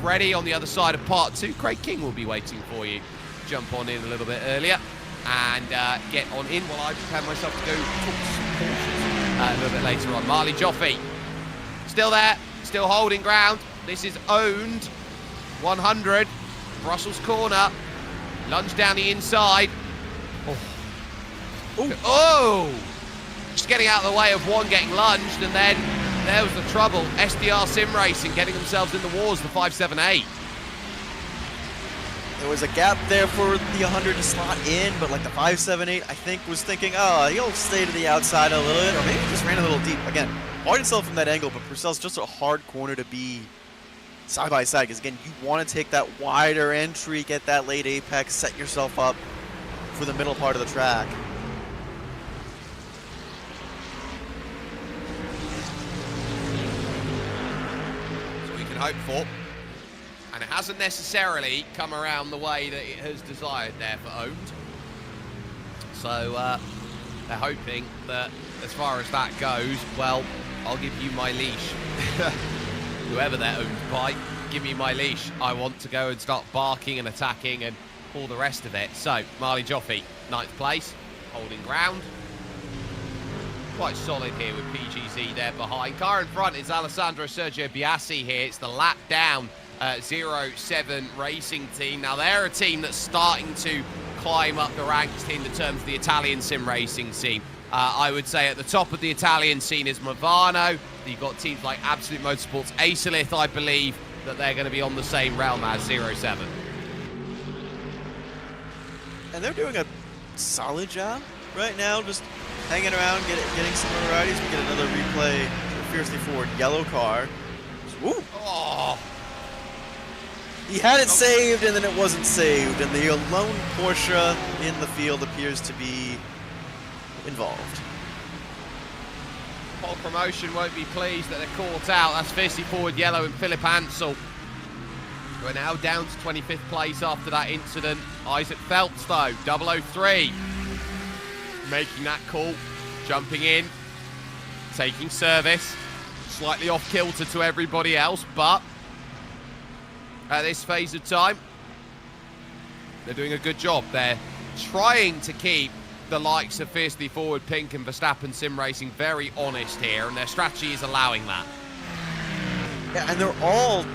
ready on the other side of part 2. Craig King will be waiting for you. Jump on in a little bit earlier and get on in while I prepare myself to go talk to some Porsches a little bit later on. Marley Joffe, still there, still holding ground. This is owned 100, Brussels corner, lunge down the inside. Oh! Just getting out of the way of one getting lunged, and then there was the trouble. SDR Sim Racing getting themselves in the wars, the 578. There was a gap there for the 100 to slot in, but like the 578, I think, was thinking, oh, he'll stay to the outside a little bit, or maybe just ran a little deep. Again, hard to sell from that angle, but Purcell's just a hard corner to be side by side, because again, you want to take that wider entry, get that late apex, set yourself up for the middle part of the track. So we can hope for. And it hasn't necessarily come around the way that it has desired there for owned. So they're hoping that as far as that goes, well, I'll give you my leash. Whoever they're owned by, give me my leash. I want to go and start barking and attacking and all the rest of it. So, Marley Joffe, 9th place, holding ground. Quite solid here with PGZ there behind. Car in front is Alessandro Sergio Biassi here. It's the lap down 07 Racing team. Now, they're a team that's starting to climb up the ranks in the terms of the Italian sim racing scene. I would say at the top of the Italian scene is Movano. You've got teams like Absolute Motorsports, Acelith, I believe that they're going to be on the same realm as 07. And they're doing a solid job right now, just hanging around, getting some varieties. We get another replay for Fiercely Forward yellow car. Woo! Oh! He had it saved, and then it wasn't saved, and the lone Porsche in the field appears to be involved. Pole Promotion won't be pleased that they're caught out. That's Fiercely Forward yellow and Philip Ansel. We're now down to 25th place after that incident. Isaac Phelps, though, 003, making that call, jumping in, taking service, slightly off kilter to everybody else, but at this phase of time, they're doing a good job. They're trying to keep the likes of Fiercely Forward, Pink and Verstappen Sim Racing very honest here, and their strategy is allowing that. Yeah, and they're all,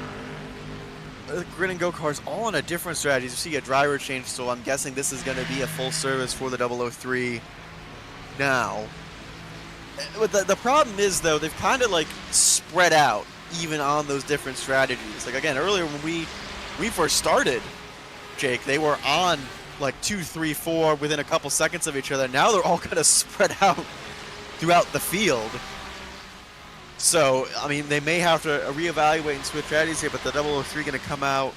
Grid and Go cars, all on a different strategy. You see a driver change, so I'm guessing this is going to be a full service for the 003 now. But the problem is, though, they've kind of like spread out even on those different strategies. Like, again, earlier when we first started, Jake, they were on like 2, 3, 4 within a couple seconds of each other. Now they're all kind of spread out throughout the field. So, I mean, they may have to reevaluate and switch strategies here, but the 003 going to come out,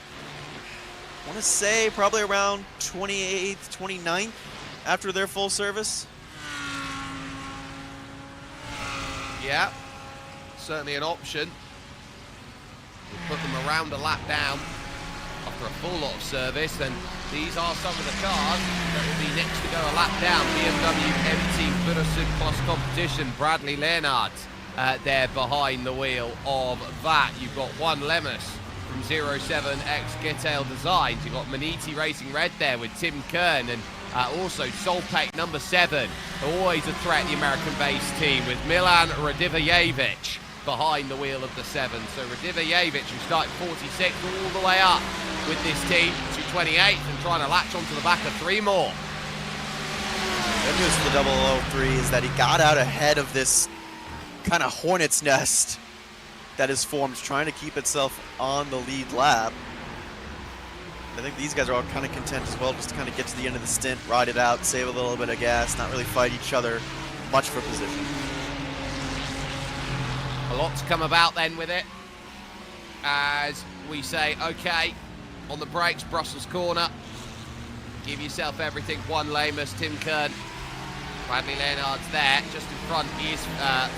I want to say, probably around 28th, 29th after their full service. Yeah, certainly an option. We'll put them around a lap down after a full lot of service, and these are some of the cars that will be next to go a lap down. BMW M-Team Buddhasud Plus Competition, Bradley Leonard there behind the wheel of that. You've got Juan Lemus from 07X Getail Designs. You've got Maniti Racing Red there with Tim Kern, and also Solpek number 7, always a threat, the American-based team, with Milan Radivojevic behind the wheel of the 7. So Radivojevic, who started 46 all the way up with this team to 28th and trying to latch onto the back of 3 more. Good news for the 003 is that he got out ahead of this kind of hornet's nest that is formed, trying to keep itself on the lead lap. I think these guys are all kind of content as well, just to kind of get to the end of the stint, ride it out, save a little bit of gas, not really fight each other much for position. A lot to come about then with it, as we say, okay, on the brakes, Brussels corner, give yourself everything. Juan Lemus, Tim Kern, Bradley Leonard's there. Just in front is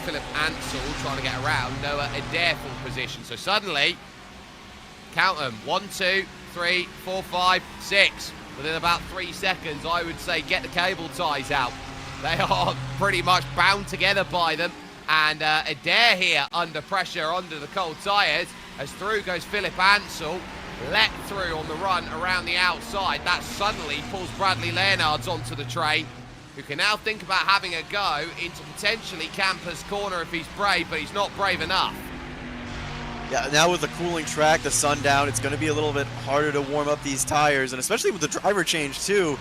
Philip Ansel trying to get around. Noah Adair full position. So suddenly, count them, 1, 2, 3, 4, 5, 6. Within about 3 seconds, I would say, get the cable ties out. They are pretty much bound together by them. And Adair here under pressure, under the cold tyres, as through goes Philip Ansell, let through on the run around the outside. That suddenly pulls Bradley Leonards onto the train, who can now think about having a go into potentially Camper's corner if he's brave, but he's not brave enough. Yeah, now with the cooling track, the sun down, it's going to be a little bit harder to warm up these tires, and especially with the driver change too.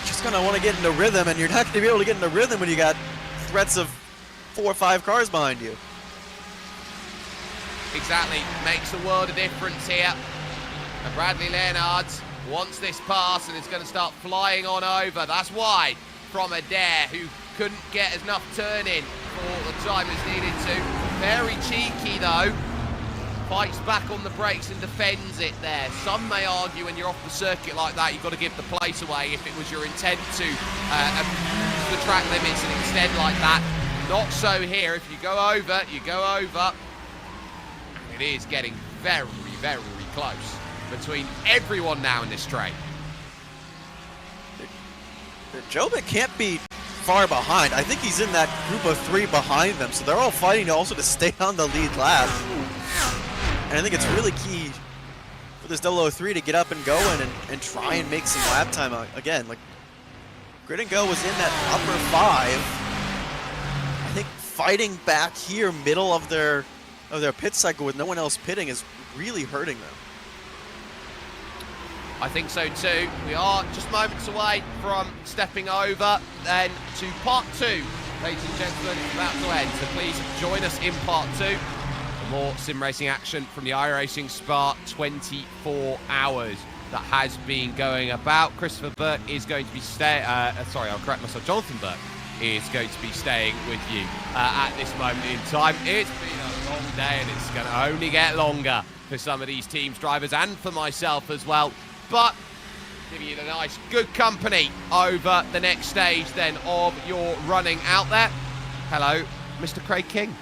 Just going to want to get into rhythm, and you're not going to be able to get into rhythm when you got threats of 4 or 5 cars behind you. Exactly, makes a world of difference here. And Bradley Leonards wants this pass and is going to start flying on over. That's why from Adair, who couldn't get enough turn in for the time it's needed to. Very cheeky though, fights back on the brakes and defends it there. Some may argue when you're off the circuit like that, you've got to give the place away if it was your intent to abuse the track limits and extend like that. Not so here. If you go over, you go over. It is getting very, very close between everyone now in this train. Jovic can't be far behind. I think he's in that group of 3 behind them, so they're all fighting also to stay on the lead lap. And I think it's really key for this 003 to get up and going and try and make some lap time again. Like, Grid and Go was in that upper 5. I think fighting back here, middle of their pit cycle with no one else pitting, is really hurting them. I think so too. We are just moments away from stepping over then to part 2. Ladies and gentlemen, it's about to end, so please join us in part 2 for more sim racing action from the iRacing Spa 24 hours that has been going about. Christopher Burke is going to be sorry, I'll correct myself. Jonathan Burke is going to be staying with you at this moment in time. It's been a long day and it's going to only get longer for some of these teams drivers and for myself as well. But give you the nice, good company over the next stage then of your running out there. Hello, Mr. Craig King.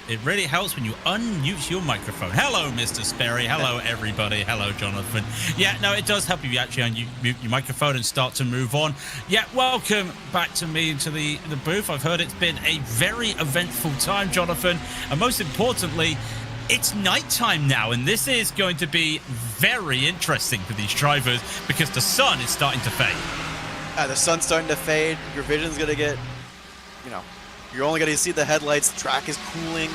It really helps when you unmute your microphone. Hello, Mr. Sperry. Hello, everybody. Hello, Jonathan. Yeah, no, it does help if you actually unmute your microphone and start to move on. Yeah, welcome back to me into the booth. I've heard it's been a very eventful time, Jonathan. And most importantly, it's nighttime now, and this is going to be very interesting for these drivers because the sun is starting to fade. The sun's starting to fade. Your vision's going to get, you're only going to see the headlights. The track is cooling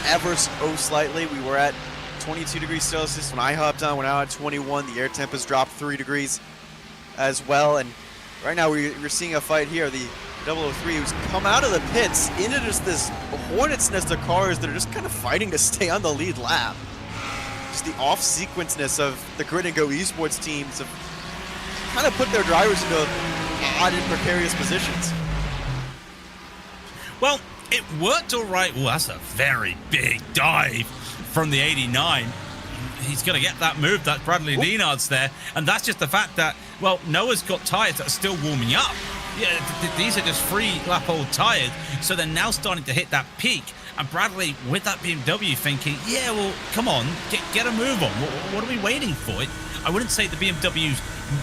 ever so slightly. We were at 22 degrees Celsius when I hopped on. We're now at 21. The air temp has dropped 3 degrees as well. And right now we're seeing a fight here. The 003 who's come out of the pits into just this hornet's nest of cars that are just kind of fighting to stay on the lead lap. Just the off-sequenceness of the Grid and Go esports teams have kind of put their drivers into odd and precarious positions. Well, it worked all right. Well, that's a very big dive from the 89. He's going to get that move. That's Bradley Leonards there. And that's just the fact that, well, Noah's got tires that are still warming up. Yeah, these are just 3-lap-old tires, so they're now starting to hit that peak. And Bradley, with that BMW, thinking, yeah, well, come on, get a move on. What are we waiting for? I wouldn't say the BMW's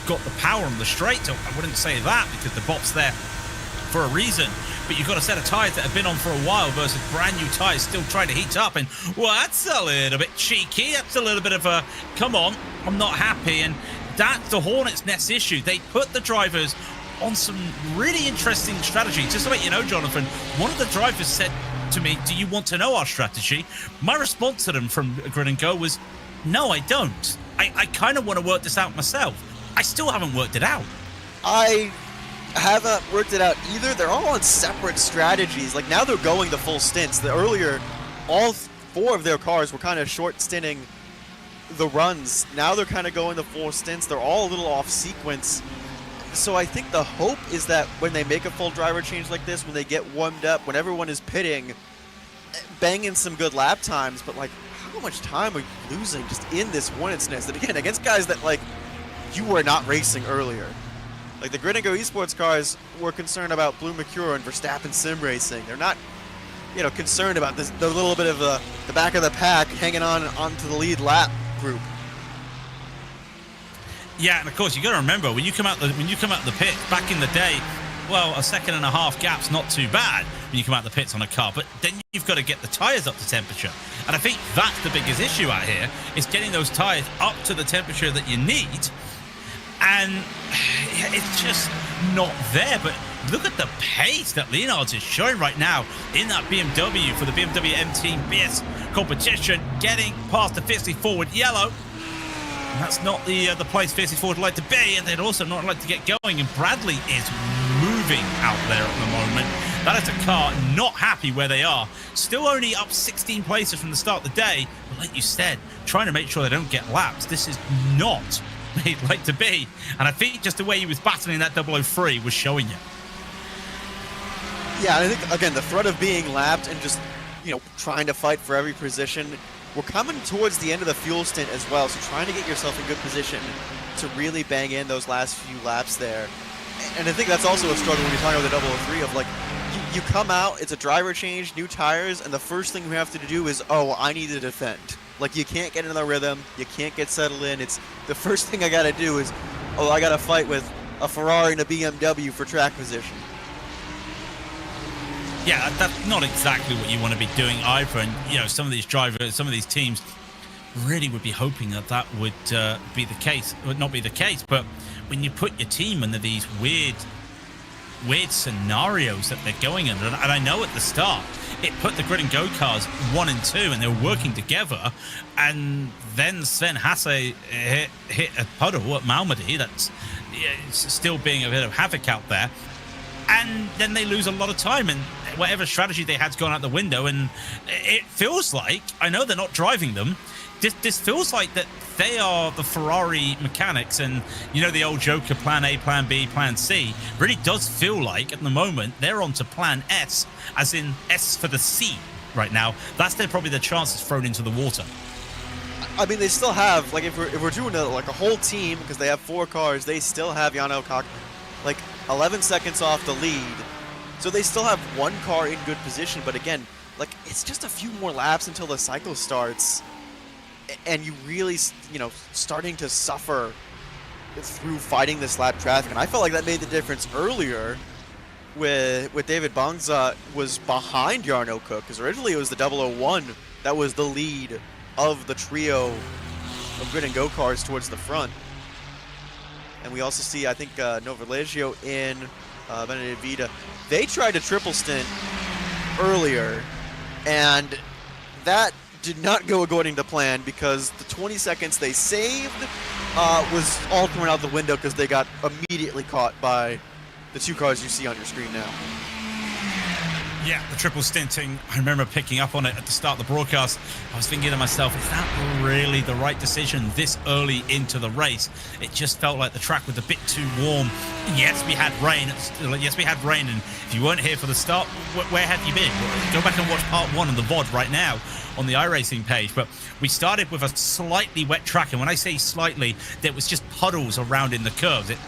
got the power on the straight. I wouldn't say that because the bop's there for a reason. But you've got a set of tires that have been on for a while versus brand new tires still trying to heat up. And, well, that's a little bit cheeky. That's a little bit of a, come on, I'm not happy. And that's the Hornets' Nest issue. They put the drivers on some really interesting strategies. Just to let you know, Jonathan, one of the drivers said to me, do you want to know our strategy? My response to them from Grid and Go was, no, I don't. I kind of want to work this out myself. I still haven't worked it out. I haven't worked it out either. They're all on separate strategies. Like, now they're going the full stints. The earlier, all 4 of their cars were kind of short stinting the runs. Now they're kind of going the full stints. They're all a little off sequence. So I think the hope is that when they make a full driver change like this, when they get warmed up, when everyone is pitting, bang in some good lap times, but like, how much time are you losing just in this hornet's nest? And again, against guys that like you were not racing earlier. Like the Grid and Go esports cars were concerned about Blue Mercure and Verstappen sim racing. They're not, concerned about this, the little bit of the back of the pack hanging onto the lead lap group. Yeah, and of course you got to remember when you come out the pit back in the day, well, a second and a half gap's not too bad when you come out the pits on a car, but then you've got to get the tyres up to temperature. And I think that's the biggest issue out here, is getting those tyres up to the temperature that you need. And it's just not there. But look at the pace that Leonards is showing right now in that BMW for the BMW M Team BS competition, getting past the 54 with yellow. And that's not the place 54 would like to be, and they'd also not like to get going. And Bradley is moving out there at the moment. That is a car not happy where they are. Still only up 16 places from the start of the day. But like you said, trying to make sure they don't get lapped. This is not where he'd like to be. And I think just the way he was battling that 003 was showing you. Yeah, I think, again, the threat of being lapped and just, trying to fight for every position. We're coming towards the end of the fuel stint as well, so trying to get yourself in good position to really bang in those last few laps there. And I think that's also a struggle when you're talking about the 003 of, like, you come out, it's a driver change, new tires, and the first thing you have to do is, I need to defend. Like, you can't get into the rhythm, you can't get settled in. It's the first thing I got to do is, I got to fight with a Ferrari and a BMW for track position. Yeah, that's not exactly what you want to be doing either. And, some of these drivers, some of these teams really would be hoping that would be the case. It would not be the case. But when you put your team under these weird scenarios that they're going under, and I know at the start, it put the Grid and Go cars 1 and 2, and they were working together. And then Sven Hasse hit a puddle at Malmedy. That's still being a bit of havoc out there. And then they lose a lot of time, and whatever strategy they had's gone out the window. And it feels like, I know they're not driving them, this feels like that they are the Ferrari mechanics, and the old Joker, plan A, plan B, plan C, really does feel like at the moment they're on to plan S, as in S for the C right now. That's probably the chances thrown into the water. I mean, they still have, like, if we're doing a whole team, because they have 4 cars, they still have Jan Alcock, 11 seconds off the lead. So they still have 1 car in good position, but again, it's just a few more laps until the cycle starts, and you really, starting to suffer through fighting this lap traffic. And I felt like that made the difference earlier with David Bangza was behind Jarno Cook, because originally it was the 001 that was the lead of the trio of Grid and Go cars towards the front. And we also see, I think, Novalegio in Benedict Vita. They tried to triple stint earlier, and that did not go according to plan, because the 20 seconds they saved was all thrown out the window because they got immediately caught by the 2 cars you see on your screen now. Yeah, the triple stinting, I remember picking up on it at the start of the broadcast. I was thinking to myself, is that really the right decision this early into the race? It just felt like the track was a bit too warm. Yes, we had rain. And if you weren't here for the start, where have you been? Go back and watch part 1 of the VOD right now on the iRacing page. But we started with a slightly wet track, and when I say slightly, there was just puddles around in the curves. It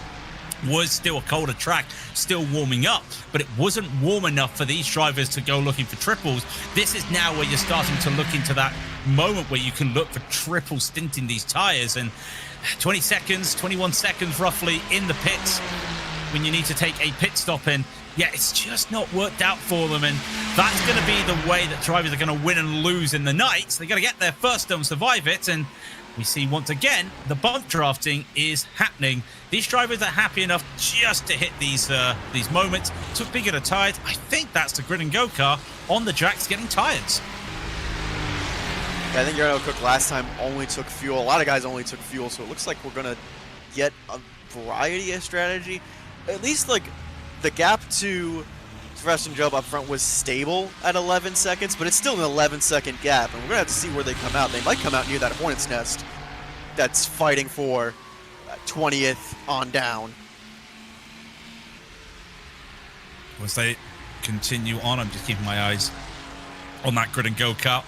was still a colder track, still warming up, but it wasn't warm enough for these drivers to go looking for triples. This is now where you're starting to look into that moment where you can look for triple stinting these tires. And 20 seconds, 21 seconds roughly in the pits when you need to take a pit stop in. Yeah, it's just not worked out for them, and that's going to be the way that drivers are going to win and lose in the night. So they got to get there first and survive it. And we see once again the bump drafting is happening. These drivers are happy enough just to hit these moments. Took bigger the tires. I think that's the Grid and Go car on the tracks getting tires. Yeah, I think Jarno Cook last time only took fuel. A lot of guys only took fuel, so it looks like we're going to get a variety of strategy. At least, the gap to Sebastian Job up front was stable at 11 seconds, but it's still an 11-second gap, and we're going to have to see where they come out. They might come out near that Hornet's Nest that's fighting for 20th on down. As they continue on, I'm just keeping my eyes on that Grid and Go car,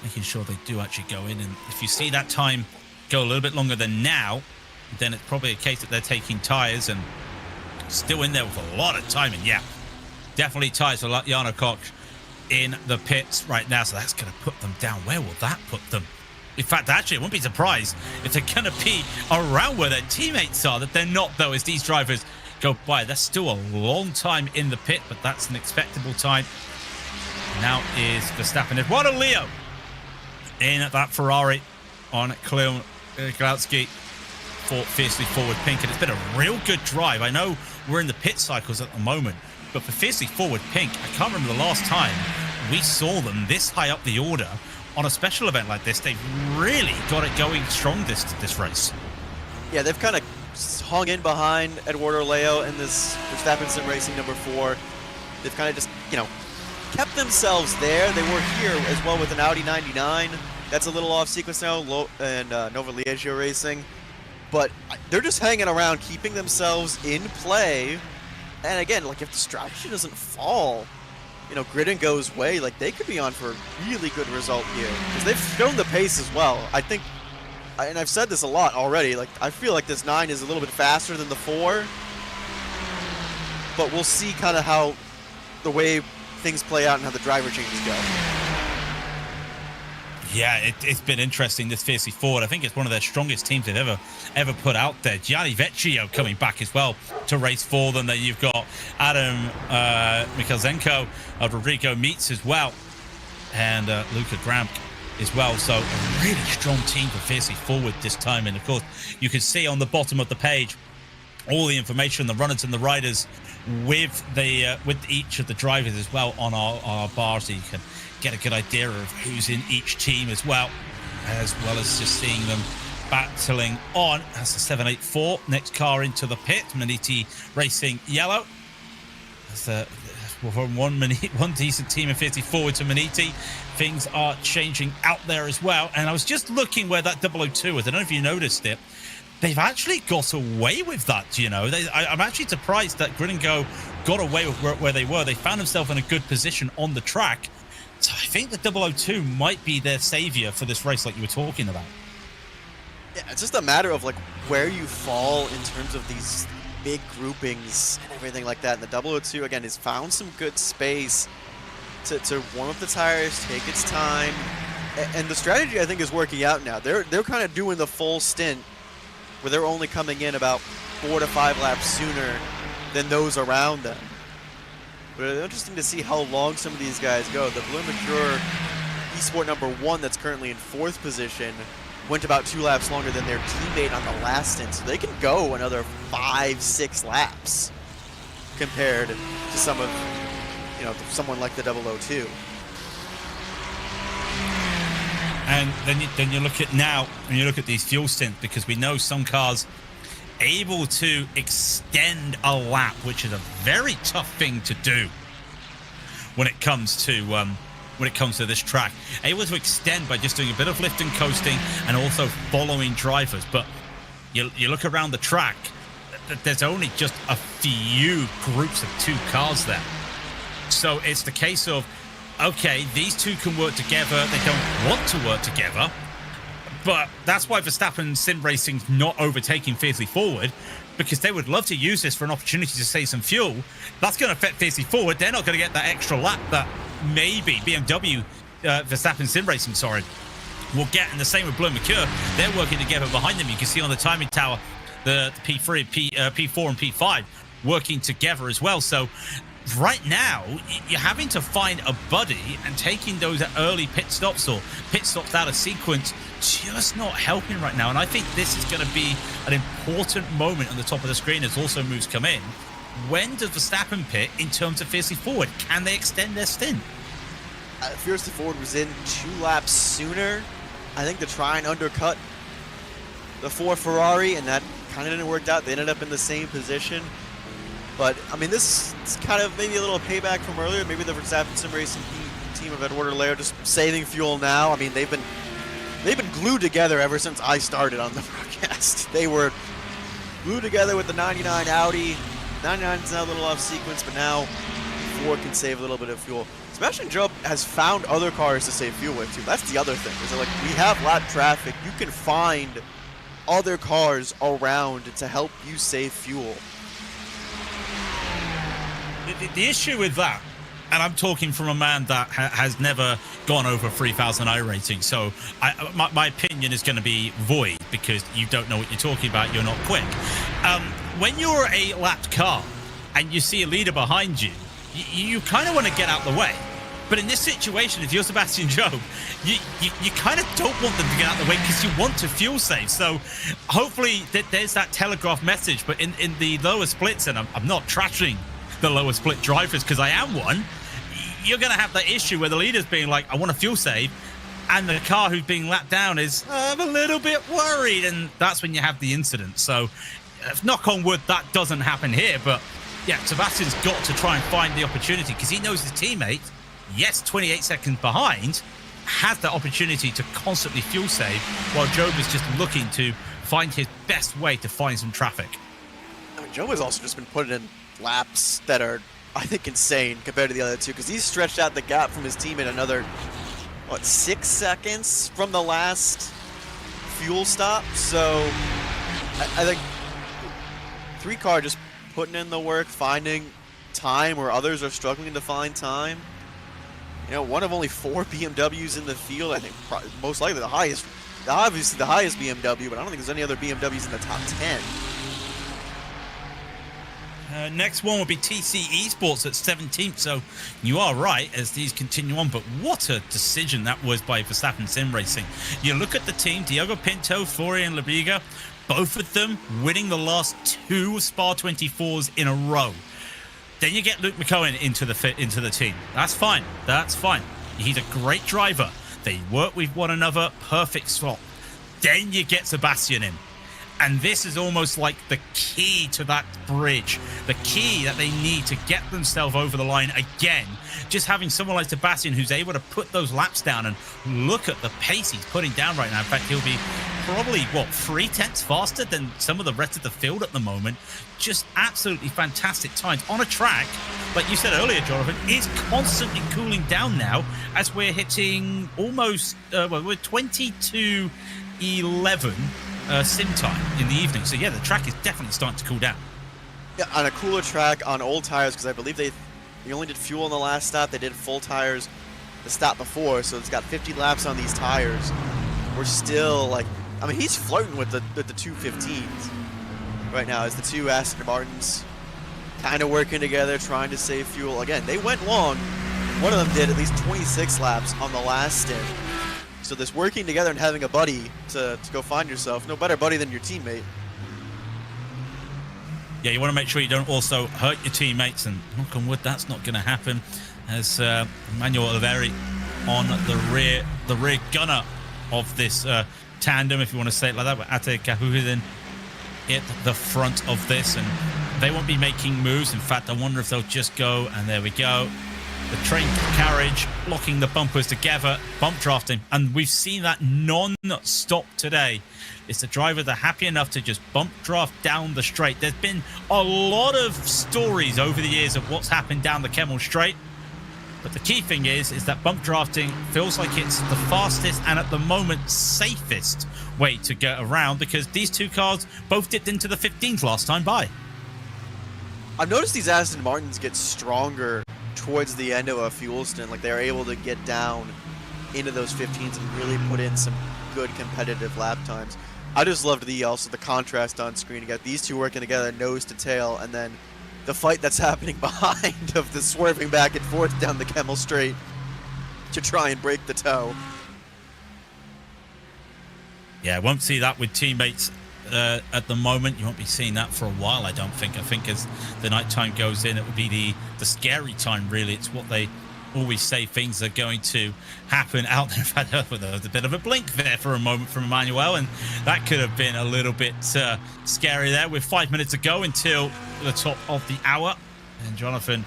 making sure they do actually go in. And if you see that time go a little bit longer than now, then it's probably a case that they're taking tires and still in there with a lot of time. And yeah, definitely tires for Jarno Cook in the pits right now. So that's going to put them down. Where will that put them? In fact, actually, I wouldn't be surprised if they're going to be around where their teammates are. That they're not, though, as these drivers go by. That's still a long time in the pit, but that's an expectable time. Now is Verstappen. Eduardo Leo in at that Ferrari on Cleo Galowski for Fiercely Forward Pink, and it's been a real good drive. I know we're in the pit cycles at the moment, but for Fiercely Forward Pink, I can't remember the last time we saw them this high up the order on a special event like this. They've really got it going strong this race. Yeah, they've kind of hung in behind Eduardo Leo in this Verstappen Sim Racing number 4. They've kind of just, you know, kept themselves there. They were here as well with an Audi 99. That's a little off sequence now, and Nova Liegio Racing. But they're just hanging around, keeping themselves in play. And again, like, if the strategy doesn't fall, you know, Grid and Go's way, like, they could be on for a really good result here. Because they've shown the pace as well. I think, and I've said this a lot already, like, I feel like this 9 is a little bit faster than the 4. But we'll see kind of how the way things play out and how the driver changes go. Yeah, it's been interesting, this Fiercely Forward. I think it's one of their strongest teams they've ever put out there. Gianni Vecchio coming back as well to race for them. Then you've got Adam Mikhailzenko, Rodrigo Meets as well, and Luca Gramp as well. So a really strong team for Fiercely Forward this time. And of course, you can see on the bottom of the page all the information, the runners and the riders with each of the drivers as well on our bar, so you can get a good idea of who's in each team as well as just seeing them battling on. That's the 784. Next car into the pit, Maniti Racing Yellow. That's from one decent team of 50 forward to Maniti. Things are changing out there as well. And I was just looking where that 002 was. I don't know if you noticed it. They've actually got away with that, you know. I'm actually surprised that Grid and Go got away with where they were. They found themselves in a good position on the track. So I think the 002 might be their savior for this race, like you were talking about. Yeah, it's just a matter of, like, where you fall in terms of these big groupings and everything like that. And the 002, again, has found some good space to warm up the tires, take its time. And the strategy, I think, is working out now. They're kind of doing the full stint where they're only coming in about 4 to 5 laps sooner than those around them. But it's interesting to see how long some of these guys go. The Blue Mature eSport number 1 that's currently in 4th position went about 2 laps longer than their teammate on the last stint. So they can go another 5-6 laps compared to some of, you know, someone like the 002. And then you look at now, when you look at these fuel stints, because we know some cars able to extend a lap, which is a very tough thing to do when it comes to this track. Able to extend by just doing a bit of lift and coasting and also following drivers. But you look around the track, there's only just a few groups of 2 cars there. So it's the case of, okay, these 2 can work together. They don't want to work together. But that's why Verstappen Sim Racing's not overtaking Fiercely Forward, because they would love to use this for an opportunity to save some fuel. That's going to affect Fiercely Forward. They're not going to get that extra lap that maybe BMW Verstappen Sim Racing, will get. And the same with Blue Mercure. They're working together behind them. You can see on the timing tower the P4 and P5 working together as well. So right now, you're having to find a buddy, and taking those early pit stops or pit stops out of sequence just not helping right now. And I think this is going to be an important moment on the top of the screen as also moves come in. When does Verstappen pit in terms of Fiercely Forward? Can they extend their stint? Fiercely Forward was in 2 laps sooner, I think, to try and undercut the 4 Ferrari, and that kind of didn't work out. They ended up in the same position. But, I mean, this is kind of maybe a little payback from earlier. Maybe the Verstappen Sim Racing team of Eduardo Leo just saving fuel now. I mean, they've been glued together ever since I started on the broadcast. They were glued together with the 99 Audi. 99 is now a little off sequence, but now 4 can save a little bit of fuel. Sebastian Job has found other cars to save fuel with, too. That's the other thing. Is that, like, we have lap traffic. You can find other cars around to help you save fuel. The issue with that, and I'm talking from a man that has never gone over 3,000 iRacing, so my opinion is going to be void because you don't know what you're talking about, you're not quick. when you're a lapped car and you see a leader behind you, you kind of want to get out the way. But in this situation, if you're Sebastian Jobe, you kind of don't want them to get out the way because you want to fuel save. So hopefully there's that telegraph message. But in the lower splits, and I'm not trashing the lower split drivers because I am one, you're going to have that issue where the leader's being like, I want to fuel save, and the car who's being lapped down is I'm a little bit worried, and that's when you have the incident. So knock on wood, that doesn't happen here. But yeah, Sebastian's got to try and find the opportunity because he knows his teammate, yes, 28 seconds behind, has the opportunity to constantly fuel save, while Jobe is just looking to find his best way to find some traffic. I mean, Jobe has also just been putting in laps that are, I think, insane compared to the other two, because he's stretched out the gap from his teammate another, what, 6 seconds from the last fuel stop. So I think 3-car just putting in the work, finding time where others are struggling to find time. You know, one of only 4 BMWs in the field. I think most likely the highest, obviously the highest BMW, but I don't think there's any other BMWs in the top 10. Next one will be TC Esports at 17th, so you are right as these continue on, but what a decision that was by Verstappen Sim Racing. You look at the team, Diogo Pinto, Florian Labiga, both of them winning the last 2 Spa 24s in a row. Then you get Luke McCohen into the team. That's fine. That's fine. He's a great driver. They work with one another. Perfect swap. Then you get Sebastian in. And this is almost like the key to that bridge, the key that they need to get themselves over the line again. Just having someone like Sebastian who's able to put those laps down and look at the pace he's putting down right now. In fact, he'll be probably, what, 3/10 faster than some of the rest of the field at the moment. Just absolutely fantastic times on a track, like you said earlier, Jonathan, is constantly cooling down now as we're hitting almost, we're 22:11. Sim time in the evening. So yeah, the track is definitely starting to cool down. Yeah, on a cooler track, on old tires, because I believe they only did fuel on the last stop. They did full tires the stop before, so it's got 50 laps on these tires. We're still like, I mean, he's flirting with the 215s right now as the 2 Aston Martins kind of working together, trying to save fuel. Again, they went long. One of them did at least 26 laps on the last stint. So this working together and having a buddy to go find yourself, no better buddy than your teammate. Yeah, you want to make sure you don't also hurt your teammates, and knock on wood, that's not going to happen. As Emmanuel Oliveri on the rear gunner of this tandem, if you want to say it like that, with Ate Kahuhiden at the front of this, and they won't be making moves. In fact, I wonder if they'll just go, and there we go. The train carriage locking the bumpers together, bump drafting, and we've seen that non-stop today. It's the drivers that are happy enough to just bump draft down the straight. There's been a lot of stories over the years of what's happened down the Kemmel Straight, but the key thing is that bump drafting feels like it's the fastest and at the moment safest way to get around, because these 2 cars both dipped into the 15th last time by. I've noticed these Aston Martins get stronger towards the end of a fuel stint. Like, they're able to get down into those 15s and really put in some good competitive lap times. I just loved the contrast on screen. You got these 2 working together nose to tail, and then the fight that's happening behind of the swerving back and forth down the Kemmel Straight to try and break the toe. Yeah, won't see that with teammates at the moment. You won't be seeing that for a while, I don't think. I think as the night time goes in, it will be the scary time, really. It's what they always say, things are going to happen out there. In fact, there was a bit of a blink there for a moment from Emmanuel, and that could have been a little bit scary there with 5 minutes to go until the top of the hour. And Jonathan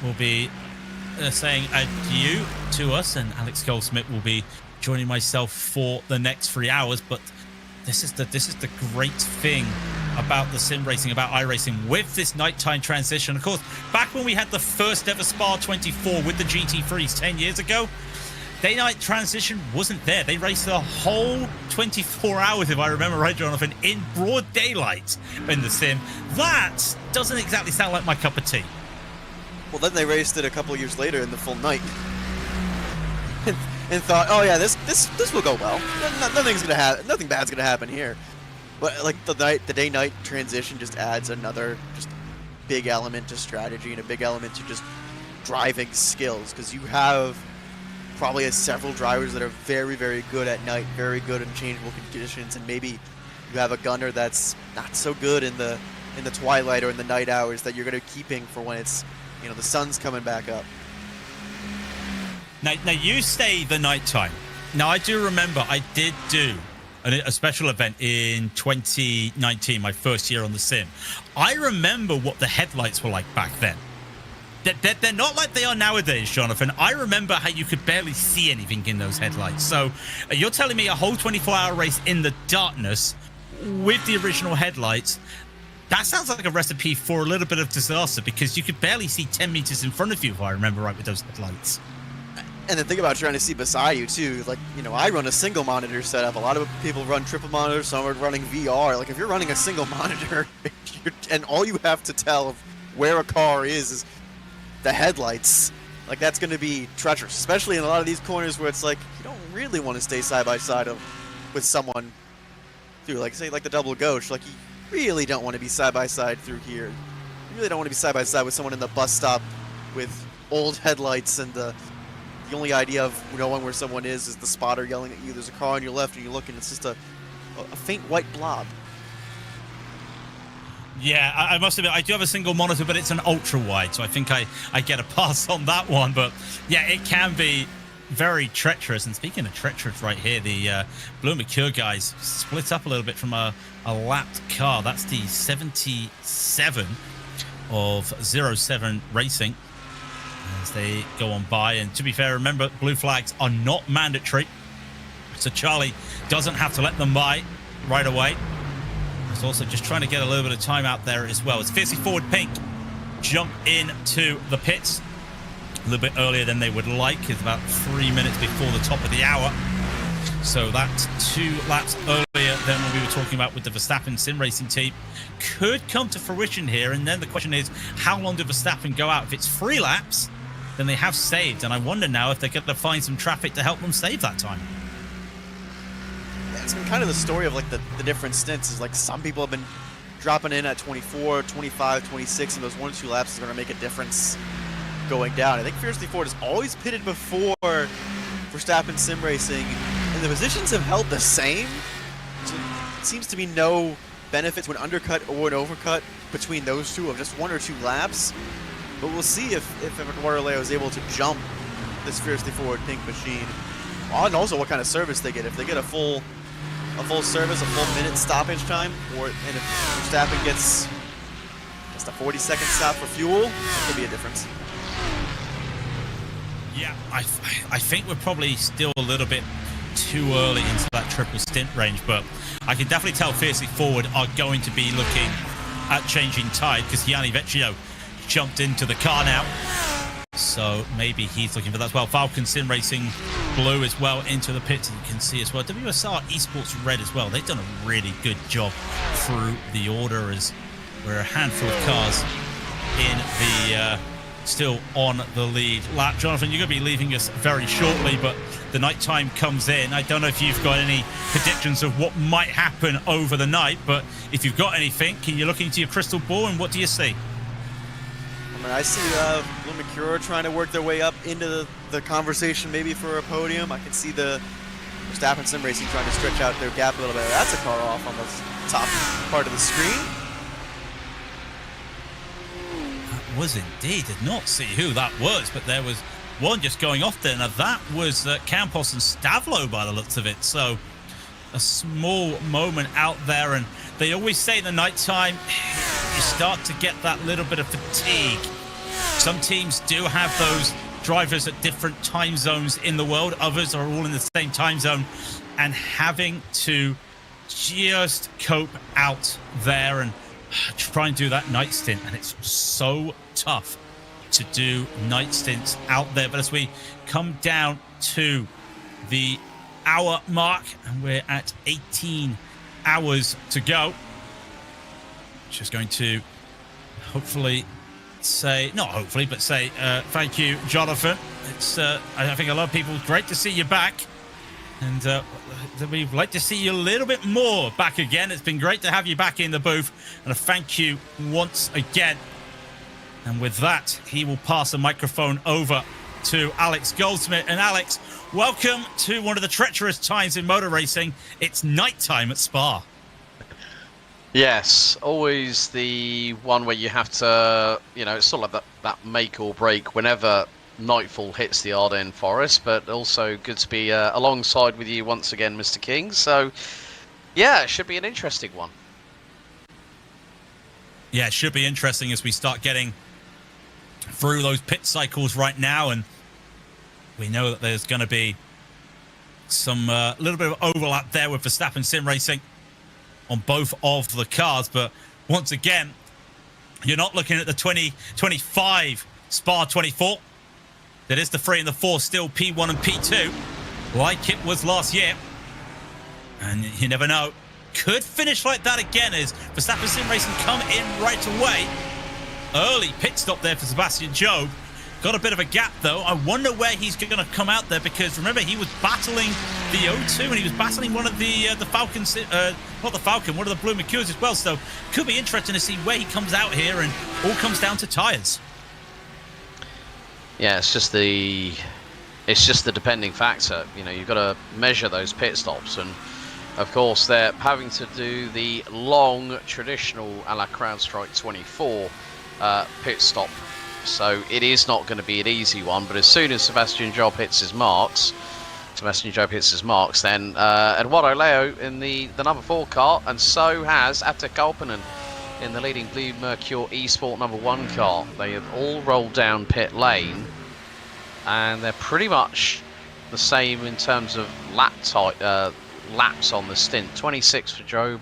will be saying adieu to us, and Alex Goldsmith will be joining myself for the next 3 hours. But this is the great thing about the sim racing, about iRacing, with this nighttime transition. Of course, back when we had the first ever Spa 24 with the GT3s 10 years ago, day night transition wasn't there. They raced the whole 24 hours, if I remember right, Jonathan, in broad daylight in the sim. That doesn't exactly sound like my cup of tea. Well, then they raced it a couple of years later in the full night. And thought, oh yeah, this will go well. Nothing bad's gonna happen here. But like the day-night transition just adds another just big element to strategy and a big element to just driving skills, because you have probably several drivers that are very, very good at night, very good in changeable conditions, and maybe you have a gunner that's not so good in the twilight or in the night hours that you're going to be keeping for when it's, you know, the sun's coming back up. Now you say the nighttime. Now I do remember I did do a special event in 2019, my first year on the sim. I remember what the headlights were like back then. They're not like they are nowadays, Jonathan. I remember how you could barely see anything in those headlights. So you're telling me a whole 24-hour race in the darkness with the original headlights, that sounds like a recipe for a little bit of disaster, because you could barely see 10 meters in front of you, if I remember right, with those headlights. And then think about trying to see beside you too. Like, you know, I run a single monitor setup. A lot of people run triple monitors. Some are running VR. Like, if you're running a single monitor and all you have to tell of where a car is the headlights, like, that's going to be treacherous, especially in a lot of these corners where it's like you don't really want to stay side by side with someone through, like, say, like the double gauche. Like, you really don't want to be side by side through here. You really don't want to be side by side with someone in the bus stop with old headlights, and the only idea of knowing where someone is the spotter yelling at you. There's a car on your left and you look and it's just a faint white blob. Yeah, I must admit, I do have a single monitor, but it's an ultra wide, so I think I get a pass on that one. But yeah, it can be very treacherous. And speaking of treacherous right here, the Blue Mercure guys split up a little bit from a lapped car. That's the 77 of 07 Racing as they go on by. And to be fair, remember, blue flags are not mandatory, so Charlie doesn't have to let them by right away. He's also just trying to get a little bit of time out there as well. It's Fiercely Forward Pink jump into the pits a little bit earlier than they would like. It's about 3 minutes before the top of the hour, so that's 2 laps earlier than what we were talking about with the Verstappen sim racing team. Could come to fruition here, and then the question is, how long do Verstappen go out? If it's 3 laps, then they have saved, and I wonder now if they're going to find some traffic to help them save that time. Yeah, it's been kind of the story of like the different stints. Is like some people have been dropping in at 24, 25, 26, and those 1 or 2 laps is going to make a difference going down. I think Fiercely Forward has always pitted before Verstappen sim racing, and the positions have held the same. So it seems to be no benefit to an undercut or an overcut between those two of just 1 or 2 laps. But we'll see if Eduardo is able to jump this Fiercely Forward Pink machine, and also what kind of service they get. If they get a full service, a full minute stoppage time, and if Verstappen gets just a 40-second stop for fuel, it could be a difference. Yeah, I think we're probably still a little bit too early into that triple stint range, but I can definitely tell Fiercely Forward are going to be looking at changing tide, because Gianni Vecchio jumped into the car now, so maybe he's looking for that as well. Falcon Sim Racing blue as well into the pits, and you can see as well WSR Esports red as well. They've done a really good job through the order, as we're a handful of cars in the still on the lead lap. Jonathan, you're going to be leaving us very shortly, but the nighttime comes in. I don't know if you've got any predictions of what might happen over the night, but if you've got anything, can you look into your crystal ball, and what do you see? I mean, I see Blue Mercure trying to work their way up into the conversation, maybe for a podium. I can see the Verstappen sim racing trying to stretch out their gap a little bit. That's a car off on the top part of the screen. Was indeed. Did not see who that was, but there was one just going off there. Now that was Campos and Stavlo by the looks of it. So a small moment out there, and they always say in the nighttime you start to get that little bit of fatigue. Some teams do have those drivers at different time zones in the world. Others are all in the same time zone, and having to just cope out there and try and do that night stint, and it's so tough to do night stints out there. But as we come down to the hour mark, and we're at 18 hours to go, just going to hopefully say, not hopefully, but say thank you, Jonathan. It's I think a lot of people, great to see you back. And we'd like to see you a little bit more back again. It's been great to have you back in the booth. And a thank you once again. And with that, he will pass the microphone over to Alex Goldsmith. And Alex, welcome to one of the treacherous times in motor racing. It's nighttime at Spa. Yes, always the one where you have to, you know, it's sort of like that make or break whenever nightfall hits the Ardennes Forest, but also good to be alongside with you once again, Mr. King. So, yeah, it should be an interesting one. Yeah, it should be interesting as we start getting through those pit cycles right now, and we know that there's going to be some little bit of overlap there with Verstappen Sim Racing on both of the cars. But once again, you're not looking at the 2025 Spa 24. That is the 3 and the 4 still P1 and P2 like it was last year. And you never know, could finish like that again as Verstappen Sim Racing come in right away. Early pit stop there for Sebastian Job. Got a bit of a gap though. I wonder where he's going to come out there, because remember, he was battling the O2 and he was battling one of the Falcons, not the Falcon, one of the Blue Mercures as well. So could be interesting to see where he comes out here, and all comes down to tyres. Yeah, it's just the depending factor. You know, you've got to measure those pit stops, and of course they're having to do the long traditional a la CrowdStrike 24 pit stop. So it is not going to be an easy one. But as soon as Sebastian Job hits his marks, then Eduardo Leo in the number 4 car, and so has Atte Kalpinen in the leading Blue Mercure eSport number 1 car. They have all rolled down pit lane, and they're pretty much the same in terms of laps on the stint. 26 for Job,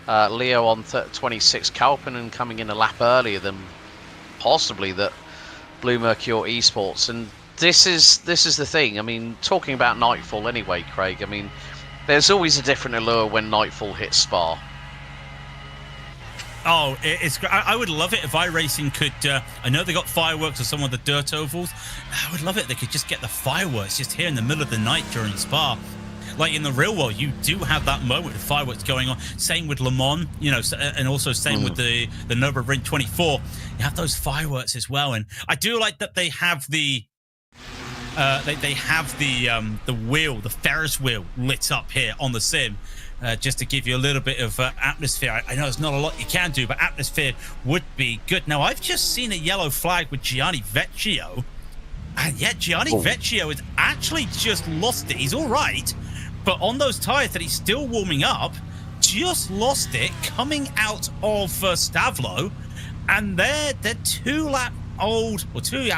Leo on 26, Kalpinen coming in a lap earlier than possibly the Blue Mercure eSports. And this is the thing. I mean, talking about Nightfall anyway, Craig, I mean, there's always a different allure when Nightfall hits Spa. Oh, it's great. I would love it if iRacing could, I know they got fireworks or some of the dirt ovals. I would love it if they could just get the fireworks just here in the middle of the night during Spa. Like in the real world, you do have that moment of fireworks going on. Same with Le Mans, you know, and also same with the Nürburgring 24. You have those fireworks as well. And I do like that they have the wheel, the Ferris wheel lit up here on the sim. Just to give you a little bit of atmosphere. I know there's not a lot you can do, but atmosphere would be good. Now, I've just seen a yellow flag with Gianni Vecchio, and yet Gianni Vecchio has actually just lost it. He's all right, but on those tyres that he's still warming up, just lost it coming out of Stavlo, and they're 2 lap old or 2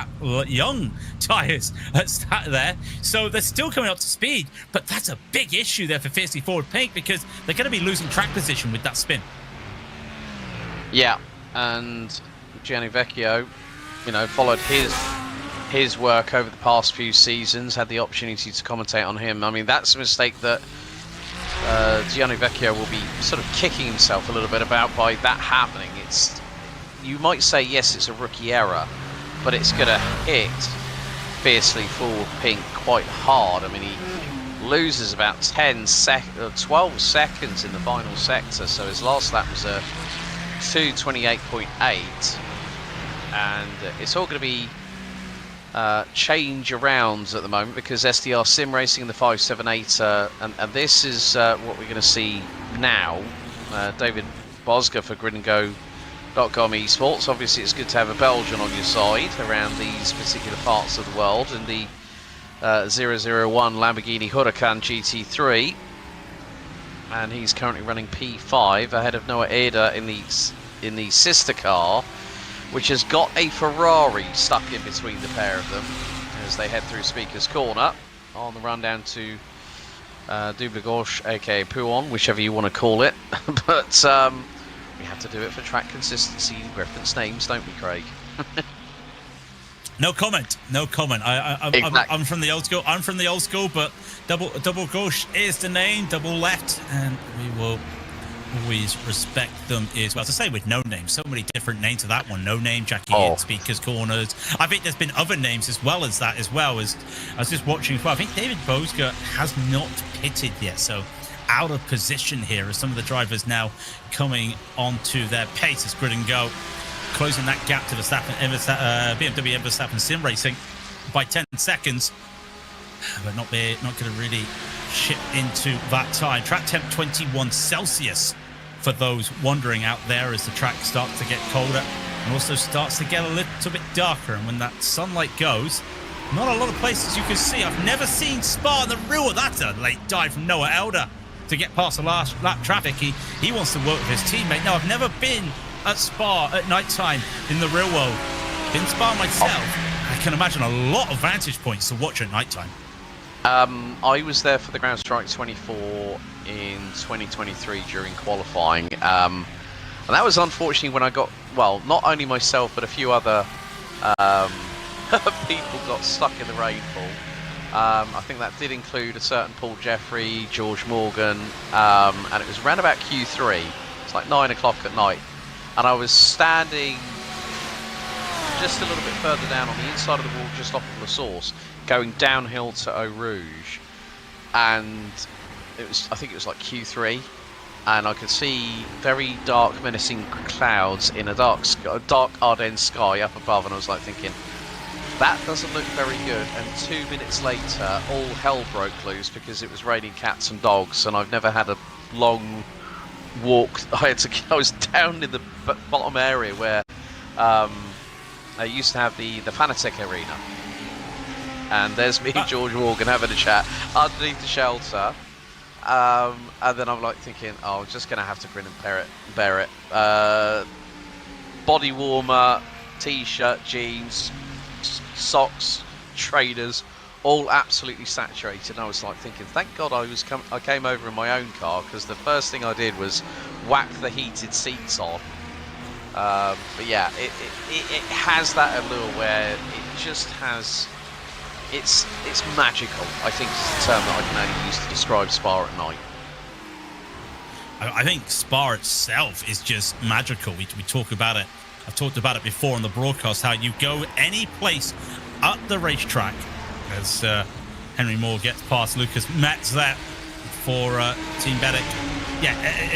young tyres there, so they're still coming up to speed. But that's a big issue there for Fiercely Forward Pink, because they're going to be losing track position with that spin. Yeah, and Gianni Vecchio, you know, followed his work over the past few seasons, had the opportunity to commentate on him. I mean, that's a mistake that Gianni Vecchio will be sort of kicking himself a little bit about by that happening. You might say, yes, it's a rookie error, but it's going to hit Fiercely Forward Pink quite hard. I mean, he loses about 12 seconds in the final sector, so his last lap was a 2:28.8, and it's all going to be change arounds at the moment, because SDR Sim Racing in the 578, and this is what we're going to see now. David Bosger for GridandGo.com eSports. Obviously, it's good to have a Belgian on your side around these particular parts of the world. In the 001 Lamborghini Huracán GT3, and he's currently running P5 ahead of Noah Eder in the sister car, which has got a Ferrari stuck in between the pair of them as they head through Speaker's Corner on the run down to Double Gauche, aka Pouon, whichever you want to call it. But we have to do it for track consistency and reference names, don't we, Craig? No comment. No comment. I'm from the old school. I'm from the old school, but double gauche is the name, double left, and we will always respect them as well. To say with no name, so many different names to that one. No name, Jackie in Speaker's Corners. I think there's been other names as well as that as well. As I was just watching as well. I think David Bosger has not pitted yet, so out of position here as some of the drivers now coming onto their pace as Grid and Go, closing that gap to BMW and Verstappen Sim Racing by 10 seconds, but not going to really chip into that time. Track temp 21 Celsius for those wondering out there as the track starts to get colder and also starts to get a little bit darker. And when that sunlight goes, not a lot of places you can see. I've never seen Spa in the real. That's a late dive from Noah Elder to get past the last lap traffic. He wants to work with his teammate. Now, I've never been at Spa at night time in the real world. Been Spa myself. I can imagine a lot of vantage points to watch at night time. I was there for the Ground Strike 24 in 2023 during qualifying, and that was unfortunately when I got, well, not only myself but a few other people got stuck in the rainfall. I think that did include a certain Paul Jeffrey, George Morgan, and it was around about Q3. It's like 9 o'clock at night, and I was standing just a little bit further down on the inside of the wall, just off of La Source, going downhill to Eau Rouge, and I think it was like Q3, and I could see very dark, menacing clouds in a dark Ardennes sky up above, and I was like thinking, that doesn't look very good. And 2 minutes later, all hell broke loose because it was raining cats and dogs, and I've never had a long walk. I was down in the bottom area where I used to have the Fanatec Arena, and there's me and George Morgan having a chat underneath the shelter, and then I'm like thinking, oh, I'm just gonna have to grin and bear it. Body warmer, t-shirt, jeans, socks, trainers, all absolutely saturated. And I was like thinking, thank God I came over in my own car, because the first thing I did was whack the heated seats on. But yeah, it has that allure where it just has, it's magical, I think is the term that I can only use to describe Spa at night. I think Spa itself is just magical. We talk about it. I've talked about it before on the broadcast, how you go any place at the racetrack, as Henry Moore gets past Lucas Metz there for Team Bedick. Yeah,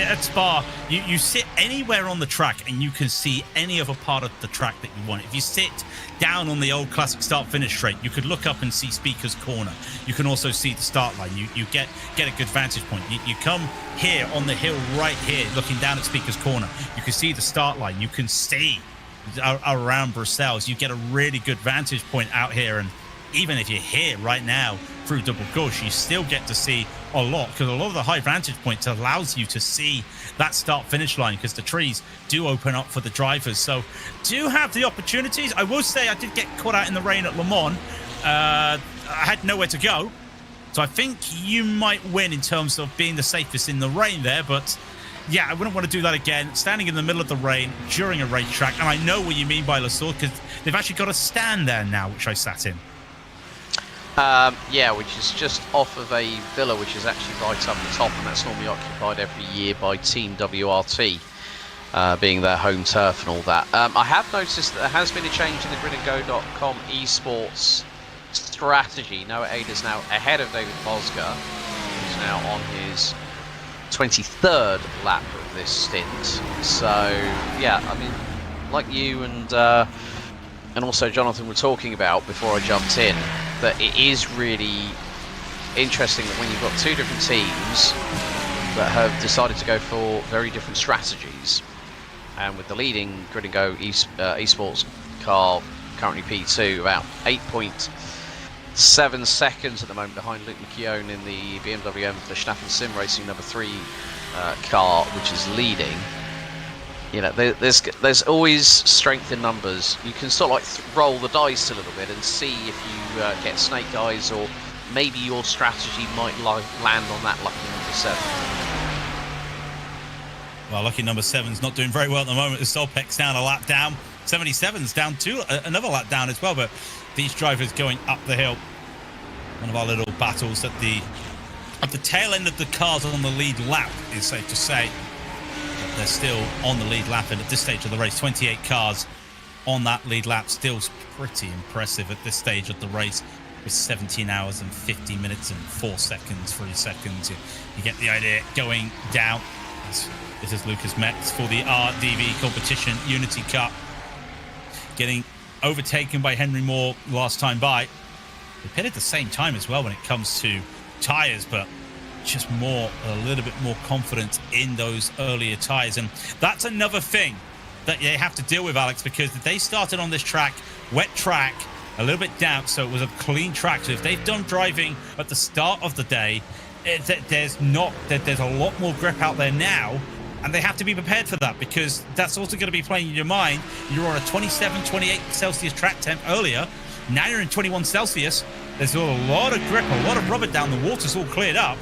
at Spa, you sit anywhere on the track and you can see any other part of the track that you want. If you sit down on the old classic start-finish straight, you could look up and see Speaker's Corner. You can also see the start line. You get a good vantage point. You come here on the hill right here, looking down at Speaker's Corner. You can see the start line. You can see around Brussels. You get a really good vantage point out here. And even if you're here right now through Double Gauche, you still get to see a lot, because a lot of the high vantage points allows you to see that start finish line, because the trees do open up for the drivers. So do have the opportunities. I will say I did get caught out in the rain at Le Mans. I had nowhere to go, so I think you might win in terms of being the safest in the rain there. But yeah, I wouldn't want to do that again, standing in the middle of the rain during a racetrack. And I know what you mean by La Source, because they've actually got a stand there now, which I sat in. Yeah, which is just off of a villa which is actually right up the top, and that's normally occupied every year by Team WRT, being their home turf and all that. I have noticed that there has been a change in the gridandgo.com esports strategy. Noah Ada's now ahead of David Bosger, who's now on his 23rd lap of this stint. So yeah, I mean, like you and also Jonathan were talking about before I jumped in, that it is really interesting that when you've got two different teams that have decided to go for very different strategies, and with the leading Grid and Go esports car currently P2, about 8.7 seconds at the moment behind Luke McKeown in the BMW M Verstappen Sim Racing number 3 car, which is leading. You know, there's always strength in numbers. You can sort of like roll the dice a little bit and see if you get snake eyes, or maybe your strategy might land on that lucky number 7. Well, lucky number 7's not doing very well at the moment. The Solpec's down a lap down. 77's down another lap down as well. But these drivers going up the hill. One of our little battles at the tail end of the cars on the lead lap, is safe to say. They're still on the lead lap, and at this stage of the race, 28 cars on that lead lap. Still pretty impressive at this stage of the race. with 17 hours and 50 minutes and 4 seconds, 3 seconds. You get the idea going down. This is Lucas Metz for the RDV Competition Unity Cup. Getting overtaken by Henry Moore last time by. They pitted at the same time as well when it comes to tyres, but just a little bit more confidence in those earlier tyres. And that's another thing that they have to deal with, Alex, because they started on this track, wet track, a little bit damp, so it was a clean track. So if they've done driving at the start of the day, there's a lot more grip out there now, and they have to be prepared for that, because that's also going to be playing in your mind. You're on a 27, 28 Celsius track temp earlier. Now you're in 21 Celsius. There's a lot of grip, a lot of rubber down. The water's all cleared up.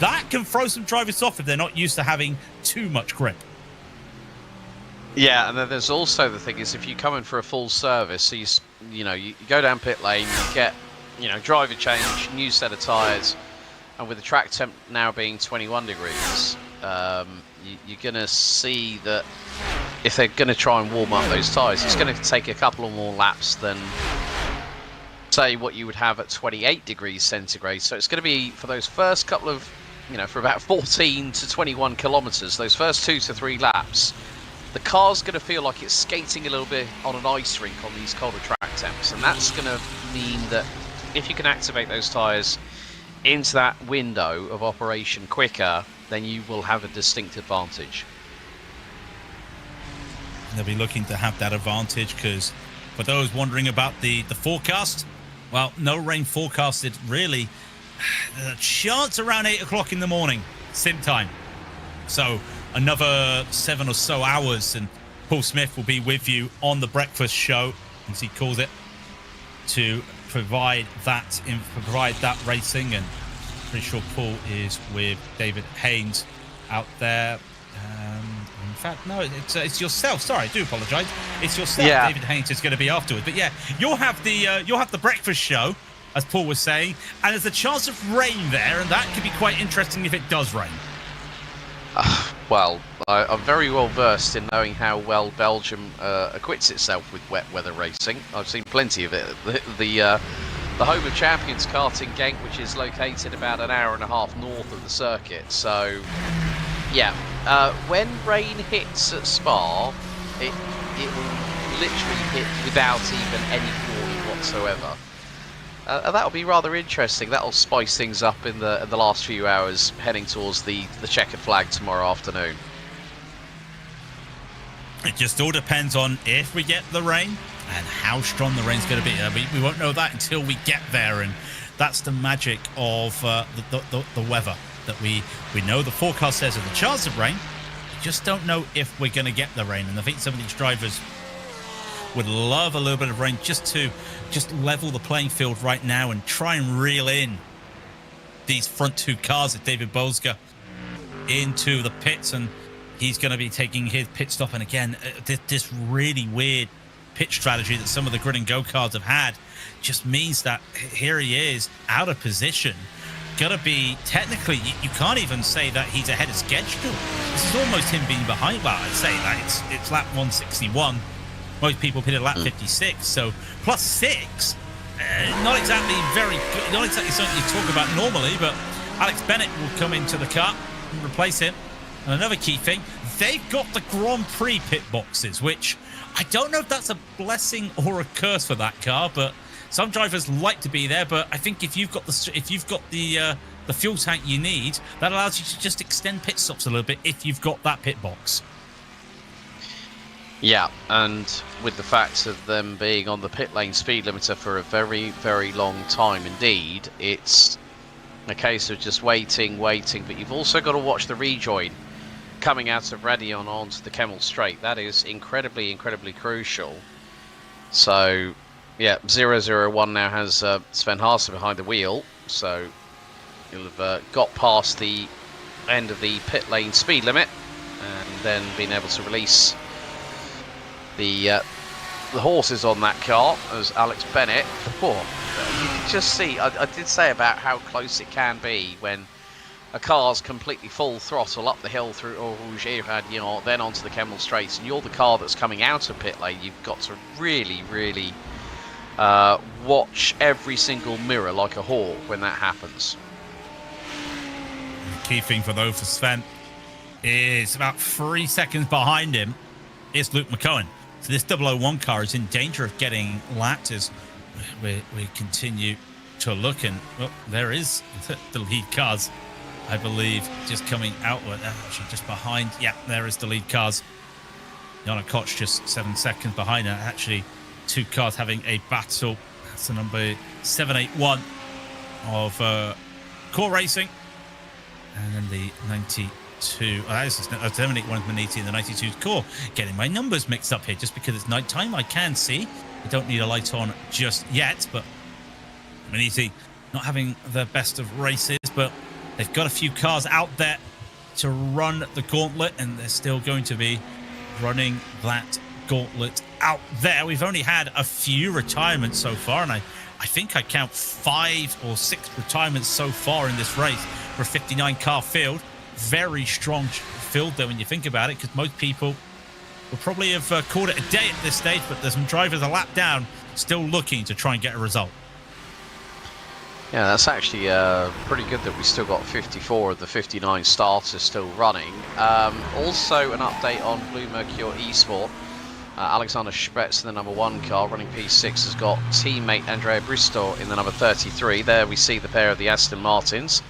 That can throw some drivers off if they're not used to having too much grip. Yeah, and then there's also the thing is, if you come in for a full service, so you go down pit lane, you get driver change, new set of tyres, and with the track temp now being 21 degrees, you're going to see that if they're going to try and warm up those tyres, it's going to take a couple of more laps than, say, what you would have at 28 degrees centigrade. So it's going to be for those first couple of, for about 14 to 21 kilometres, those first 2 to 3 laps, the car's going to feel like it's skating a little bit on an ice rink on these colder track temps. And that's going to mean that if you can activate those tyres into that window of operation quicker, then you will have a distinct advantage. They'll be looking to have that advantage, because for those wondering about the forecast, well, no rain forecasted really. There's a chance around 8 o'clock in the morning, sim time. So another 7 or so hours, and Paul Smith will be with you on the breakfast show, as he calls it, to provide that racing. And pretty sure Paul is with David Haynes out there. In fact, no, it's yourself. Sorry, I do apologise. It's yourself. Yeah. David Haynes is going to be afterwards. But yeah, you'll have the breakfast show, as Paul was saying, and there's a chance of rain there, and that could be quite interesting if it does rain. Well, I'm very well versed in knowing how well Belgium acquits itself with wet weather racing. I've seen plenty of it. The home of champions karting Genk, which is located about an hour and a half north of the circuit. So, yeah, when rain hits at Spa, it will literally hit without even any warning whatsoever. That'll be rather interesting. That'll spice things up in the last few hours, heading towards the checkered flag tomorrow afternoon. It just all depends on if we get the rain and how strong the rain's going to be. We won't know that until we get there, and that's the magic of the weather. That we know the forecast says there's a chance of rain. We just don't know if we're going to get the rain, and I think some of these drivers would love a little bit of rain just to level the playing field right now and try and reel in these front two cars of David Bolzger into the pits, and he's going to be taking his pit stop. And again, this really weird pit strategy that some of the grid and go cars have had just means that here he is out of position. Gotta be technically, you can't even say that he's ahead of schedule. This is almost him being behind. Well, I'd say that it's lap 161. Most people pitted lap 56, so plus 6. Not exactly very good. Not exactly something you talk about normally, but Alex Bennett will come into the car and replace him. And another key thing, they've got the Grand Prix pit boxes, which I don't know if that's a blessing or a curse for that car, but some drivers like to be there. But I think if you've got the fuel tank you need, that allows you to just extend pit stops a little bit if you've got that pit box. Yeah, and with the fact of them being on the pit lane speed limiter for a very, very long time indeed, it's a case of just waiting, but you've also got to watch the rejoin coming out of Radion onto the Kemmel Straight. That is incredibly, incredibly crucial. So, yeah, 001 now has Sven Haase behind the wheel, so you'll have got past the end of the pit lane speed limit and then been able to release the horses on that car as Alex Bennett. You can just see, I did say about how close it can be when a car's completely full throttle up the hill through Eau Rouge Radion, then onto the Kemmel Straights, and you're the car that's coming out of pit lane. You've got to really, really watch every single mirror like a hawk when that happens. The key thing for Sven is about 3 seconds behind him is Luke McCohen. So this 001 car is in danger of getting lapped as we continue to look, and there is the lead cars, I believe, just coming outward. Actually, just behind. Yeah, there is the lead cars. Jana Koch just 7 seconds behind her. Actually, 2 cars having a battle. That's the number 781 of Core Racing, and then the 92. This is 781 is Maniti, and the 92 is Core. Getting my numbers mixed up here just because it's night time. I can see. I don't need a light on just yet, but Maniti not having the best of races, but they've got a few cars out there to run the gauntlet, and they're still going to be running that gauntlet out there. We've only had a few retirements so far, and I think I count 5 or 6 retirements so far in this race for a 59 car field. Very strong field there when you think about it, because most people will probably have called it a day at this stage, but there's some drivers a lap down still looking to try and get a result. Yeah, that's actually pretty good that we still got 54 of the 59 starters still running. Also an update on Blue Mercure Esport. Alexander Spetz in the number 1 car, running P6, has got teammate Andrea Bristol in the number 33. There we see the pair of the Aston Martins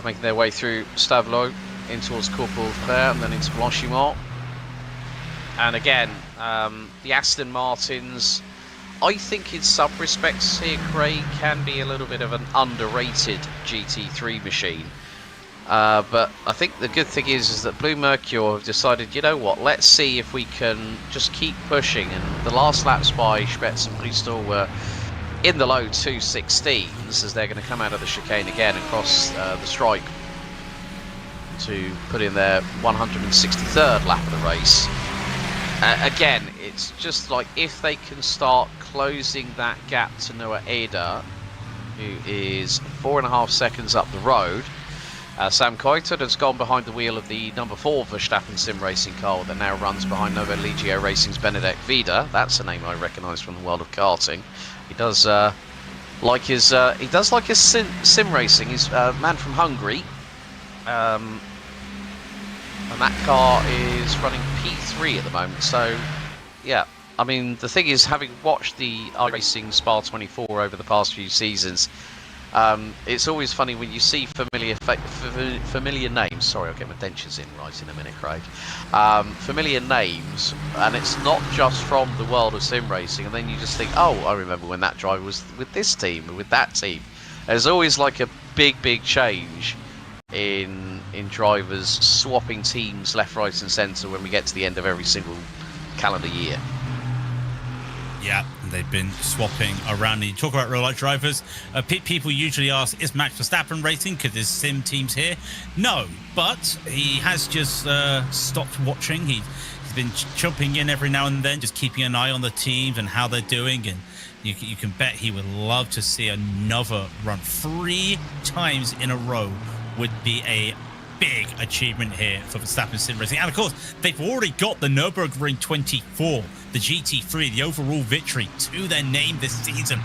making their way through Stavelot in towards Corporal Claire and then into Blanchimont. And again, the Aston Martins, I think in some respects here, Craig, can be a little bit of an underrated GT3 machine. But I think the good thing is that Blue Mercure have decided, you know what, let's see if we can just keep pushing. And the last laps by Spetz and Bristol were in the low 216s as they're going to come out of the chicane again and cross the stripe to put in their 163rd lap of the race. Again, it's just like if they can start closing that gap to Noah Eder, who is 4.5 seconds up the road. Sam Coited has gone behind the wheel of the number 4 Verstappen sim racing car that now runs behind Novo Ligio Racing's Benedek Vida. That's a name I recognise from the world of karting. He does like his sim racing. He's a man from Hungary, and that car is running P3 at the moment. So, yeah, I mean, the thing is, having watched the iRacing Spa 24 over the past few seasons, it's always funny when you see familiar names. Sorry, I'll get my dentures in right in a minute, Craig. Familiar names, and it's not just from the world of sim racing, and then you just think, oh, I remember when that driver was with this team, with that team. There's always like a big change in drivers swapping teams left, right and centre when we get to the end of every single calendar year. Yeah, they've been swapping around. You talk about real-life drivers. People usually ask, is Max Verstappen racing because there's sim teams here? No, but he has just stopped watching. He's been jumping in every now and then, just keeping an eye on the teams and how they're doing. And you can bet he would love to see another run. 3 times in a row would be a big achievement here for Verstappen sim racing. And of course, they've already got the Nürburgring 24, the GT3, the overall victory to their name this season.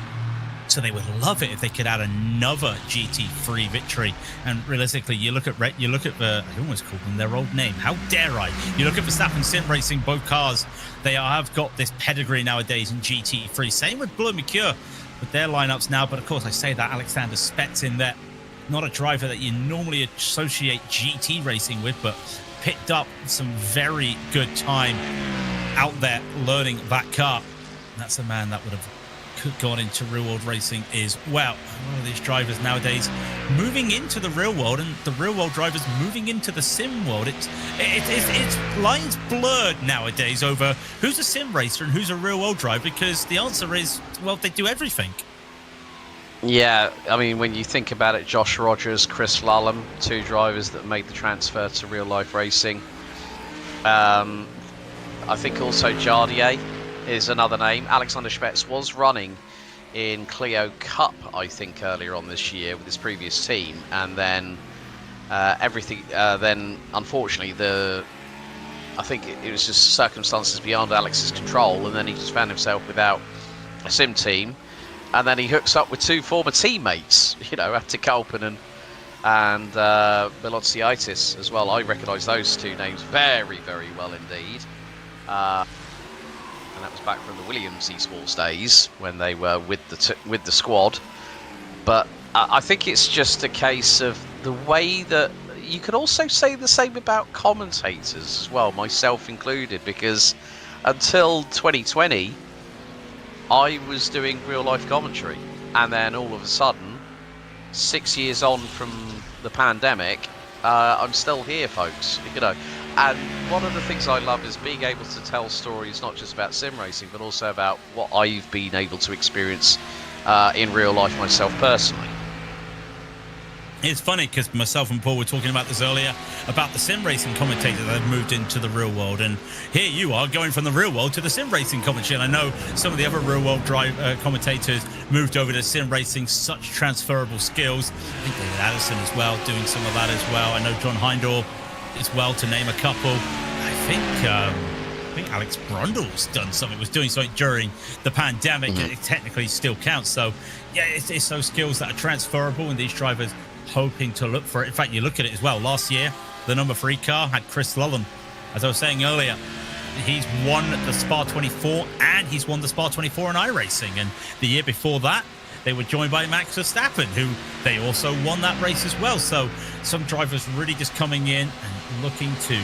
So they would love it if they could add another GT3 victory. And realistically, you look at I almost called them their old name. How dare I? You look at Verstappen sim racing, both cars, they have got this pedigree nowadays in GT3. Same with Blue Mercure with their lineups now. But of course, I say that Alexander Spetz in there, not a driver that you normally associate GT racing with, but picked up some very good time out there learning that car. And that's a man that would have gone into real world racing as well. A lot of these drivers nowadays moving into the real world, and the real world drivers moving into the sim world. It's lines blurred nowadays over who's a sim racer and who's a real world driver, because the answer is, well, they do everything. Yeah, I mean, when you think about it, Josh Rogers, Chris Lallam, 2 drivers that made the transfer to real-life racing. I think also Jardier is another name. Alexander Spetz was running in Clio Cup, I think, earlier on this year with his previous team, and then then unfortunately I think it was just circumstances beyond Alex's control, and then he just found himself without sim team, and then he hooks up with 2 former teammates, you know, Attikalpen and Milocitis as well. I recognise those 2 names very, very well indeed. And that was back from the Williams Esports days when they were with the squad. But I think it's just a case of the way that you could also say the same about commentators as well, myself included, because until 2020, I was doing real life commentary, and then all of a sudden, 6 years on from the pandemic, I'm still here, folks. You know, and one of the things I love is being able to tell stories not just about sim racing, but also about what I've been able to experience in real life myself personally. It's funny because myself and Paul were talking about this earlier about the sim racing commentator that have moved into the real world, and here you are going from the real world to the sim racing commentary. And I know some of the other real world commentators moved over to sim racing, such transferable skills. I think David Addison as well doing some of that as well. I know John Heindorf as well, to name a couple. I think Alex Brundle's done something, was doing something during the pandemic. Mm-hmm. It technically still counts. So yeah, it's those skills that are transferable, and these drivers hoping to look for it. In fact, you look at it as well. Last year, the number 3 car had Chris Lullen. As I was saying earlier, he's won the Spa-24 and he's won the Spa-24 in iRacing. And the year before that, they were joined by Max Verstappen, who they also won that race as well. So some drivers really just coming in and looking to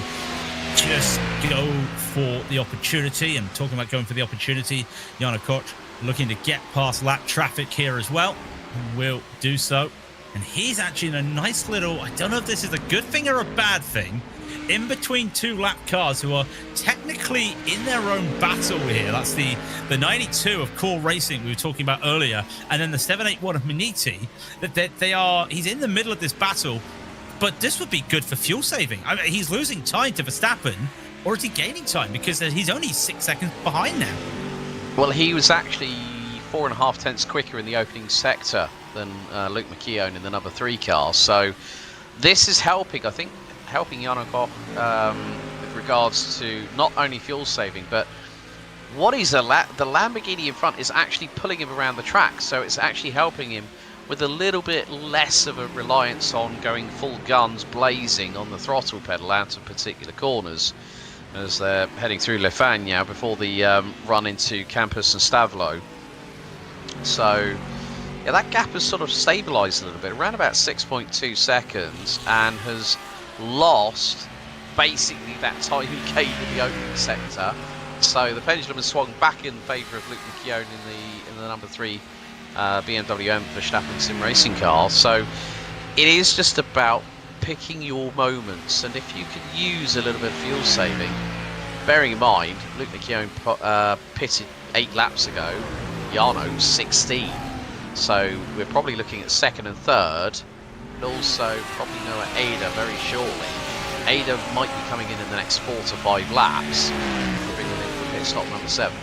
just go for the opportunity. And talking about going for the opportunity, Jarno Koch looking to get past lap traffic here as well, and will do so. And he's actually in a nice little, I don't know if this is a good thing or a bad thing, in between 2 lap cars who are technically in their own battle here. That's the 92 of Core Racing we were talking about earlier, and then the 781 of Maniti. He's in the middle of this battle, but this would be good for fuel saving. I mean, he's losing time to Verstappen, or is he gaining time? Because he's only 6 seconds behind now. Well, he was actually 4.5 tenths quicker in the opening sector than Luke McKeown in the number 3 car. So this is helping, I think, Jarno Koch with regards to not only fuel saving, but what is the Lamborghini in front is actually pulling him around the track. So it's actually helping him with a little bit less of a reliance on going full guns blazing on the throttle pedal out of particular corners as they're heading through Le Fang now before the run into Campus and Stavlo. So yeah, that gap has sort of stabilised a little bit, around about 6.2 seconds, and has lost basically that time he gained in the opening sector. So the pendulum has swung back in favour of Luke McKeown in the number 3 BMW M Verstappen sim racing car. So it is just about picking your moments, and if you can use a little bit of fuel saving, bearing in mind Luke McKeown pitted 8 laps ago, Jarno 16. So we're probably looking at 2nd and 3rd, but also probably Noah Ada very shortly. Ada might be coming in the next 4 to 5 laps, bringing in for pit stop number 7.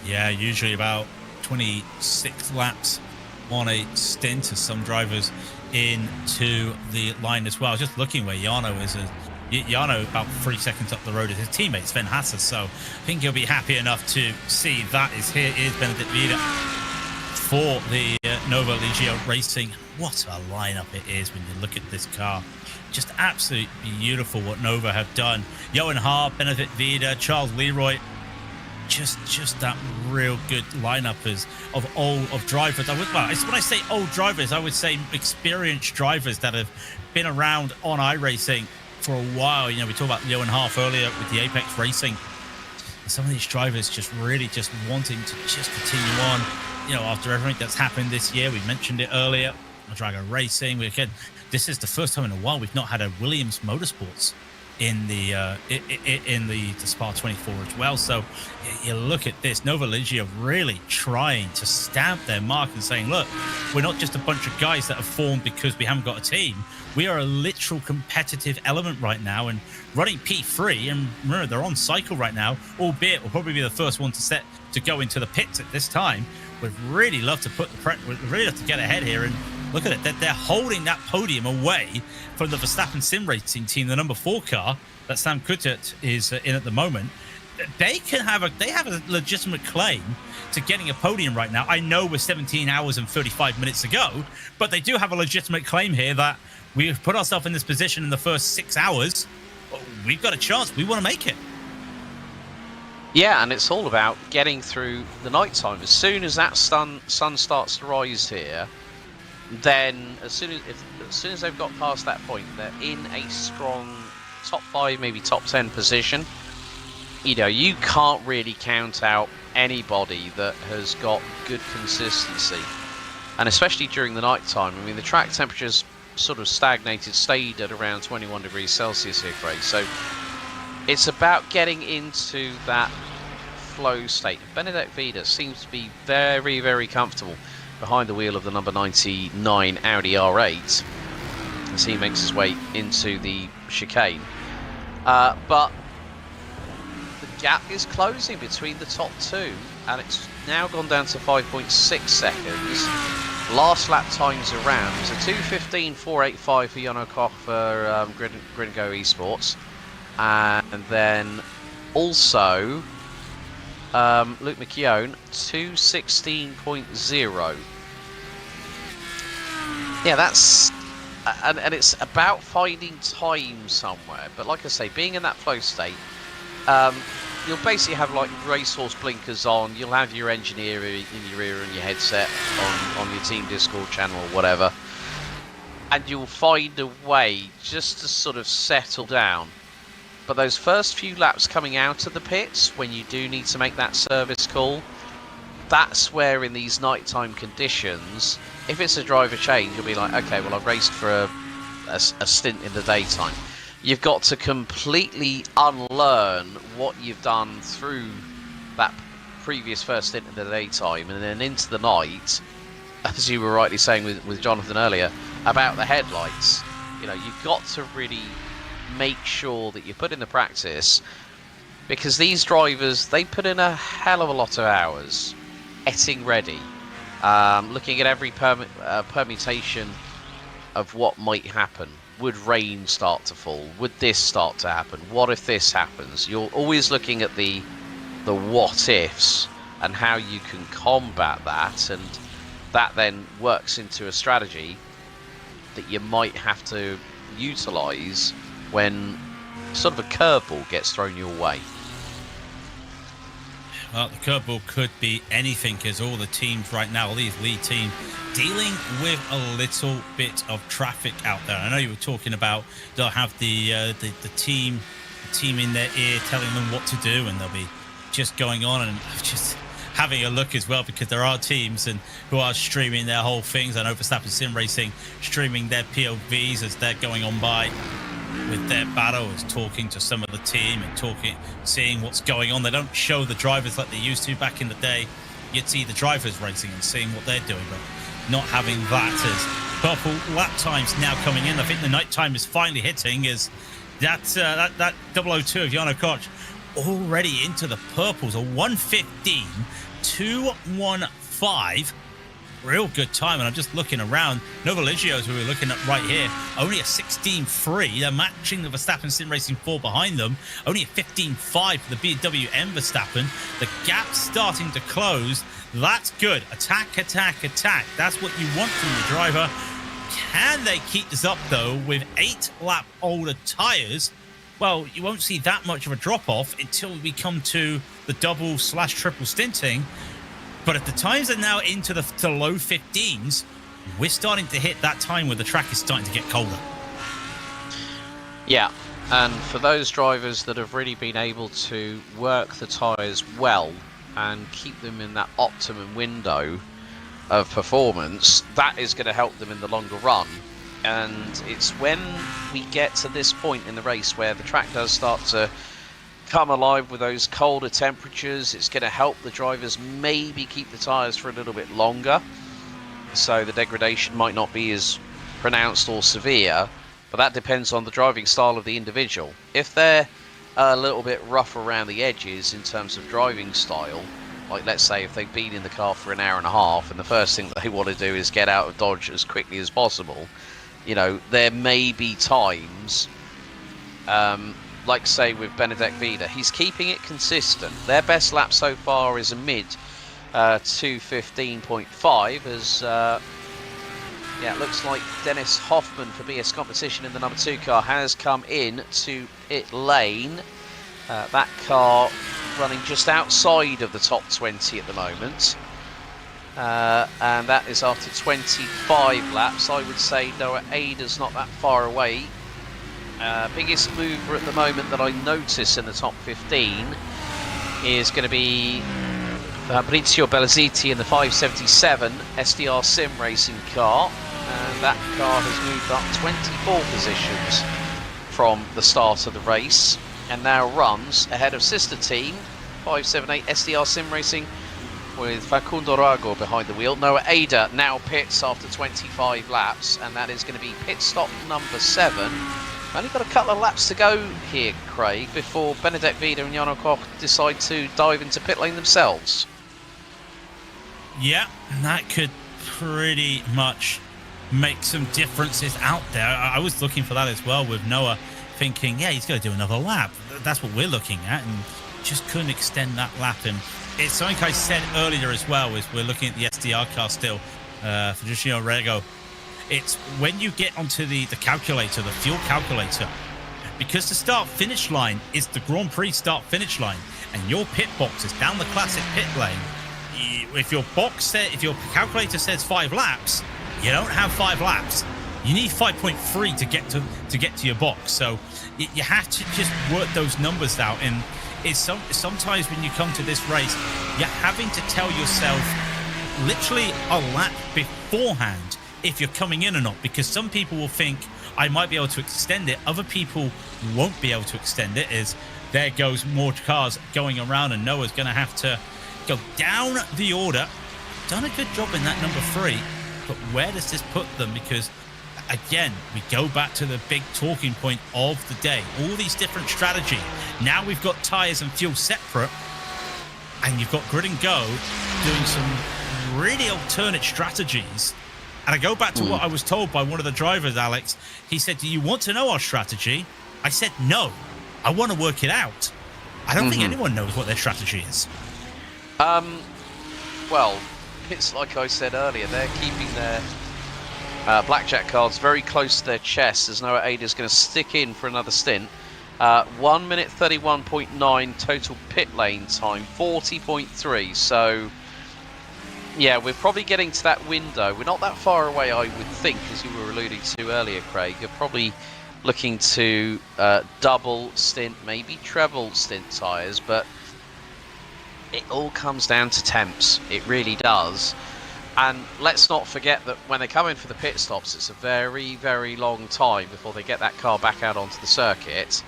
Yeah, usually about 26 laps on a stint as some drivers into the line as well. Just looking where Jarno is. Jarno about 3 seconds up the road is his teammate Sven Hasse, so I think he'll be happy enough to see that is here is Benedict Vida for the Nova Legio Racing. What a lineup it is when you look at this car. Just absolutely beautiful what Nova have done. Johan Haar, Benedict Vida, Charles Leroy. Just that real good lineup of drivers. When I say old drivers, I would say experienced drivers that have been around on iRacing for a while. You know, we talked about Johan Haar earlier with the Apex Racing. And some of these drivers just really just wanting to just continue on. You know, after everything that's happened this year, we mentioned it earlier. Dragon Racing. This is the first time in a while we've not had a Williams Motorsports in the Spa-24 as well. So you look at this, Nova Legio really trying to stamp their mark and saying, look, we're not just a bunch of guys that have formed because we haven't got a team. We are a literal competitive element right now, and running P3, and remember they're on cycle right now, albeit we'll probably be the first one to go into the pits at this time. We'd really love to get ahead here, and look at it. They're holding that podium away from the Verstappen Sim Racing team, the number 4 car that Sam Kutert is in at the moment. they have a legitimate claim to getting a podium right now. I know we're 17 hours and 35 minutes to go, but they do have a legitimate claim here that we've put ourselves in this position in the first 6 hours. We've got a chance. We want to make it. Yeah, and it's all about getting through the night time. As soon as that sun starts to rise here, then as soon as they've got past that point, they're in a strong top 5, maybe top 10 position. You know, you can't really count out anybody that has got good consistency, and especially during the night time. I mean, the track temperatures sort of stayed at around 21 degrees Celsius here, Craig. So it's about getting into that flow state. Benedek Vida seems to be very, very comfortable behind the wheel of the number 99 Audi R8 as he makes his way into the chicane. But the gap is closing between the top two, and it's now gone down to 5.6 seconds. Last lap times around was a 2:15.485 for Jono Koch for Gringo Esports, and then also Luke McKeown 2:16.0. Yeah, that's and it's about finding time somewhere. But like I say, being in that flow state, you'll basically have like racehorse blinkers on. You'll have your engineer in your ear and your headset on your team Discord channel or whatever, and you'll find a way just to sort of settle down. But those first few laps coming out of the pits, when you do need to make that service call, that's where in these nighttime conditions, if it's a driver change, you'll be like, okay, well, I've raced for a stint in the daytime. You've got to completely unlearn what you've done through that previous first stint in the daytime, and then into the night, as you were rightly saying with Jonathan earlier, about the headlights. You know, you've got to really make sure that you put in the practice, because these drivers, they put in a hell of a lot of hours getting ready, looking at every permutation of what might happen. Would rain start to fall? Would this start to happen? What if this happens? You're always looking at the what ifs and how you can combat that, and that then works into a strategy that you might have to utilize when sort of a curveball gets thrown your way. Well, the curveball could be anything, because all the teams right now, all these lead teams, dealing with a little bit of traffic out there. I know you were talking about they'll have the team in their ear telling them what to do, and they'll be just going on and just having a look as well, because there are teams who are streaming their whole things. I know Verstappen Sim Racing streaming their POVs as they're going on by with their battles, talking to some of the team and seeing what's going on. They don't show the drivers like they used to back in the day. You'd see the drivers racing and seeing what they're doing, but not having that as purple lap times now coming in. I think the night time is finally hitting, as that 002 of Jono Koch already into the purples, a 1:15.215. Real good time. And I'm just looking around. Nova Ligios, who we're looking at right here, only a 16.3. They're matching the Verstappen Sim Racing 4 behind them. Only a 15.5 for the BWM Verstappen. The gap's starting to close. That's good. Attack, attack, attack. That's what you want from the driver. Can they keep this up, though, with 8 lap older tyres? Well, you won't see that much of a drop-off until we come to the double/triple stinting. But if the times are now into the low 15s, we're starting to hit that time where the track is starting to get colder. Yeah, and for those drivers that have really been able to work the tyres well and keep them in that optimum window of performance, that is going to help them in the longer run. And it's when we get to this point in the race where the track does start to come alive with those colder temperatures, it's going to help the drivers maybe keep the tyres for a little bit longer, so the degradation might not be as pronounced or severe. But that depends on the driving style of the individual. If they're a little bit rough around the edges in terms of driving style, like let's say if they've been in the car for an hour and a half and the first thing that they want to do is get out of Dodge as quickly as possible, you know, there may be times like say with Benedek Vida, he's keeping it consistent. Their best lap so far is a mid 2:15.5 as yeah, it looks like Dennis Hoffman for BS Competition in the number 2 car has come in to pit lane. That car running just outside of the top 20 at the moment. And that is after 25 laps. I would say Noah Ada's not that far away. Biggest mover at the moment that I notice in the top 15 is going to be Fabrizio Belaziti in the 577 SDR Sim Racing car. And that car has moved up 24 positions from the start of the race and now runs ahead of sister team 578 SDR Sim Racing with Facundo Rago behind the wheel. Noah Ada now pits after 25 laps, and that is going to be pit stop number 7. Only got a couple of laps to go here, Craig, before Benedek Vida and Jarno Koch decide to dive into pit lane themselves. Yeah, that could pretty much make some differences out there. I was looking for that as well with Noah, thinking, yeah, he's going to do another lap. That's what we're looking at, and just couldn't extend that lap. And it's something I said earlier as well, is we're looking at the SDR car still, for Giuliano Rego. It's when you get onto the calculator, the fuel calculator, because the start-finish line is the Grand Prix start-finish line, and your pit box is down the classic pit lane. If your calculator says 5 laps, you don't have 5 laps. You need 5.3 to get to your box. So you have to just work those numbers out. And it's sometimes when you come to this race, you're having to tell yourself literally a lap beforehand if you're coming in or not, because some people will think I might be able to extend it. Other people won't be able to extend it, as there goes more cars going around, and Noah's going to have to go down the order. Done a good job in that number 3, but where does this put them? Because again, we go back to the big talking point of the day, all these different strategies. Now we've got tires and fuel separate, and you've got Grid and Go doing some really alternate strategies. And I go back to what I was told by one of the drivers, Alex. He said, do you want to know our strategy? I said, no, I want to work it out. I don't think anyone knows what their strategy is. Well, it's like I said earlier, they're keeping their blackjack cards very close to their chest, as Noah Ada is going to stick in for another stint. 1 minute 31.9 total pit lane time, 40.3. So yeah, we're probably getting to that window. We're not that far away, I would think, as you were alluding to earlier, Craig. You're probably looking to double stint, maybe treble stint tyres, but it all comes down to temps. It really does. And let's not forget that when they come in for the pit stops, it's a very, very long time before they get that car back out onto the circuit,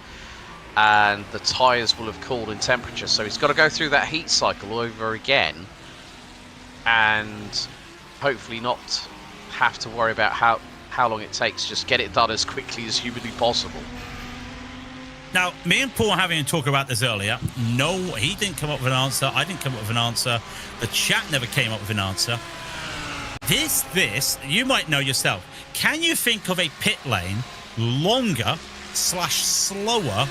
and the tyres will have cooled in temperature. So he's got to go through that heat cycle over again, and hopefully not have to worry about how long it takes. Just get it done as quickly as humanly possible. Now, me and Paul were having a talk about this earlier. No, he didn't come up with an answer. I didn't come up with an answer. The chat never came up with an answer. This, you might know yourself. Can you think of a pit lane longer/slower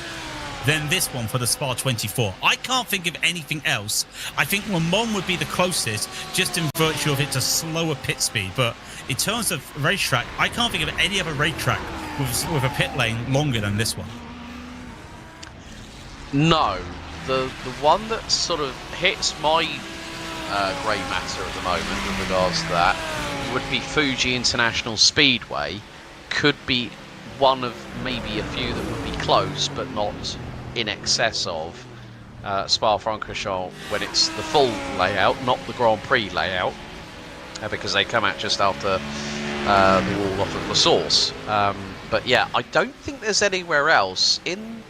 than this one for the Spa-24? I can't think of anything else. I think Le Mans would be the closest, just in virtue of it's a slower pit speed. But in terms of racetrack, I can't think of any other racetrack with a pit lane longer than this one. No, the one that sort of hits my grey matter at the moment with regards to that would be Fuji International Speedway. Could be one of maybe a few that would be close, but not in excess of Spa-Francorchamps when it's the full layout, not the Grand Prix layout, because they come out just after the wall off of La Source. But yeah, I don't think there's anywhere else in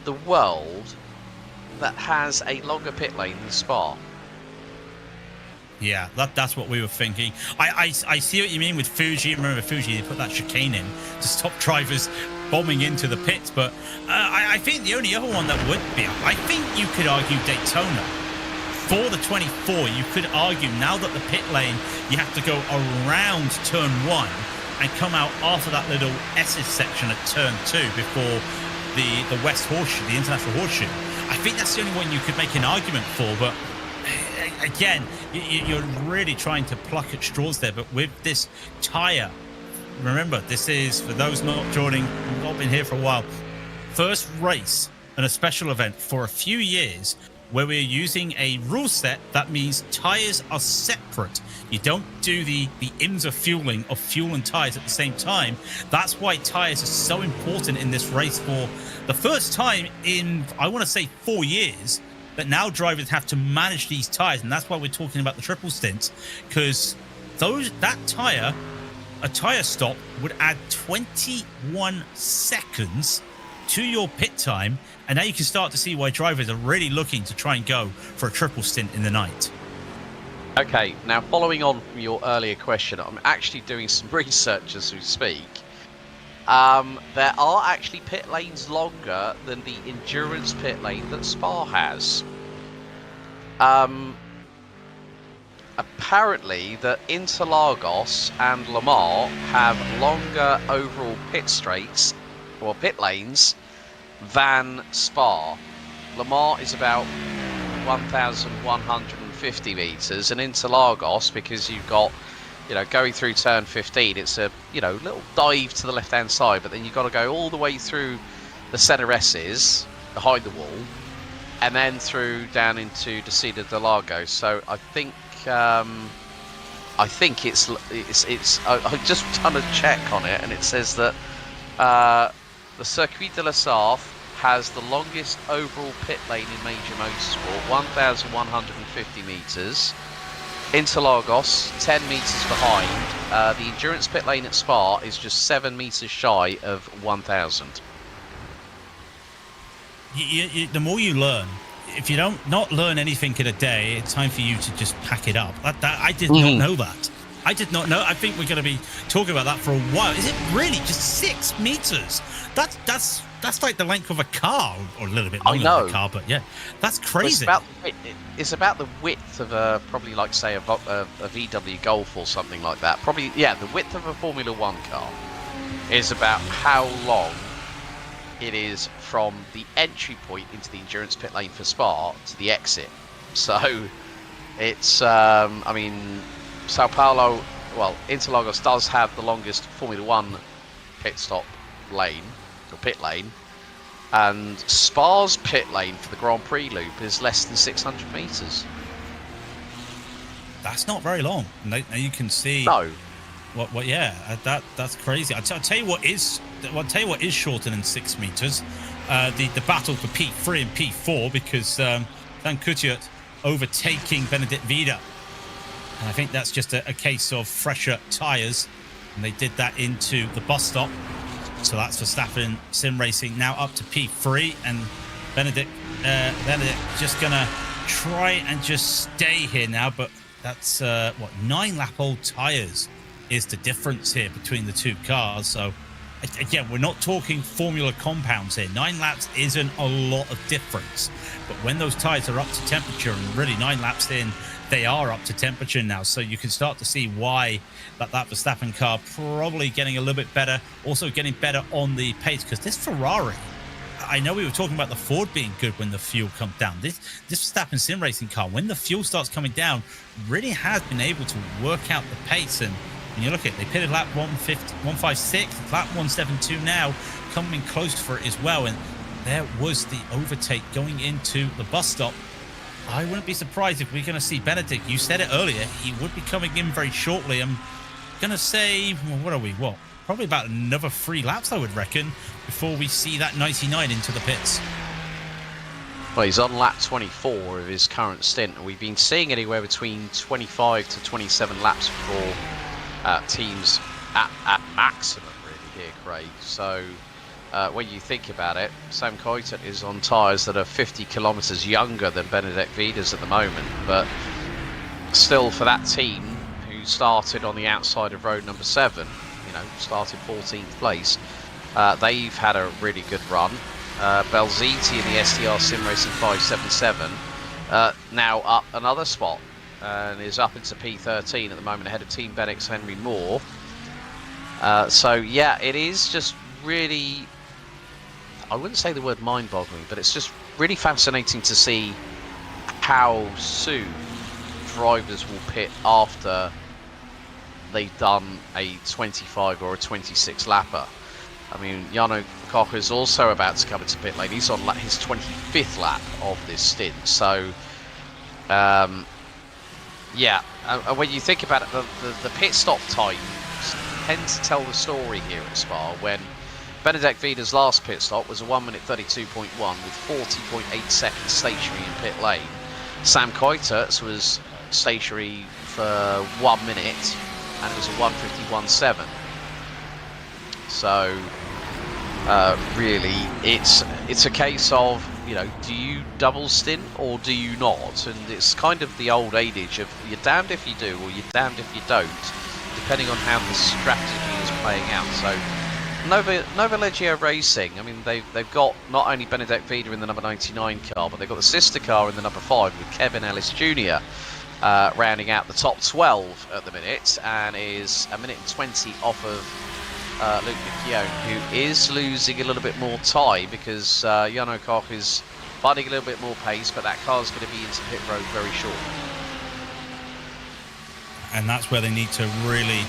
the world that has a longer pit lane than Spa. Yeah, that's what we were thinking. I see what you mean with Fuji. Remember Fuji, they put that chicane in to stop drivers bombing into the pits. But I think the only other one that would be, I think you could argue Daytona. For the 24, you could argue now that the pit lane, you have to go around turn 1 and come out after that little S's section at turn 2 before the West Horseshoe, the International Horseshoe. I think that's the only one you could make an argument for, but again, you're really trying to pluck at straws there. But with this tyre, remember, this is, for those not joining, not been here for a while, first race and a special event for a few years where we're using a rule set that means tyres are separate. You don't do the IMSA fueling of fuel and tyres at the same time. That's why tyres are so important in this race for the first time in, I want to say, 4 years, that now drivers have to manage these tyres. And that's why we're talking about the triple stints, because that tyre, a tyre stop would add 21 seconds to your pit time, and now you can start to see why drivers are really looking to try and go for a triple stint in the night. Okay, now following on from your earlier question, I'm actually doing some research as we speak. There are actually pit lanes longer than the endurance pit lane that Spa has. Apparently, the Interlagos and Le Mans have longer overall pit straights, or pit lanes, than Spa. Le Mans is about 1,150 meters, and Interlagos, because you've got, going through turn 15, it's a, little dive to the left-hand side, but then you've got to go all the way through the center S's behind the wall, and then through down into Descida de Lago. So I think it's I just done a check on it, and it says that the Circuit de Spa has the longest overall pit lane in major motorsport, 1,150 meters. Interlagos, 10 meters behind. The endurance pit lane at Spa is just 7 meters shy of 1,000. The more you learn, if you not learn anything in a day, it's time for you to just pack it up. I did not know that. I did not know. I think we're going to be talking about that for a while. Is it really just 6 meters? That's like the length of a car, or a little bit longer than a car. But yeah, that's crazy. It's about the width of probably like say a VW Golf or something like that. Probably, yeah, the width of a Formula One car is about how long it is from the entry point into the endurance pit lane for Spa to the exit. So it's, I mean, Sao Paulo, well, Interlagos does have the longest Formula One pit stop lane, or pit lane, and Spa's pit lane for the Grand Prix loop is less than 600 meters. That's not very long. Now you can see. No. What? Yeah, that's crazy. I'll tell you what is shorter than 6 meters. The battle for P3 and P4, because Dan Coutiert overtaking Benedict Vida. And I think that's just a case of fresher tyres, and they did that into the bus stop. So that's Verstappen Sim Racing now up to P3, and Benedict just gonna try and just stay here now. But that's 9 lap old tyres is the difference here between the two cars. So again, we're not talking formula compounds here. 9 laps isn't a lot of difference, but when those tyres are up to temperature, and really 9 laps in, they are up to temperature now, so you can start to see why that Verstappen car probably getting a little bit better, also getting better on the pace, because this Ferrari, I know we were talking about the Ford being good when the fuel comes down. This Verstappen sim racing car, when the fuel starts coming down, really has been able to work out the pace. And when you look at it, they pitted lap 156, lap 172 now, coming close for it as well. And there was the overtake going into the bus stop. I wouldn't be surprised if we're going to see Benedict. You said it earlier. He would be coming in very shortly. I'm going to say, well, what are we? What? Probably about another 3 laps, I would reckon, before we see that 99 into the pits. Well, he's on lap 24 of his current stint. We've been seeing anywhere between 25 to 27 laps for teams at maximum, really, here, Craig. So when you think about it, Sam Coitet is on tyres that are 50 kilometres younger than Benedict Vida's at the moment. But still, for that team who started on the outside of road number 7, started 14th place, they've had a really good run. Belziti in the SDR Sim Racing 577 now up another spot and is up into P13 at the moment, ahead of Team Bennett's Henry Moore. So yeah, it is just really, I wouldn't say the word mind-boggling, but it's just really fascinating to see how soon drivers will pit after they've done a 25 or a 26 lapper. I mean, Jarno Koch is also about to come into pit lane. He's on his 25th lap of this stint. So, yeah, when you think about it, the pit stop times tend to tell the story here at Spa, when Benedek Vida's last pit stop was a 1 minute 32.1 with 40.8 seconds stationary in pit lane. Sam Kuijtert's was stationary for 1 minute, and it was a 1:51.7. So really, it's a case of, you know, do you double stint or do you not? And it's kind of the old adage of you're damned if you do or you're damned if you don't, depending on how the strategy is playing out. So Nova Leggio Racing, I mean, they've got not only Benedek Vida in the number 99 car, but they've got the sister car in the number 5 with Kevin Ellis Jr. Rounding out the top 12 at the minute, and is a minute and 20 off of Luke McKeown, who is losing a little bit more time because Jarno Koch is finding a little bit more pace, but that car's going to be into pit road very short. And that's where they need to really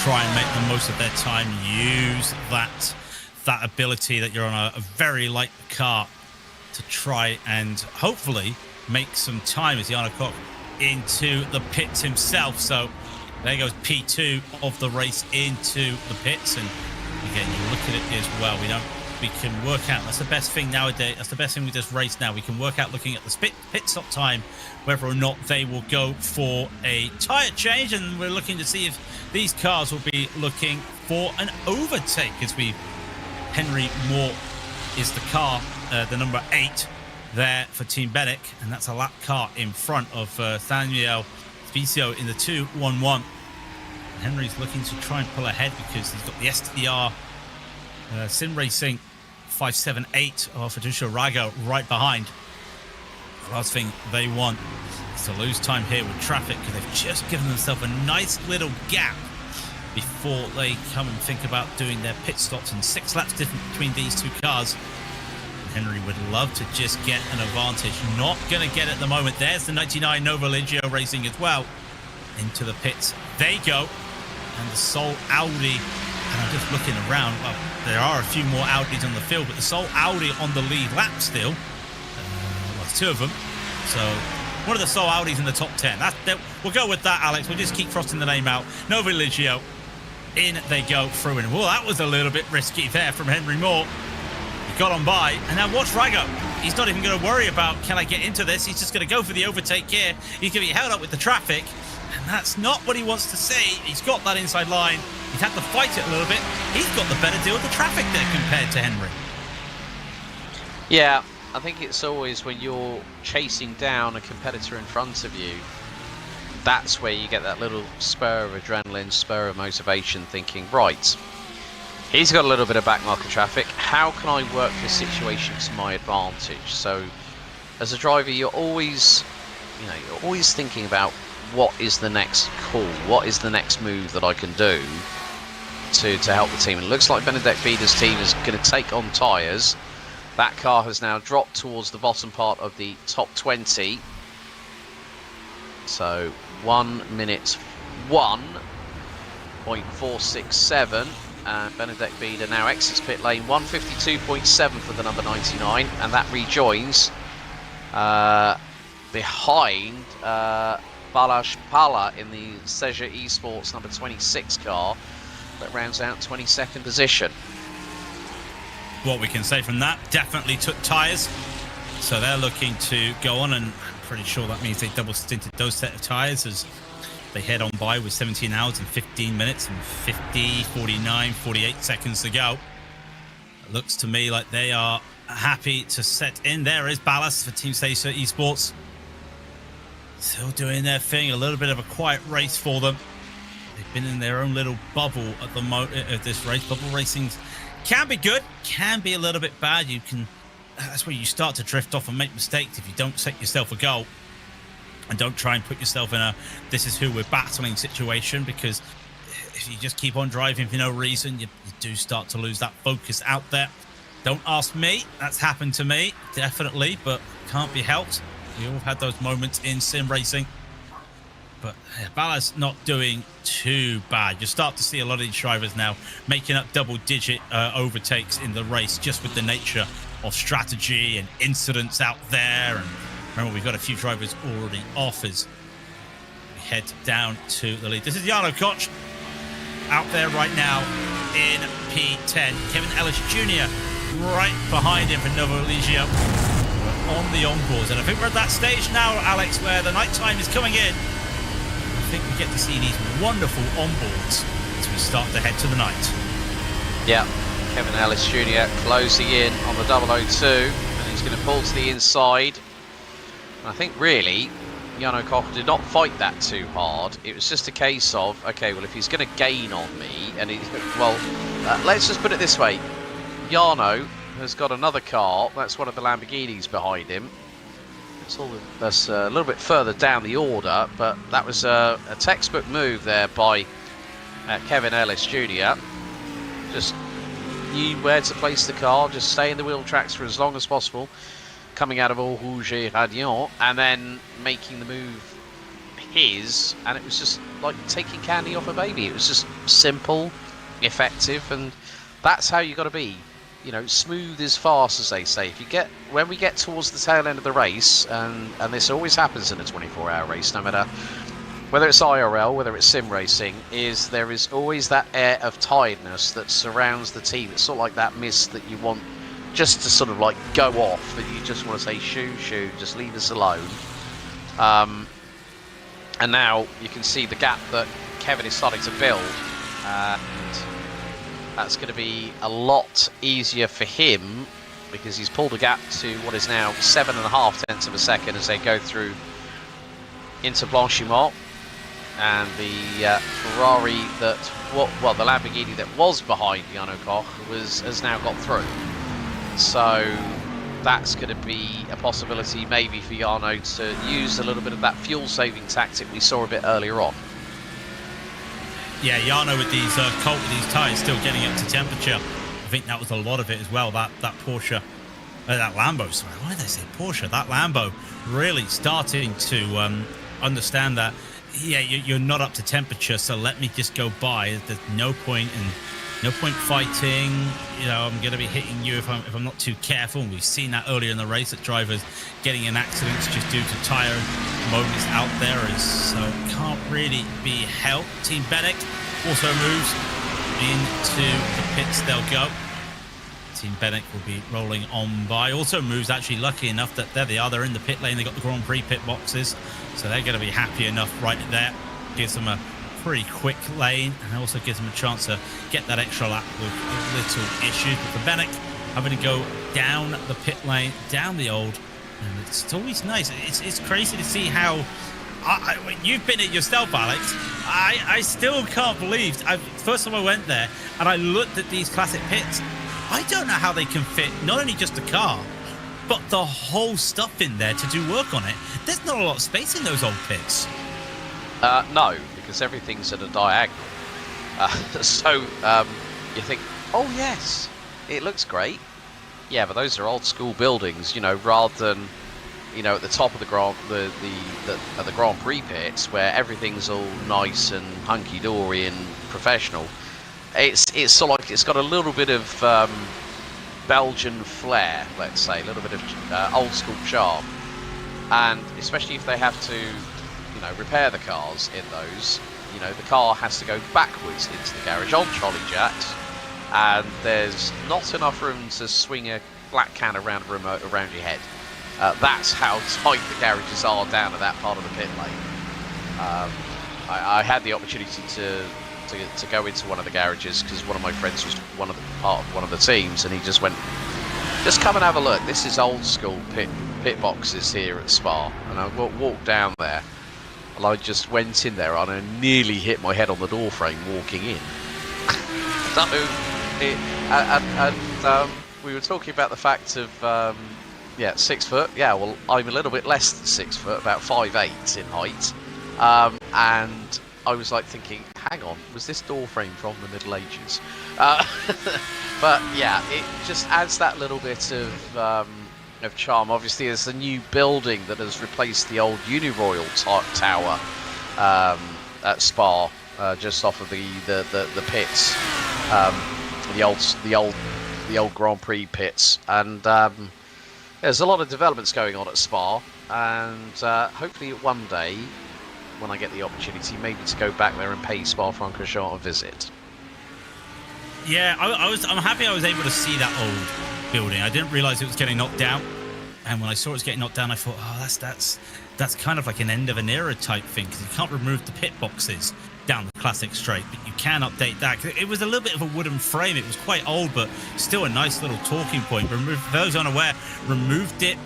try and make the most of their time, use that ability that you're on a very light car to try and hopefully make some time as Jarno Koch into the pits himself. So there goes P2 of the race into the pits, and again, you look at it as well. We can work out. That's the best thing nowadays. That's the best thing with this race now. We can work out, looking at the pit stop time, whether or not they will go for a tyre change, and we're looking to see if these cars will be looking for an overtake. As Henry Moore is the car, the number 8 there for Team Bennick, and that's a lap car in front of Samuel Spicio in the 2-1-1. Henry's looking to try and pull ahead because he's got the STR Sim Racing 578 of Federico Rago right behind. The last thing they want is to lose time here with traffic, because they've just given themselves a nice little gap before they come and think about doing their pit stops, and 6 laps different between these two cars. Henry would love to just get an advantage. Not going to get it at the moment. There's the 99 Nova Leggio Racing as well. Into the pits they go. And the sole Audi, and I'm just looking around. Well, there are a few more Audis on the field, but the sole Audi on the lead lap still. Well, it's 2 of them. So one of the sole Audis in the top 10. We'll go with that, Alex. We'll just keep crossing the name out. Nova Leggio. In they go through. And well, that was a little bit risky there from Henry Moore. He got on by, and now watch Rago. He's not even going to worry about, can I get into this? He's just going to go for the overtake here. He's going to be held up with the traffic, and that's not what he wants to see. He's got that inside line. He's had to fight it a little bit. He's got the better deal with the traffic there compared to Henry. Yeah, I think it's always when you're chasing down a competitor in front of you, that's where you get that little spur of adrenaline, spur of motivation, thinking, right, he's got a little bit of backmarker traffic. How can I work this situation to my advantage? So, as a driver, you're always thinking about what is the next call, what is the next move that I can do to help the team. And it looks like Benedek Vida's team is going to take on tyres. That car has now dropped towards the bottom part of the top 20. So 1 minute 1.467. And Benedek Vida now exits pit lane, 1:52.7 for the number 99, and that rejoins behind Balázs Pala in the Seja Esports number 26 car that rounds out 22nd position. What we can say from that, definitely took tyres, so they're looking to go on, and I'm pretty sure that means they double stinted those set of tyres as they head on by with 17 hours and 15 minutes and 50, 49, 48 seconds to go. It looks to me like they are happy to set in. There is Ballas for Team Seja Esports. Still doing their thing. A little bit of a quiet race for them. They've been in their own little bubble at the moment of this race. Bubble racing can be good, can be a little bit bad. That's where you start to drift off and make mistakes if you don't set yourself a goal. And don't try and put yourself in a this is who we're battling situation, because if you just keep on driving for no reason, you do start to lose that focus out there. Don't ask me. That's happened to me, definitely, but can't be helped. We all had those moments in sim racing. But Ballas not doing too bad. You start to see a lot of these drivers now making up double-digit overtakes in the race, just with the nature of strategy and incidents out there. And remember, we've got a few drivers already off as we head down to the lead. This is Jarno Koch out there right now in P10. Kevin Ellis Jr. right behind him for Novo Ligio on the onboards. And I think we're at that stage now, Alex, where the nighttime is coming in. I think we get to see these wonderful onboards as we start to head to the night. Yeah, Kevin Ellis Jr. closing in on the 002, and he's going to pull to the inside. And I think really, Jarno Koch did not fight that too hard. It was just a case of, okay, well, if he's going to gain on me, and let's just put it this way. Jarno has got another car. That's one of the Lamborghinis behind him. That's a little bit further down the order, but that was a textbook move there by Kevin Ellis Jr. Just knew where to place the car, just stay in the wheel tracks for as long as possible, coming out of Eau Rouge et Radiant, and then making the move his, and it was just like taking candy off a baby. It was just simple, effective, and that's how you got to be. You know, smooth is fast, as they say. When we get towards the tail end of the race, and this always happens in a 24-hour race, no matter whether it's IRL, whether it's sim racing, there is always that air of tiredness that surrounds the team. It's sort of like that mist that you want just to sort of like go off, that you just want to say, shoo, just leave us alone. And now you can see the gap that Kevin is starting to build, and that's going to be a lot easier for him because he's pulled a gap to what is now 7.5 tenths of a second as they go through into Blanchimont. And the Ferrari the Lamborghini that was behind Jarno Koch has now got through. So that's going to be a possibility maybe for Jarno to use a little bit of that fuel-saving tactic we saw a bit earlier on. Yeah, Jarno with these Colt with these tyres still getting up to temperature. I think that was a lot of it as well. That Porsche, that Lambo. Sorry, why did I say Porsche? That Lambo really starting to understand that. Yeah, you're not up to temperature, so let me just go by. There's no point fighting. You know, I'm going to be hitting you if I'm not too careful. And we've seen that earlier in the race that drivers getting in accidents just due to tyre moments out there, so it can't really be helped. Team Benek also moves into the pits. They'll go. Team Benek will be rolling on by. Also moves, actually lucky enough that there they are. They're in the pit lane. They got the Grand Prix pit boxes, so they're going to be happy enough right there. Gives them a pretty quick lane, and also gives them a chance to get that extra lap with little issues. But for Benek, having to go down the pit lane, down the old, and it's always nice. It's crazy to see how. You've been it yourself, Alex. I still can't believe. First time I went there and I looked at these classic pits, I don't know how they can fit not only just the car, but the whole stuff in there to do work on it. There's not a lot of space in those old pits. No, because everything's at a diagonal. So you think, oh yes, it looks great. Yeah, but those are old school buildings, you know, rather than, you know, at the top of the Grand Prix pits where everything's all nice and hunky-dory and professional. It's sort of like it's got a little bit of Belgian flair, let's say, a little bit of old school charm, and especially if they have to, you know, repair the cars in those, you know, the car has to go backwards into the garage on trolley jacks, and there's not enough room to swing a black can around a remote around your head. That's how tight the garages are down at that part of the pit lane. I had the opportunity to go into one of the garages because one of my friends was part of one of the teams, and he just went, just come and have a look. This is old school pit boxes here at Spa. And I walked down there, and I just went in there, and I nearly hit my head on the door frame walking in. So, we were talking about the fact of 6 foot. Yeah, well, I'm a little bit less than 6 foot, about 5'8" in height, and I was like thinking, hang on, was this door frame from the Middle Ages? But yeah, it just adds that little bit of charm. Obviously, there's a new building that has replaced the old Uniroyal Tower at Spa, just off of the pits, the old Grand Prix pits, and there's a lot of developments going on at Spa, and hopefully one day, when I get the opportunity, maybe to go back there and pay Spa-Francorchamps a visit. Yeah, I'm happy I was able to see that old building. I didn't realize it was getting knocked down, and when I saw it was getting knocked down, I thought, oh, that's kind of like an end of an era type thing, because you can't remove the pit boxes down the classic straight, but you can update that. It was a little bit of a wooden frame. It was quite old, but still a nice little talking point. For those unaware, removed it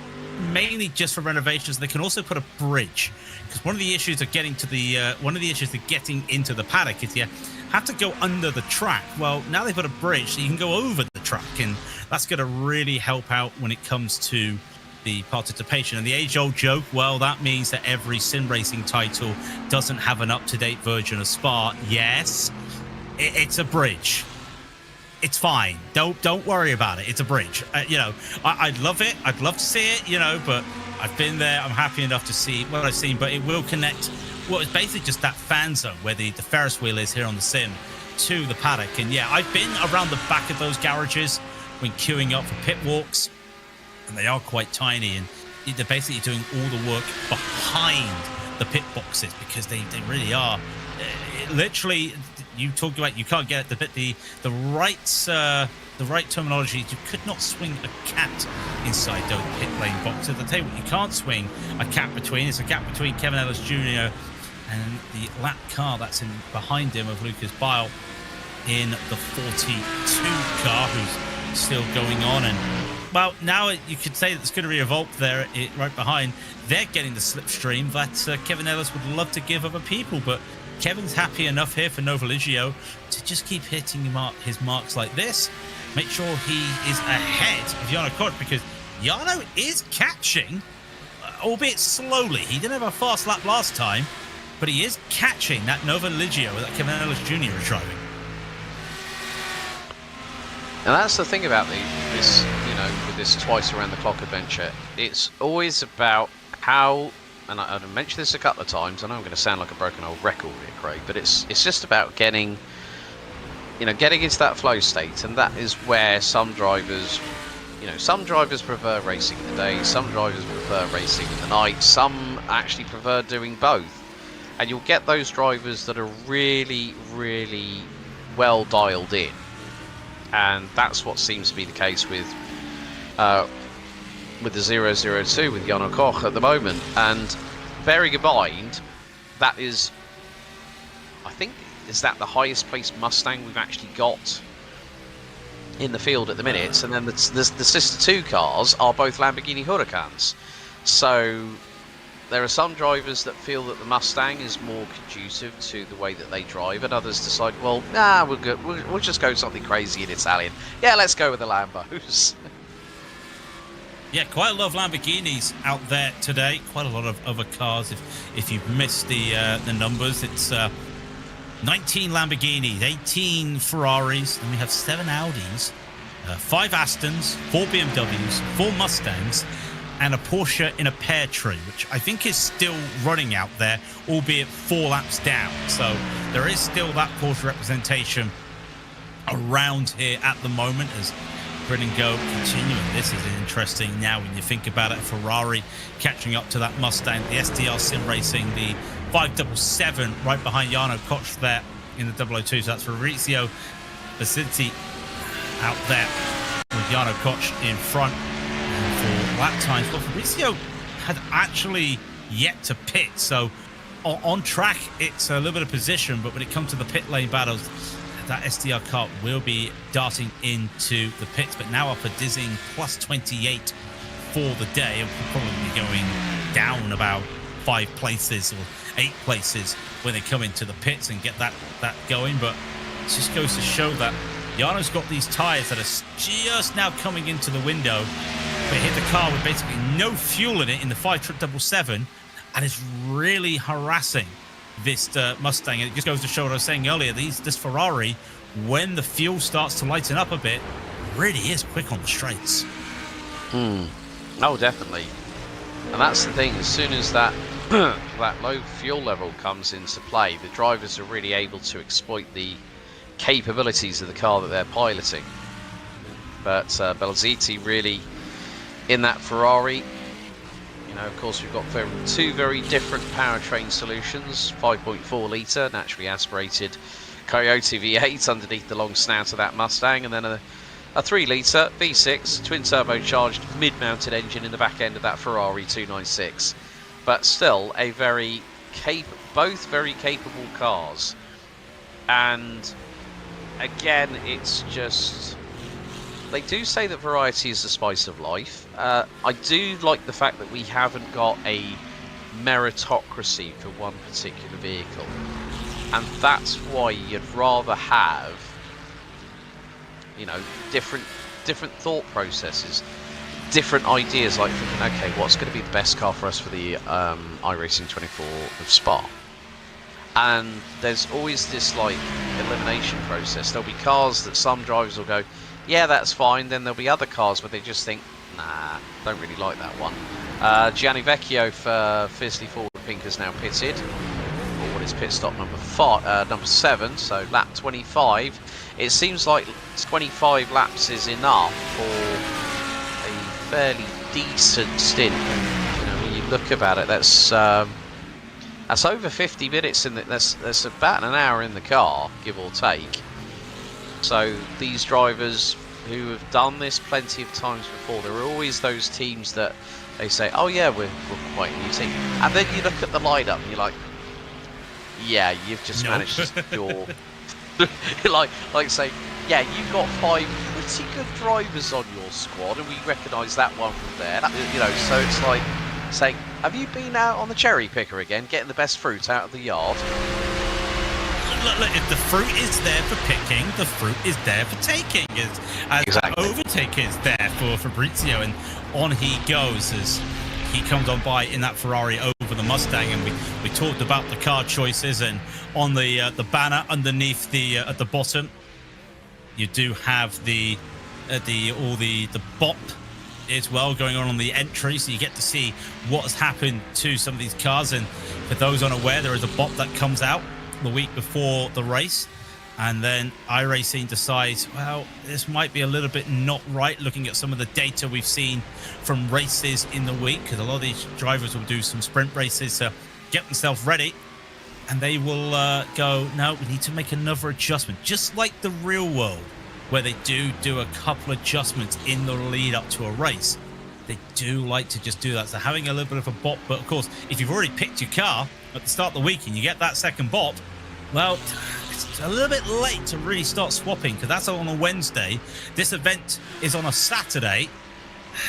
mainly just for renovations. They can also put a bridge, because one of the issues of getting into the paddock is you have to go under the track. Well, now they put a bridge so you can go over the track, and that's going to really help out when it comes to the participation. And the age-old joke, well, that means that every sim racing title doesn't have an up-to-date version of Spa. Yes, it's a bridge. It's fine. Don't worry about it. It's a bridge. I'd love it. I'd love to see it, but I've been there. I'm happy enough to see what I've seen, but it will connect what is basically just that fan zone where the Ferris wheel is here on the sim to the paddock. And yeah, I've been around the back of those garages when queuing up for pit walks, and they are quite tiny, and they're basically doing all the work behind the pit boxes, because they really are literally, you talk about you can't get the right terminology. You could not swing a cat inside those pit lane boxes. I'll tell you what, you can't swing a cat between. It's a gap between Kevin Ellis Jr. and the lap car that's in behind him of Lucas Bile in the 42 car, who's still going on. And well, now you could say that's going to be evolved there right behind. They're getting the slipstream that Kevin Ellis would love to give other people, but Kevin's happy enough here for Novaligio to just keep hitting his marks like this. Make sure he is ahead of Jarno Koch, because Jarno is catching, albeit slowly. He didn't have a fast lap last time, but he is catching that Novaligio that Kevin Ellis Jr. is driving. And that's the thing about this, with this twice around the clock adventure. It's always about how, and I've mentioned this a couple of times. I know I'm going to sound like a broken old record here, Craig, but it's just about getting into that flow state, and that is where some drivers prefer racing in the day, some drivers prefer racing in the night, some actually prefer doing both. And you'll get those drivers that are really, really well dialed in. And that's what seems to be the case with the 002 with Jarno Koch at the moment. And bearing in mind, that is, I think, is that the highest placed Mustang we've actually got in the field at the minute. And then the sister two cars are both Lamborghini Huracans. So there are some drivers that feel that the Mustang is more conducive to the way that they drive, and others decide, well, we'll just go something crazy in Italian. Yeah, let's go with the Lambos. Yeah, quite a lot of Lamborghinis out there today. Quite a lot of other cars. If you've missed the numbers, it's 19 Lamborghinis, 18 Ferraris, and we have 7 Audis, 5 Astons, 4 BMWs, 4 Mustangs, and a Porsche in a pear tree, which I think is still running out there, albeit 4 laps down. So there is still that Porsche representation around here at the moment as Grid and Go continuing. This is interesting now when you think about it. Ferrari catching up to that Mustang, the STR Sim Racing, the 577 right behind Jarno Koch there in the 002. So that's Fabrizio Bassetti out there with Jarno Koch in front. For lap times, but Fabrizio had actually yet to pit, so on track it's a little bit of position, but when it comes to the pit lane battles, that STR car will be darting into the pits, but now up a dizzying plus 28 for the day, and will probably be going down about 5 places or 8 places when they come into the pits and get that going. But it just goes to show that Jarno's got these tyres that are just now coming into the window, but hit the car with basically no fuel in it in the 577, and it's really harassing this Mustang. And it just goes to show what I was saying earlier. This Ferrari when the fuel starts to lighten up a bit, really is quick on the straights. Oh, definitely. And that's the thing, as soon as that that low fuel level comes into play, the drivers are really able to exploit the capabilities of the car that they're piloting. But Belziti really, in that Ferrari, you know, of course we've got two very different powertrain solutions, 5.4 litre naturally aspirated Coyote V8 underneath the long snout of that Mustang, and then a 3 litre V6 twin turbocharged mid-mounted engine in the back end of that Ferrari 296. But still a both very capable cars. And again, it's just, they do say that variety is the spice of life. I do like the fact that we haven't got a meritocracy for one particular vehicle, and that's why you'd rather have, you know, different thought processes, different ideas, like thinking, okay, what's going to be the best car for us for the iRacing 24 of Spa? And there's always this like elimination process. There'll be cars that some drivers will go, yeah, that's fine. Then there'll be other cars where they just think, nah, don't really like that one. Gianni Vecchio for Fiercely Forward Pink has now pitted. Or what is pit stop number 7, so lap 25. It seems like 25 laps is enough for a fairly decent stint. You know, when you look about it, that's over 50 minutes in that's about an hour in the car, give or take. So these drivers who have done this plenty of times before, there are always those teams that they say, oh yeah, we're quite a new team, and then you look at the lineup and you're like, yeah, you've just managed to secure like say, yeah, you've got 5 pretty good drivers on your squad, and we recognise that one from there. You know, so it's like saying, have you been out on the cherry picker again, getting the best fruit out of the yard? Look, if the fruit is there for picking, the fruit is there for taking. As Exactly. Overtake is there for Fabrizio, and on he goes as he comes on by in that Ferrari over the Mustang. And we talked about the car choices, and on the banner underneath the at the bottom, you do have the bop as well going on the entry, so you get to see what has happened to some of these cars. And for those unaware, there is a bop that comes out the week before the race, and then iRacing decides, well, this might be a little bit not right, looking at some of the data we've seen from races in the week, because a lot of these drivers will do some sprint races to get themselves ready, and they will go, no, we need to make another adjustment, just like the real world, where they do a couple adjustments in the lead up to a race. They do like to just do that. So having a little bit of a bop, but of course, if you've already picked your car at the start of the week and you get that second bop, well, it's a little bit late to really start swapping, because that's on a Wednesday. This event is on a Saturday.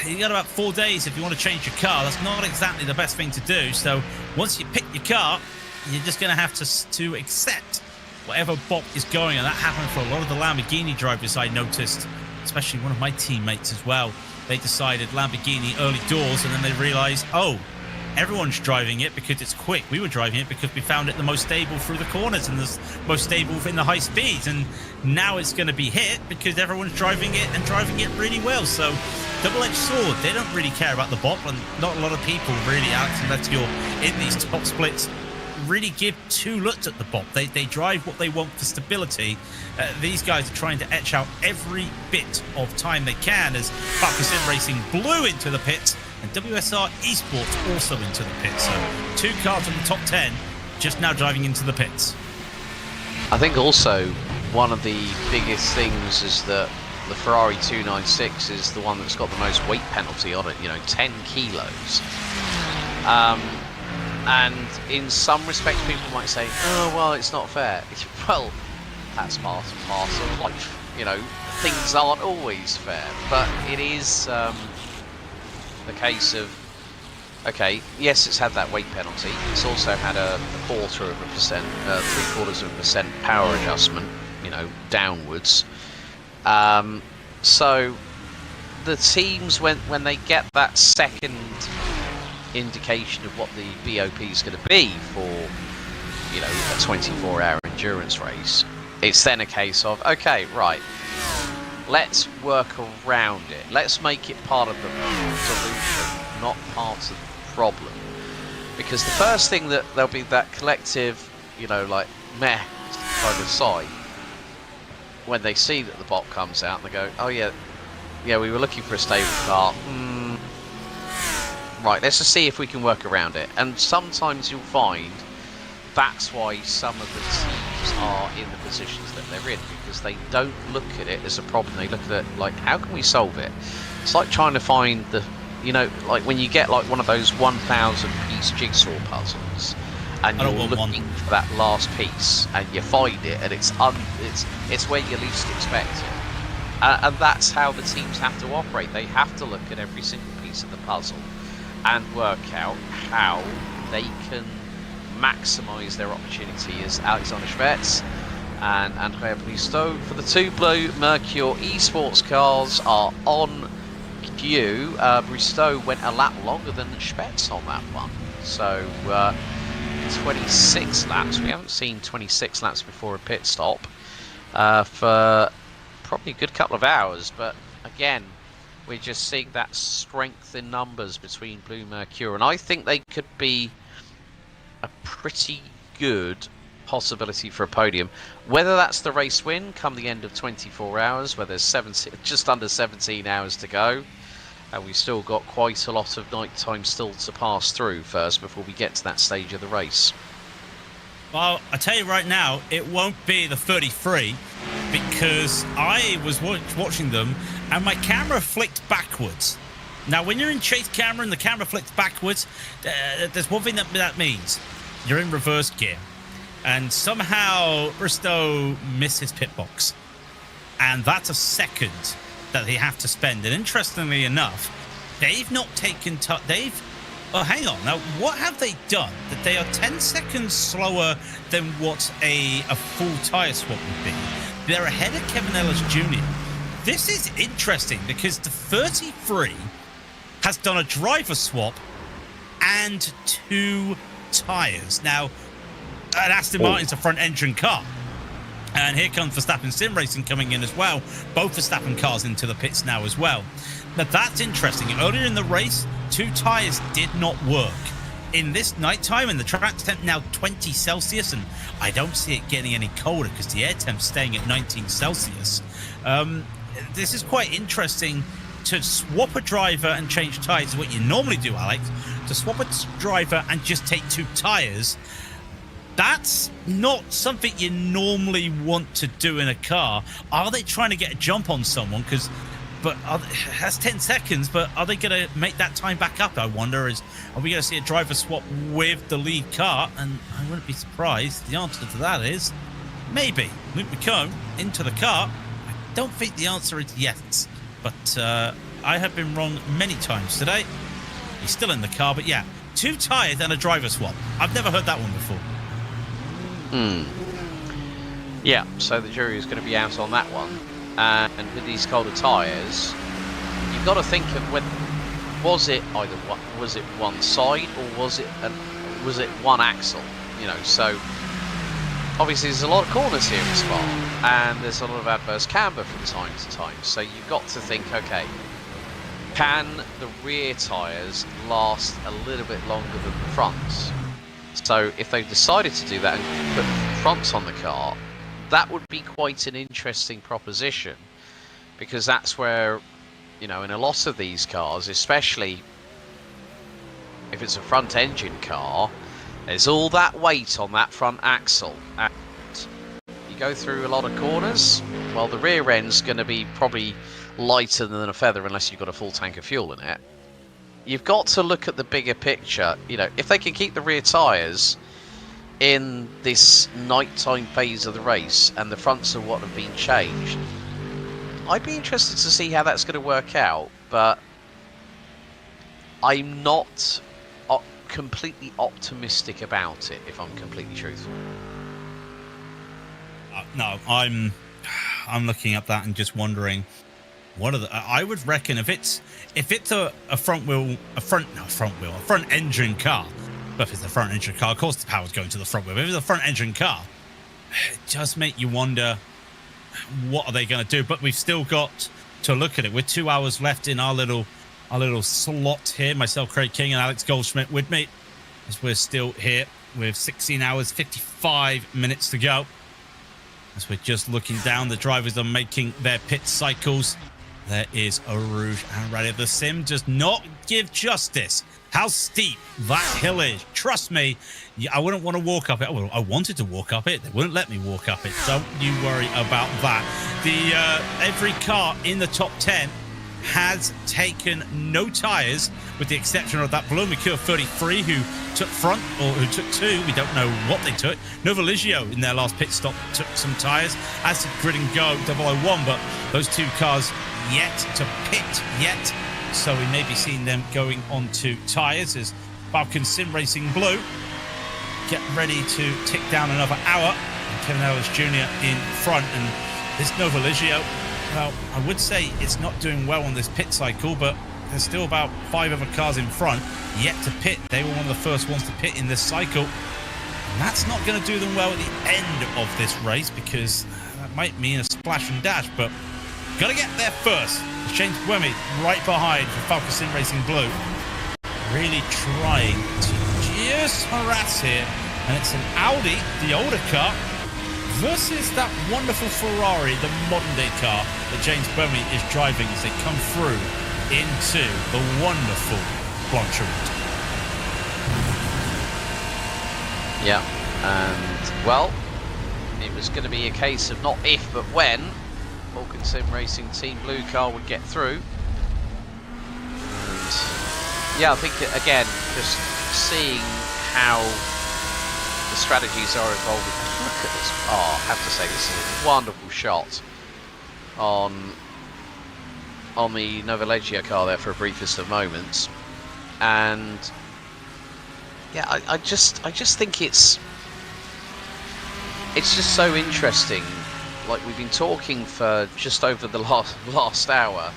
You got about 4 days if you want to change your car. That's not exactly the best thing to do. So once you pick your car, you're just going to have to accept whatever bop is going. And that happened for a lot of the Lamborghini drivers, I noticed, especially one of my teammates as well. They decided Lamborghini early doors, and then they realized, oh, everyone's driving it because it's quick. We were driving it because we found it the most stable through the corners and the most stable in the high speeds. And now it's going to be hit because everyone's driving it and driving it really well. So double-edged sword. They don't really care about the bop, and not a lot of people really, Alex, unless you're in these top splits, really give 2 looks at the bop. They drive what they want for stability. These guys are trying to etch out every bit of time they can, as Farkas Sim Racing blew into the pits and WSR Esports also into the pits. So 2 cars in the top 10 just now driving into the pits. I think also one of the biggest things is that the Ferrari 296 is the one that's got the most weight penalty on it, 10 kilos. And in some respects, people might say, oh, well, it's not fair. Well, that's part and parcel of life. Things aren't always fair. But it is the case of, okay, yes, it's had that weight penalty. It's also had a 0.25% power adjustment, downwards. So the teams, when they get that second indication of what the BOP is going to be for, a 24-hour endurance race, it's then a case of, okay, right, let's work around it. Let's make it part of the solution, not part of the problem. Because the first thing that there'll be that collective, you know, like, meh kind of sigh when they see that the bot comes out and they go, oh yeah, we were looking for a stable car. Right, let's just see if we can work around it. And sometimes you'll find that's why some of the teams are in the positions that they're in, because they don't look at it as a problem. They look at it like, how can we solve it? It's like trying to find the, you know, like when you get like one of those 1,000 piece jigsaw puzzles and you're looking for that last piece and you find it and it's where you least expect it. And that's how the teams have to operate. They have to look at every single piece of the puzzle and work out how they can maximise their opportunity, as Alexander Schvetz and Andrea Bristow for the two Blue Mercury esports cars are on queue. Bristow went a lap longer than Schvetz on that one, so 26 laps. We haven't seen 26 laps before a pit stop for probably a good couple of hours, but again, we're just seeing that strength in numbers between Blue Mercury, and I think they could be a pretty good possibility for a podium. Whether that's the race win come the end of 24 hours, where there's just under 17 hours to go, and we've still got quite a lot of night time still to pass through first before we get to that stage of the race. Well, I tell you right now, it won't be the 33, because I was watching them and my camera flicked backwards. Now, when you're in chase camera and the camera flicks backwards, there's one thing that means. You're in reverse gear. And somehow Bristow missed his pit box. And that's a second that they have to spend. And interestingly enough, they've not taken... Oh, hang on. Now, what have they done that they are 10 seconds slower than what a full tyre swap would be? They're ahead of Kevin Ellis Jr. This is interesting because the 33 has done a driver swap and 2 tyres. Now, an Aston Martin's a front engine car. And here comes Verstappen Sim Racing coming in as well. Both Verstappen cars into the pits now as well. Now, that's interesting. Earlier in the race, 2 tyres did not work. In this nighttime, and the track temp now 20 Celsius, and I don't see it getting any colder because the air temp's staying at 19 Celsius. This is quite interesting. To swap a driver and change tyres is what you normally do, Alex. To swap a driver and just take 2 tyres, that's not something you normally want to do in a car. Are they trying to get a jump on someone? That's 10 seconds, but are they going to make that time back up, I wonder? Are we going to see a driver swap with the lead car? And I wouldn't be surprised. The answer to that is maybe. Luke McComb into the car. I don't think the answer is yes. But I have been wrong many times today. He's still in the car, but yeah, 2 tyres and a driver swap. I've never heard that one before. Yeah, so the jury is going to be out on that one. And with these colder tyres, you've got to think of was it one side or was it one axle? You know, so obviously there's a lot of corners here in Spa, and there's a lot of adverse camber from time to time. So you've got to think, okay, can the rear tyres last a little bit longer than the fronts? So if they decided to do that and put fronts on the car, that would be quite an interesting proposition, because that's where, you know, in a lot of these cars, especially if it's a front engine car, there's all that weight on that front axle, and you go through a lot of corners. Well, the rear end's going to be probably lighter than a feather unless you've got a full tank of fuel in it. You've got to look at the bigger picture. You know, if they can keep the rear tyres in this nighttime phase of the race and the fronts are what have been changed, I'd be interested to see how that's going to work out, but I'm not completely optimistic about it, if I'm completely truthful. No, I'm looking at that and just wondering, what are the? I would reckon if it's a front engine car. But if it's a front engine car, of course the power's going to the front wheel. If it's a front engine car, it does make you wonder, what are they going to do? But we've still got to look at it. We're 2 hours left in our little slot here. Myself, Craig King, and Alex Goldschmidt with me, as we're still here with 16 hours 55 minutes to go. As we're just looking down, the drivers are making their pit cycles. There is a Rouge and Rally. The sim does not give justice how steep that hill is. Trust me, I wouldn't want to walk up it. Well, I wanted to walk up it. They wouldn't let me walk up it. Don't you worry about that. Every car in the top 10 has taken no tyres, with the exception of that Blue Mercure 33 who took front, or who took two. We don't know what they took. Nova Ligio in their last pit stop took some tyres, as did Grid and Go 001, but those two cars yet to pit yet. So we may be seeing them going on to tyres as Falcon Sim Racing Blue get ready to tick down another hour. And Kevin Ellis Jr. in front. And this Nova Ligio, well, I would say it's not doing well on this pit cycle, but there's still about 5 other cars in front yet to pit. They were one of the first ones to pit in this cycle. And that's not going to do them well at the end of this race, because that might mean a splash and dash, but got to get there first. James Buemi right behind for Falcon Sim Racing Blue, really trying to just harass here. And it's an Audi, the older car, versus that wonderful Ferrari, the modern day car that James Buemi is driving as they come through into the wonderful Blanchard. Yeah, and well, it was going to be a case of not if but when Falcon Sim Racing Team Blue car would get through. And yeah, I think again, just seeing how the strategies are evolving. Look at this. Oh, I have to say, this is a wonderful shot on the Nova Leggio car there for a briefest of moments. And yeah, I just think it's just so interesting. Like, we've been talking for just over the last hour,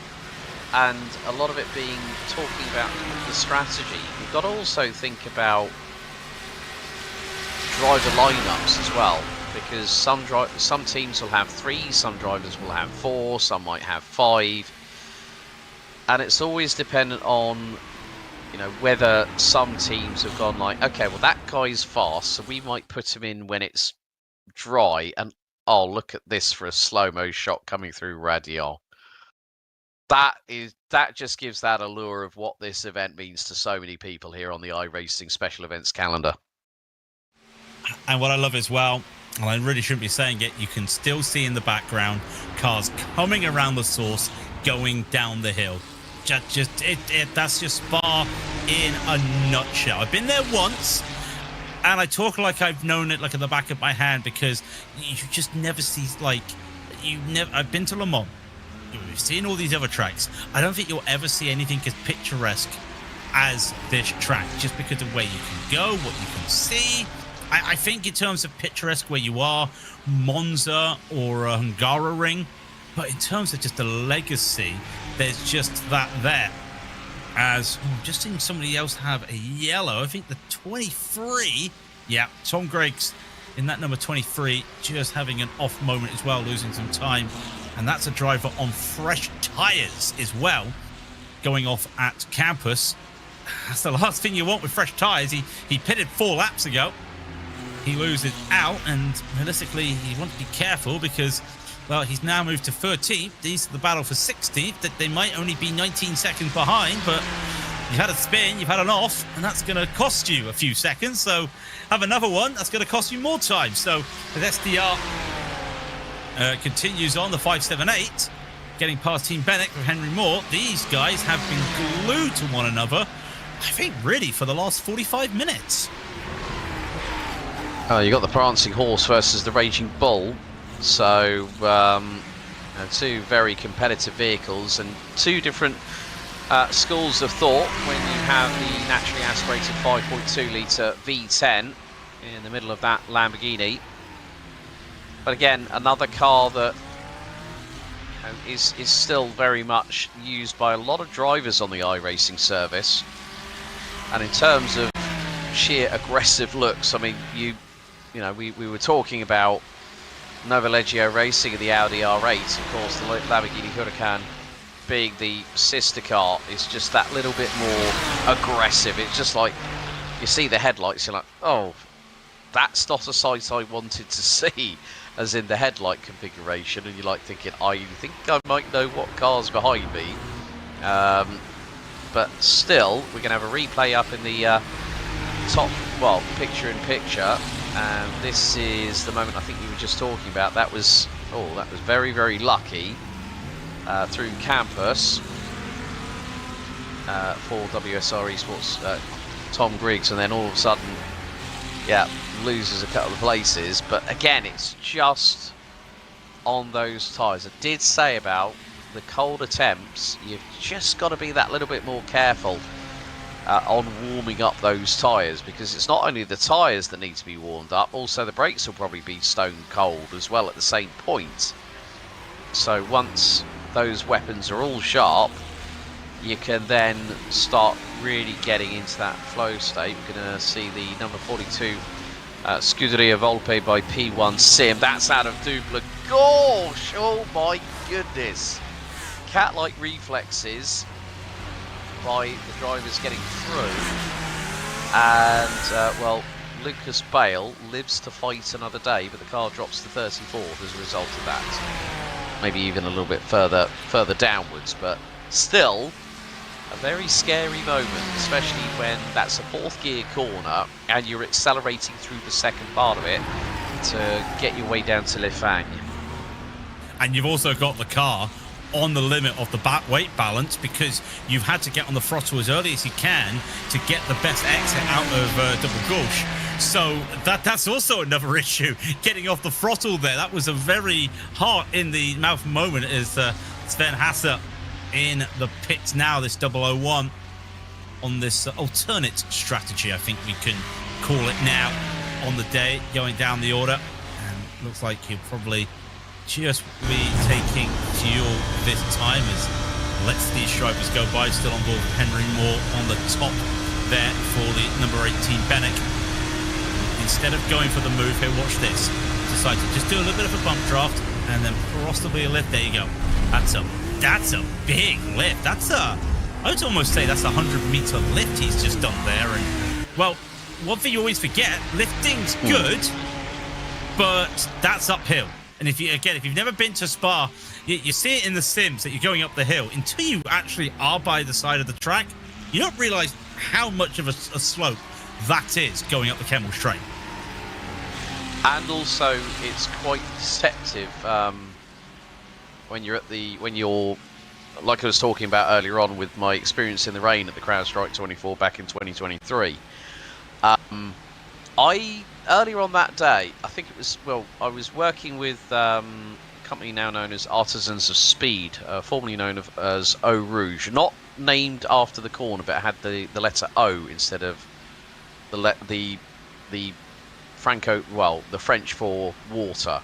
and a lot of it being talking about the strategy. We've got to also think about driver lineups as well, because some teams will have 3, some drivers will have 4, some might have 5, and it's always dependent on, you know, whether some teams have gone like, okay, well, that guy's fast, so we might put him in when it's dry, and oh, look at this for a slow-mo shot coming through Radial. That just gives that allure of what this event means to so many people here on the iRacing special events calendar. And what I love as well, and I really shouldn't be saying it, you can still see in the background cars coming around the source, going down the hill. That's just Spa in a nutshell. I've been there once, and I talk like I've known it like in the back of my hand, because you just never see, like, I've been to Le Mans, we've seen all these other tracks. I don't think you'll ever see anything as picturesque as this track, just because of where you can go, what you can see. I think in terms of picturesque where you are, Monza or Hungaroring, but in terms of just the legacy, there's just that there. As just seeing somebody else have a yellow, I think the 23, yeah, Tom Greggs in that number 23, just having an off moment as well, losing some time, and that's a driver on fresh tyres as well, going off at campus. That's the last thing you want with fresh tyres. He pitted 4 laps ago. He loses out, and realistically, he wants to be careful because, well, he's now moved to 13th. These are the battle for 16th. That they might only be 19 seconds behind, but you've had a spin, you've had an off, and that's going to cost you a few seconds. So have another one, that's going to cost you more time. So as SDR continues on, the 578, getting past Team Bennett with Henry Moore. These guys have been glued to one another, I think, really, for the last 45 minutes. You got the prancing horse versus the raging bull. So, two very competitive vehicles and 2 different schools of thought when you have the naturally aspirated 5.2 litre V10 in the middle of that Lamborghini. But again, another car that is still very much used by a lot of drivers on the iRacing service. And in terms of sheer aggressive looks, I mean, you know, we were talking about Novileggio Racing and the Audi R8. Of course, the Lamborghini Huracán, being the sister car, is just that little bit more aggressive. It's just like, you see the headlights, you're like, oh, that's not a sight I wanted to see, as in the headlight configuration, and you're like thinking, I think I might know what car's behind me. But still, we're going to have a replay up in the top, well, picture-in-picture, and this is the moment I think you were just talking about. That was, oh, that was very, very lucky through campus for WSR Esports Tom Griggs, and then all of a sudden, yeah, loses a couple of places. But again, it's just on those tyres. I did say about the cold attempts, you've just got to be that little bit more careful on warming up those tyres, because it's not only the tyres that need to be warmed up, also the brakes will probably be stone cold as well at the same point. So once those weapons are all sharp, you can then start really getting into that flow state. We're going to see the number 42 Scuderia Volpe by P1 Sim. That's out of Dupla. Gosh, oh my goodness. Cat-like reflexes by the drivers getting through. And, well, Lucas Bale lives to fight another day, but the car drops to 34th as a result of that. Maybe even a little bit further downwards, but still a very scary moment, especially when that's a fourth gear corner and you're accelerating through the second part of it to get your way down to Lifagne. And you've also got the car on the limit of the back weight balance, because you've had to get on the throttle as early as you can to get the best exit out of double gauche. So that's also another issue, getting off the throttle there. That was a very heart in the mouth moment as Sven Hasse in the pits now, this 001 on this alternate strategy, I think we can call it now, on the day, going down the order. And looks like he'll probably just be taking fuel this time as lets these drivers go by. Still on board with Henry Moore on the top there for the number 18 Benek. Instead of going for the move here, watch this. Decide to just do a little bit of a bump draft and then possibly a lift. There you go. That's a big lift. I would almost say that's a 100-meter lift he's just done there. And, well, one thing you always forget, lifting's good, but that's uphill. And if you've never been to Spa, you see it in the sims that you're going up the hill. Until you actually are by the side of the track, you don't realize how much of a slope that is going up the Kemmel Straight. And also, it's quite deceptive when you're like I was talking about earlier on with my experience in the rain at the CrowdStrike 24 back in 2023. Earlier on that day, I think it was, well, I was working with a company now known as Artisans of Speed, formerly known as Eau Rouge, not named after the corner, but it had the letter O instead of the French for water.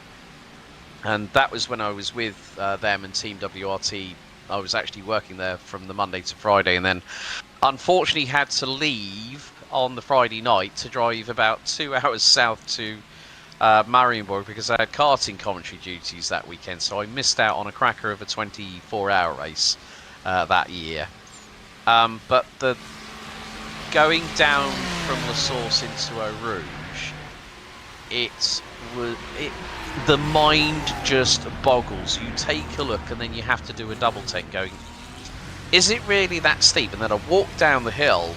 And that was when I was with them and Team WRT. I was actually working there from the Monday to Friday, and then unfortunately had to leave on the Friday night to drive about 2 hours south to Marienburg because I had karting commentary duties that weekend. So I missed out on a cracker of a 24-hour race that year. But the going down from La Source into Eau Rouge, the mind just boggles. You take a look and then you have to do a double take going, is it really that steep? And then I walked down the hill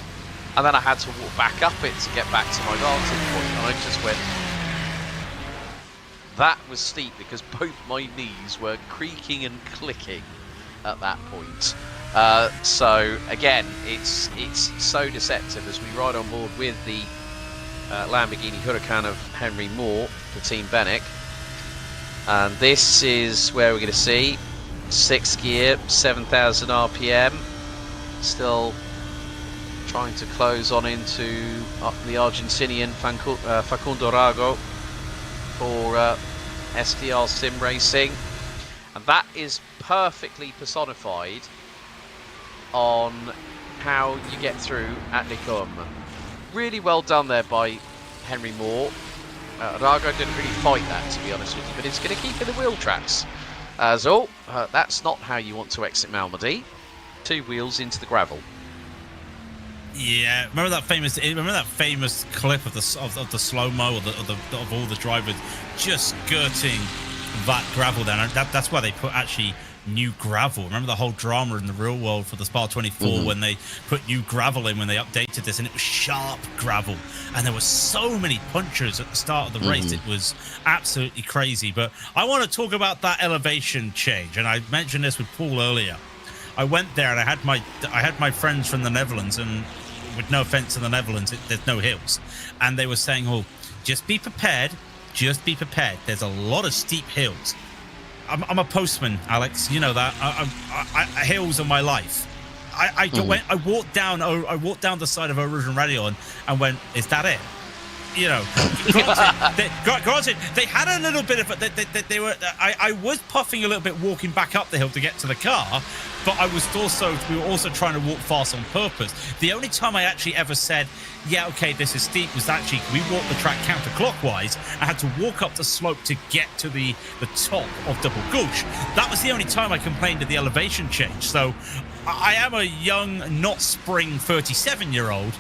and then I had to walk back up it to get back to my vantage point, and I just went, that was steep, because both my knees were creaking and clicking at that point. So again, it's so deceptive as we ride on board with the Lamborghini Huracán of Henry Moore for Team Benek. And this is where we're going to see 6th gear, 7,000 RPM, still trying to close on into the Argentinian Facundo Rago for SDR Sim Racing. And that is perfectly personified on how you get through at Licom. Really well done there by Henry Moore. Arago didn't really fight that, to be honest with you, but he's going to keep in the wheel tracks. So, that's not how you want to exit Malmedy. 2 wheels into the gravel. Yeah, remember that famous clip of the slow-mo of all the drivers just skirting that gravel there. And that's why they put actually new gravel. Remember the whole drama in the real world for the Spa-24 when they put new gravel in when they updated this, and it was sharp gravel, and there were so many punchers at the start of the race. It was absolutely crazy. But I want to talk about that elevation change, and I mentioned this with Paul earlier. I went there and I had my friends from the Netherlands, and with no offense to the Netherlands, there's no hills, and they were saying, "Oh, just be prepared. Just be prepared. There's a lot of steep hills." I'm a postman, Alex. You know that. Hills are my life. I walked down the side of Eau Radion and went, "Is that it?" You know, granted, they had a little bit of it. They were. I was puffing a little bit walking back up the hill to get to the car, but we were also trying to walk fast on purpose. The only time I actually ever said, "Yeah, okay, this is steep," was actually we walked the track counterclockwise. I had to walk up the slope to get to the top of Double Gauche. That was the only time I complained of the elevation change. So I am a young, not spring 37-year-old.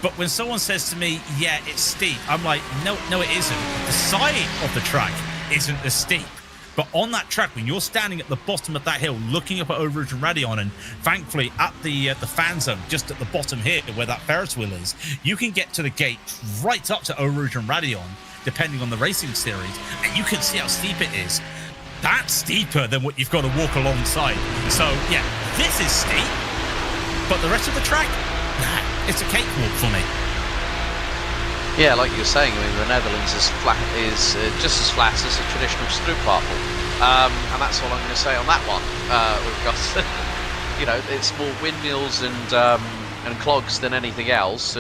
But when someone says to me, "Yeah, it's steep," I'm like, no, it isn't. The side of the track isn't as steep. But on that track, when you're standing at the bottom of that hill, looking up at Eau Radion, and thankfully at the fan zone, just at the bottom here, where that Ferris wheel is, you can get to the gate right up to Eau Radion, depending on the racing series, and you can see how steep it is. That's steeper than what you've got to walk alongside. So yeah, this is steep, but the rest of the track, nah. It's a cakewalk for me. Yeah, like you were saying, I mean, the Netherlands is just as flat as a traditional Stroopwafel. And that's all I'm going to say on that one. We've got, it's more windmills and clogs than anything else.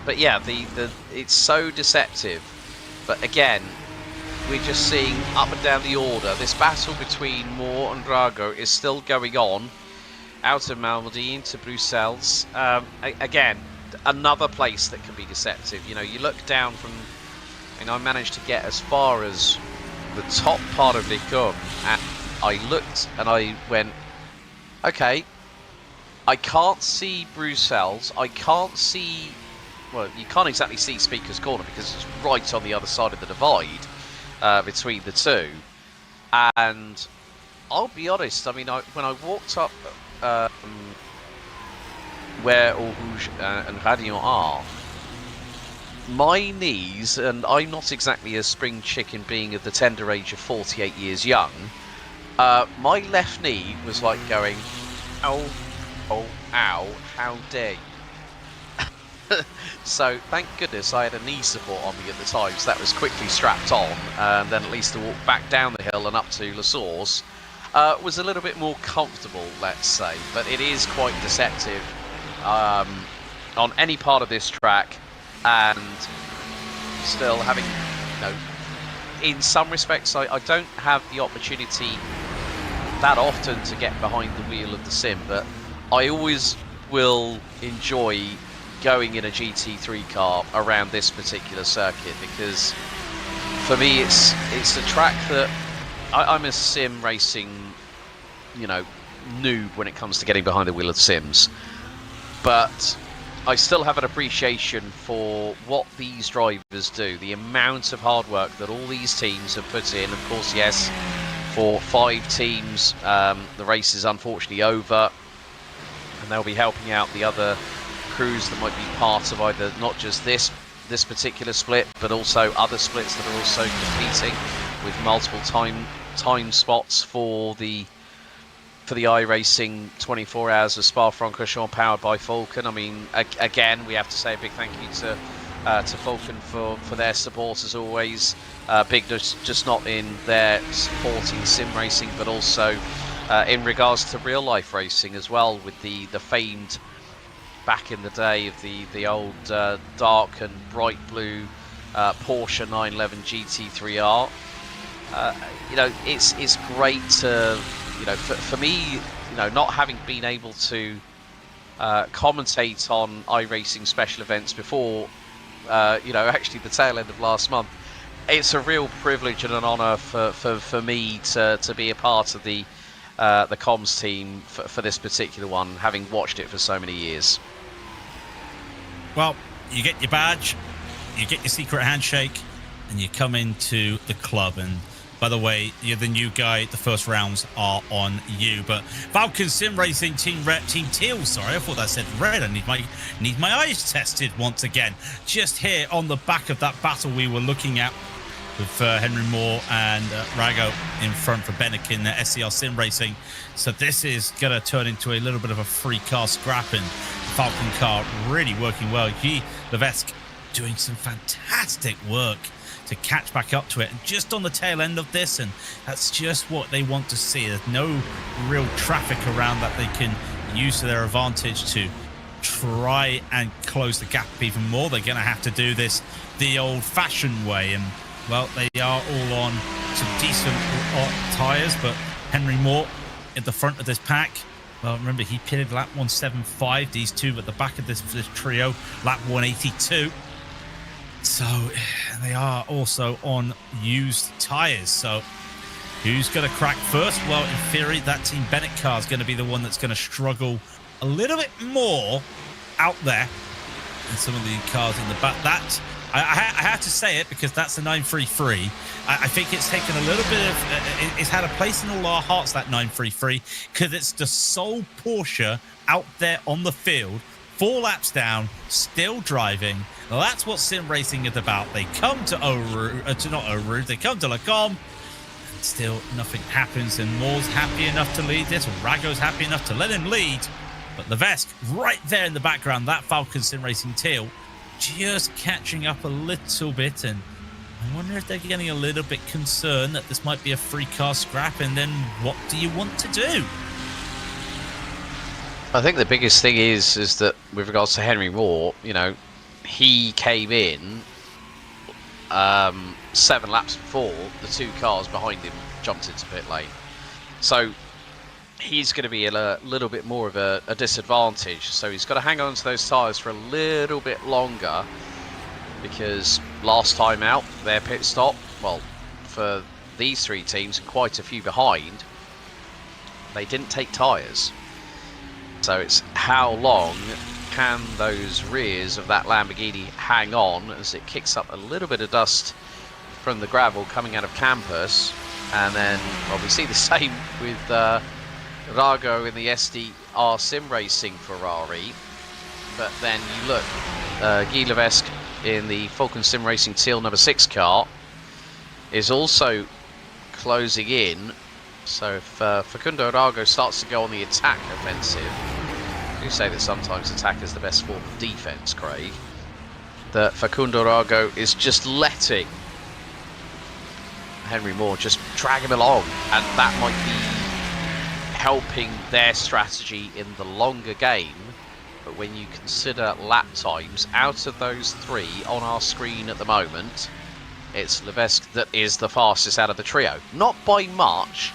But yeah, it's so deceptive. But again, we're just seeing up and down the order. This battle between Moore and Drago is still going on. Out of Malmedy into Bruxelles. Again, another place that can be deceptive. You know, you look down from, I managed to get as far as the top part of Licum, and I looked and I went, okay, I can't see Bruxelles. I can't see, well, you can't exactly see Speaker's Corner because it's right on the other side of the divide between the two. And I'll be honest, when I walked up where Eau Rouge and Radion are, my knees, and I'm not exactly a spring chicken being of the tender age of 48 years young, my left knee was like going, ow, oh, ow, how dare you. So thank goodness I had a knee support on me at the time, so that was quickly strapped on, and then at least to walk back down the hill and up to La Source was a little bit more comfortable, let's say. But it is quite deceptive on any part of this track, and still having, in some respects, I don't have the opportunity that often to get behind the wheel of the sim, but I always will enjoy going in a GT3 car around this particular circuit, because for me it's a track that I'm a sim racing, noob when it comes to getting behind the wheel of sims, but I still have an appreciation for what these drivers do, the amount of hard work that all these teams have put in. Of course, yes, for 5 teams, the race is unfortunately over, and they'll be helping out the other crews that might be part of either not just this particular split, but also other splits that are also competing with multiple time spots for the iRacing 24 Hours of Spa-Francorchamps powered by Falcon. I mean, again, we have to say a big thank you to Falcon for their support as always. Big just not in their supporting sim racing, but also in regards to real life racing as well, with the famed back in the day of the old dark and bright blue Porsche 911 GT3 R. It's great to, for me, not having been able to commentate on iRacing special events before, you know, actually the tail end of last month. It's a real privilege and an honour for me to be a part of the comms team for this particular one, having watched it for so many years. Well, you get your badge, you get your secret handshake, and you come into the club. And by the way, you're the new guy. The first rounds are on you. But Falcon Sim Racing Team Teal. Sorry, I thought that said red. I need my eyes tested once again. Just here on the back of that battle we were looking at, with Henry Moore and Rago in front for Bennekin, SCR Sim Racing. So this is going to turn into a little bit of a free car scrapping. Falcon car really working well. Guy Levesque doing some fantastic work to catch back up to it, and just on the tail end of this, and that's just what they want to see. There's no real traffic around that they can use to their advantage to try and close the gap even more. They're going to have to do this the old-fashioned way, and well, they are all on some decent tyres, but Henry Moore at the front of this pack. Well, remember, he pitted lap 175. These two at the back of this trio, lap 182. So they are also on used tyres. So who's going to crack first? Well, in theory, that Team Bennett car is going to be the one that's going to struggle a little bit more out there than some of the cars in the back. That I have to say it, because that's a 933. I think it's taken a little bit of... It's had a place in all our hearts, that 933, because it's the sole Porsche out there on the field, 4 laps down, still driving. Well, that's what sim racing is about. They come to they come to Lacombe, and still nothing happens, and Moore's happy enough to lead this, Rago's happy enough to let him lead, but Levesque right there in the background, that Falcon Sim Racing Teal, just catching up a little bit. And I wonder if they're getting a little bit concerned that this might be a free car scrap, and then what do you want to do? I think the biggest thing is that with regards to Henry Moore, you know, he came in 7 laps before the 2 cars behind him jumped into pit lane. So he's going to be a little bit more of a disadvantage. So he's got to hang on to those tyres for a little bit longer, because last time out, their pit stop, well, for these 3 teams and quite a few behind, they didn't take tyres. So it's how long can those rears of that Lamborghini hang on as it kicks up a little bit of dust from the gravel coming out of campus. And then, well, we see the same with Rago in the SDR Sim Racing Ferrari. But then you look, Guy Levesque in the Falcon Sim Racing Teal number 6 car is also closing in. So if Facundo Rago starts to go on the attack offensive, I do say that sometimes attack is the best form of defense, Craig, that Facundo Rago is just letting Henry Moore just drag him along, and that might be helping their strategy in the longer game. But when you consider lap times, out of those 3 on our screen at the moment, it's Levesque that is the fastest out of the trio. Not by much,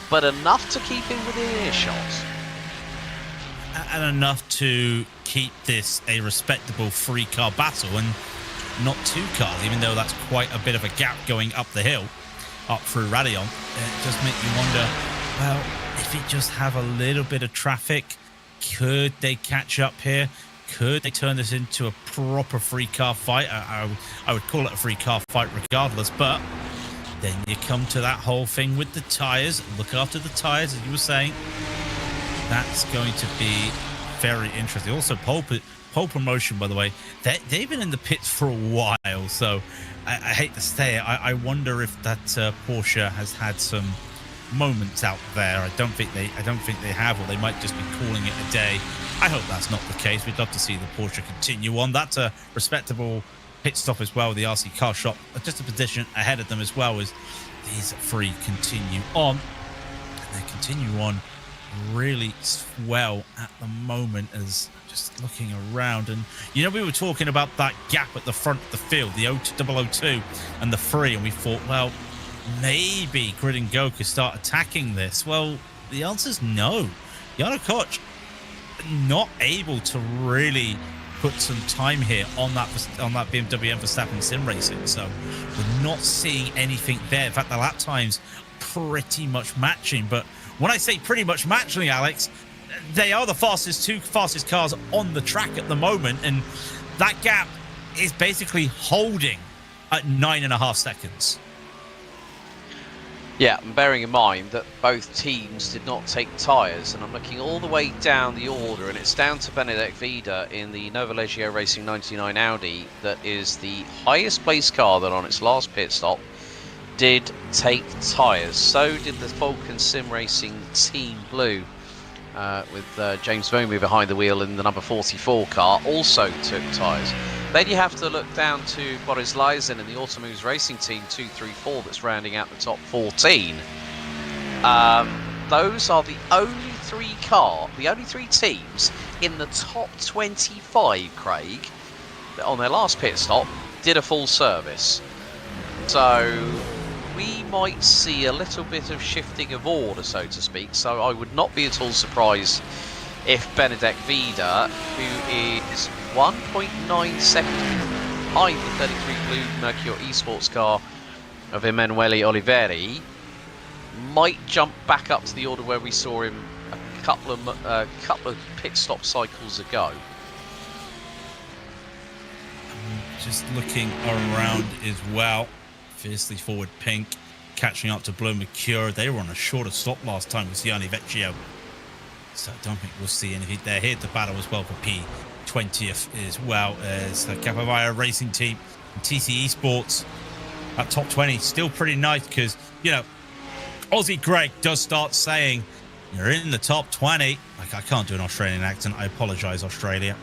but enough to keep him within earshot. And enough to keep this a respectable 3 car battle, and not 2 cars, even though that's quite a bit of a gap going up the hill, up through Radion. It just makes you wonder, well, if it just have a little bit of traffic, could they catch up here? Could they turn this into a proper 3 car fight? I would call it a 3 car fight regardless, but then you come to that whole thing with the tyres. Look after the tyres, as you were saying. That's going to be very interesting. Also, pole promotion, by the way, they've been in the pits for a while, so I hate to say it. I wonder if that Porsche has had some moments out there. I don't think they have, or they might just be calling it a day. I hope that's not the case. We'd love to see the Porsche continue on. That's a respectable pit stop as well. The RC car shop just a position ahead of them as well, as these 3 continue on, and they continue on really well at the moment. As just looking around, and you know, we were talking about that gap at the front of the field, the 002 and the 3, and we thought, well, maybe Grid and Go could start attacking this. Well, the answer is no. Jan Koch not able to really put some time here on that BMW and Verstappen sim racing. So we're not seeing anything there. In fact, the lap times pretty much matching. But when I say pretty much matching, Alex, they are the two fastest cars on the track at the moment, and that gap is basically holding at 9.5 seconds. Yeah, and bearing in mind that both teams did not take tyres, and I'm looking all the way down the order, and it's down to Benedek Vida in the Nova Leggio Racing 99 Audi that is the highest placed car that on its last pit stop did take tyres. So did the Falcon Sim Racing Team Blue with James Mooney behind the wheel in the number 44 car, also took tyres. Then you have to look down to Boris Leisen in the Automoves Racing Team 234 that's rounding out the top 14. Those are the only three teams in the top 25, Craig, that on their last pit stop did a full service. So we might see a little bit of shifting of order, so to speak. So I would not be at all surprised if Benedek Vida, who is 1.9 seconds behind the 33 Blue Mercure Esports car of Emanuele Oliveri, might jump back up to the order where we saw him a couple of pit stop cycles ago. Just looking around as well. Fiercely forward Pink catching up to Blue Mercure. They were on a shorter stop last time with Gianni Vecchio, so I don't think we'll see anything there. Here to battle as well for P20th, as well as the Capovaya Racing Team and TC Esports at top 20. Still pretty nice because, you know, Aussie Greg does start saying you're in the top 20. Like, I can't do an Australian accent. I apologize, Australia.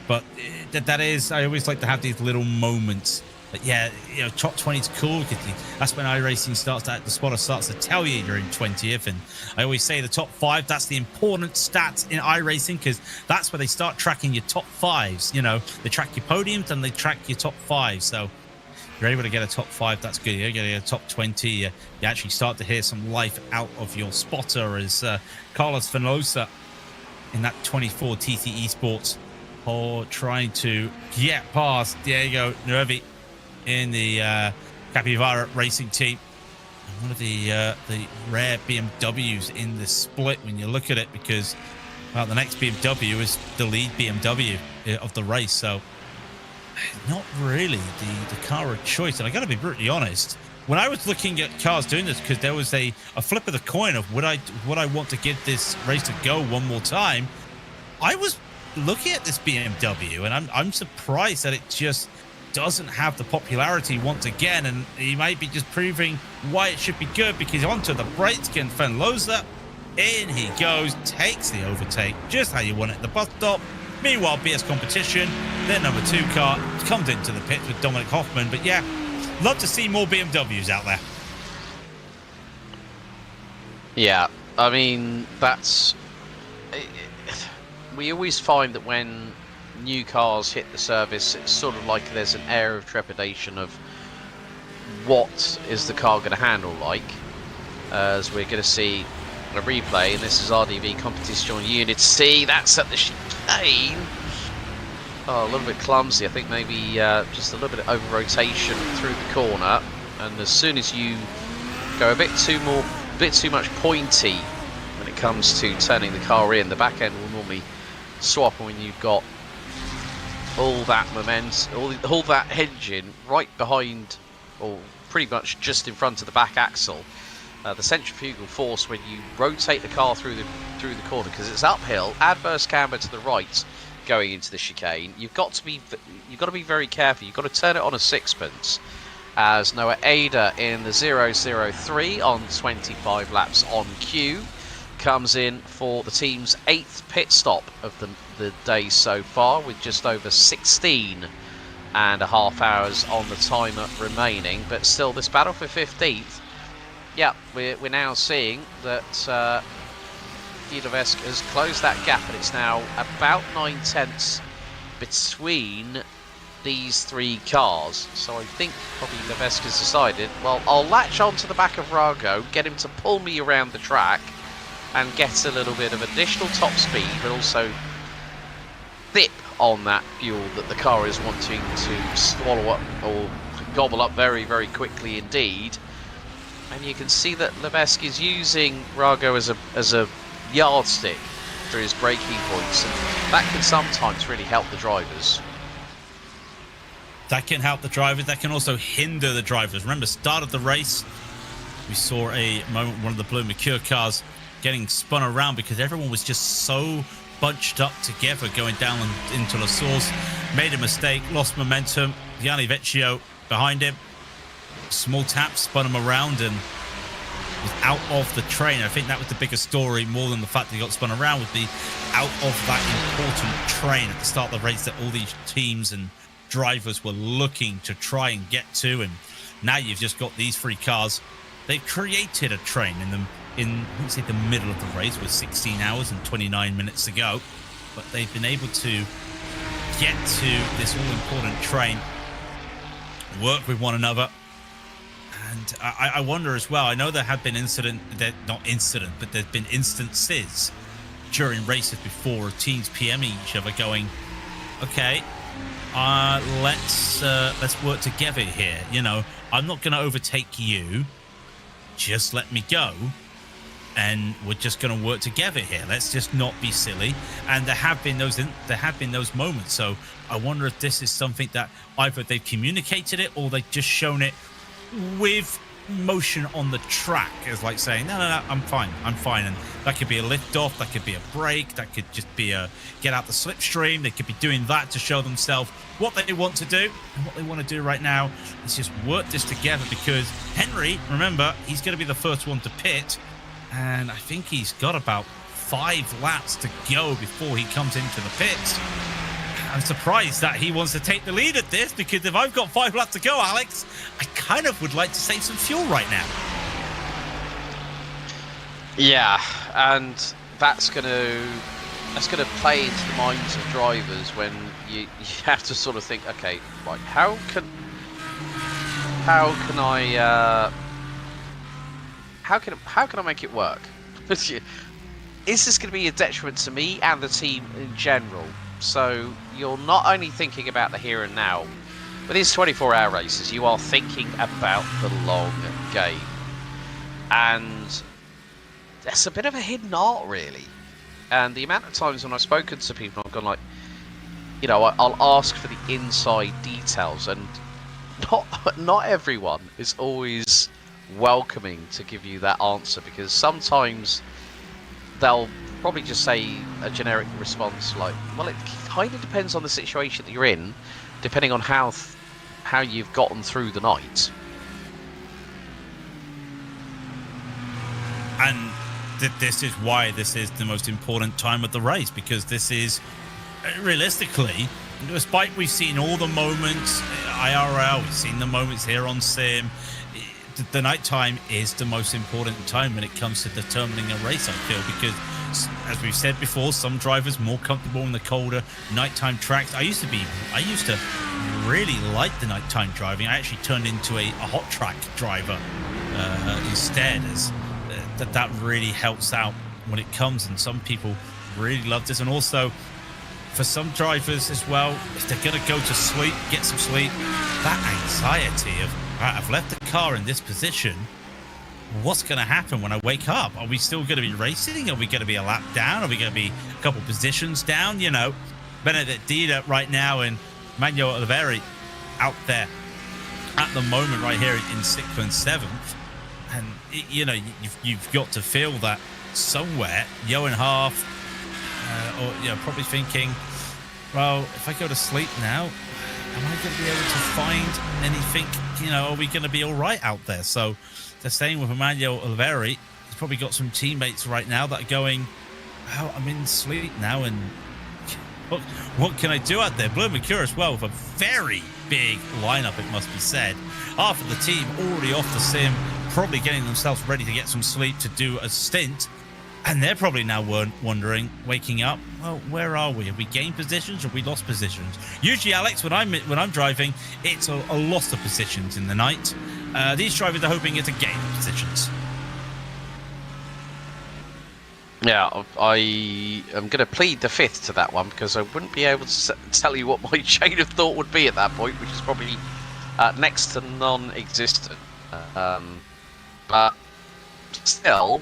But that is, I always like to have these little moments. But yeah, you know, top 20 is cool because that's when iRacing the spotter starts to tell you you're in 20th. And I always say the top 5, that's the important stats in iRacing because that's where they start tracking your top 5s. You know, they track your podiums and they track your top 5. So if you're able to get a top 5, that's good. You're getting a top 20. You actually start to hear some life out of your spotter as Carlos Fenosa in that 24 TC Esports or trying to get past Diego Nervi in the Capivara Racing Team. And one of the rare BMWs in the split when you look at it, because the next BMW is the lead BMW of the race. So not really the car of choice. And I got to be brutally honest, when I was looking at cars doing this, because there was a flip of the coin of would I want to give this race to go one more time, I was looking at this BMW and I'm surprised that it just doesn't have the popularity once again, and he might be just proving why it should be good, because onto the brakes again, Fenloza, in he goes, takes the overtake just how you want it at the bus stop. Meanwhile, BS Competition, their number 2 car, comes into the pits with Dominic Hoffman. But yeah, love to see more BMWs out there. Yeah, I mean, that's... We always find that when new cars hit the service, it's sort of like there's an air of trepidation of what is the car going to handle like, as we're going to see a replay, and this is RDV Competition Unit C. That's at the chicane. Oh, a little bit clumsy. I think maybe just a little bit of over rotation through the corner, and as soon as you go a bit too much pointy when it comes to turning the car in, the back end will normally swap when you've got all that momentum, all that engine right behind, or pretty much just in front of the back axle. The centrifugal force when you rotate the car through the corner, because it's uphill, adverse camber to the right going into the chicane. You've got to be very careful. You've got to turn it on a sixpence. As Noah Ada in the 003 on 25 laps on cue comes in for the team's 8th pit stop of the day so far, with just over 16.5 hours on the timer remaining. But still, this battle for 15th, yeah, we're now seeing that Guido Vesk has closed that gap, and it's now about 9/10 between these 3 cars. So I think probably Levesque has decided, well, I'll latch on to the back of Rago, get him to pull me around the track and get a little bit of additional top speed, but also dip on that fuel that the car is wanting to swallow up or gobble up very, very quickly indeed. And you can see that Levesque is using Rago as a yardstick for his braking points, and that can sometimes really help the drivers. That can help the drivers. That can also hinder the drivers. Remember, start of the race, we saw a moment, one of the Blue Mercure cars getting spun around because everyone was just so bunched up together going down into La Source. Made a mistake, lost momentum. Gianni Vecchio behind him. Small tap, spun him around and was out of the train. I think that was the biggest story, more than the fact that he got spun around, would be out of that important train at the start of the race that all these teams and drivers were looking to try and get to. And now you've just got these three cars. They've created a train in let's say the middle of the race with 16 hours and 29 minutes to go, but they've been able to get to this all-important train, work with one another. And I wonder as well, I know there have been but there's been instances during races before of teams PMing each other going, okay, let's work together here. You know, I'm not going to overtake you. Just let me go. And we're just going to work together here. Let's just not be silly. And there have been those moments. So I wonder if this is something that either they've communicated it or they've just shown it with motion on the track, as like saying, no, I'm fine. And that could be a lift off, that could be a brake, that could just be a get out the slipstream. They could be doing that to show themselves what they want to do. And what they want to do right now is just work this together, because Henry, remember, he's going to be the first one to pit, and I think he's got about 5 laps to go before he comes into the pits. I'm surprised that he wants to take the lead at this, because if I've got 5 laps to go, Alex, I kind of would like to save some fuel right now. Yeah, and that's gonna play into the minds of drivers when you have to sort of think, okay, right, how can I make it work? Is this going to be a detriment to me and the team in general? So you're not only thinking about the here and now. With these 24-hour races, you are thinking about the long game. And that's a bit of a hidden art, really. And the amount of times when I've spoken to people, I've gone like, you know, I'll ask for the inside details, and not everyone is always welcoming to give you that answer, because sometimes they'll probably just say a generic response like, well, it kind of depends on the situation that you're in, depending on how you've gotten through the night. And this is why this is the most important time of the race, because this is realistically, despite we've seen all the moments IRL, we've seen the moments here on Sim, the night time is the most important time when it comes to determining a race, I feel, because as we've said before, some drivers more comfortable in the colder nighttime tracks. I used to really like the nighttime driving. I actually turned into a hot track driver instead, as that really helps out when it comes, and some people really love this. And also for some drivers as well, if they're going to go to sleep, get some sleep, that anxiety of, I've left the car in this position, what's going to happen when I wake up? Are we still going to be racing? Are we going to be a lap down? Are we going to be a couple positions down? You know, Benedict Dida right now and Manuel Oliveri out there at the moment right here in 6th and 7th. And, you know, you've got to feel that somewhere, Johan Half, or, you know, probably thinking, well, if I go to sleep now, am I going to be able to find anything? You know, are we going to be all right out there? So the same with Emmanuel Oliveri. He's probably got some teammates right now that are going, oh, I'm in sleep now, and what can I do out there? Blue Mercure as well, with a very big lineup, it must be said. Half of the team already off the sim, probably getting themselves ready to get some sleep to do a stint. And they're probably now wondering, waking up, well, where are we? Have we gained positions or have we lost positions? Usually, Alex, when I'm driving, it's a loss of positions in the night. These drivers are hoping it's a gain of positions. Yeah, I am going to plead the fifth to that one because I wouldn't be able to tell you what my chain of thought would be at that point, which is probably next to non-existent. But still,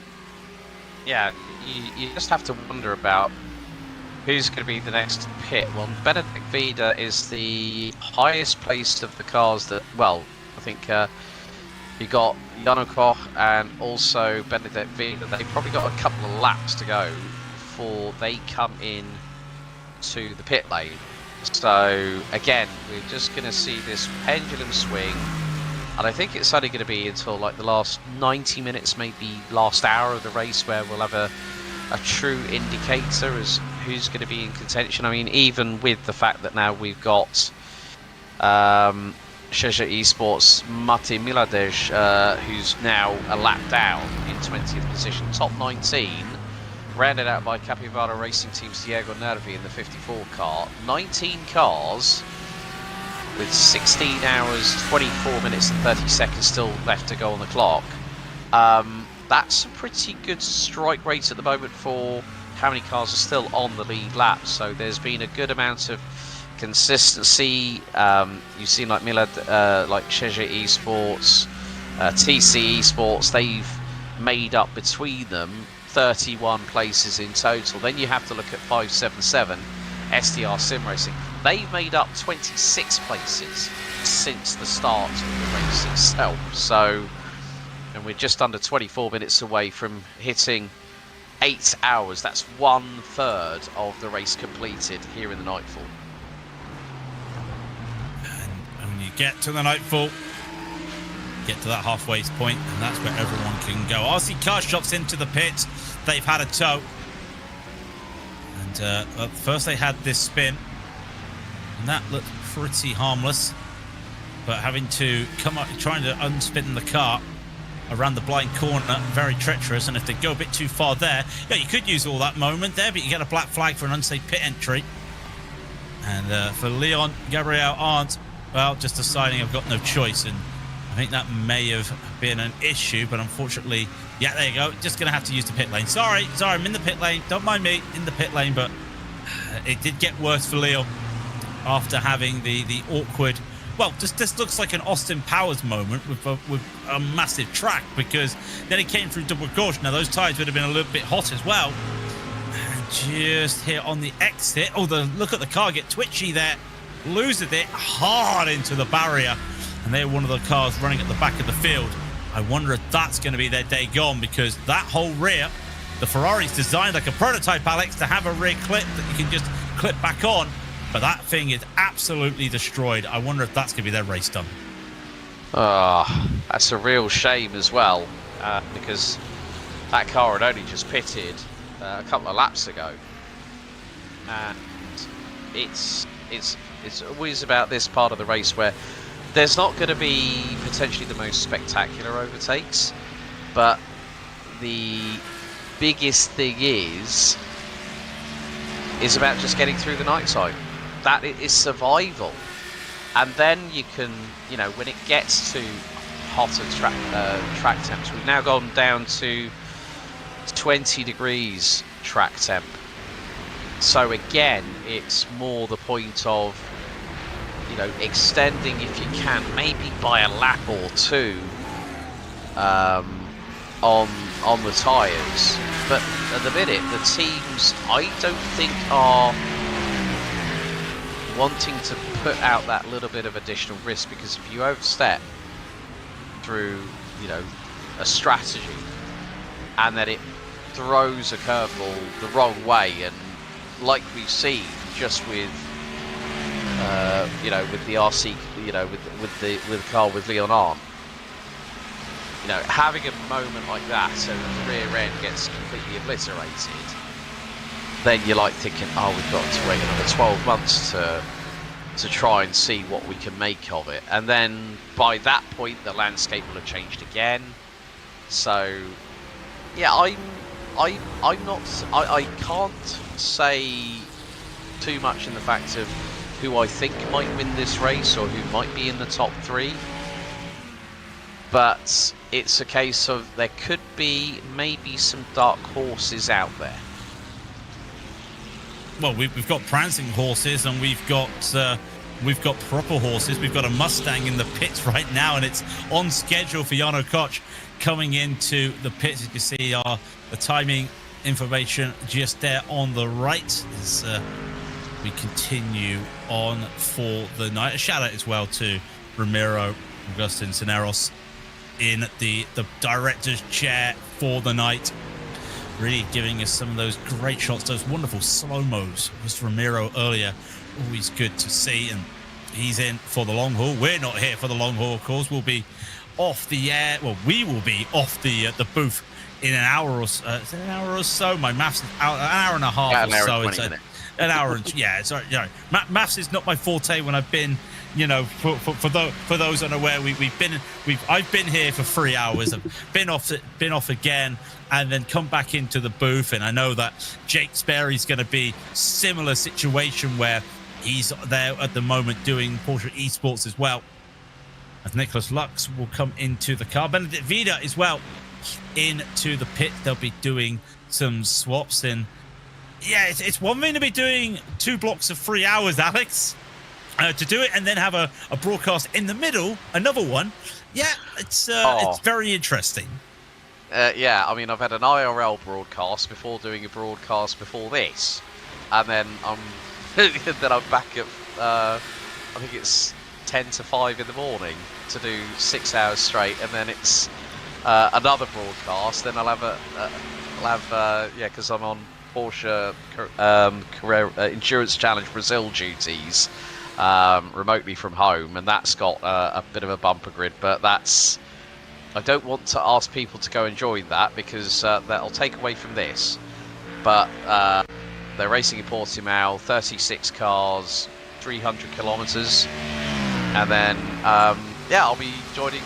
yeah, you just have to wonder about who's going to be the next pit. Well, Benedict Vida is the highest placed of the cars that, well, I think you got Jarno Koch and also Benedict Vida. They've probably got a couple of laps to go before they come in to the pit lane. So, again, we're just going to see this pendulum swing. And I think it's only going to be until like the last 90 minutes, maybe last hour of the race, where we'll have a true indicator as who's going to be in contention. I mean, even with the fact that now we've got Cheja Esports Mate Miladej, who's now a lap down in 20th position, top 19, rounded out by Capivara Racing Team's Diego Nervi in the 54 car. 19 cars with 16 hours, 24 minutes and 30 seconds still left to go on the clock. That's a pretty good strike rate at the moment for how many cars are still on the lead lap. So there's been a good amount of consistency. You've seen like Milad, like Cheja Esports, TC Esports, they've made up between them 31 places in total. Then you have to look at 577 SDR Sim Racing. They've made up 26 places since the start of the race itself. So, and we're just under 24 minutes away from hitting 8 hours. That's 1/3 of the race completed here in the Nightfall. And when you get to the Nightfall, get to that halfway point, and that's where everyone can go. RC Car Shop's into the pit. They've had a tow. And first they had this spin, and that looked pretty harmless. But having to come up, trying to unspin the car around the blind corner, very treacherous. And if they go a bit too far there, yeah, you could use all that moment there, but you get a black flag for an unsafe pit entry. And for Leon Gabriel Arndt, well, just deciding I've got no choice. And I think that may have been an issue, but unfortunately, yeah, there you go. Just going to have to use the pit lane. Sorry, I'm in the pit lane. Don't mind me, in the pit lane, but it did get worse for Leon after having the awkward, well, this looks like an Austin Powers moment with a massive track, because then he came through double caution. Now, those tyres would have been a little bit hot as well. And just here on the exit, oh, look at the car get twitchy there. Loses it hard into the barrier. And they're one of the cars running at the back of the field. I wonder if that's going to be their day gone, because that whole rear, the Ferrari's designed like a prototype, Alex, to have a rear clip that you can just clip back on. But that thing is absolutely destroyed. I wonder if that's going to be their race done. That's a real shame as well, because that car had only just pitted a couple of laps ago. And it's always about this part of the race where there's not going to be potentially the most spectacular overtakes, but the biggest thing is about just getting through the night time. That is survival. And then you can, you know, when it gets to hotter track temps, we've now gone down to 20 degrees track temp. So again, it's more the point of, you know, extending if you can, maybe by a lap or two on the tyres. But at the minute, the teams, I don't think, are wanting to put out that little bit of additional risk, because if you overstep through, you know, a strategy and then it throws a curveball the wrong way, and like we've seen just with you know, with the RC, you know, with the car with Leon Arndt, you know, having a moment like that and the rear end gets completely obliterated, then you're like thinking, oh, we've got to wait another 12 months to try and see what we can make of it. And then by that point, the landscape will have changed again. So, yeah, I can't say too much in the fact of who I think might win this race or who might be in the top three. But it's a case of there could be maybe some dark horses out there. Well, we've got prancing horses, and we've got proper horses. We've got a Mustang in the pits right now, and it's on schedule for Jarno Koch coming into the pits. You can see the timing information just there on the right as we continue on for the night. A shout out as well to Ramiro Agustin Cineros in the director's chair for the night, really giving us some of those great shots, those wonderful slow-mos. Was Ramiro earlier, always good to see, and he's in for the long haul. We're not here for the long haul, of course. We'll be off the air. Well, we will be off the booth in an hour or so. Is it an hour or so? My maths is an hour and a half or so. It's an hour and yeah. Sorry, you know, maths is not my forte. When I've been, you know, for those unaware, I've been here for 3 hours. I've been off again, and then come back into the booth. And I know that Jake Sperry's going to be similar situation where he's there at the moment doing Porsche esports as well. As Nicholas Lux will come into the car, Benedict Vida as well into the pit. They'll be doing some swaps, and yeah, it's one thing to be doing 2 blocks of 3 hours, Alex, to do it and then have a broadcast in the middle, another one. Yeah, it's very interesting. Yeah, I mean, I've had an IRL broadcast before doing a broadcast before this, and then I'm back at I think it's 10 to 5 in the morning to do 6 hours straight, and then it's another broadcast. Then I'll have because I'm on Porsche Endurance Challenge Brazil duties remotely from home, and that's got a bit of a bumper grid, but I don't want to ask people to go and join that because that'll take away from this. But they're racing in Portimao, 36 cars, 300 kilometers, and then I'll be joining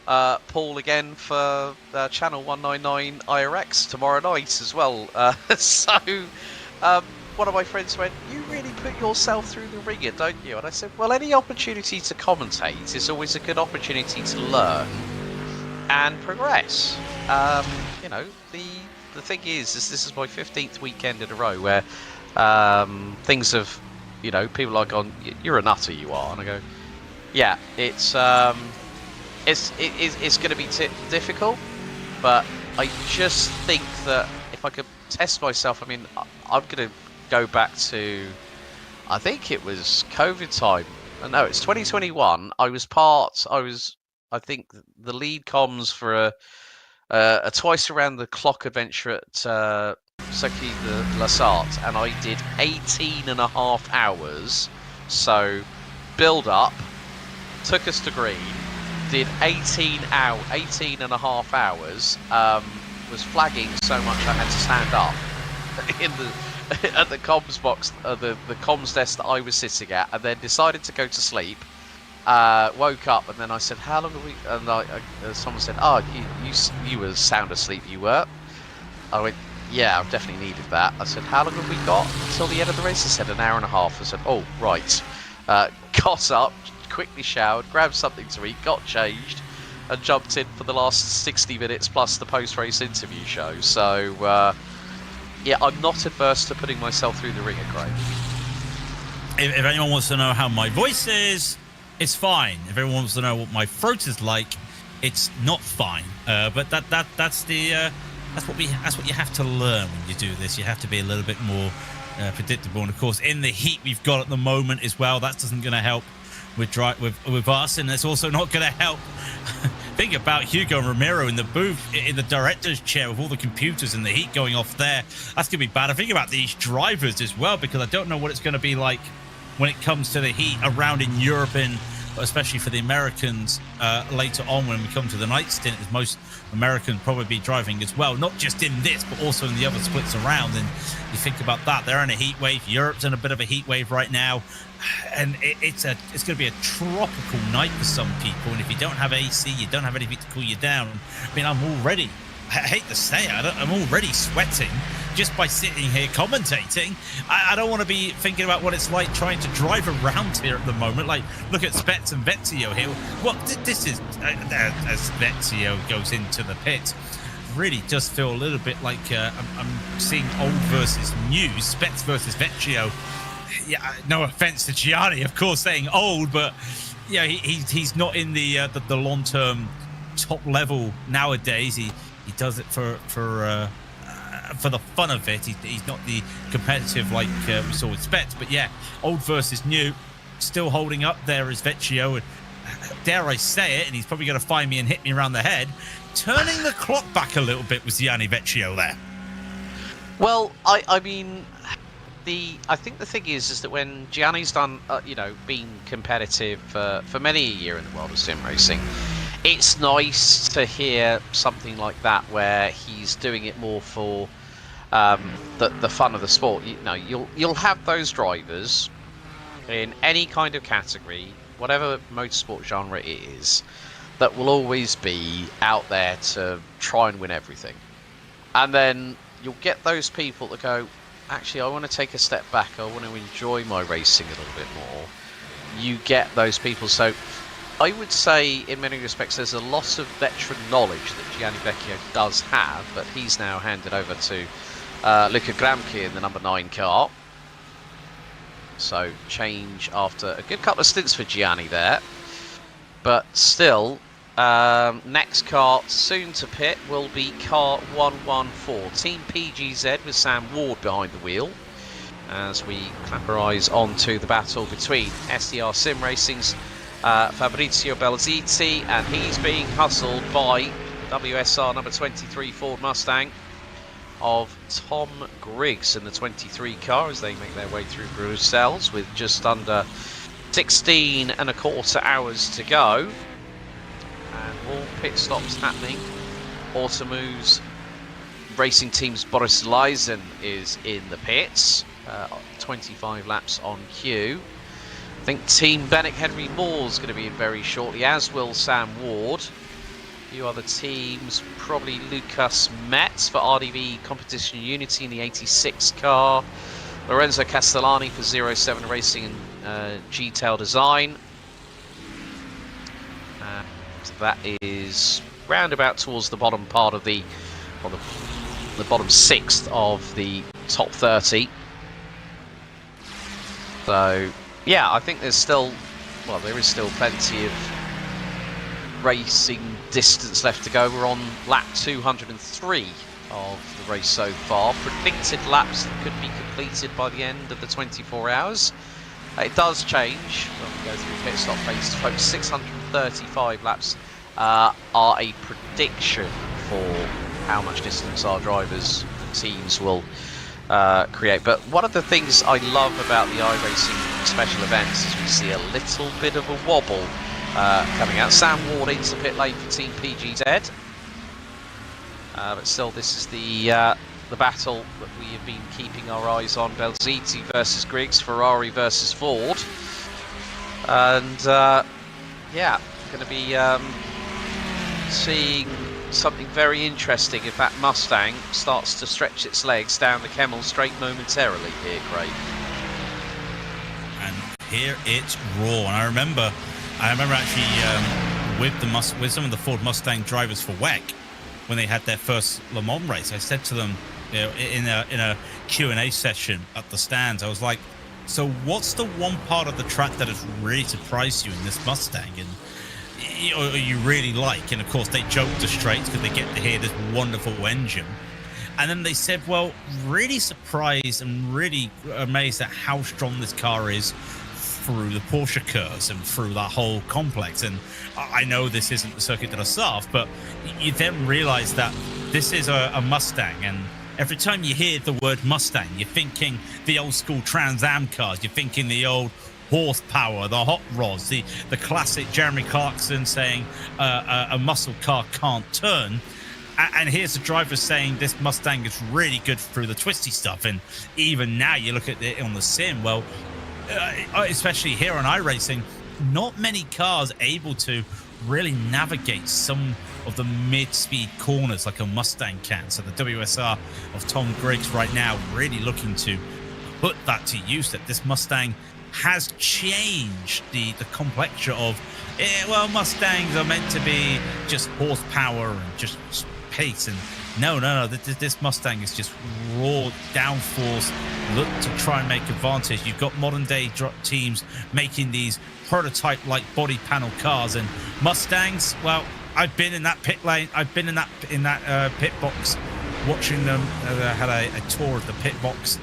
Paul again for Channel 199 IRX tomorrow night as well. So one of my friends went, "You really put yourself through the ringer, don't you?" And I said, well, any opportunity to commentate is always a good opportunity to learn and progress. You know, the thing is this is my 15th weekend in a row where things have, you know, people are gone, "You're a nutter, you are." And I go, yeah, it's going to be difficult, but I just think that if I could test myself, I mean, I'm going to go back to, I think it was COVID time. No, it's 2021. I think the lead comms for a twice around the clock adventure at Circuit de Spa-Francorchamps, and I did 18.5 hours. So build up, took us to green, did 18.5 hours, was flagging so much I had to stand up at the comms box, the comms desk that I was sitting at, and then decided to go to sleep. Woke up, and then I said, "How long are we?" And someone said, "Oh, you were sound asleep. You were." I went, "Yeah, I've definitely needed that." I said, "How long have we got until the end of the race?" I said, "1.5 hours." I said, "Oh, right." Got up, quickly showered, grabbed something to eat, got changed, and jumped in for the last 60 minutes plus the post-race interview show. So, yeah, I'm not adverse to putting myself through the ringer, Craig. If anyone wants to know how my voice is, it's fine. If everyone wants to know what my throat is like, it's not fine. But that's what you have to learn when you do this. You have to be a little bit more predictable. And of course, in the heat we've got at the moment as well, that isn't going to help with us, and it's also not going to help. Think about Hugo and Ramiro in the booth, in the director's chair with all the computers and the heat going off there. That's going to be bad. I think about these drivers as well, because I don't know what it's going to be like when it comes to the heat around in Europe, and especially for the Americans later on when we come to the night stint, as most Americans probably be driving as well, not just in this, but also in the other splits around. And you think about that, they're in a heat wave. Europe's in a bit of a heat wave right now, and it's going to be a tropical night for some people. And if you don't have AC, you don't have anything to cool you down. I mean, I hate to say it, I'm already sweating. just by sitting here commentating. I don't want to be thinking about what it's like trying to drive around here at the moment. Like, look at Spets and Vezio here. Well, this is, as Vezio goes into the pit, really does feel a little bit like I'm seeing old versus new, Spets versus Vezio. Yeah, no offense to Gianni, of course, saying old, but yeah, he's not in the long-term top level nowadays. He does it for the fun of it. He's not the competitive like we saw with Spets, but yeah, old versus new, still holding up there is Vezio, and dare I say it, and he's probably going to find me and hit me around the head, turning the clock back a little bit with Gianni Vezio there. Well, I mean, I think the thing is that when Gianni's done, been competitive for many a year in the world of sim racing, it's nice to hear something like that where he's doing it more for the fun of the sport. You'll have those drivers in any kind of category, whatever motorsport genre it is, that will always be out there to try and win everything. And then you'll get those people that go, actually, I want to take a step back. I want to enjoy my racing a little bit more. You get those people. So I would say, in many respects, there's a lot of veteran knowledge that Gianni Vezio does have, but he's now handed over to Luca Gramke in the number 9 car. So change after a good couple of stints for Gianni there. But still, next car soon to pit will be car 114. Team PGZ with Sam Ward behind the wheel. As we clap our eyes onto the battle between SDR Sim Racing's Fabrizio Belziti, and he's being hustled by WSR number 23 Ford Mustang of Tom Griggs in the 23 car as they make their way through Brussels with just under 16 and a quarter hours to go. And all pit stops happening. Automove's racing team's Boris Leisen is in the pits. 25 laps on cue. I think Team Bennett Henry Moore's going to be in very shortly, as will Sam Ward. A few other teams, probably Lucas Metz for RDV Competition Unity in the 86 car. Lorenzo Castellani for 07 Racing and G-Tail Design. So that is roundabout towards the bottom part of the bottom 6th of the top 30. So yeah, I think there's still, well, there is still plenty of racing distance left to go. We're on lap 203 of the race so far. Predicted laps that could be completed by the end of the 24 hours. It does change when we go through pit stop phases, folks. 635 laps are a prediction for how much distance our drivers and teams will create. But one of the things I love about the iRacing special events is we see a little bit of a wobble coming out. Sam Ward into pit lane for Team PGZ. But still, this is the battle that we have been keeping our eyes on. Belziti versus Griggs, Ferrari versus Ford. And yeah, going to be seeing something very interesting if that Mustang starts to stretch its legs down the Kemmel Straight momentarily here, Craig. And here it's raw. And I remember actually with some of the Ford Mustang drivers for WEC, when they had their first Le Mans race, I said to them, in a Q&A session at the stands, I was like, so what's the one part of the track that has really surprised you in this Mustang and you really like? And of course they joked the straights because they get to hear this wonderful engine. And then they said, well, really surprised and really amazed at how strong this car is through the Porsche curves and through that whole complex. And I know this isn't the Circuit de Spa, but you then realize that this is a Mustang, and every time you hear the word Mustang, you're thinking the old school Trans Am cars, you're thinking the old horsepower, the hot rods, the classic Jeremy Clarkson saying a muscle car can't turn. And here's the driver saying this Mustang is really good through the twisty stuff. And even now you look at it on the sim, well, especially here on iRacing, not many cars able to really navigate some of the mid-speed corners like a Mustang can. So the WSR of Tom Griggs right now really looking to put that to use, that this Mustang has changed the complexure of, well, Mustangs are meant to be just horsepower and just pace, and no, this Mustang is just raw downforce, look to try and make advantage. You've got modern day teams making these prototype like body panel cars, and Mustangs, well, I've been in that pit lane, I've been in that pit box watching them. I had a tour of the pit box.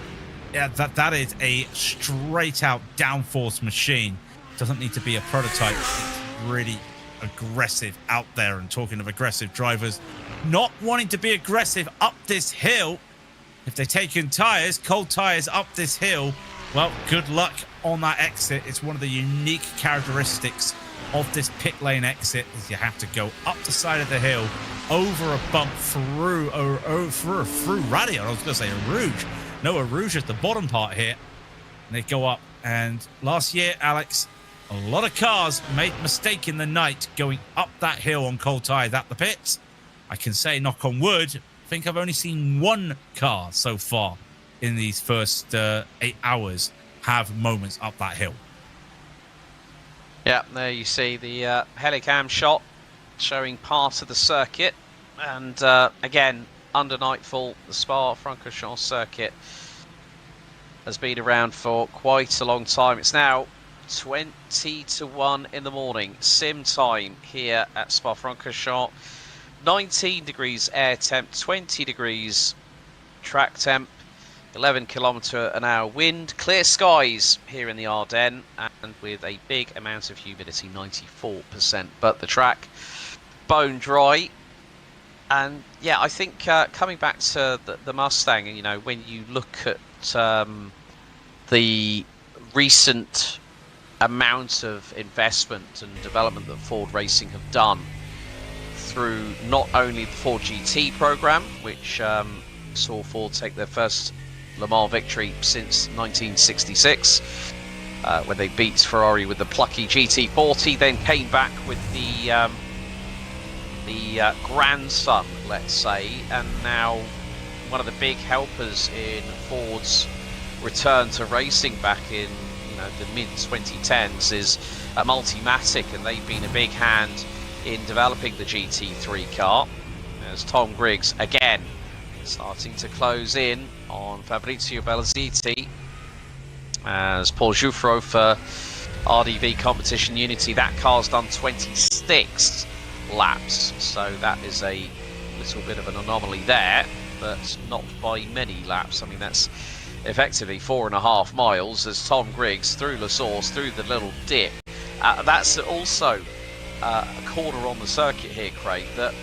Yeah, that is a straight out downforce machine. Doesn't need to be a prototype. It's really aggressive out there. And talking of aggressive drivers not wanting to be aggressive up this hill, if they're taking tires, cold tires up this hill, well, good luck on that exit. It's one of the unique characteristics of this pit lane exit is you have to go up the side of the hill, over a bump, through radio. I was going to say a rouge. No, a rouge is the bottom part here. And they go up. And last year, Alex, a lot of cars made a mistake in the night going up that hill on cold tires at the pits. I can say, knock on wood, I think I've only seen one car so far in these first 8 hours have moments up that hill. Yeah, there you see the helicam shot showing part of the circuit. And again, under nightfall, the Spa-Francorchamps circuit has been around for quite a long time. It's now 20 to 1 in the morning, sim time here at Spa-Francorchamps. 19 degrees air temp, 20 degrees track temp, 11 km/h wind, clear skies here in the Ardennes, and with a big amount of humidity, 94%. But the track bone dry. And yeah, I think coming back to the Mustang, you know, when you look at the recent amount of investment and development that Ford Racing have done through not only the Ford GT program, which saw Ford take their first Le Mans victory since 1966, when they beat Ferrari with the plucky GT40, then came back with the grandson, let's say, and now one of the big helpers in Ford's return to racing back in the mid 2010s is Multimatic, and they've been a big hand in developing the GT3 car. As Tom Griggs again starting to close in on Fabrizio Belziti, as Paul Jouffreau for RDV Competition Unity, that car's done 26 laps, so that is a little bit of an anomaly there, but not by many laps. I mean, that's effectively 4.5 miles as Tom Griggs through La Source, through the little dip. That's also a corner on the circuit here, Craig, that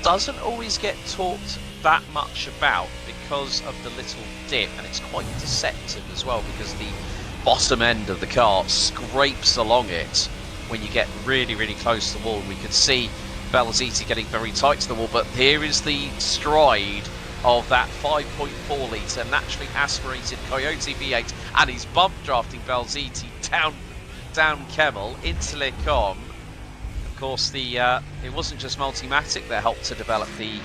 doesn't always get talked that much about because of the little dip, and it's quite deceptive as well because the bottom end of the car scrapes along it when you get really, really close to the wall. We could see Belziti getting very tight to the wall, but here is the stride of that 5.4 litre naturally aspirated Coyote V8, and he's bump drafting Belziti down Kemmel into Le Combe. Of course, it wasn't just Multimatic that helped to develop the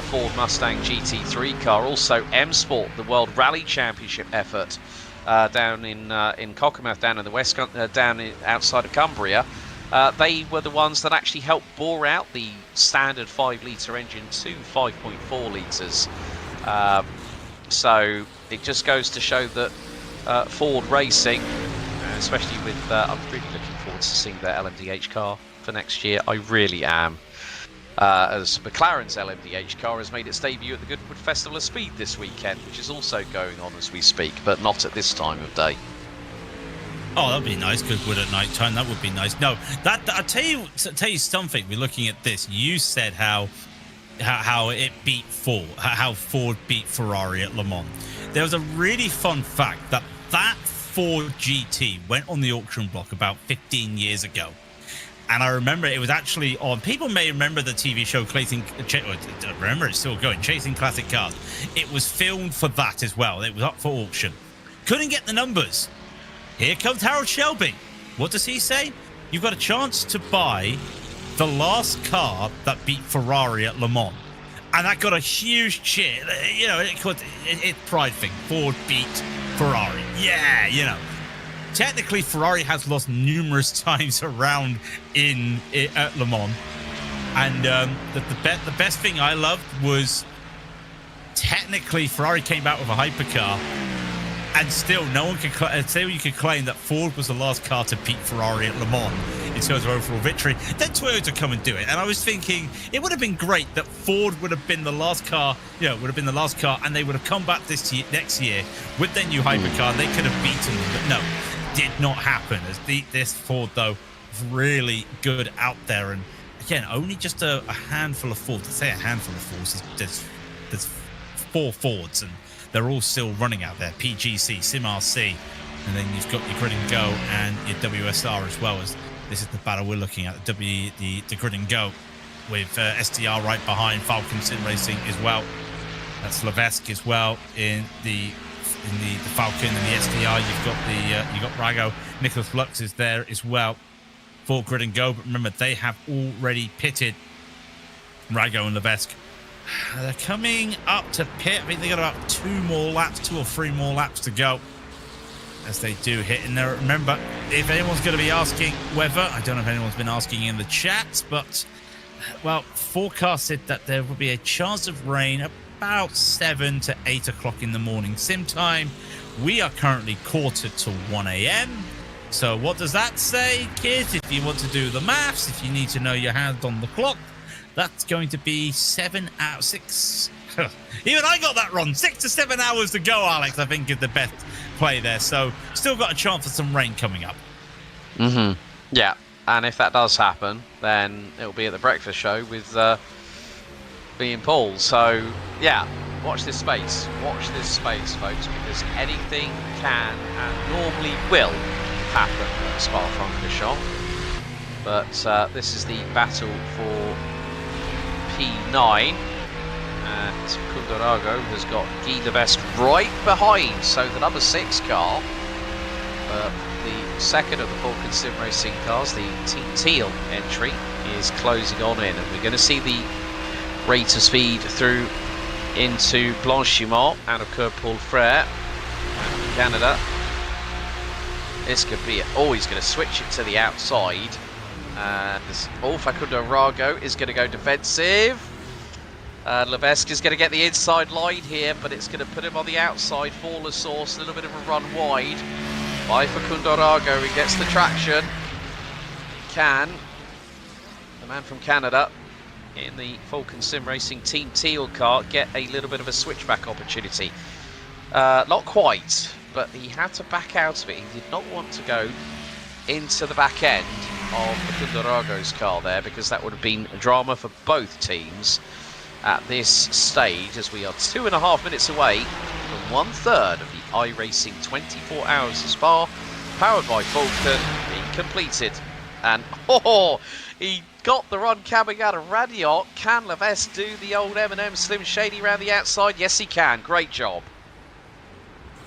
Ford Mustang GT3 car. Also, M Sport, the World Rally Championship effort down in Cockermouth, down in the west, outside of Cumbria. They were the ones that actually helped bore out the standard 5-litre engine to 5.4 litres. So it just goes to show that Ford Racing, especially with, I'm really looking forward to seeing their LMDH car for next year. I really am. As McLaren's LMDH car has made its debut at the Goodwood Festival of Speed this weekend, which is also going on as we speak, but not at this time of day. Oh, that'd be nice. Goodwood at night time. That would be nice. No, that I'll tell you something. We're looking at this. You said how it beat Ford, how Ford beat Ferrari at Le Mans. There was a really fun fact that Ford GT went on the auction block about 15 years ago. And I remember it was actually on. People may remember the TV show remember it's still going, Chasing Classic Cars. It was filmed for that as well. It was up for auction. Couldn't get the numbers. Here comes Harold Shelby. What does he say? You've got a chance to buy the last car that beat Ferrari at Le Mans. And that got a huge cheer. You know, it's pride thing. Ford beat Ferrari. Yeah, you know. Technically, Ferrari has lost numerous times around at Le Mans. And the best thing I loved was technically Ferrari came out with a hypercar, and still no one could say you could claim that Ford was the last car to beat Ferrari at Le Mans in terms of overall victory. Then Toyota come and do it, and I was thinking it would have been great that Ford would have been the last car, and they would have come back next year with their new hypercar, and they could have beaten them. But no, did not happen. As this Ford though, really good out there, and again, only just a handful of Fords. To say a handful of Fords, there's 4 Fords, and they're all still running out there. PGC, SimRC, and then you've got your Grid and Go and your WSR as well. As this is the battle we're looking at, the Grid and Go with SDR right behind, Falcon Sim Racing as well. That's Levesque as well in the Falcon and the SDR. You've got Rago, Nicholas Lux is there as well for Grid and Go, but remember they have already pitted. Rago and Levesque, they're coming up to pit. I think they got about 2 or 3 more laps to go as they do hit in there. Remember, if anyone's going to be asking whether, I don't know if anyone's been asking in the chat, but well, forecasted that there will be a chance of rain about 7 to 8 o'clock in the morning sim time. We are currently quarter to 1 a.m. So what does that say, kids? If you want to do the maths, if you need to know your hand on the clock, that's going to be 7 out 6. Even I got that wrong. 6 to 7 hours to go, Alex, I think is the best play there. So still got a chance for some rain coming up. Yeah, and if that does happen, then it'll be at the breakfast show with me and Paul. So yeah, watch this space. Watch this space, folks, because anything can and normally will happen at Spa-Francorchamps. But this is the battle for P9, and Cundarago has got Guy Levesque right behind, so the number 6 car, the second of the Falcon Sim Racing cars, the Team Teal entry, is closing on in, and we're going to see the rate of speed through into Blanchimont out of Curb Paul Frere and Canada. This could be he's going to switch it to the outside. And Facundo Rago is going to go defensive. Levesque is going to get the inside line here, but it's going to put him on the outside for the source. A little bit of a run wide by Facundo Rago. He gets the traction. The man from Canada in the Falcon Sim Racing Team Teal car, get a little bit of a switchback opportunity. Not quite, but he had to back out of it. He did not want to go into the back end of Cundarago's car there, because that would have been a drama for both teams at this stage, as we are 2.5 minutes away from 1/3 of the iRacing 24 Hours of Spa, powered by Falcon, being completed. And he got the run coming out of Radiot. Can Levesque do the old M&M Slim Shady around the outside? Yes, he can. Great job.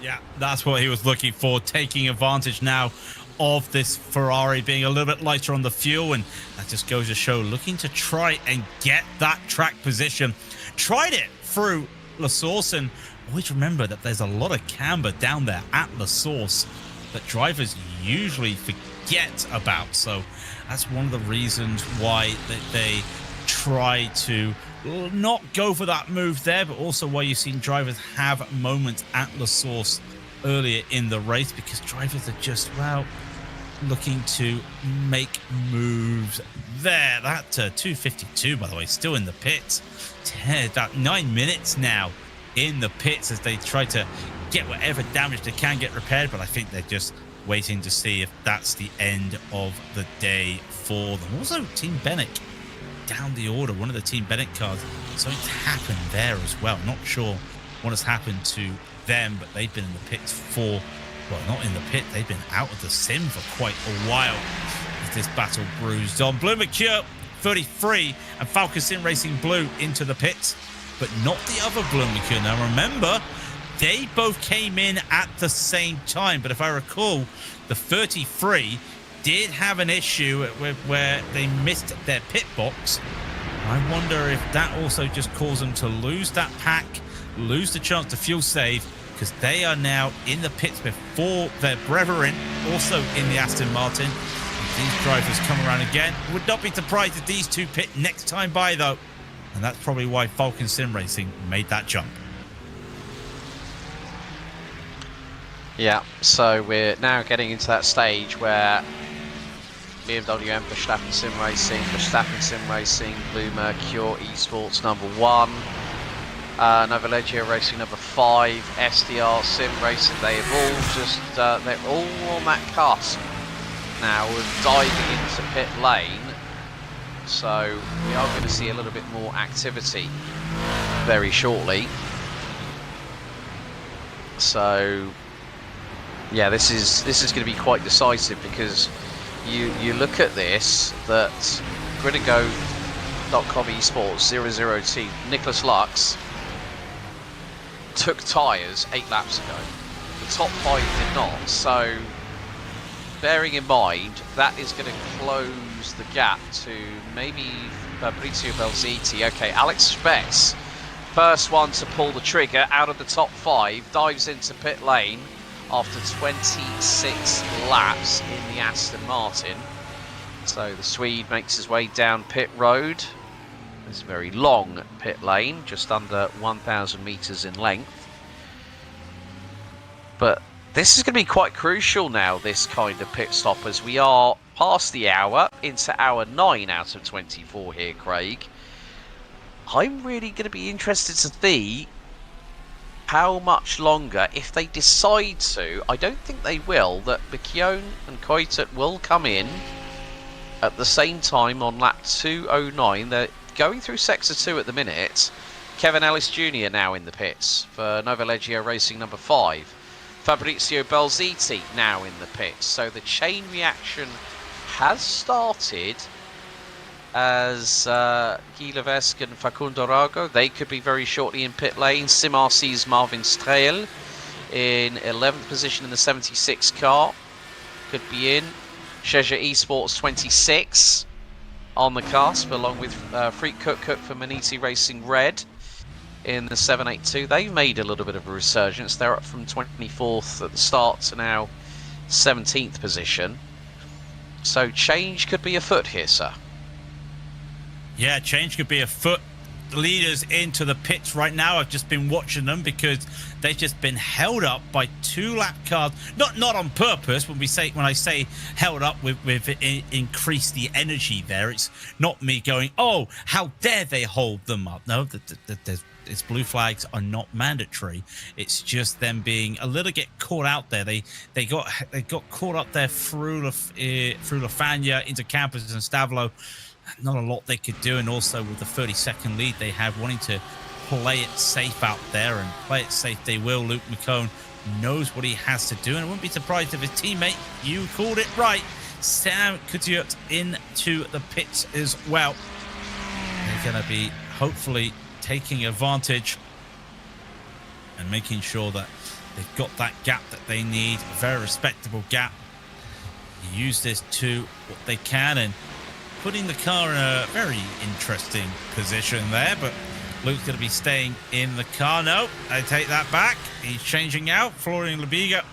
Yeah, that's what he was looking for, taking advantage now of this Ferrari being a little bit lighter on the fuel, and that just goes to show, looking to try and get that track position. Tried it through La Source, and always remember that there's a lot of camber down there at La Source that drivers usually forget about. So that's one of the reasons why they try to not go for that move there, but also why you've seen drivers have moments at La Source earlier in the race, because drivers are just, well, looking to make moves there. That 252, by the way, still in the pits. About 9 minutes now in the pits as they try to get whatever damage they can get repaired, but I think they're just waiting to see if that's the end of the day for them. Also, Team Bennett down the order. One of the Team Bennett cars, something's happened there as well. Not sure what has happened to them, but they've been in the pits for, well, not in the pit, they've been out of the sim for quite a while as this battle brews on. Blue Mercure 33 and Falcon Sim Racing Blue into the pits, but not the other Blue Mercure. Now remember, they both came in at the same time, but if I recall, the 33 did have an issue where they missed their pit box. I wonder if that also just caused them to lose that pack, lose the chance to fuel save, because they are now in the pits before their brethren, also in the Aston Martin. If these drivers come around again, would not be surprised if these two pit next time by, though. And that's probably why Falcon Sim Racing made that jump. Yeah, so we're now getting into that stage where BMW and Verstappen Sim Racing, Blue Mercure Esports #1, Nova Leggio Racing #5, SDR Sim Racing. They have all just, they're all on that cusp now of diving into pit lane. So we are going to see a little bit more activity very shortly. So yeah, this is going to be quite decisive, because you look at this, that GridAndGo.com Esports 00T, Nicholas Lux took tyres 8 laps ago. The top 5 did not. So bearing in mind, that is going to close the gap to maybe Fabrizio Belziti. Okay, Alex Spex, first one to pull the trigger out of the top 5, dives into pit lane after 26 laps in the Aston Martin. So the Swede makes his way down pit road. It's a very long pit lane, just under 1,000 meters in length. But this is going to be quite crucial now, this kind of pit stop, as we are past the hour, into hour 9 out of 24 here, Craig. I'm really going to be interested to see how much longer, if they decide to. I don't think they will, that Bicchione and Coitet will come in at the same time on lap 209. They're going through sector 2 at the minute. Kevin Ellis Jr. now in the pits for Nova Leggio Racing #5. Fabrizio Belziti now in the pits. So the chain reaction has started, as Guy Levesque and Facundo Rago, they could be very shortly in pit lane. Sim RC's Marvin Strehl in 11th position in the 76 car, could be in. Cheja Esports 26 on the cusp, along with Freak Cook for Maniti Racing Red in the 782. They've made a little bit of a resurgence. They're up from 24th at the start to now 17th position. So change could be afoot here, sir. Yeah, change could be afoot. The leaders into the pits right now. I've just been watching them because they've just been held up by 2 lap cars. Not on purpose. When I say held up with increase the energy there, it's not me going, oh, how dare they hold them up. No, its blue flags are not mandatory. It's just them being a little get caught out there. They got caught up there through Lafania into Campos and Stavlo. Not a lot they could do, and also with the 30-second lead they have, wanting to play it safe out there, and play it safe they will. Luke McCone knows what he has to do, and I wouldn't be surprised if his teammate, you called it right, Sam Coutiot, into the pits as well. They're going to be hopefully taking advantage and making sure that they've got that gap that they need, a very respectable gap. Use this to what they can, and putting the car in a very interesting position there, but Luke's going to be staying in the car. No, I take that back. He's changing out. Florian Lebiga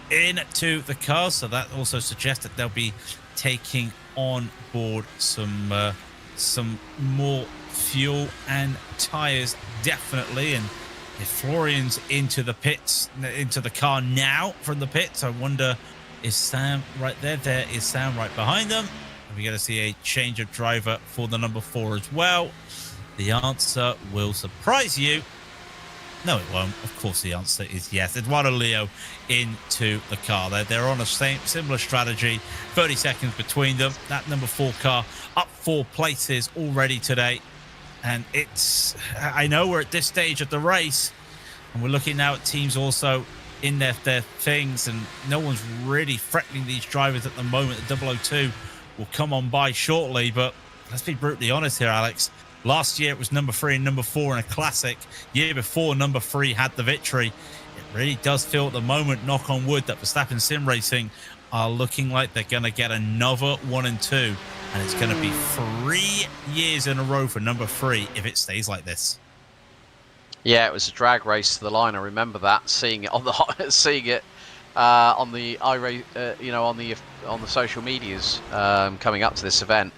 into the car, so that also suggests that they'll be taking on board some more fuel and tyres, definitely. And if Florian's into the pits, into the car now from the pits, I wonder, is Sam right there? There is Sam right behind them. We're going to see a change of driver for the #4 as well. The answer will surprise you. No, it won't. Of course, the answer is yes. Eduardo Leo into the car. They're on a similar strategy. 30 seconds between them. That #4 car up 4 places already today. And I know we're at this stage of the race, and we're looking now at teams also in their things, and no one's really threatening these drivers at the moment. The 002 will come on by shortly, but let's be brutally honest here, Alex. Last year it was #3 and #4 in a classic. Year before, #3 had the victory. It really does feel at the moment, knock on wood, that Verstappen Sim Racing are looking like they're going to get another 1 and 2, and it's going to be 3 years in a row for number 3 if it stays like this. Yeah, it was a drag race to the line. I remember that, seeing it on the on the on the social medias coming up to this event.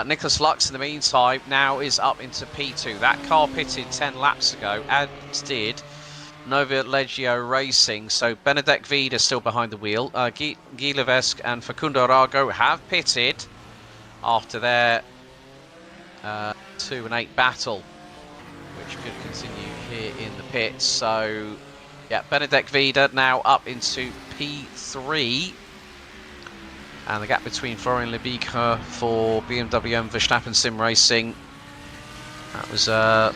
Nicholas Lux, in the meantime, now is up into P2. That car pitted 10 laps ago, as did Nova Leggio Racing. So Benedek Vida still behind the wheel. Guy Levesque and Facundo Arago have pitted after their 2 and 8 battle, which could continue here in the pits. So, yeah, Benedek Vida now up into P3. And the gap between Florian Lebigre for BMW and Verstappen Sim Racing, that was, I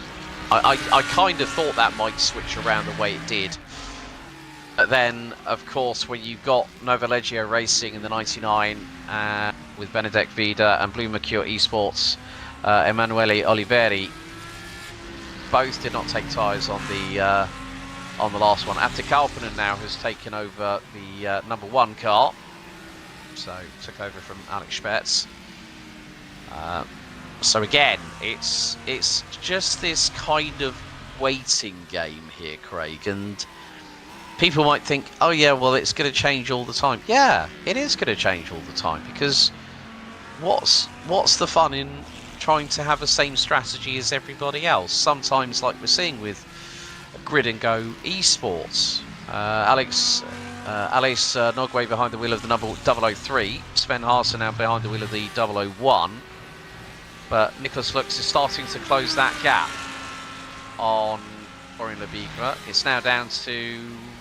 kind of thought that might switch around the way it did. But then, of course, when you've got Nova Leggio Racing in the 99 with Benedek Vida and Blue Mercure Esports, Emanuele Oliveri, both did not take tyres on the last one. Atte Kalpanen now has taken over the number 1 car. So took over from Alex Spetz. So again, it's just this kind of waiting game here, Craig, and people might think, oh yeah, well it's going to change all the time. Yeah, it is going to change all the time, because what's the fun in trying to have the same strategy as everybody else? Sometimes, like we're seeing with Grid and Go Esports, Alex Nogwe behind the wheel of the number 003, Sven Haase now behind the wheel of the 001, but Nicholas Lux is starting to close that gap on Florian Lebigre. It's now down to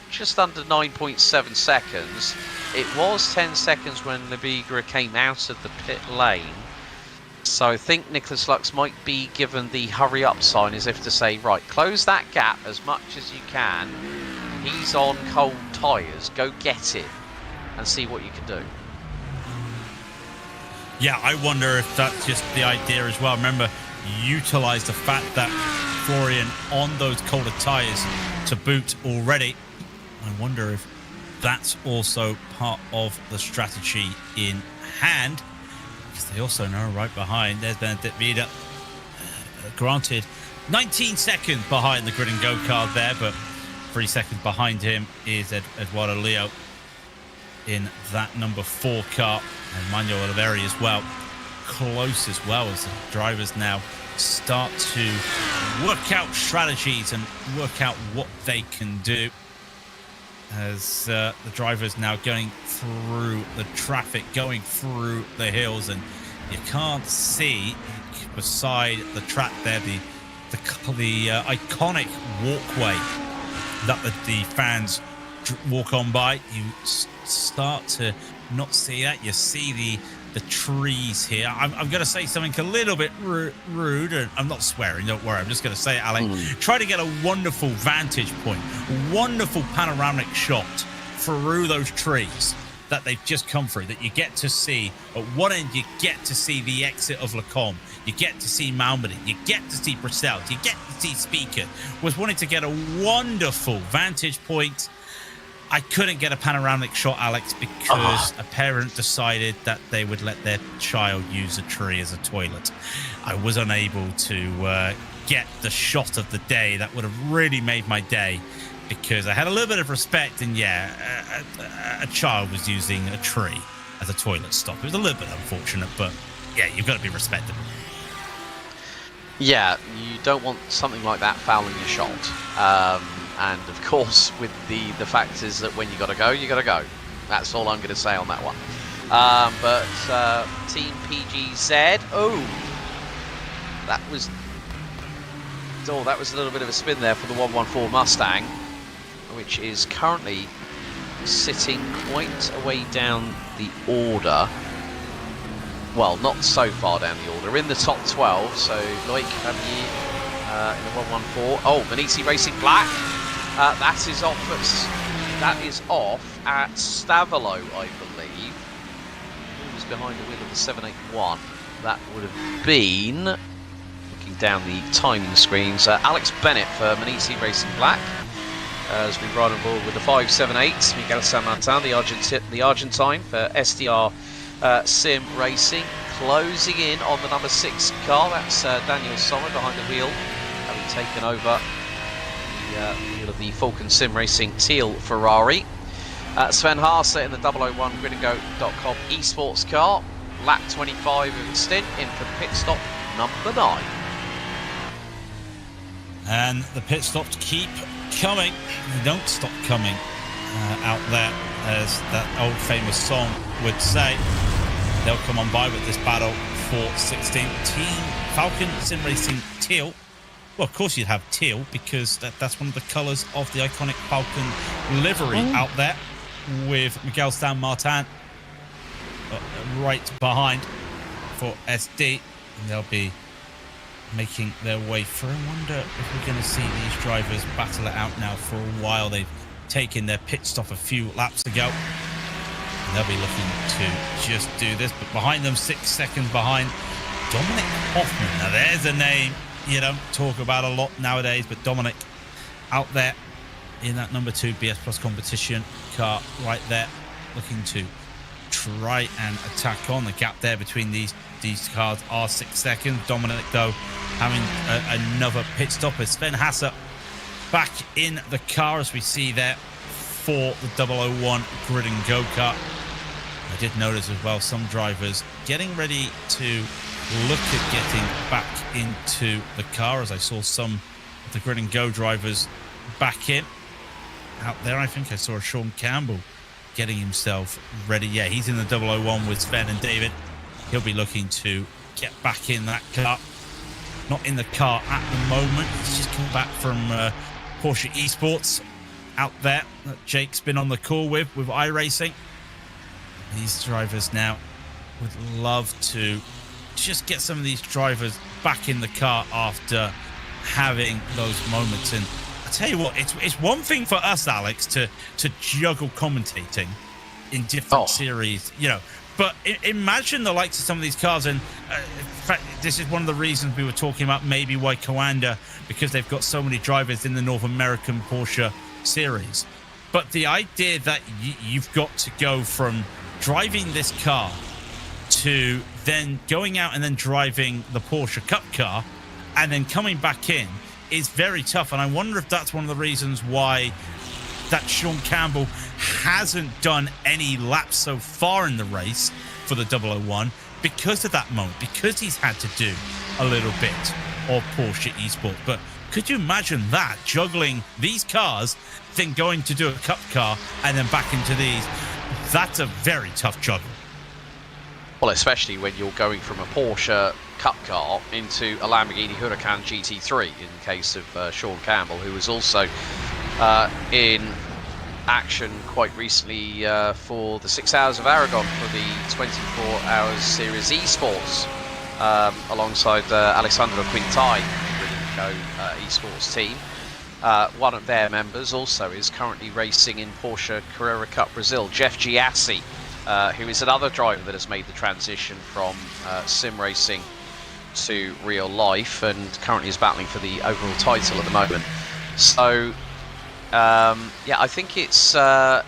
just under 9.7 seconds. It was 10 seconds when Lebigre came out of the pit lane, so I think Nicholas Lux might be given the hurry up sign, as if to say, right, close that gap as much as you can. He's on cold tyres. Go get it and see what you can do. Yeah, I wonder if that's just the idea as well. Remember, utilise the fact that Florian on those colder tyres to boot already. I wonder if that's also part of the strategy in hand. Because they also know right behind, there's Benedikt Vida. Granted, 19 seconds behind the Grid and Go car there, but 3 seconds behind him is Eduardo Leo in that number 4 car, and Manuel Oliveri as well, close as well, as the drivers now start to work out strategies and work out what they can do, as the drivers now going through the traffic, going through the hills, and you can't see beside the track there the iconic walkway that the fans walk on by. You start to not see that. You see the trees here. I'm going to say something a little bit rude, and I'm not swearing, don't worry. I'm just going to say it, Alex. Try to get a wonderful vantage point, wonderful panoramic shot through those trees that they've just come through, that you get to see. At one end, you get to see the exit of Lecombe. You get to see Malmedy. You get to see Bruxelles. You get to see Speaker. Was wanting to get a wonderful vantage point. I couldn't get a panoramic shot, Alex, because a parent decided that they would let their child use a tree as a toilet. I was unable to get the shot of the day that would have really made my day, because I had a little bit of respect, and yeah, a child was using a tree as a toilet stop. It was a little bit unfortunate, but yeah, you've got to be respectable. Yeah, you don't want something like that fouling your shot. And of course, with the fact is that when you got to go, you got to go. That's all I'm going to say on that one. But Team PGZ, that was a little bit of a spin there for the 114 Mustang, which is currently sitting quite a way down the order. Well, not so far down the order. In the top 12, so Loic Rabier in the 114. Oh, Manisi Racing Black. That is off at Stavelot, I believe. Who was behind the wheel of the 781? That would have been, looking down the timing screens, Alex Bennett for Manisi Racing Black. as we ride on board with the 578 Miguel San Martin, the Argentine for SDR Sim Racing, closing in on the number 6 car. That's Daniel Sommer behind the wheel, having taken over the wheel of the Falcon Sim Racing teal Ferrari. Sven Haase in the 001 gridandgo.com esports car, lap 25 of its stint, in for pit stop number 9. And the pit stops keep coming. They don't stop coming out there, as that old famous song would say. They'll come on by with this battle for 16. Team Falcon Sim Racing teal. Well, of course you'd have teal, because that's one of the colours of the iconic Falcon livery out there, with Miguel San Martin right behind for SD. And they'll be making their way through. I wonder if we're going to see these drivers battle it out now. For a while they've taken their pit stop a few laps ago, and they'll be looking to just do this. But behind them, 6 seconds behind, Dominic Hoffman. Now there's a name you don't talk about a lot nowadays, but Dominic out there in that number 2 BS Plus competition car right there, looking to try and attack on. The gap there between these cars are 6 seconds. Dominic, though, having another pit stop as Sven Haase back in the car, as we see there for the 001 Grid and Go kart. I did notice as well some drivers getting ready to look at getting back into the car, as I saw some of the Grid and Go drivers back in. Out there, I think I saw a Sean Campbell getting himself ready. Yeah, he's in the 001 with Sven and David. He'll be looking to get back in that car. Not in the car at the moment. He's just come back from Porsche Esports out there that Jake's been on the call with iRacing. These drivers now would love to just get some of these drivers back in the car after having those moments. And I tell you what, it's one thing for us, Alex, to juggle commentating in different series, you know. But imagine the likes of some of these cars, and in fact, this is one of the reasons we were talking about maybe why Coanda, because they've got so many drivers in the North American Porsche series. But the idea that you've got to go from driving this car to then going out and then driving the Porsche Cup car and then coming back in is very tough. And I wonder if that's one of the reasons why that Sean Campbell hasn't done any laps so far in the race for the 001, because of that moment, because he's had to do a little bit of Porsche Esports. But could you imagine that, juggling these cars, then going to do a cup car and then back into these? That's a very tough juggle. Well, especially when you're going from a Porsche Cup car into a Lamborghini Huracán GT3, in the case of Sean Campbell, who was also in action quite recently for the 6 Hours of Aragon for the 24 Hours Series Esports, alongside Alessandro Quintai, the Go Esports team. One of their members also is currently racing in Porsche Carrera Cup Brazil, Jeff Giassi, who is another driver that has made the transition from sim racing to real life, and currently is battling for the overall title at the moment. So yeah, I think it's I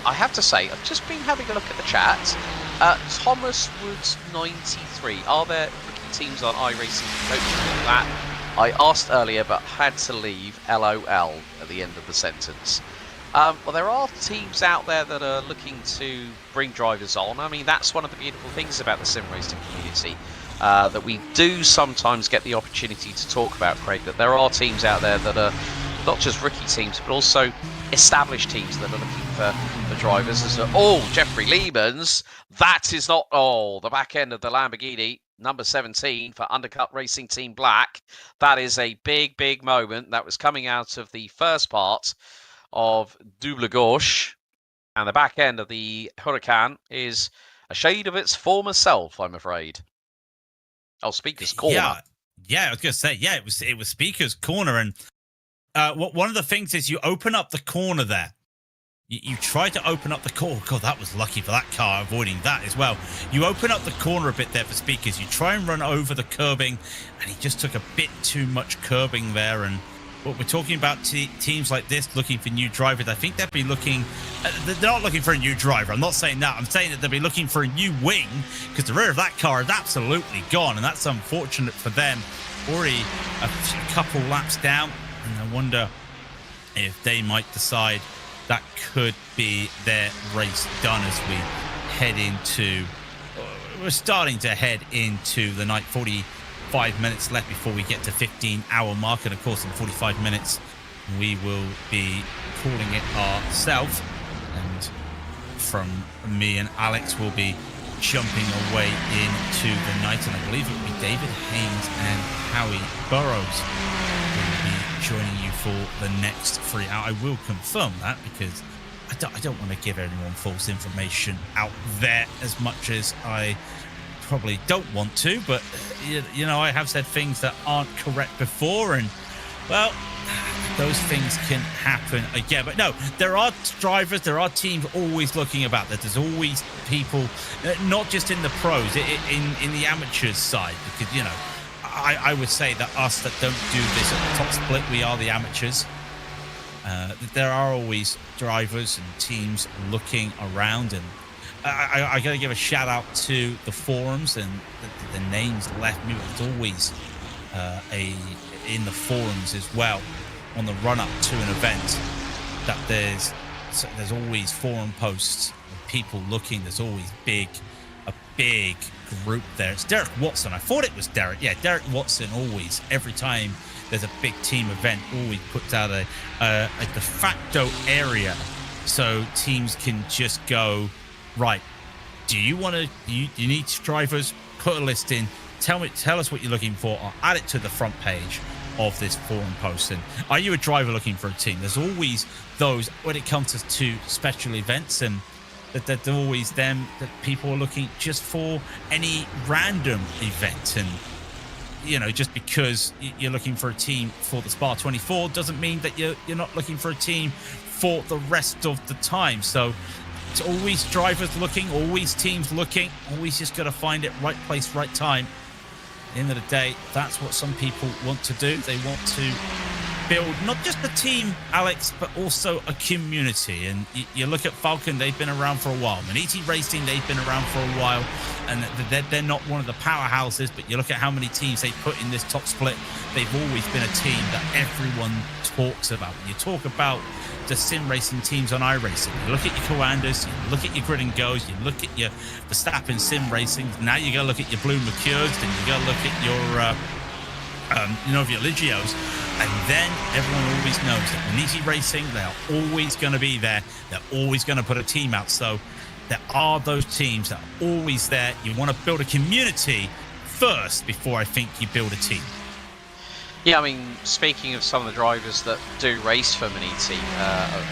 have to say, I've just been having a look at the chat. Thomas Woods 93, are there rookie teams on iRacing coaching that? I asked earlier but had to leave LOL at the end of the sentence. Well, there are teams out there that are looking to bring drivers on. I mean, that's one of the beautiful things about the sim racing community, that we do sometimes get the opportunity to talk about, Craig, that there are teams out there that are not just rookie teams, but also established teams that are looking for drivers. Jeffrey Lehmans, that is not, the back end of the Lamborghini, number 17 for Undercut Racing Team Black. That is a big, big moment. That was coming out of the first part of Double Gauche, and the back end of the Huracán is a shade of its former self, I'm afraid. Oh, Speaker's Corner. Yeah, I was going to say, yeah, it was Speaker's Corner, and one of the things is you open up the corner there. You try to open up the corner. God, that was lucky for that car, avoiding that as well. You open up the corner a bit there for Speakers. You try and run over the curbing, and he just took a bit too much curbing there, and But we're talking about teams like this looking for new drivers. I think they'll be looking... they're not looking for a new driver. I'm not saying that. I'm saying that they'll be looking for a new wing, because the rear of that car is absolutely gone, and that's unfortunate for them. Already a couple laps down, and I wonder if they might decide that could be their race done as we head into... we're starting to head into the night. 45 minutes left before we get to 15-hour mark, and of course in 45 minutes we will be calling it ourselves, and from me and Alex will be jumping away into the night, and I believe it will be David Haynes and Howie Burrows will be joining you for the next 3 hours. I will confirm that, because I don't want to give anyone false information out there as much as I probably don't want to, but you know, I have said things that aren't correct before, and well, those things can happen again. But no, there are drivers, there are teams always looking about that. There's always people, not just in the pros, in the amateurs side, because, you know, I would say that us that don't do this at the top split, we are the amateurs. There are always drivers and teams looking around, and I got to give a shout out to the forums and the names left me. It's always in the forums as well, on the run up to an event, that there's always forum posts of people looking. There's always a big group there. It's Derek Watson. I thought it was Derek. Yeah, Derek Watson always, every time there's a big team event, always puts out a de facto area so teams can just go, right, do you want to, you need drivers, put a list in, tell us what you're looking for, I'll add it to the front page of this forum post. And are you a driver looking for a team? There's always those when it comes to special events, and that always them that people are looking just for any random event. And you know, just because you're looking for a team for the Spa 24 doesn't mean that you're not looking for a team for the rest of the time. So it's always drivers looking, always teams looking, always just got to find it, right place, right time. At the end of the day, that's what some people want to do. They want to build not just a team, Alex, but also a community. And you look at Falcon, they've been around for a while. Maniti Racing, they've been around for a while, and they're not one of the powerhouses, but you look at how many teams they put in this top split, they've always been a team that everyone talks about. When you talk about the sim racing teams on iRacing, you look at your Coanders, you look at your Grid and Goes, you look at your Verstappen sim racing, now you gotta look at your Blue Mercures, then you gotta look at your your Ligios, and then everyone always knows that Maniti Racing, they're always going to be there. They're always going to put a team out. So there are those teams that are always there. You want to build a community first before I think you build a team. Yeah, I mean, speaking of some of the drivers that do race for Maniti,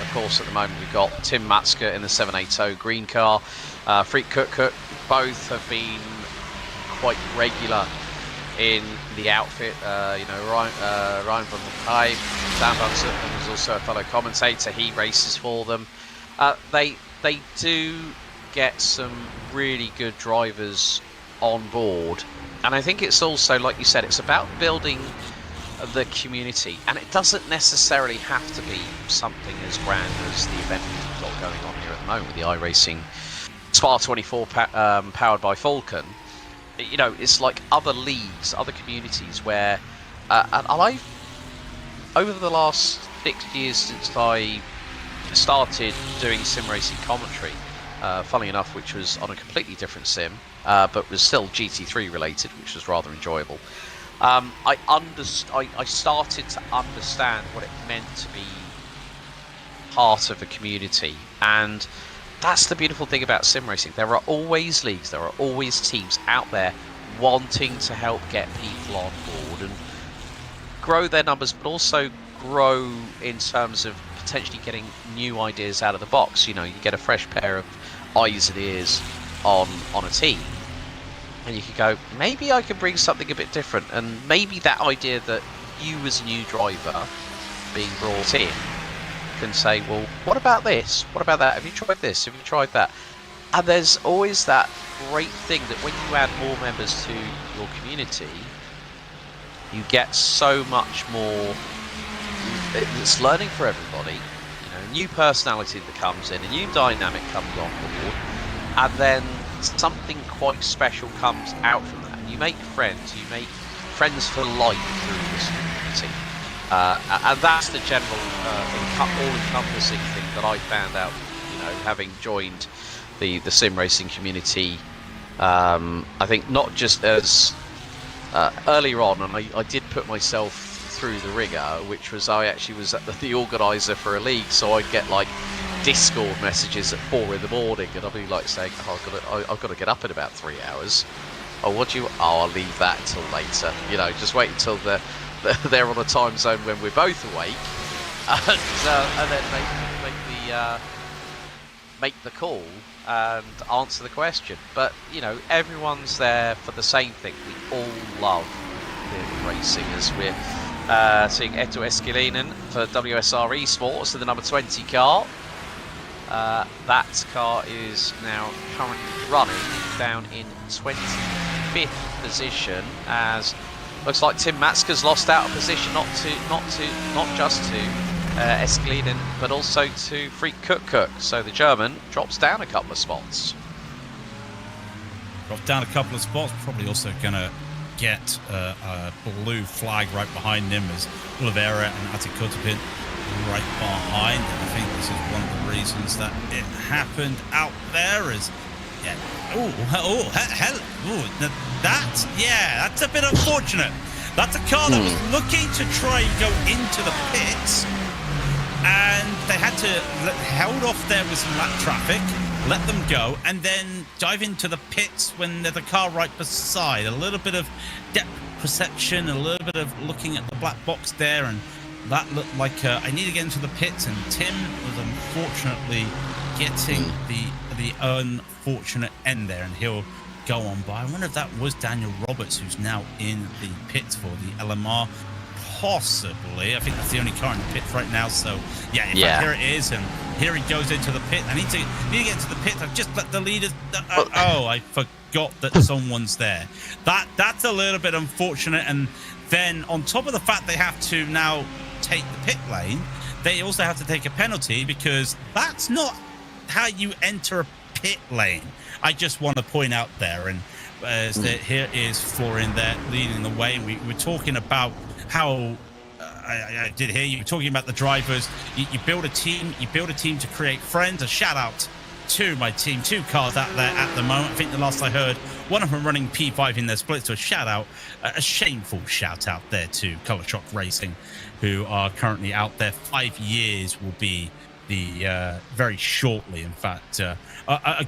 of course, at the moment we've got Tim Matska in the 780 green car, Freek Cook, both have been quite regular in the outfit. Ryan van der Kuyp, Dan Bunsen is also a fellow commentator. He races for them. They do get some really good drivers on board, and I think it's also, like you said, it's about building the community, and it doesn't necessarily have to be something as grand as the event we've got going on here at the moment with the iRacing Spa 24 powered by Falcon. You know, it's like other leagues, other communities where, and I've, over the last 6 years since I started doing sim racing commentary, funnily enough, which was on a completely different sim, but was still GT3 related, which was rather enjoyable. I started to understand what it meant to be part of a community, and that's the beautiful thing about sim racing. There are always leagues, there are always teams out there wanting to help get people on board and grow their numbers, but also grow in terms of potentially getting new ideas out of the box. You know, you get a fresh pair of eyes and ears on a team, and you could go, maybe I can bring something a bit different, and maybe that idea that you as a new driver being brought in can say, well, what about this? What about that? Have you tried this? Have you tried that? And there's always that great thing that when you add more members to your community, you get so much more it's learning for everybody. You know, a new personality that comes in, a new dynamic comes on board, and then something quite special comes out from that. And you make friends. You make friends for life through this community. And that's the general all-encompassing thing that I found out, you know, having joined the sim racing community. I think not just as earlier on, and I did put myself through the rigour, which was I actually was the organiser for a league, so I'd get like Discord messages at 4 in the morning, and I'd be like saying, oh, I've got to get up in about 3 hours. Oh, what do you? Oh, I'll leave that until later. You know, just wait until they're on a time zone when we're both awake, and then make the call and answer the question. But you know, everyone's there for the same thing. We all love the racing, as we're seeing Eto Eskelinen for WSR Esports in the number 20 car. That car is now currently running down in 25th position, as looks like Tim Matska's lost out of position, not just to Eskelinen, but also to Freak Cook. So the German drops down a couple of spots. Dropped down a couple of spots, probably also going to get a blue flag right behind him as Oliveira and Atikotopin right behind. And I think this is one of the reasons that it happened out there is, yeah, that's a bit unfortunate. That's a car that was looking to try and go into the pits, and they had to held off there with some lap traffic, let them go, and then dive into the pits when there's a car right beside. A little bit of depth perception, a little bit of looking at the black box there, and that looked like I need to get into the pits, and Tim was unfortunately getting the unfortunate end there, and he'll go on by. I wonder if that was Daniel Roberts, who's now in the pits for the LMR. Possibly. I think that's the only car in the pits right now. So yeah, in fact, here it is, and here he goes into the pit. I need to get into the pit. I've just let the leaders. Oh, I forgot that someone's there. That's a little bit unfortunate. And then on top of the fact they have to now take the pit lane, they also have to take a penalty, because that's not how you enter a pit lane. I just want to point out there, and here is Florian there leading the way. We were talking about how I did hear you were talking about the drivers. You build a team. You build a team to create friends. A shout out to my team. 2 cars out there at the moment. I think the last I heard, one of them running P5 in their split. So a shout out, a shameful shout out there to Color Shock Racing, who are currently out there. 5 years will be the very shortly. In fact, a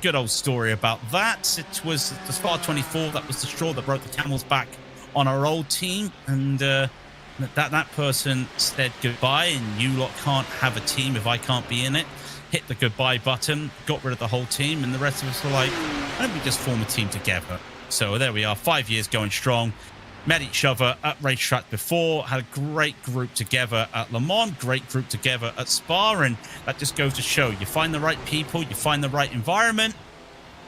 good old story about that. It was the Spa 24 that was the straw that broke the camel's back on our old team, and that person said goodbye, and you lot can't have a team if I can't be in it. Hit the goodbye button, got rid of the whole team, and the rest of us were like, why don't we just form a team together? So there we are, 5 years going strong. Met each other at racetrack before, had a great group together at Le Mans, great group together at Spa, and that just goes to show, you find the right people, you find the right environment,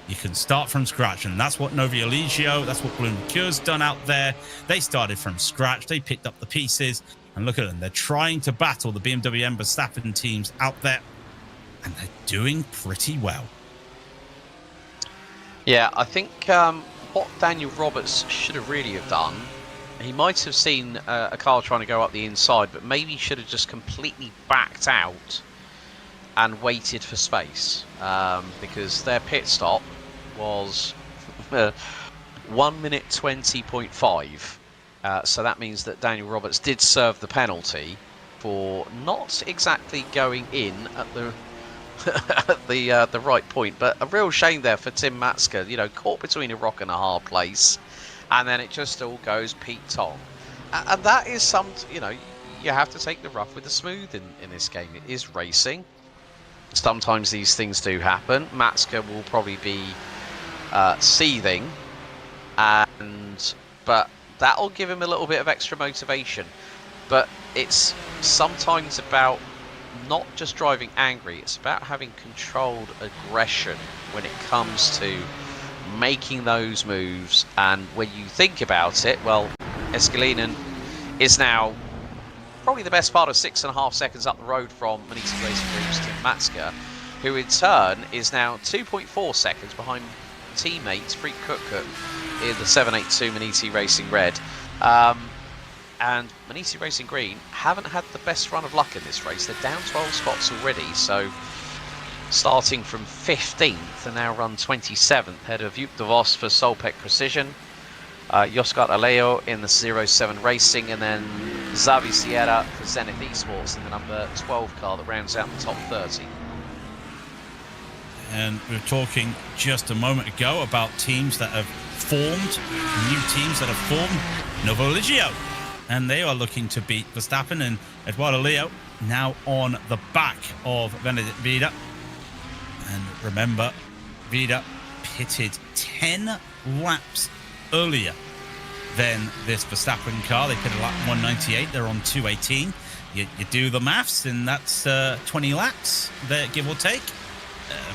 you can start from scratch. And that's what Novi Eligio, that's what Blue Mercure's done out there. They started from scratch, they picked up the pieces, and look at them, they're trying to battle the BMW and Verstappen teams out there, and they're doing pretty well. Yeah, I think what Daniel Roberts should have really have done, he might have seen a car trying to go up the inside, but maybe he should have just completely backed out and waited for space, because their pit stop was 1 minute 20.5. So that means that Daniel Roberts did serve the penalty for not exactly going in at the the right point, but a real shame there for Tim Matska, you know, caught between a rock and a hard place, and then it just all goes Pete Tong. And that is some, you know, you have to take the rough with the smooth in this game. It is racing. Sometimes these things do happen. Matska will probably be seething, but that'll give him a little bit of extra motivation. But it's sometimes about not just driving angry, it's about having controlled aggression when it comes to making those moves. And when you think about it, well, Eskelinen is now probably the best part of 6.5 seconds up the road from Manisi Racing Group's Tim Matska, who in turn is now 2.4 seconds behind teammates Freek Kukuk in the 782 Manisi Racing Red. And Manisi Racing Green haven't had the best run of luck in this race. They're down 12 spots already, so starting from 15th and now run 27th, ahead of Joep de Vos for Solpec Precision, Josgat Aleo in the 07 Racing, and then Xavi Sierra for Zenith Esports in the number 12 car that rounds out the top 30. And we were talking just a moment ago about teams that have formed, new teams that have formed. Novo Ligio, and they are looking to beat Verstappen and Eduardo Leo, now on the back of Benedict Vida. And remember, Vida pitted 10 laps earlier than this Verstappen car. They pitted lap 198, they're on 218. You do the maths, and that's 20 laps there, give or take.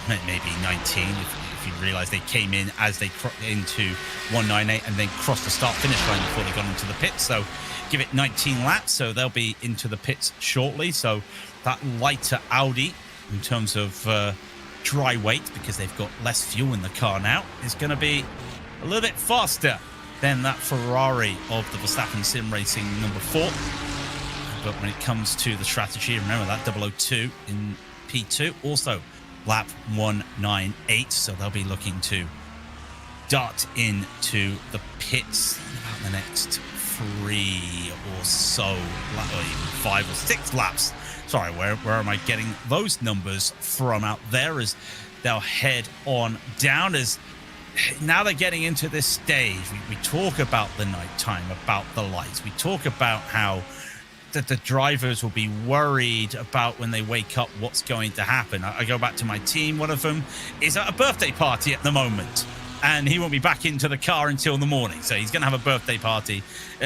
Maybe 19 if you realise they came in as they into 198 and then crossed the start-finish line before they got into the pits. So give it 19 laps, so they'll be into the pits shortly. So that lighter Audi, in terms of dry weight, because they've got less fuel in the car now, is going to be a little bit faster than that Ferrari of the Verstappen Sim Racing number 4. But when it comes to the strategy, remember that 002 in P2 also lap 198, so they'll be looking to dart into the pits in about the next 3 or so, or even 5 or 6 laps. Sorry, where am I getting those numbers from out there? As they'll head on down, as now they're getting into this stage. We talk about the nighttime, about the lights. We talk about how that the drivers will be worried about when they wake up what's going to happen. I go back to my team. One of them is at a birthday party at the moment, and he won't be back into the car until the morning. So he's going to have a birthday party,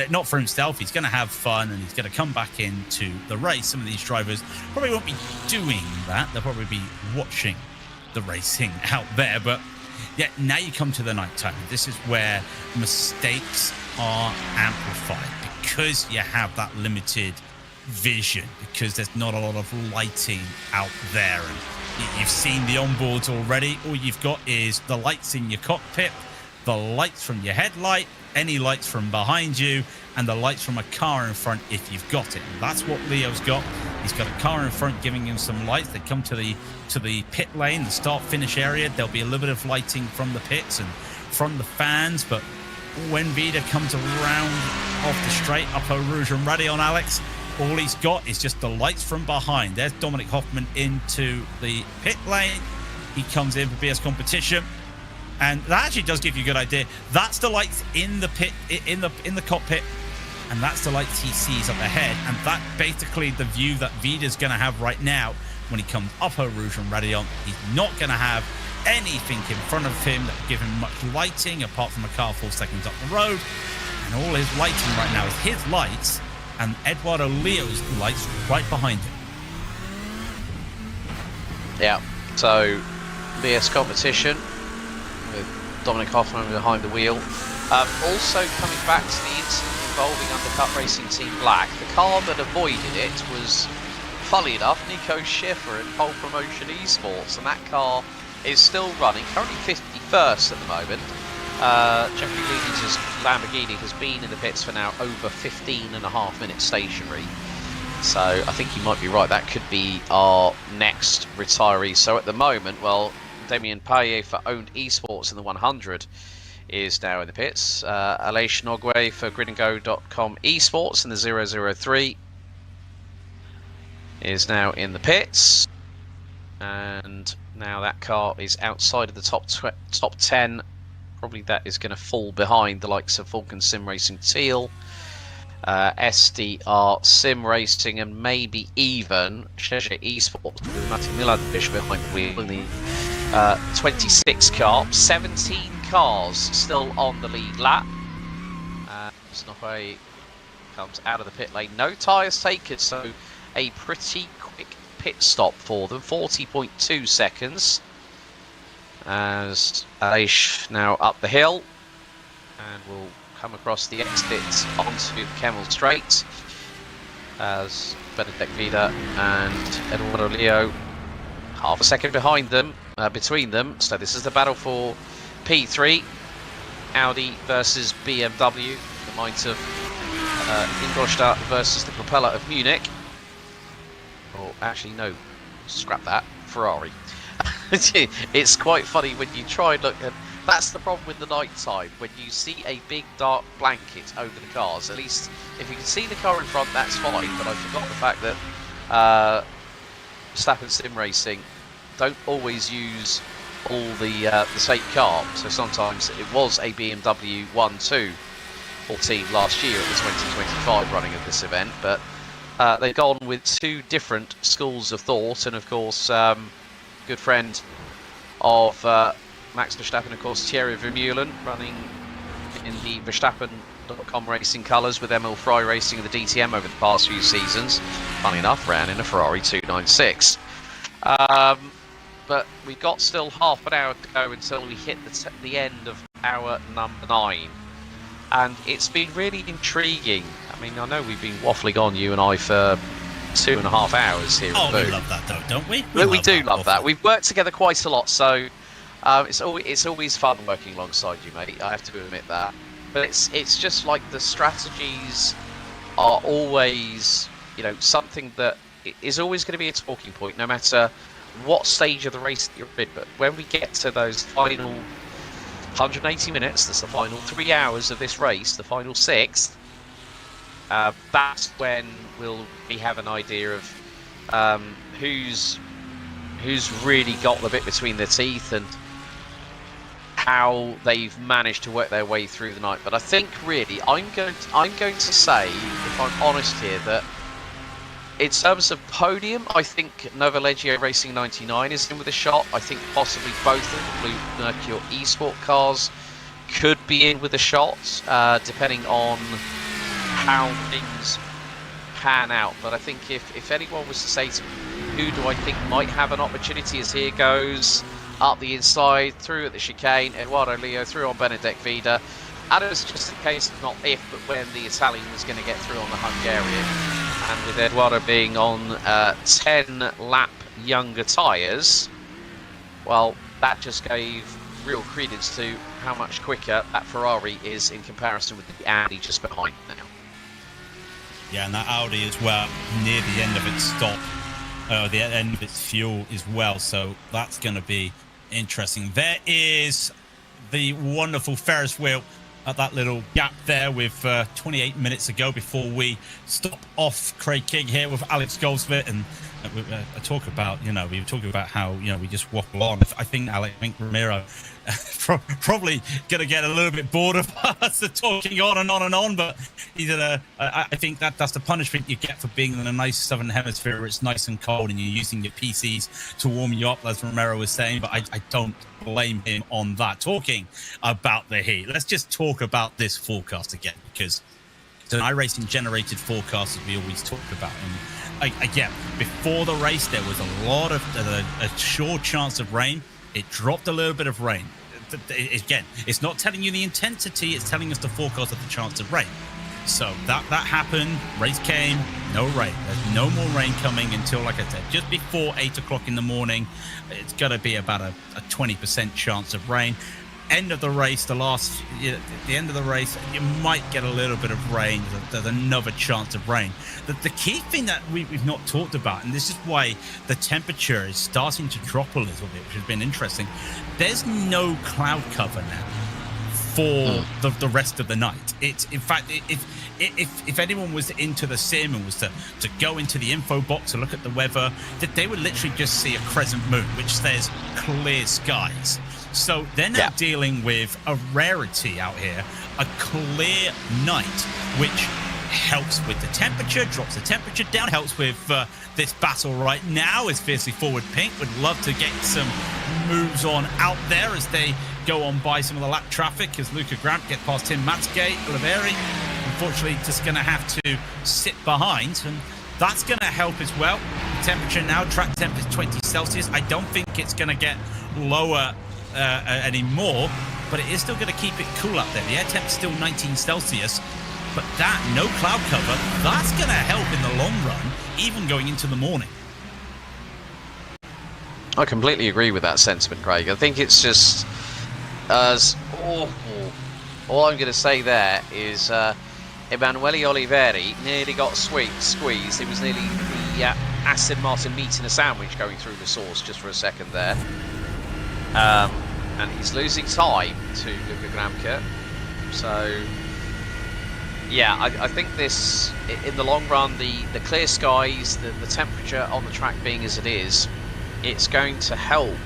not for himself. He's going to have fun, and he's going to come back into the race. Some of these drivers probably won't be doing that. They'll probably be watching the racing out there. But yeah, now you come to the nighttime. This is where mistakes are amplified, because you have that limited vision, because there's not a lot of lighting out there. And you've seen the onboards already. All you've got is the lights in your cockpit, the lights from your headlight, any lights from behind you, and the lights from a car in front if you've got it. And that's what Leo's got. He's got a car in front giving him some lights. They come to the pit lane, the start-finish area. There'll be a little bit of lighting from the pits and from the fans, but when Vida comes around off the straight, up Eau Rouge and Radion, Alex, all he's got is just the lights from behind. There's Dominic Hoffman into the pit lane. He comes in for BS competition, and that actually does give you a good idea. That's the lights in the pit, in the cockpit, and that's the lights he sees up ahead. And that basically the view that Vida's going to have right now when he comes up Eau Rouge and Radion. He's not going to have anything in front of him that will give him much lighting apart from a car 4 seconds up the road, and all his lighting right now is his lights and Eduardo Leo's lights right behind him. Yeah, so BS competition with Dominic Hoffman behind the wheel. Also coming back to the incident involving Undercut Racing Team Black, the car that avoided it was, funnily enough, Nico Schiffer in Pole Promotion Esports, and that car is still running, currently 51st at the moment. Jeffrey Leeds' Lamborghini has been in the pits for now over 15.5 minutes stationary. So I think you might be right, that could be our next retiree. So at the moment, well, Damien Payet for Owned Esports in the 100 is now in the pits. Aleix Nogwe for gridandgo.com Esports in the 003 is now in the pits. And now that car is outside of the top 10. Probably that is going to fall behind the likes of Falcon Sim Racing Teal, SDR Sim Racing, and maybe even Szczerze Esports with Martin Miladfish behind the wheel in the 26 car. 17 cars still on the lead lap. Snohei comes out of the pit lane. No tyres taken, so a pretty quick pit stop for them. 40.2 seconds. As Aleix now up the hill and will come across the exit onto the Kemmel Straight. as Benedek Vida and Eduardo Leo half a second behind them, between them. So this is the battle for P3. Audi versus BMW, the might of Ingolstadt versus the propeller of Munich. Or actually, no, scrap that, Ferrari. It's quite funny when you try and look at. That's the problem with the night time, when you see a big dark blanket over the cars. At least if you can see the car in front, that's fine. But I forgot the fact that Verstappen Sim Racing don't always use all the same car. So sometimes it was a BMW 1-2 14 last year at the 2025 running of this event, but they've gone with two different schools of thought. And of course, good friend of Max Verstappen, of course, Thierry Vermeulen, running in the Verstappen.com racing colours with Emil Fry racing in the DTM over the past few seasons. Funny enough, ran in a Ferrari 296. But we've got still half an hour to go until we hit the end of hour number 9. And it's been really intriguing. I mean, I know we've been waffling on, you and I, for 2.5 hours here. Oh, we love that though, don't we? We do love that. We've worked together quite a lot, so it's always fun working alongside you, mate. I have to admit that. But it's just like the strategies are always, you know, something that is always going to be a talking point, no matter what stage of the race that you're in. But when we get to those final 180 minutes, that's the final 3 hours of this race, the final 6, that's when we have an idea of who's really got the bit between their teeth and how they've managed to work their way through the night. But I think really, I'm going to say, if I'm honest here, that in terms of podium, I think Nova Leggio Racing 99 is in with a shot. I think possibly both of the Blue Mercury eSport cars could be in with a shot, depending on how things pan out. But I think if anyone was to say to me, who do I think might have an opportunity, as here goes up the inside, through at the chicane, Eduardo Leo through on Benedek Vida. And it was just a case of not if, but when the Italian was going to get through on the Hungarian. And with Eduardo being on 10 lap younger tyres, well, that just gave real credence to how much quicker that Ferrari is in comparison with the Audi just behind now. Yeah, and that Audi as well, near the end of its stop, the end of its fuel as well. So that's going to be interesting. There is the wonderful Ferris wheel at that little gap there with 28 minutes ago before we stop off Craig King here with Alex Goldsmith. And I talk about, we were talking about how, we just waffle on. I think Ramiro probably going to get a little bit bored of us talking on and on and on, but I think that's the punishment you get for being in a nice southern hemisphere where it's nice and cold and you're using your PCs to warm you up, as Romero was saying. But I don't blame him on that. Talking about the heat, let's just talk about this forecast again, because it's an iRacing generated forecast, as we always talk about. And again, before the race, there was a lot of a sure chance of rain. It dropped a little bit of rain. Again, it's not telling you the intensity, it's telling us the forecast of the chance of rain. So that happened, race came, no rain. There's no more rain coming until, like I said, just before 8 o'clock in the morning. It's going to be about a 20% chance of rain. End of the race, the end of the race, you might get a little bit of rain. There's another chance of rain. The key thing that we've not talked about, and this is why the temperature is starting to drop a little bit, which has been interesting. There's no cloud cover now for the rest of the night. It's in fact, if anyone was into the sim and was to go into the info box and look at the weather, that they would literally just see a crescent moon, which says clear skies. So they're now dealing with a rarity out here, a clear night, which helps with the temperature, drops the temperature down, helps with this battle right now. Is Fiercely Forward Pink would love to get some moves on out there as they go on by some of the lap traffic, as Luca Grant get past Tim Matsgate. Oliveri, unfortunately, just going to have to sit behind, and that's going to help as well. The temperature now, track temp is 20 Celsius. I don't think it's going to get lower anymore, but it is still going to keep it cool up there. The air temp is still 19 Celsius. But that, no cloud cover, that's going to help in the long run, even going into the morning. I completely agree with that sentiment, Craig. I think it's just as awful. All I'm going to say there is Emanuele Oliveri nearly got squeezed. It was nearly the Aston Martin meat in a sandwich going through the sauce just for a second there. And he's losing time to Luca Gramke. So, yeah, I think this, in the long run, the clear skies, the temperature on the track being as it is, it's going to help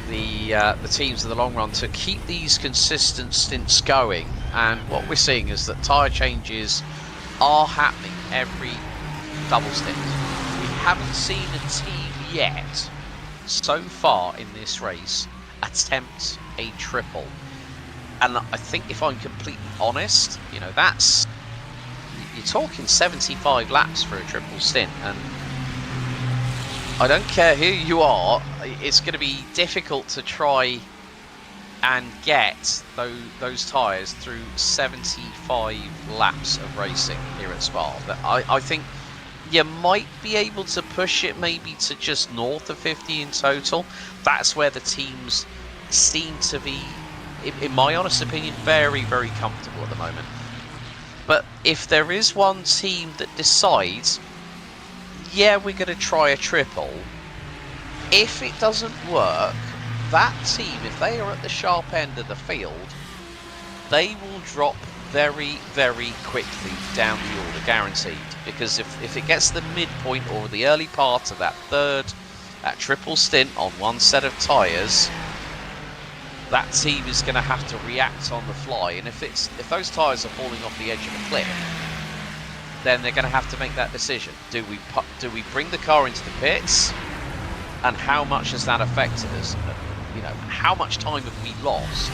the teams in the long run to keep these consistent stints going. And what we're seeing is that tyre changes are happening every double stint. We haven't seen a team yet, so far in this race, attempt a triple. And I think, if I'm completely honest, you know, that's, you're talking 75 laps for a triple stint, and I don't care who you are, it's going to be difficult to try and get those tyres through 75 laps of racing here at Spa. But I think you might be able to push it maybe to just north of 50 in total. That's where the teams seem to be, in my honest opinion, very, very comfortable at the moment. But if there is one team that decides, yeah, we're going to try a triple, if it doesn't work, that team, if they are at the sharp end of the field, they will drop very, very quickly down the order, guaranteed. Because if it gets to the midpoint or the early part of that triple stint on one set of tyres, that team is going to have to react on the fly. And if those tyres are falling off the edge of a cliff, then they're going to have to make that decision. Do we bring the car into the pits, and how much has that affected us? You know, how much time have we lost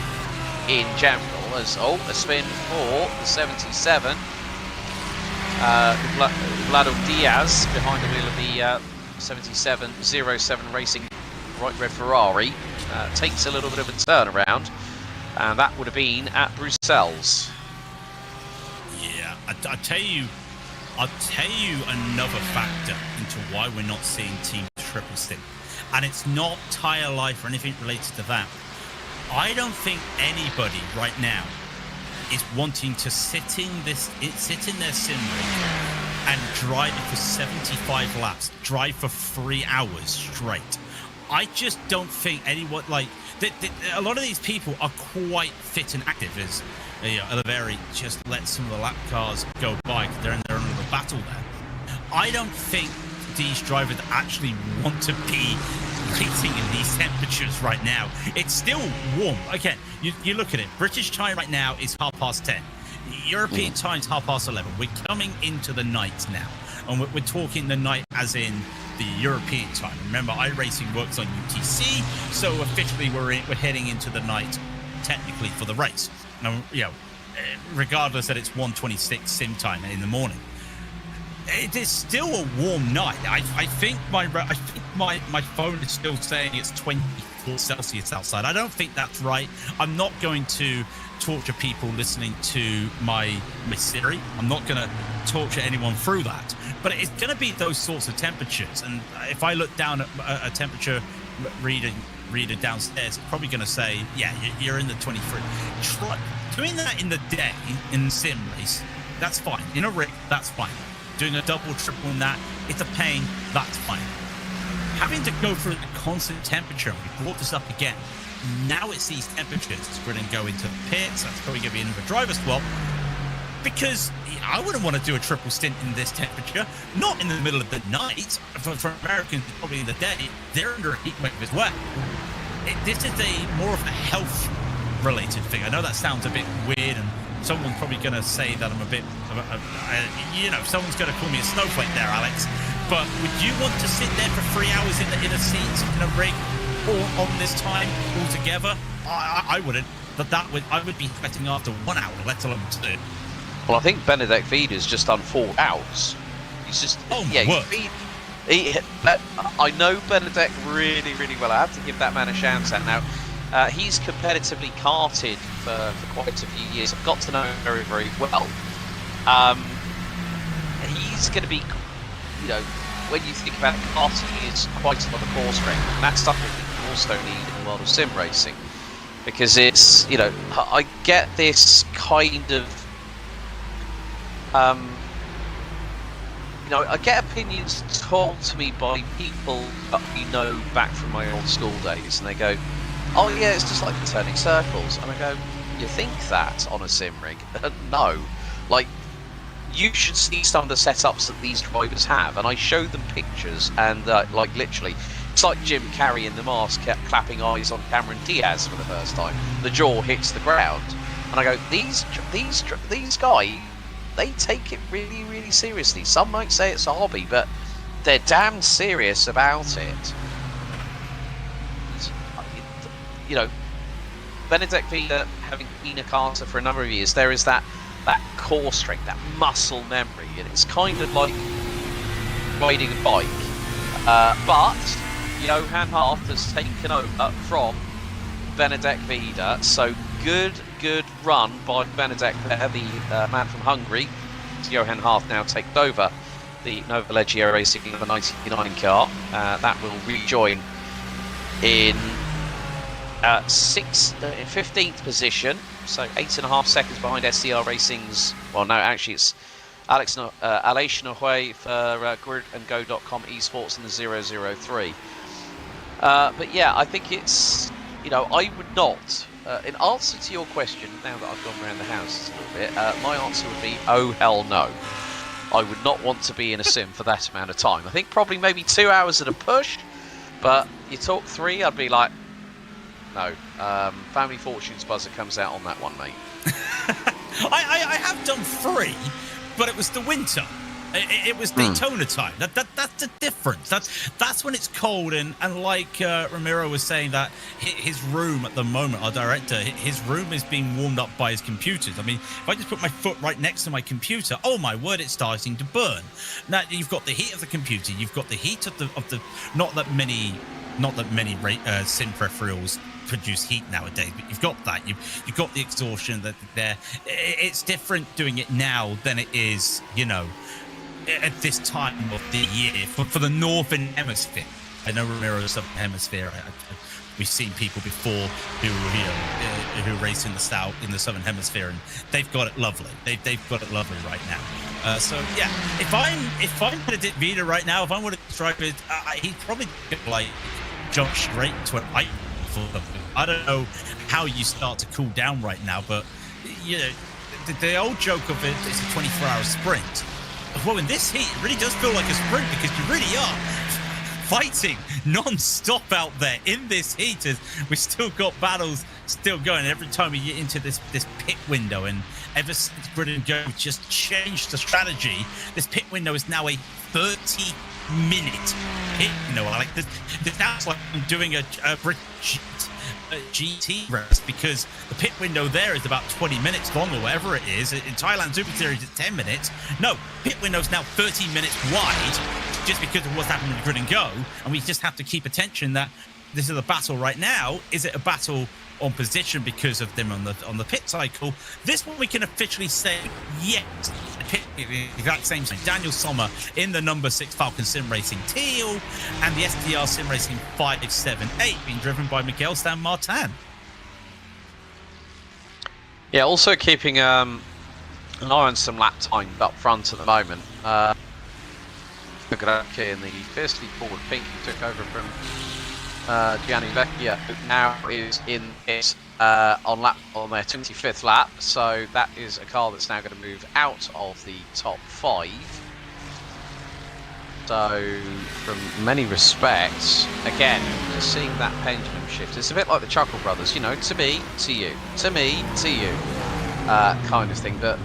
in general? As a spin for the 77. Vlado Diaz behind the wheel of the 7707 Racing Right Red Ferrari takes a little bit of a turnaround, and that would have been at Bruxelles. Yeah, I'll tell you another factor into why we're not seeing teams triple stint, and it's not tyre life or anything related to that. I don't think anybody right now is wanting to sit in their sim rig and drive it for 75 laps, drive for 3 hours straight. I just don't think anyone, like, a lot of these people are quite fit and active, as Oliveri just let some of the lap cars go by because they're in their own little battle there. I don't think these drivers actually want to be racing in these temperatures right now. It's still warm. Again, you look at it. British time right now is 10:30. European time's 11:30. We're coming into the night now, and we're talking the night as in the European time. Remember, iRacing works on UTC, so officially we're heading into the night, technically, for the race. Now, regardless that it's 1:26 sim time in the morning, it is still a warm night. I think my phone is still saying it's 24 Celsius outside. I don't think that's right. I'm not going to torture people listening to my Siri. I'm not going to torture anyone through that. But it's going to be those sorts of temperatures. And if I look down at a temperature reader downstairs, it's probably going to say, yeah, you're in the 23. Doing that in the day in the sim race, that's fine. In a rig, that's fine. Doing a double, triple in that, it's a pain, that's fine. Having to go through the constant temperature, we brought this up again, now it's these temperatures. It's going to go into the pits, that's probably going to be another driver swap, because I wouldn't want to do a triple stint in this temperature, not in the middle of the night. For Americans, probably in the day, they're under a heat wave as well. This is more of a health-related thing. I know that sounds a bit weird, and someone's probably going to say that I'm a bit, someone's going to call me a snowflake there, Alex. But would you want to sit there for 3 hours in a seat in a rig all on this time altogether? I wouldn't. I would be sweating after 1 hour, let alone 2. Well, I think Benedek Vida's just done 4 hours. He's just, I know Benedek really, really well. I have to give that man a shout out now. He's competitively karted for quite a few years. I've got to know him very, very well. he's going to be, you know, when you think about it, karting is quite a lot of core strength, and that's something that you also need in the world of sim racing, because it's, you know, I get this kind of, you know, I get opinions told to me by people that you know back from my old school days, and they go, "Oh yeah, it's just like turning circles," and I go, "You think that on a sim rig?" No, like, you should see some of the setups that these drivers have, and I show them pictures, and like literally, it's like Jim Carrey in The Mask clapping eyes on Cameron Diaz for the first time. The jaw hits the ground, and I go, these guys, they take it really, really seriously. Some might say it's a hobby, but they're damn serious about it. You know, Benedek Vida, having been a karter for a number of years, there is that core strength, that muscle memory, and it's kind of like riding a bike. But Johan Hart has taken over from Benedek Vida, so good run by Benedek there, the man from Hungary. Johan Hart now takes over the Nova Leggio Racing number 99 car. That will rejoin in 15th position, so 8.5 seconds behind SDR Racing's. Well, no, actually it's Aleix Nohue for GridandGo.com Esports in the 003. But yeah, I think it's, you know, I would not. In answer to your question, now that I've gone around the house a little bit, my answer would be, oh hell no. I would not want to be in a sim for that amount of time. I think probably maybe 2 hours at a push, but you talk 3, I'd be like, no. Family Fortunes buzzer comes out on that one, mate. I have done 3, but it was the winter. It was Daytona time. That's the difference. That's when it's cold, and like Ramiro was saying, that his room at the moment, our director, his room is being warmed up by his computers. I mean, if I just put my foot right next to my computer, oh my word, it's starting to burn. Now you've got the heat of the computer, you've got the heat of the not that many sim peripherals produce heat nowadays, but you've got that. You've got the exhaustion that there. It's different doing it now than it is, you know, at this time of the year for the northern hemisphere. I know Ramiro's southern hemisphere. We've seen people before who race in the southern hemisphere, and they've got it lovely. They've got it lovely right now. So yeah, if I'm Benedek Vida right now, if I want to drive it, he'd probably like jump straight to an ice. I don't know how you start to cool down right now, but you know, the old joke of it is a 24-hour sprint. Well, in this heat, it really does feel like a sprint, because you really are fighting non-stop out there in this heat. As we've still got battles still going every time we get into this pit window, and ever since Grid and Go just changed the strategy, this pit window is now a 30-minute pit window. Like this sounds like I'm doing a GT race, because the pit window there is about 20 minutes long or whatever it is. In Thailand Super Series it's 10 minutes. No, pit window's now 30 minutes wide, just because of what's happening with Grid and Go, and we just have to keep attention that this is a battle right now. Is it a battle on position because of them on the pit cycle? This one we can officially say yes. The exact same thing. Daniel Sommer in the number 6 Falcon Sim Racing Teal, and the STR Sim Racing 578 being driven by Miguel San Martin. Yeah, also keeping an eye on some lap time up front at the moment. Look at that in the fiercely forward pink, who took over from Gianni Vecchia, who now is in it on their 25th lap. So that is a car that's now going to move out of the top 5. So from many respects, again, just seeing that pendulum shift, it's a bit like the Chuckle Brothers, you know, to me, to you, to me, to you, kind of thing. But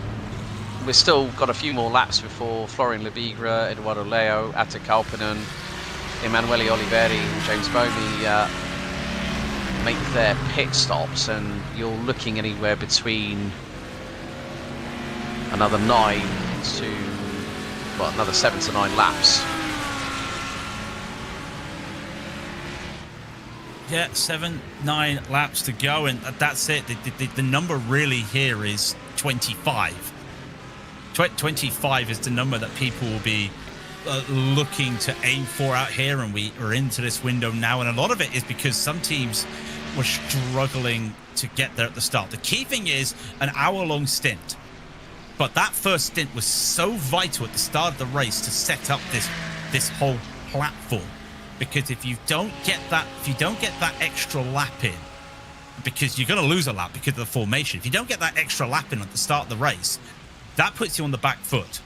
we've still got a few more laps before Florian Lebigre, Eduardo Leo, Atte Kalpinen, Emanuele Oliveri and James Boney make their pit stops, and you're looking anywhere between another 7 to 9 laps. Yeah, 9 laps to go, and that's it. The number really here is 25. 25 is the number that people will be looking to aim for out here, and we are into this window now, and a lot of it is because some teams were struggling to get there at the start. The key thing is an hour-long stint, but that first stint was so vital at the start of the race to set up this whole platform, because if you don't get that extra lap in, because you're going to lose a lap because of the formation, if you don't get that extra lap in at the start of the race, that puts you on the back foot.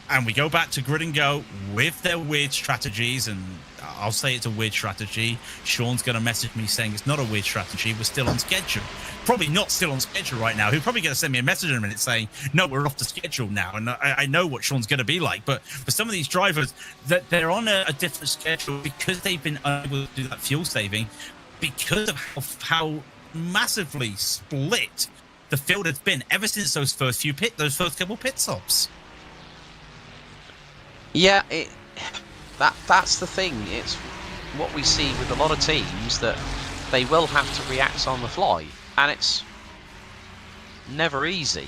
And we go back to Grid and Go with their weird strategies, and I'll say it's a weird strategy. Sean's going to message me saying it's not a weird strategy. We're still on schedule. Probably not still on schedule right now. He'll probably going to send me a message in a minute saying, no, we're off the schedule now. And I know what Sean's going to be like. But for some of these drivers, that they're on a different schedule because they've been unable to do that fuel saving, because of how massively split the field has been ever since those first couple pit stops. Yeah, that's the thing. It's what we see with a lot of teams, that they will have to react on the fly, and it's never easy.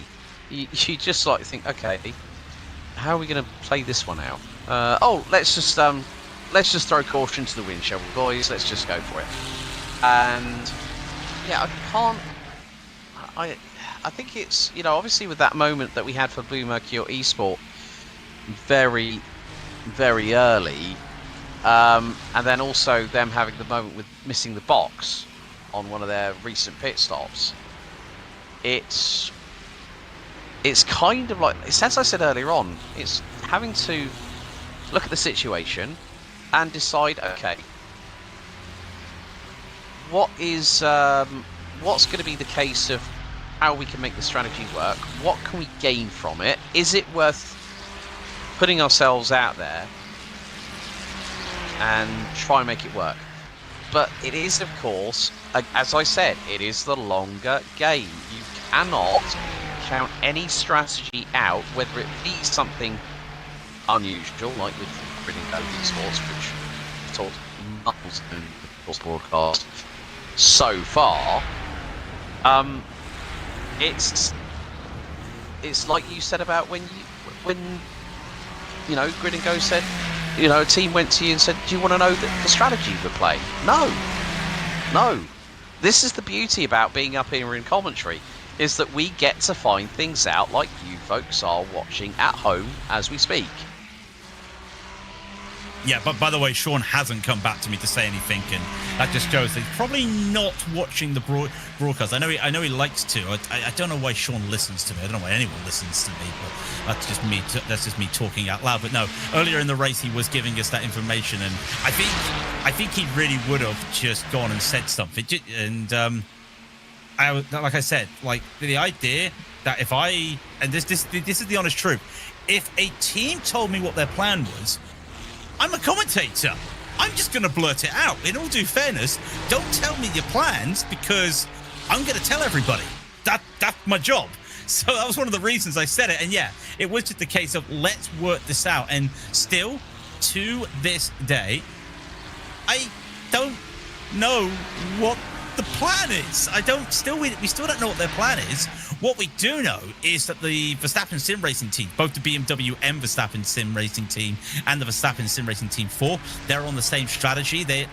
You just like think, okay, how are we going to play this one out? Let's just throw caution to the wind, shall we, boys? Let's just go for it. And yeah, I think it's, you know, obviously with that moment that we had for Blue Mercury Esport very, very early, and then also them having the moment with missing the box on one of their recent pit stops. It's kind of like, as I said earlier on, it's having to look at the situation and decide, okay, what's going to be the case of how we can make the strategy work? What can we gain from it? Is it worth putting ourselves out there and try and make it work? But it is, of course, as I said, it is the longer game. You cannot count any strategy out, whether it be something unusual, like with Grid and Go Esports, which I've told months in the broadcast so far. It's like you said about when you know, Grid and Go said, you know, a team went to you and said, do you want to know the strategy we're playing? No. This is the beauty about being up here in commentary, is that we get to find things out like you folks are watching at home as we speak. Yeah, but by the way, Sean hasn't come back to me to say anything, and that just shows that he's probably not watching the broadcast. I know he likes to. I don't know why Sean listens to me. I don't know why anyone listens to me, but that's just me. That's just me talking out loud. But no, earlier in the race he was giving us that information, and I think he really would have just gone and said something. And like I said, like the idea that if this is the honest truth, if a team told me what their plan was, I'm a commentator. I'm just going to blurt it out. In all due fairness, don't tell me your plans, because I'm going to tell everybody. That's my job. So that was one of the reasons I said it. And yeah, it was just a case of let's work this out. And still, to this day, I don't know what the plan is. We still don't know what their plan is. What we do know is that the Verstappen Sim Racing team, both the BMW M Verstappen Sim Racing team and the Verstappen Sim Racing Team 4, they're on the same strategy. They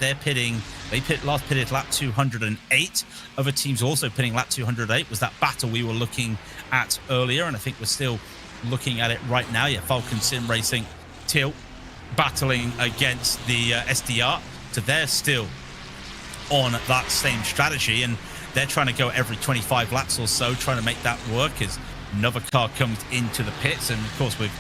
last pitted lap 208. Other teams also pitting lap 208. Was that battle we were looking at earlier, and I think we're still looking at it right now. Yeah, Falcon Sim Racing Tilt battling against the SDR. So they're still on that same strategy, and they're trying to go every 25 laps or so, trying to make that work as another car comes into the pits. And of course, with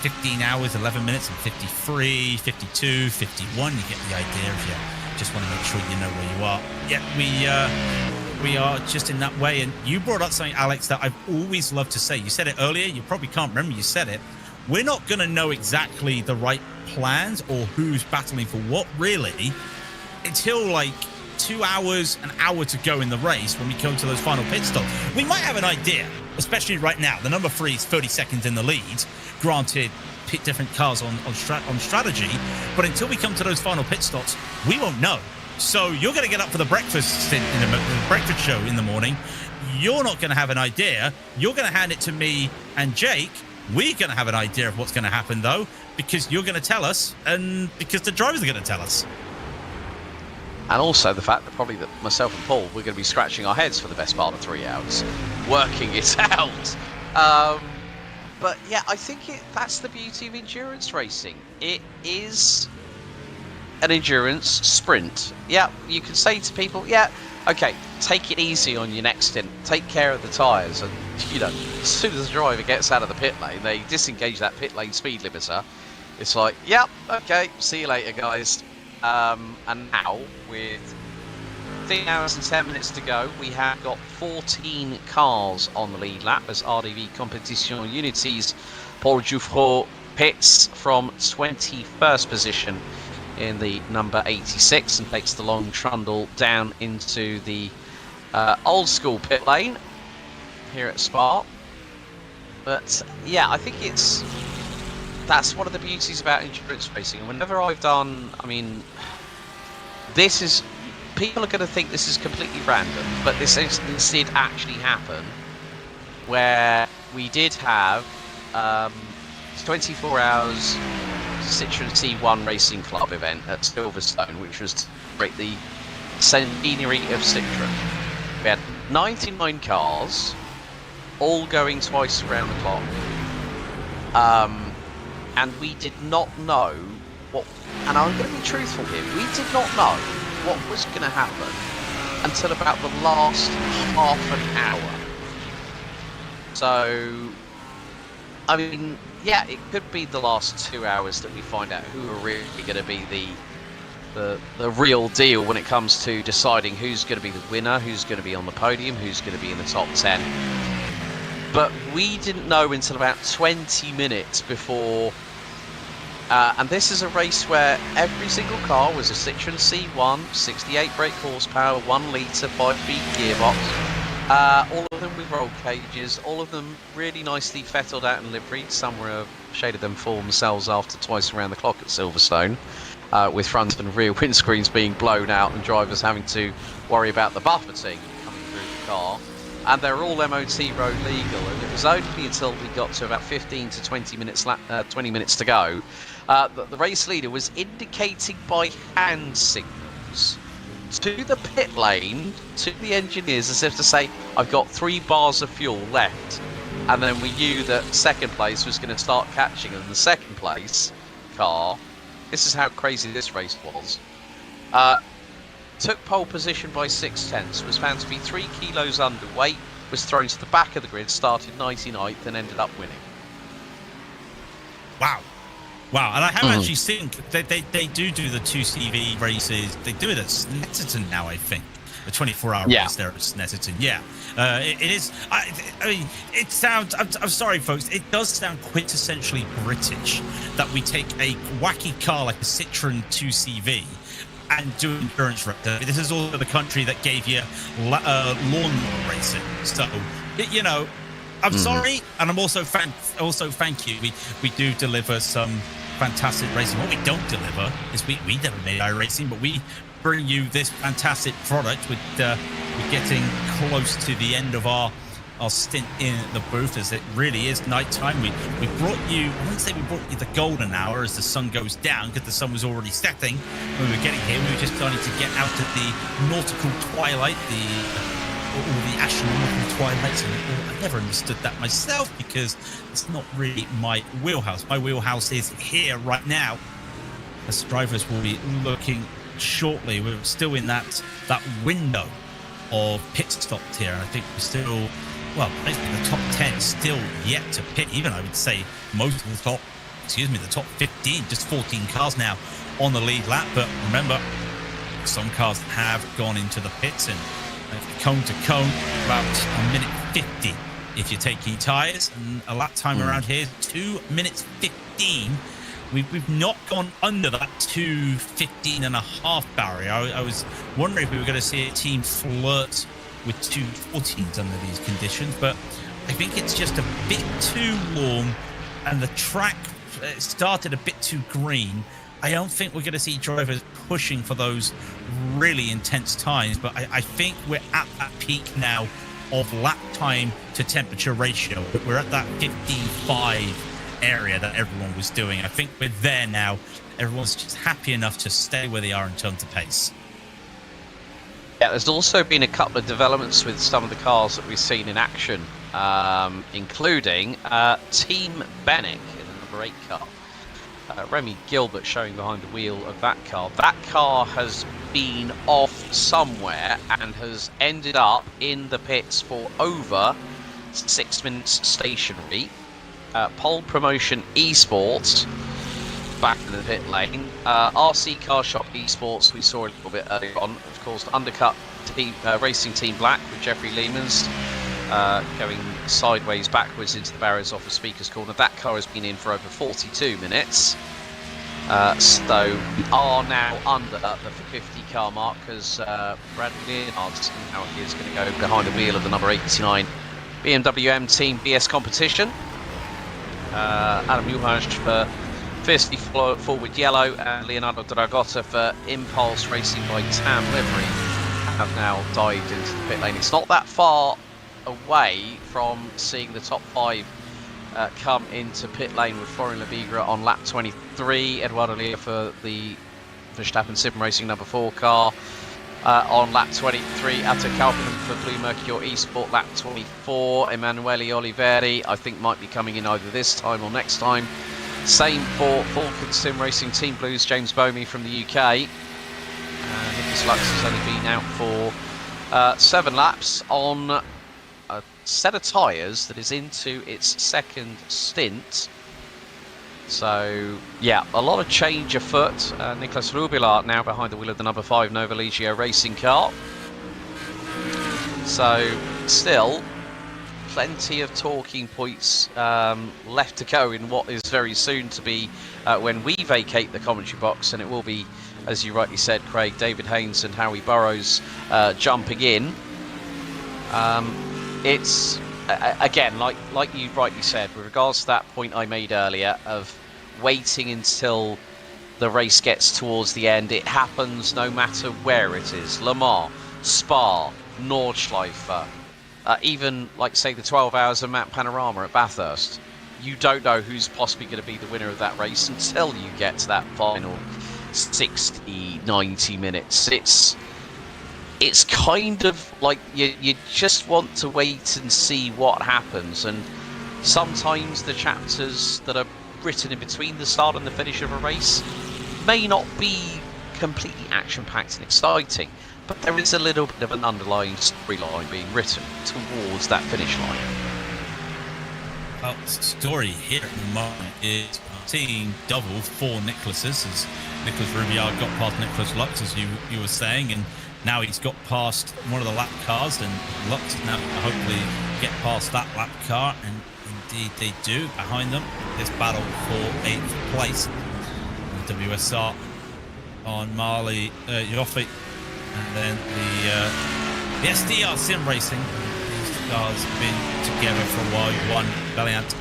15 hours, 11 minutes, and 53, 52, 51, you get the idea if you just want to make sure you know where you are. Yeah, we are just in that way. And you brought up something, Alex, that I've always loved to say. You said it earlier, you probably can't remember you said it. We're not going to know exactly the right plans or who's battling for what, really, until like 2 hours, an hour to go in the race when we come to those final pit stops. We might have an idea, especially right now. The number 3 is 30 seconds in the lead. Granted, pit different cars on strategy, but until we come to those final pit stops, we won't know. So you're going to get up for the breakfast in the breakfast show in the morning. You're not going to have an idea. You're going to hand it to me and Jake, We're going to have an idea of what's going to happen, though, because you're going to tell us, and because the drivers are going to tell us. And also the fact that probably that myself and Paul, we're going to be scratching our heads for the best part of 3 hours, working it out. But yeah, I think that's the beauty of endurance racing. It is an endurance sprint. Yeah, you can say to people, yeah, okay, take it easy on your next stint, take care of the tyres, and you know, as soon as the driver gets out of the pit lane, they disengage that pit lane speed limiter. It's like, yep, okay, see you later, guys. And now, with 3 hours and 10 minutes to go, we have got 14 cars on the lead lap as RDV Competition Unity's Paul Jouffreau pits from 21st position in the number 86 and takes the long trundle down into the old school pit lane here at Spa. But yeah, I think that's one of the beauties about endurance racing. And whenever I've done, I mean, this is, people are going to think this is completely random, but this did actually happen, where we did have 24 hours Citroen C1 Racing Club event at Silverstone, which was to celebrate the centenary of Citroen. We had 99 cars, all going twice around the clock. And we did not know what, and I'm going to be truthful here, we did not know what was going to happen until about the last half an hour. So, I mean, yeah, it could be the last 2 hours that we find out who are really going to be the real deal when it comes to deciding who's going to be the winner, who's going to be on the podium, who's going to be in the top 10. But we didn't know until about 20 minutes before, and this is a race where every single car was a Citroen C1, 68 brake horsepower, 1 litre, 5-speed gearbox. All of them with roll cages, all of them really nicely fettled out in livery. Some were shaded them for themselves after twice around the clock at Silverstone, with front and rear windscreens being blown out and drivers having to worry about the buffeting coming through the car. And they're all MOT road legal, and it was only until we got to about 15 to 20 minutes, 20 minutes to go that the race leader was indicating by hand signals to the pit lane, to the engineers, as if to say, I've got 3 bars of fuel left. And then we knew that second place was going to start catching, and the second place car, this is how crazy this race was, took pole position by 6/10, was found to be 3 kilos underweight, was thrown to the back of the grid, started 99th and ended up winning. Wow. Wow, and I have actually seen, they do the 2CV races, they do it at Snetterton now, I think. The 24-hour race there at Snetterton, yeah. It is, I mean, it sounds, I'm sorry folks, it does sound quintessentially British that we take a wacky car like a Citroen 2CV and do endurance racing. This is also the country that gave you lawnmower racing. So, you know, I'm sorry, and I'm also thank you. We do deliver some fantastic racing. What we don't deliver is we never made iRacing, but we bring you this fantastic product. We're getting close to the end of our stint in the booth, as it really is nighttime. We brought you, I wouldn't say we brought you the golden hour as the sun goes down, because the sun was already setting when we were getting here. We were just starting to get out of the nautical twilight, or the astronomical twilight. I never understood that myself, because it's not really my wheelhouse. My wheelhouse is here right now, as drivers will be looking shortly. We're still in that window of pit stops here, and I think we're still, well, basically the top 10 still yet to pit. Even I would say most of the top 15, just 14 cars now on the lead lap. But remember, some cars have gone into the pits, and cone to cone about a minute 50 if you're taking tyres, and a lap time around here is 2 minutes 15. We've not gone under that 2:15.5 barrier. I was wondering if we were going to see a team flirt with 2:14s under these conditions, but I think it's just a bit too warm, and the track started a bit too green. I don't think we're going to see drivers pushing for those really intense times, but I think we're at that peak now of lap time to temperature ratio. We're at that 55 area that everyone was doing. I think we're there now. Everyone's just happy enough to stay where they are in terms of pace. Yeah, there's also been a couple of developments with some of the cars that we've seen in action, including Team Bennick in the number 8 car. Remy Gilbert showing behind the wheel of that car. That car has been off somewhere and has ended up in the pits for over 6 minutes stationary. Pole Promotion Esports back in the pit lane. RC Car Shop Esports we saw a little bit earlier on, of course, undercut team, Racing Team Black with Jeffrey Lehmans going sideways backwards into the barriers off of Speaker's Corner. That car has been in for over 42 minutes. So we are now under the 50 car mark as Brad Leonard now is going to go behind the wheel of the number 89 BMW M Team BS competition. Adam Juhas for Fiercely Forward Yellow and Leonardo Dragotta for Impulse Racing by Tam Livery have now dived into the pit lane. It's not that far away from seeing the top 5 come into pit lane with Florian Levigra on lap 23, Eduardo Lear for the Verstappen Sim Racing number 4 car on lap 23, Atta Kalpinen for Blue Mercure Esport lap 24, Emanuele Oliveri I think might be coming in either this time or next time. Same for Falcon Sim Racing Team Blues, James Bomey from the UK. Nicholas Lux has only been out for 7 laps on a set of tyres that is into its second stint. So, yeah, a lot of change afoot. Nicholas Rubilar now behind the wheel of the number 5 Nova Legio racing car. So, still, plenty of talking points left to go in what is very soon to be when we vacate the commentary box, and it will be, as you rightly said, Craig, David Haynes and Howie Burrows jumping in. It's again, like you rightly said, with regards to that point I made earlier of waiting until the race gets towards the end. It happens no matter where it is. Le Mans, Spa, Nordschleife, even like say the 12 hours of Map Panorama at Bathurst. You don't know who's possibly going to be the winner of that race until you get to that final 60, 90 minutes. It's kind of like you just want to wait and see what happens, and sometimes the chapters that are written in between the start and the finish of a race may not be completely action-packed and exciting, but there is a little bit of an underlying storyline being written towards that finish line. Well, the story here at the moment is seeing double for Nicholas's, as Nicholas Rubiard got past Nicholas Lux, as you were saying, and now he's got past one of the lap cars, and Lux now hopefully get past that lap car, and indeed they do. Behind them, this battle for 8th place. The WSR on Marley Yoffe, and then the SDR Sim Racing. These cars have been together for a while. You won Valiant,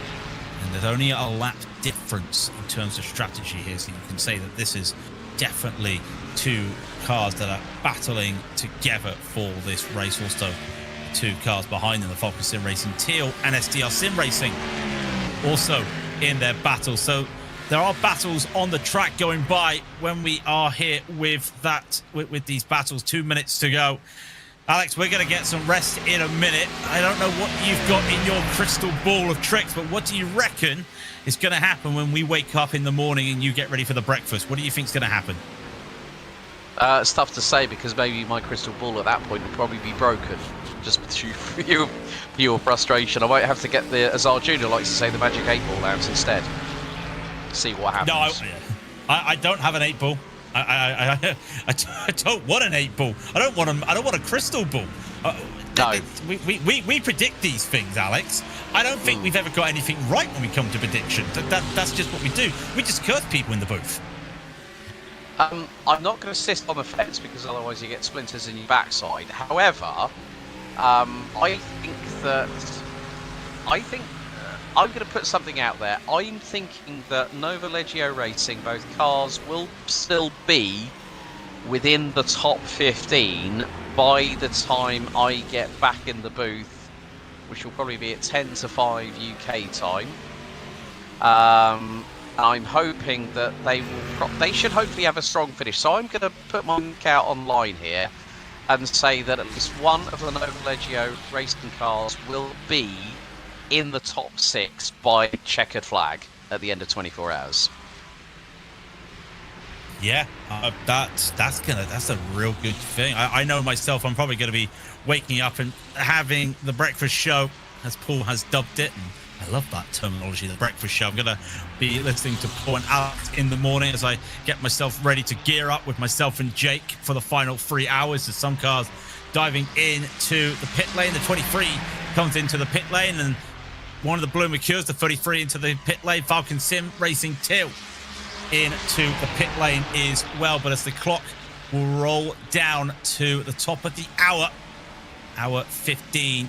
and there's only a lap difference in terms of strategy here, so you can say that this is definitely 2 cars that are battling together for this race. Also, 2 cars behind them, the Falcon Sim Racing Teal and SDR Sim Racing, also in their battle. So there are battles on the track going by when we are here with these battles. 2 minutes to go. Alex, we're going to get some rest in a minute. I don't know what you've got in your crystal ball of tricks, but what do you reckon is going to happen when we wake up in the morning and you get ready for the breakfast? What do you think is going to happen? It's tough to say, because maybe my crystal ball at that point will probably be broken. Just through your frustration. I might have to get the, as our junior likes to say, the magic 8 ball out instead. See what happens. No, I don't have an 8 ball. I don't want an 8 ball. I don't want a crystal ball. No. We predict these things, Alex. I don't think we've ever got anything right when we come to prediction. That's just what we do. We just curse people in the booth. I'm not going to sit on the fence, because otherwise you get splinters in your backside. However, I think I'm going to put something out there. I'm thinking that Nova Legio Racing, both cars, will still be within the top 15 by the time I get back in the booth, which will probably be at 10 to 5 UK time. I'm hoping that they should hopefully have a strong finish. So I'm going to put my link out online here and say that at least one of the Nova Leggio racing cars will be in the top 6 by checkered flag at the end of 24 hours. Yeah, that's a real good thing. I know myself, I'm probably going to be waking up and having the breakfast show, as Paul has dubbed it. And I love that terminology, the breakfast show. I'm going to be listening to Paul and Alex in the morning as I get myself ready to gear up with myself and Jake for the final 3 hours. There's some cars diving into the pit lane. The 23 comes into the pit lane, and one of the Blue Mercures, the 33 into the pit lane. Falcon Sim Racing 2 into the pit lane as well. But as the clock will roll down to the top of the hour 15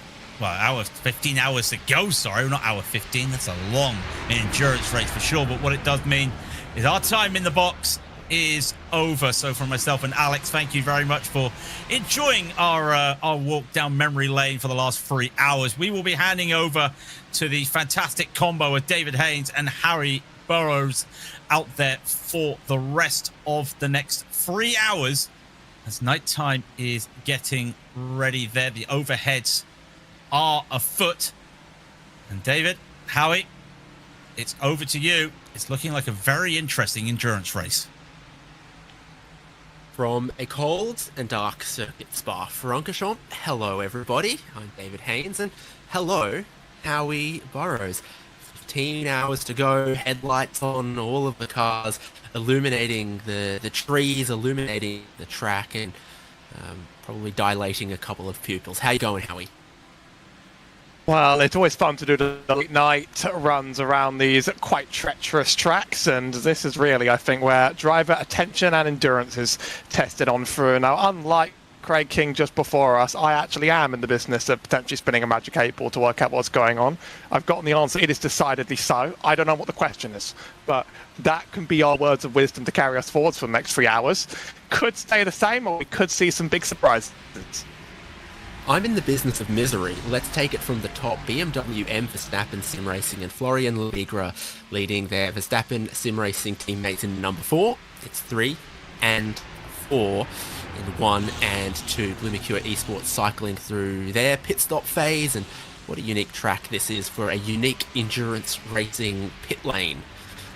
hours to go, sorry, not hour 15. That's a long endurance race for sure, but what it does mean is our time in the box is over. So for myself and Alex, thank you very much for enjoying our walk down memory lane for the last 3 hours. We will be handing over to the fantastic combo of David Haynes and Harry Burrows out there for the rest of the next 3 hours as nighttime is getting ready there. The overheads are afoot. And David, Howie, it's over to you. It's looking like a very interesting endurance race. From a cold and dark Circuit de Spa-Francorchamps, hello everybody, I'm David Haynes, and hello Howie Burrows. 15 hours to go, headlights on all of the cars, illuminating the trees, illuminating the track, and probably dilating a couple of pupils. How you going, Howie? Well, it's always fun to do the late night runs around these quite treacherous tracks, and this is really, I think, where driver attention and endurance is tested on through. Now, unlike Craig King just before us, I actually am in the business of potentially spinning a magic 8-ball to work out what's going on. I've gotten the answer. It is decidedly so. I don't know what the question is, but that can be our words of wisdom to carry us forwards for the next 3 hours. Could stay the same, or we could see some big surprises. I'm in the business of misery. Let's take it from the top. BMW M Verstappen Sim Racing and Florian Lebigra leading their Verstappen Sim Racing teammates in number 4. It's 3 and 4 in 1 and 2. Blue Mercure Esports cycling through their pit stop phase, and what a unique track this is for a unique endurance racing pit lane.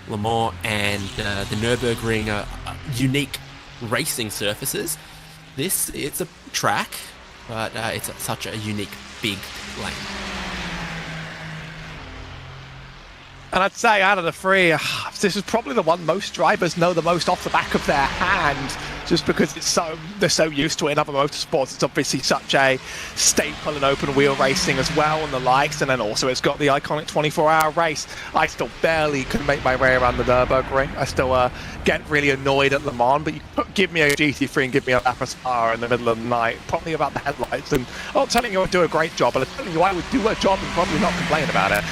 Le Mans and the Nürburgring are unique racing surfaces. It's a track, but it's such a unique big lane. And I'd say out of the 3, this is probably the one most drivers know the most off the back of their hand, just because they're so used to it in other motorsports. It's obviously such a staple in open wheel racing as well, and the likes, and then also it's got the iconic 24-hour race. I still barely can make my way around the Nürburgring. I still get really annoyed at Le Mans, but you give me a GT3 and give me a lap of Spa in the middle of the night, probably about the headlights, and I'm not telling you I would do a great job, but I'm telling you I would do a job and probably not complain about it.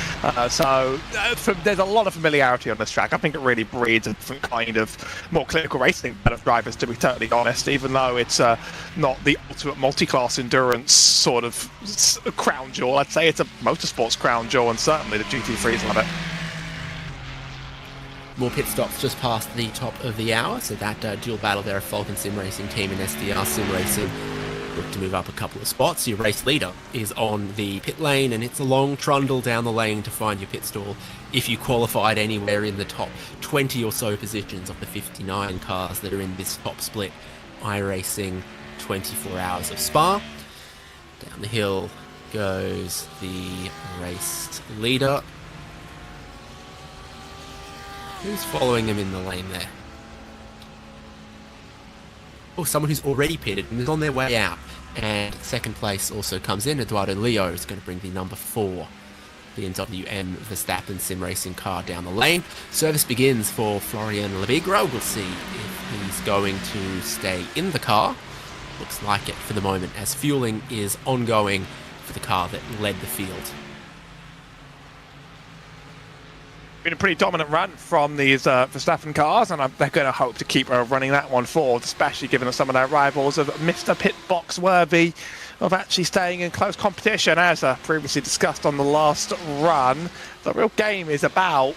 There's a lot of familiarity on this track. I think it really breeds a different kind of more clinical racing out of drivers, to be totally honest, even though it's not the ultimate multi-class endurance sort of crown jewel. I'd say it's a motorsports crown jewel, and certainly the GT3s love it. More pit stops just past the top of the hour, so that dual battle there of Falcon Sim Racing team and SDR Sim Racing look to move up a couple of spots. Your race leader is on the pit lane, and it's a long trundle down the lane to find your pit stall if you qualified anywhere in the top 20 or so positions of the 59 cars that are in this top split iRacing 24 Hours of Spa. Down the hill goes the race leader. Who's following him in the lane there? Oh, someone who's already pitted and is on their way out. And second place also comes in. Eduardo Leo is going to bring the number 4 BMW M Verstappen Sim Racing car down the lane. Service begins for Florian Lebigra. We'll see if he's going to stay in the car. Looks like it for the moment, as fueling is ongoing for the car that led the field. been a pretty dominant run from these Verstappen cars, and they're going to hope to keep running that one forward, especially given that some of their rivals have missed a pit box worthy of actually staying in close competition. As previously discussed on the last run, the real game is about,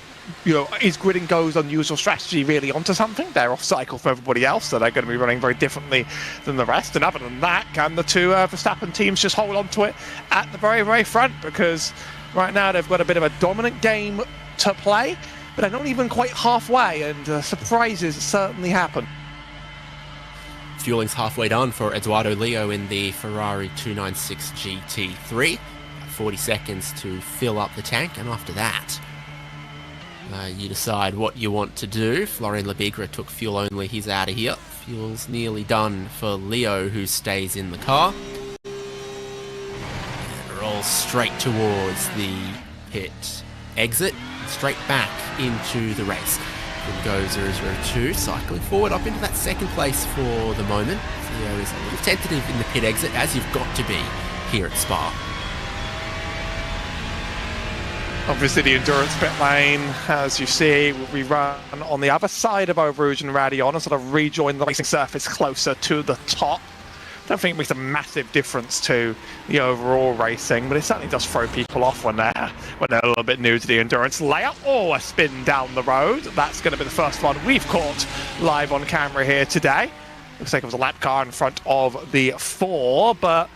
is Grid and Go's unusual strategy really onto something? They're off cycle for everybody else, so they're going to be running very differently than the rest. And other than that, can the two Verstappen teams just hold on to it at the very, very front? Because right now they've got a bit of a dominant game to play, but they're not even quite halfway, and surprises certainly happen. Fueling's halfway done for Eduardo Leo in the Ferrari 296 GT3. 40 seconds to fill up the tank, and after that, you decide what you want to do. Florian Lebigra took fuel only, he's out of here. Fuel's nearly done for Leo, who stays in the car. And rolls straight towards the pit exit, straight back into the race. Then go 002, cycling forward up into that second place for the moment. Leo is a little tentative in the pit exit, as you've got to be here at Spa. Obviously the endurance pit lane, as you see, we run on the other side of Eau Rouge and Radion and sort of rejoin the racing surface closer to the top. I don't think it makes a massive difference to the overall racing, but it certainly does throw people off when they're a little bit new to the endurance layout. Oh, a spin down the road. That's going to be the first one we've caught live on camera here today. Looks like it was a lap car in front of the 4, but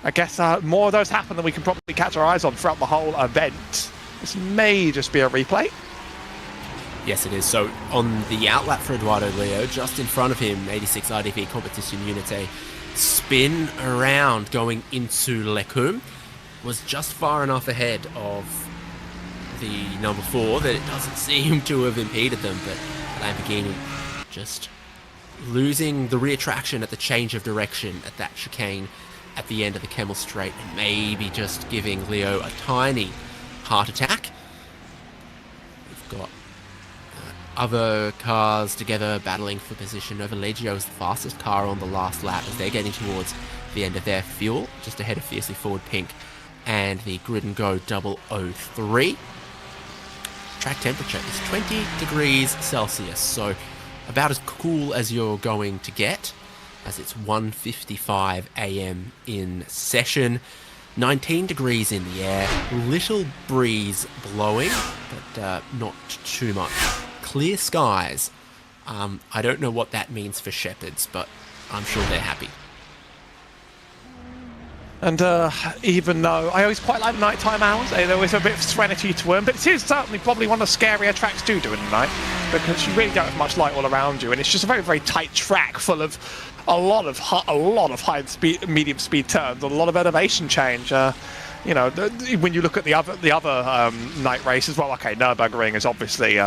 I guess more of those happen than we can probably catch our eyes on throughout the whole event. This may just be a replay. Yes, it is. So on the outlap for Eduardo Leo, just in front of him, 86 RDV Competition Unité, spin around going into Lecum, was just far enough ahead of the number 4 that it doesn't seem to have impeded them, but Lamborghini just losing the rear traction at the change of direction at that chicane at the end of the Kemmel Straight, and maybe just giving Leo a tiny heart attack. We've got other cars together battling for position. Novalegio is the fastest car on the last lap as they're getting towards the end of their fuel, just ahead of Fiercely Forward Pink and the Grid and Go 003. Track temperature is 20 degrees Celsius, so about as cool as you're going to get, as it's 1:55 a.m. in session. 19 degrees in the air, little breeze blowing, but not too much. Clear skies. I don't know what that means for shepherds, but I'm sure they're happy. And even though I always quite like the nighttime hours, there is a bit of serenity to them, but it is certainly probably one of the scarier tracks to do in the night, because you really don't have much light all around you, and it's just a very, very tight track full of a lot of high speed, medium speed turns, a lot of elevation change. When you look at the other night races, well, okay, Nürburgring is obviously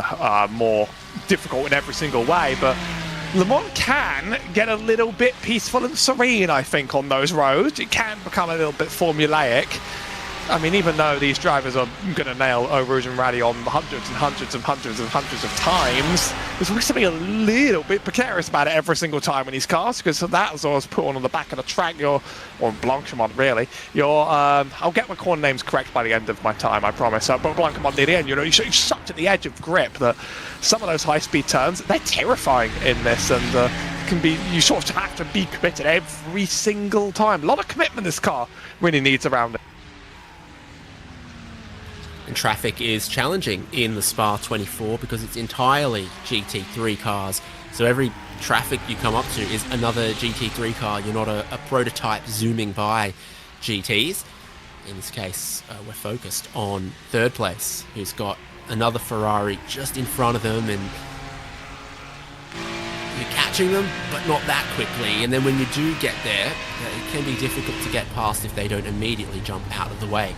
more difficult in every single way, but Le Mans can get a little bit peaceful and serene, I think, on those roads. It can become a little bit formulaic. I mean, even though these drivers are going to nail Eau Rouge and Radion hundreds and hundreds and hundreds and hundreds of times, there's always something a little bit precarious about it every single time in these cars, because that is always put on the back of the track. Or Blanchimont, really. I'll get my corner names correct by the end of my time, I promise. But Blanchimont near the end, you're such at the edge of grip that some of those high-speed turns, they're terrifying in this, and you sort of have to be committed every single time. A lot of commitment this car really needs around it. And traffic is challenging in the Spa 24 because it's entirely GT3 cars. So every traffic you come up to is another GT3 car. You're not a prototype zooming by GTs. In this case, we're focused on third place, who's got another Ferrari just in front of them, and you're catching them, but not that quickly. And then when you do get there, it can be difficult to get past if they don't immediately jump out of the way.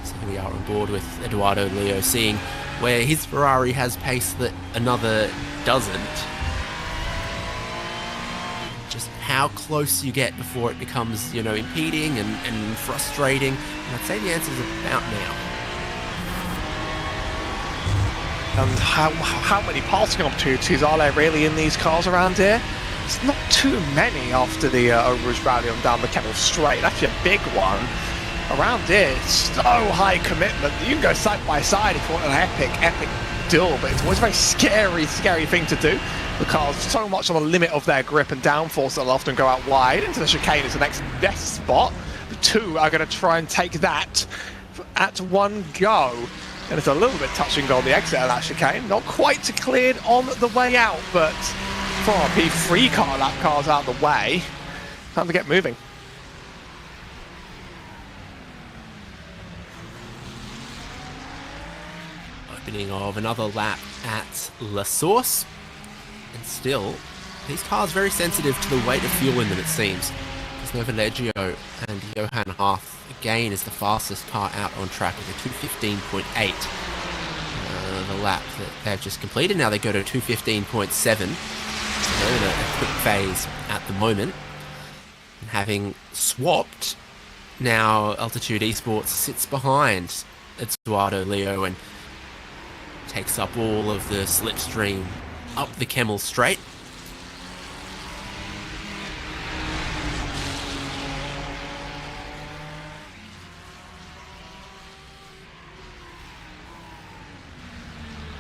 So here we are on board with Eduardo Leo, seeing where his Ferrari has pace that another doesn't. Just how close you get before it becomes, impeding and frustrating. And I'd say the answer is about now. And how many passing opportunities are there really in these cars around here? It's not too many after the Eau Rouge Radion down the Kemmel Straight. Actually a big one. Around here, it's so high commitment that you can go side by side if you want an epic still, but it's always a very scary thing to do, because so much on the limit of their grip and downforce, they'll often go out wide. Into the chicane is the next best spot. The two are going to try and take that at one go. And it's a little bit touch and go on the exit of that chicane. Not quite cleared on the way out, but for our P3 car, that car's out of the way. Time to get moving. Opening of another lap at La Source. And still, these cars very sensitive to the weight of fuel in them, it seems. Novileggio and Johan Harth again is the fastest car out on track with a 2:15.8. The lap that they've just completed. Now they go to 2:15.7. So they're in a quick phase at the moment. And having swapped, now Altitude Esports sits behind Eduardo Leo and takes up all of the slipstream up the Kemmel Straight.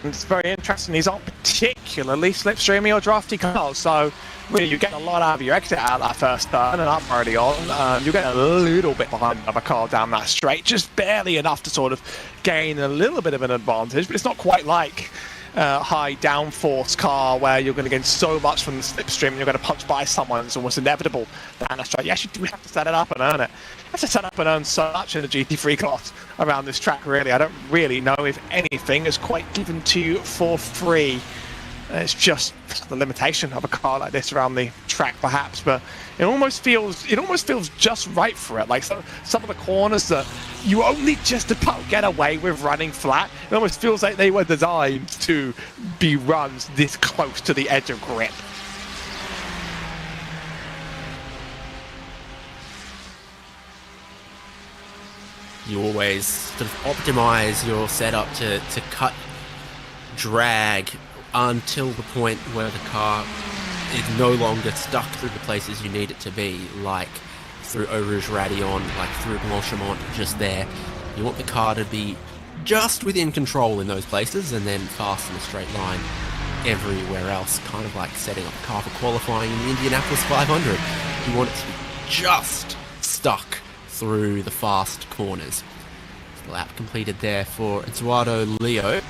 It's very interesting. These aren't particularly slipstreamy or drafty cars, so really you get a lot out of your exit out of that first turn, and up early on, you get a little bit behind another car down that straight, just barely enough to sort of gain a little bit of an advantage, but it's not quite like high downforce car where you're going to gain so much from the slipstream and you're going to punch by someone. It's almost inevitable down that straight. Yes, you do have to set it up and earn it. You have to set up and earn so much in the GT3 class around this track, really. I don't really know if anything is quite given to you for free. It's just the limitation of a car like this around the track, perhaps, but it almost feels just right for it. Like some of the corners that you only just about get away with running flat, it almost feels like they were designed to be runs this close to the edge of grip. You always sort of optimize your setup to cut drag until the point where the car is no longer stuck through the places you need it to be, like through Eau Rouge Radillon, like through Blanchimont, just there. You want the car to be just within control in those places and then fast in a straight line everywhere else, kind of like setting up a car for qualifying in the Indianapolis 500. You want it to be just stuck through the fast corners. The lap completed there for Eduardo Leo,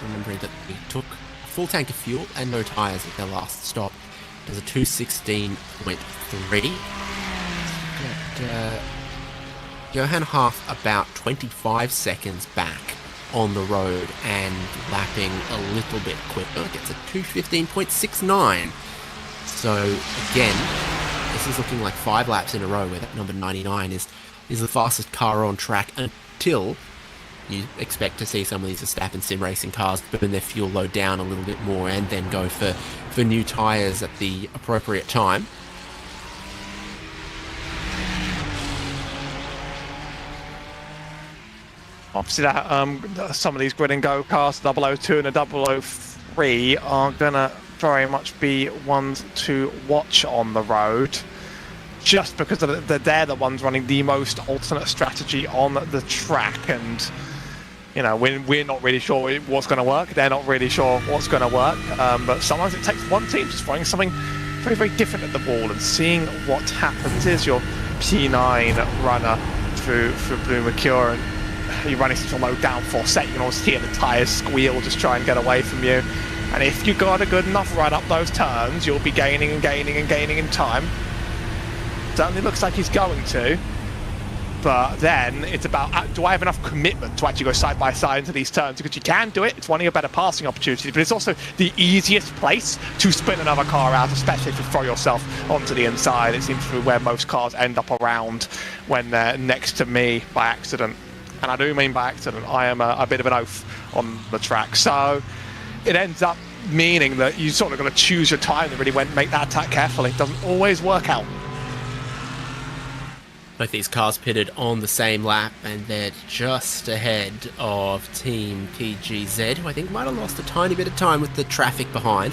remembering that we took full tank of fuel and no tyres at their last stop. There's a 2:16.3. Johan Harth about 25 seconds back on the road and lapping a little bit quicker. Gets a 2:15.69. So again, this is looking like 5 laps in a row where that number 99 is the fastest car on track until you expect to see some of these Verstappen sim racing cars burn their fuel load down a little bit more and then go for new tyres at the appropriate time. Obviously, that some of these grid and go cars, 002 and a 003, are gonna very much be ones to watch on the road, just because they're the ones running the most alternate strategy on the track, and you know, we're not really sure what's going to work. They're not really sure what's going to work. But sometimes it takes one team just throwing something very, very different at the ball and seeing what happens. Is your P9 runner through Blue Mercure, and you're running such a low downforce set, you can always hear the tyres squeal, just try and get away from you. And if you got a good enough run up those turns, you'll be gaining and gaining and gaining in time. Certainly looks like he's going to. But then it's about, do I have enough commitment to actually go side by side into these turns? Because you can do it, it's one of your better passing opportunities, but it's also the easiest place to spin another car out, especially if you throw yourself onto the inside. It seems to be where most cars end up around when they're next to me by accident. And I do mean by accident. I am a bit of an oaf on the track. So it ends up meaning that you sort of got to choose your time to really make that attack carefully. It doesn't always work out. Both these cars pitted on the same lap, and they're just ahead of Team TGZ, who I think might have lost a tiny bit of time with the traffic behind.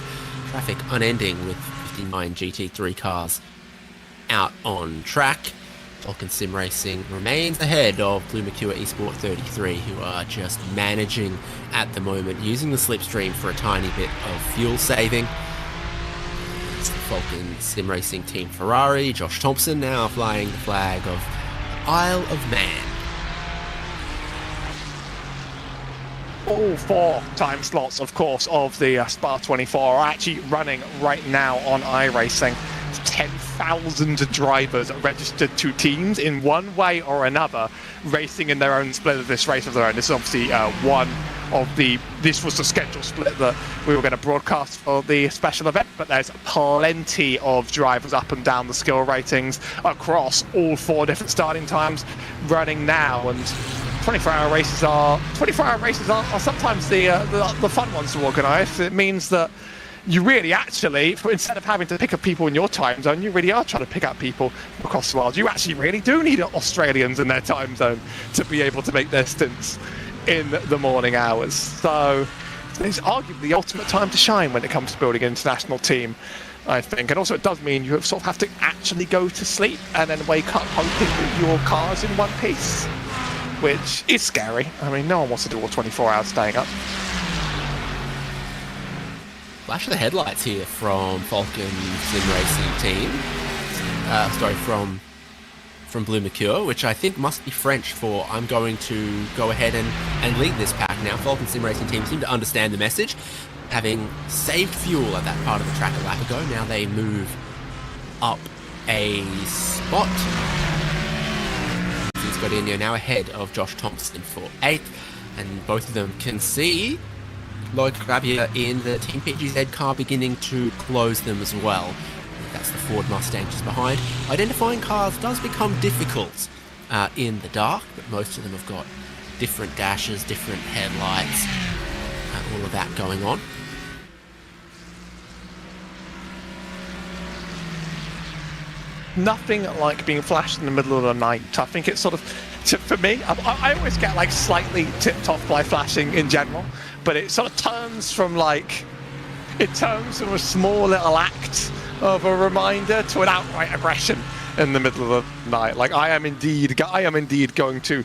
Traffic unending with 59 GT3 cars out on track. Falcon Sim Racing remains ahead of Blue Mercure Esport 33, who are just managing at the moment, using the slipstream for a tiny bit of fuel saving. It's the Falcon Sim Racing Team Ferrari, Josh Thompson now flying the flag of Isle of Man. All 4 time slots, of course, of the Spa-24 are actually running right now on iRacing. 10,000 drivers registered to teams in one way or another, racing in their own split of this race of their own. This is obviously this was the scheduled split that we were going to broadcast for the special event, but there's plenty of drivers up and down the skill ratings across all 4 different starting times running now. And 24-hour races are sometimes the fun ones to organise. It means that you really actually, instead of having to pick up people in your time zone, you really are trying to pick up people across the world. You actually really do need Australians in their time zone to be able to make their stints in the morning hours. So it's arguably the ultimate time to shine when it comes to building an international team, I think. And also it does mean you sort of have to actually go to sleep and then wake up hoping that your car's in one piece, which is scary. I mean, no one wants to do all 24 hours staying up. Flash of the headlights here from Falcon Sim Racing Team. From Blue Mercure, which I think must be French for I'm going to go ahead and lead this pack now. Falcon Sim Racing Team seem to understand the message. Having saved fuel at that part of the track a lap ago, now they move up a spot. Godinho now ahead of Josh Thompson for 8th, and both of them can see Lloyd Grabia in the Team PGZ car beginning to close them as well. That's the Ford Mustang just behind. Identifying cars does become difficult in the dark, but most of them have got different dashes, different headlights, all of that going on. Nothing like being flashed in the middle of the night. I think it's sort of, for me, I always get like slightly tipped off by flashing in general, but it sort of turns from a small little act of a reminder to an outright aggression in the middle of the night. Like I am indeed going to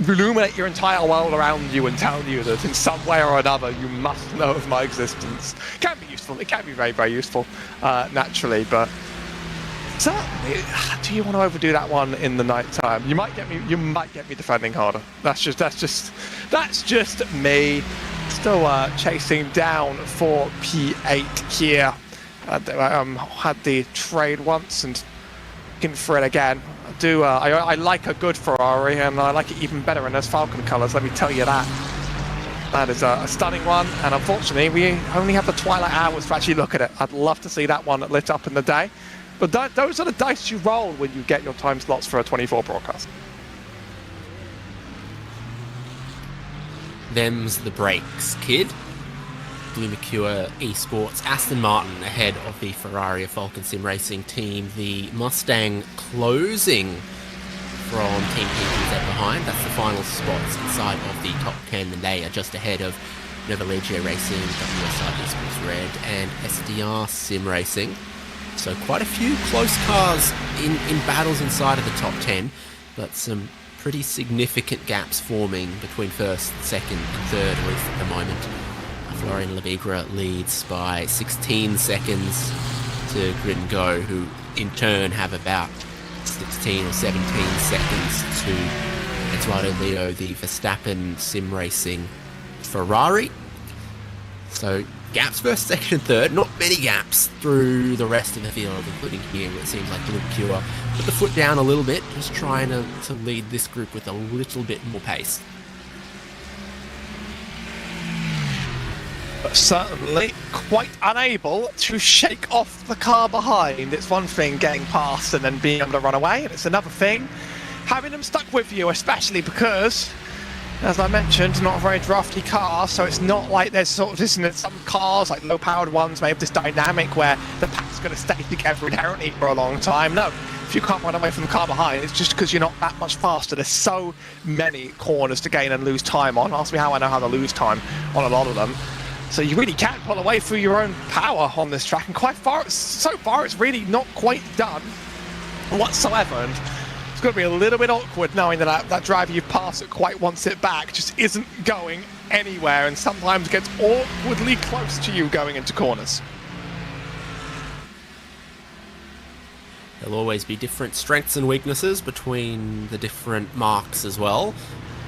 illuminate your entire world around you and tell you that in some way or another you must know of my existence. It can be useful. It can be very, very useful, naturally, but certainly, do you want to overdo that one in the night time? You might get me defending harder. That's just me. Still chasing down for P8 here. Had the trade once and looking for it again. I like a good Ferrari, and I like it even better in those Falcon colours, let me tell you that. That is a stunning one, and unfortunately we only have the twilight hours to actually look at it. I'd love to see that one lit up in the day. But those are the dice you roll when you get your time slots for a 24 broadcast. Them's the breaks, kid. Blue Mercure Esports, Aston Martin ahead of the Ferrari Falcon Sim Racing Team. The Mustang closing from Team PGZ behind. That's the final spots inside of the top 10, and they are just ahead of Novalegio Racing, WSI Esports Red, and SDR Sim Racing. So quite a few close cars in battles inside of the top 10, but some pretty significant gaps forming between first, second, and third, at least at the moment. Florian Levigra leads by 16 seconds to Grid and Go, who in turn have about 16 or 17 seconds to Eduardo Leo, the Verstappen Sim Racing Ferrari. So gaps first, second, and third. Not many gaps through the rest of the field, including here, where it seems like Blue Mercure put the foot down a little bit, just trying to lead this group with a little bit more pace. But certainly quite unable to shake off the car behind. It's one thing getting past and then being able to run away, and it's another thing having them stuck with you, especially because, as I mentioned, not a very drafty car, so it's not like there's sort of this, some cars, like low-powered ones, may have this dynamic where the pack's going to stay together inherently for a long time. No, if you can't run away from the car behind, it's just because you're not that much faster. There's so many corners to gain and lose time on. Ask me how I know how to lose time on a lot of them. So you really can't pull away through your own power on this track, and so far it's really not quite done whatsoever. And going to be a little bit awkward knowing that that driver you've passed that quite wants it back just isn't going anywhere and sometimes gets awkwardly close to you going into corners. There'll always be different strengths and weaknesses between the different marks as well.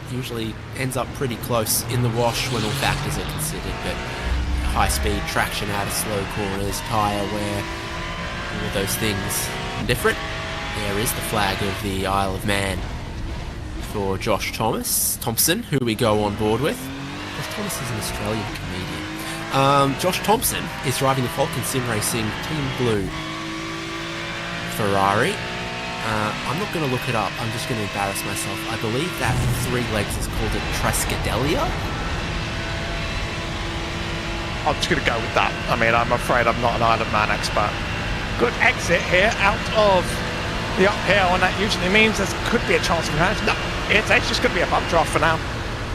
Usually ends up pretty close in the wash when all factors are considered, but high speed, traction out of slow corners, tyre wear, all of those things different. There is the flag of the Isle of Man for Josh Thompson, who we go on board with. Josh Thomas is an Australian comedian. Josh Thompson is driving the Falcon Sim Racing Team Blue Ferrari. I'm not going to look it up, I'm just going to embarrass myself. I believe that 3 legs is called a Triscadelia. I'm just going to go with that. I mean, I'm afraid I'm not an Isle of Man expert. Good exit here out of the uphill, and that usually means there could be a chance of advantage. No, it's just going to be a bump draft for now.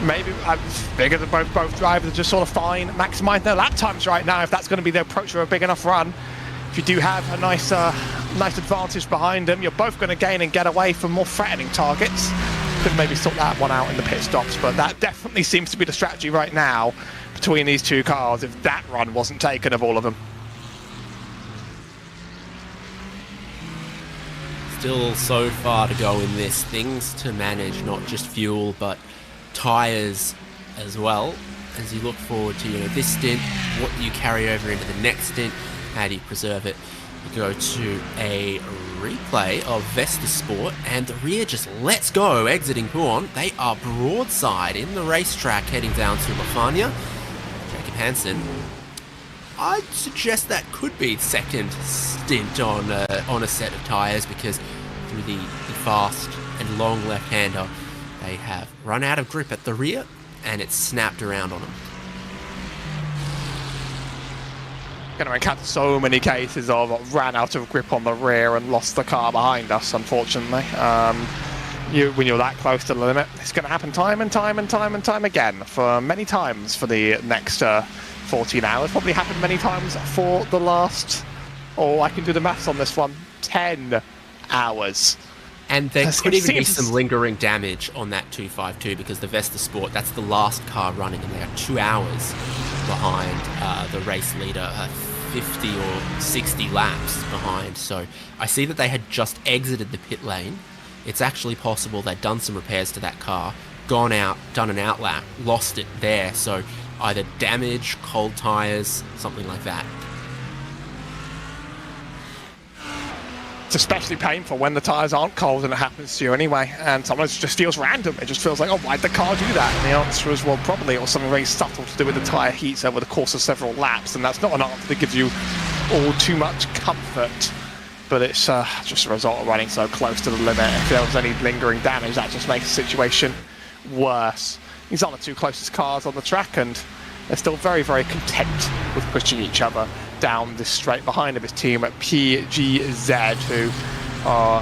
Maybe I figure that both drivers are just sort of fine, maximise their lap times right now if that's going to be the approach for a big enough run. If you do have a nice advantage behind them, you're both going to gain and get away from more threatening targets. Could maybe sort that one out in the pit stops, but that definitely seems to be the strategy right now between these two cars if that run wasn't taken of all of them. Still so far to go in this. Things to manage, not just fuel, but tyres as well. As you look forward to this stint, what do you carry over into the next stint? How do you preserve it? You go to a replay of Vesta Sport, and the rear just lets go, exiting Puon. They are broadside in the racetrack, heading down to Lafania. Jacob Hansen. I'd suggest that could be second stint on a set of tyres, because through the fast and long left-hander, they have run out of grip at the rear, and it's snapped around on them. Going to encounter so many cases of ran out of grip on the rear and lost the car behind us, unfortunately. When you're that close to the limit, it's going to happen time and time again for many times for the next 14 hours. Probably happened many times for the last, I can do the maths on this one, 10 hours. And there could even be some lingering damage on that 252, because the Vesta Sport, that's the last car running, and they are 2 hours behind the race leader, 50 or 60 laps behind. So I see that they had just exited the pit lane. It's actually possible they'd done some repairs to that car, gone out, done an outlap, lost it there. So either damage, cold tyres, something like that. It's especially painful when the tyres aren't cold and it happens to you anyway, and sometimes it just feels random. It just feels like, why'd the car do that? And the answer is, well, probably it was something very subtle to do with the tyre heats over the course of several laps, and that's not an answer that gives you all too much comfort, but it's just a result of running so close to the limit. If there was any lingering damage, that just makes the situation worse. These are the two closest cars on the track, and they're still very, very content with pushing each other down this straight. Behind him is team PGZ, who are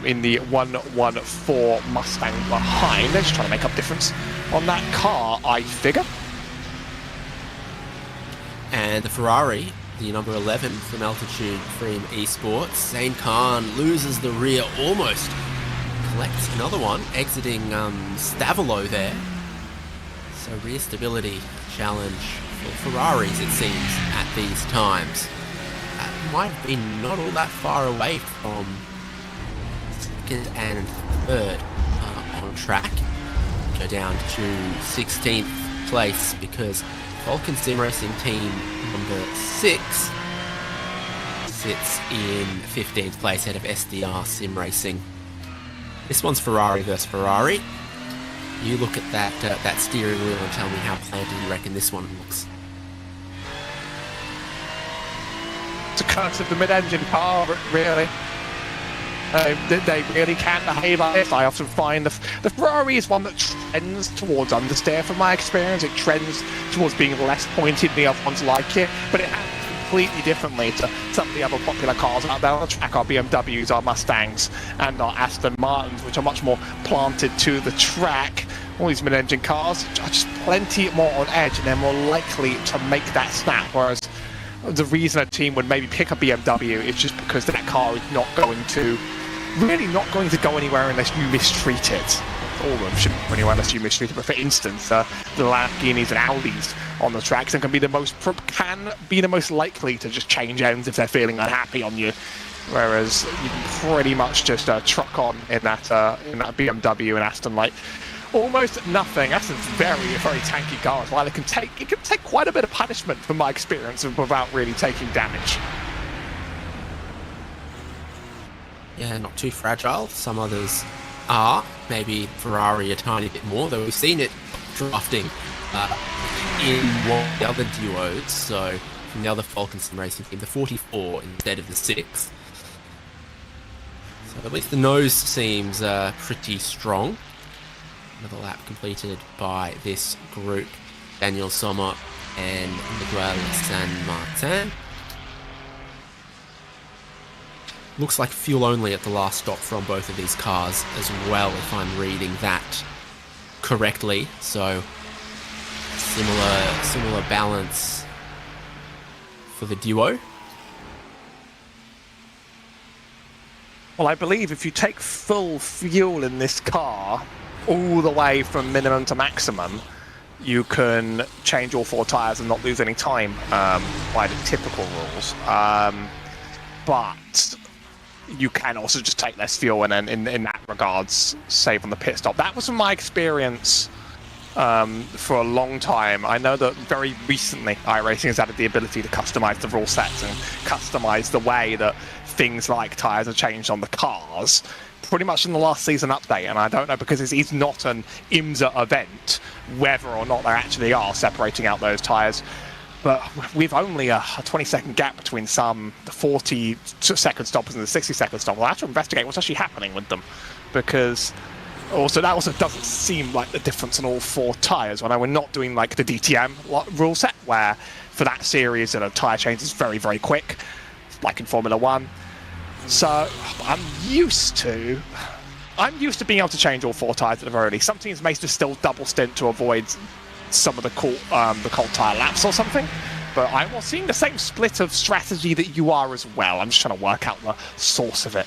in the 114 Mustang behind. They're just trying to make up difference on that car, I figure. And the Ferrari, the number 11 from Altitude Freem Esports, Zane Khan loses the rear almost. Collects another one, exiting Stavolo there. So rear stability challenge for Ferraris, it seems, at these times. That might have been not all that far away from second and third on track. Go down to 16th place, because Falcon Sim Racing team number 6 sits in 15th place ahead of SDR Sim Racing. This one's Ferrari versus Ferrari. You look at that steering wheel and tell me how planted you reckon this one looks. It's a curse of the mid-engine car, really. They really can behave like this. I often find the Ferrari is one that trends towards understeer from my experience. It trends towards being less pointed than the other ones like it, but it happens completely differently to some of the other popular cars out there on the track. Our BMWs, our Mustangs, and our Aston Martins, which are much more planted to the track. All these mid-engine cars are just plenty more on edge, and they're more likely to make that snap, whereas the reason a team would maybe pick a BMW is just because that car is not going to really not going to go anywhere unless you mistreat it. All of them shouldn't go anywhere unless you mistreat it. But for instance, the Lamborghinis and Audis on the tracks can be the most likely to just change ends if they're feeling unhappy on you. Whereas you can pretty much just truck on in that BMW and Aston like almost nothing. Aston's very tanky car as well. It can take quite a bit of punishment from my experience without really taking damage. Yeah, not too fragile. Some others are. Maybe Ferrari a tiny bit more, though we've seen it drafting in one of the other duos. So from the other Falcon Sim Racing team, the 44 instead of the 6. So at least the nose seems pretty strong. Another lap completed by this group, Daniel Sommer and Miguel San Martin. Looks like fuel only at the last stop from both of these cars as well, if I'm reading that correctly. So similar balance for the duo. Well, I believe if you take full fuel in this car, all the way from minimum to maximum, you can change all 4 tyres and not lose any time by the typical rules. But you can also just take less fuel and then in that regards save on the pit stop. That was from my experience for a long time. I know that very recently iRacing has added the ability to customize the rule sets and customize the way that things like tyres are changed on the cars pretty much in the last season update, and I don't know, because it's not an IMSA event whether or not they actually are separating out those tyres. But with only a 20-second gap between the 40-second stoppers and the 60-second stoppers, I'll have to investigate what's actually happening with them, because that also doesn't seem like the difference on all 4 tyres. When we're not doing like the DTM rule set, where for that series a tyre change is very, very quick, like in Formula 1. So I'm used to being able to change all 4 tyres at the very least. Some teams may just still double stint to avoid some of the cold tyre laps or something, but I'm seeing the same split of strategy that you are as well. I'm just trying to work out the source of it.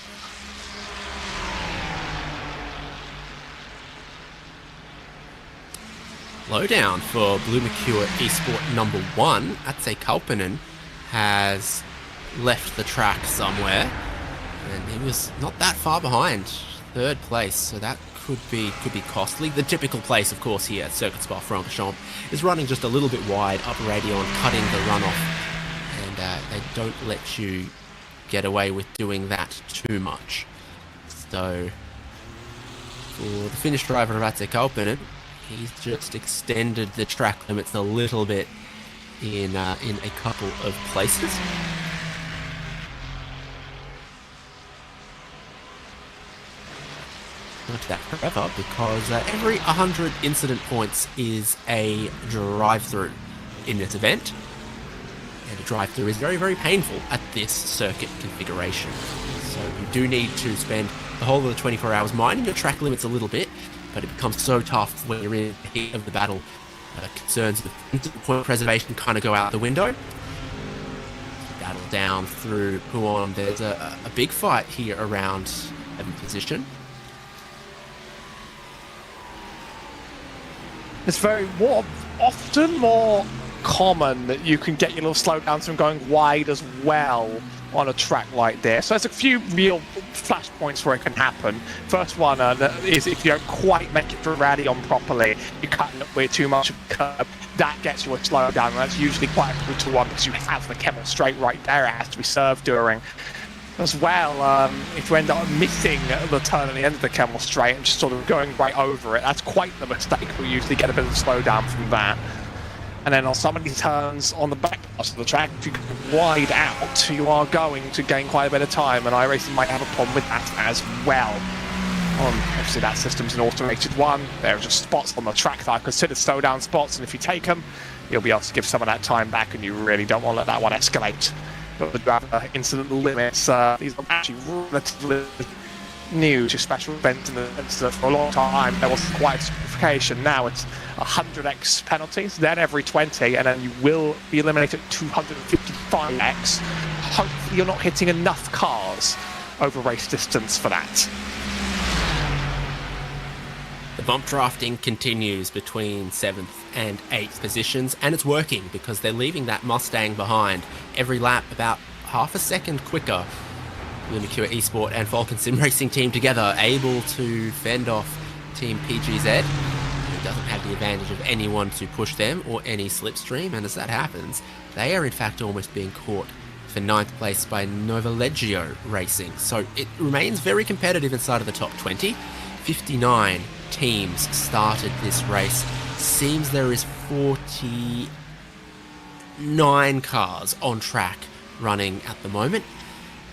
Lowdown for Blue Mercure Esport number 1. Atse Kalpinen has left the track somewhere, and he was not that far behind, 3rd place, so that could be costly. The typical place, of course, here at Circuit de Spa-Francorchamps is running just a little bit wide, up Radion, cutting the runoff, and they don't let you get away with doing that too much. So for the Finnish driver of Atse Kalpinen, he's just extended the track limits a little bit in a couple of places. Not that forever, because every 100 incident points is a drive-through in this event, and a drive-through is very, very painful at this circuit configuration. So you do need to spend the whole of the 24 hours minding your track limits a little bit, but it becomes so tough when you're in the heat of the battle. Concerns with incident point preservation kind of go out the window. Battle down through Puon. There's a big fight here around 7th position. It's often more common that you can get your little slowdowns from going wide as well on a track like this. So there's a few real flash points where it can happen. First one is if you don't quite make it through Radion properly, you cut it way too much of the curb. That gets you a slowdown, and that's usually quite a brutal one because you have the Kemmel straight right there. It has to be served during. As well, if you end up missing the turn at the end of the Kemmel straight and just sort of going right over it, that's quite the mistake. We usually get a bit of a slowdown from that. And then on some of these turns on the back part of the track, if you go wide out, you are going to gain quite a bit of time, and iRacing might have a problem with that as well. Obviously that system's an automated one. There are just spots on the track that are considered slowdown spots, and if you take them, you'll be able to give some of that time back, and you really don't want to let that one escalate. But the driver incident limits, these are actually relatively new to special events in the sense that for a long time there wasn't quite a specification. Now it's 100x penalties, then every 20, and then you will be eliminated at 255x. Hopefully you're not hitting enough cars over race distance for that. The bump drafting continues between 7th and 8th positions, and it's working because they're leaving that Mustang behind every lap about half a second quicker. Lumicure Esport and Falcon Sim Racing team together, able to fend off Team PGZ, who doesn't have the advantage of anyone to push them or any slipstream, and as that happens, they are in fact almost being caught for 9th place by Novalegio Racing. So it remains very competitive inside of the top 20. 59 teams started this race. Seems there is 49 cars on track running at the moment,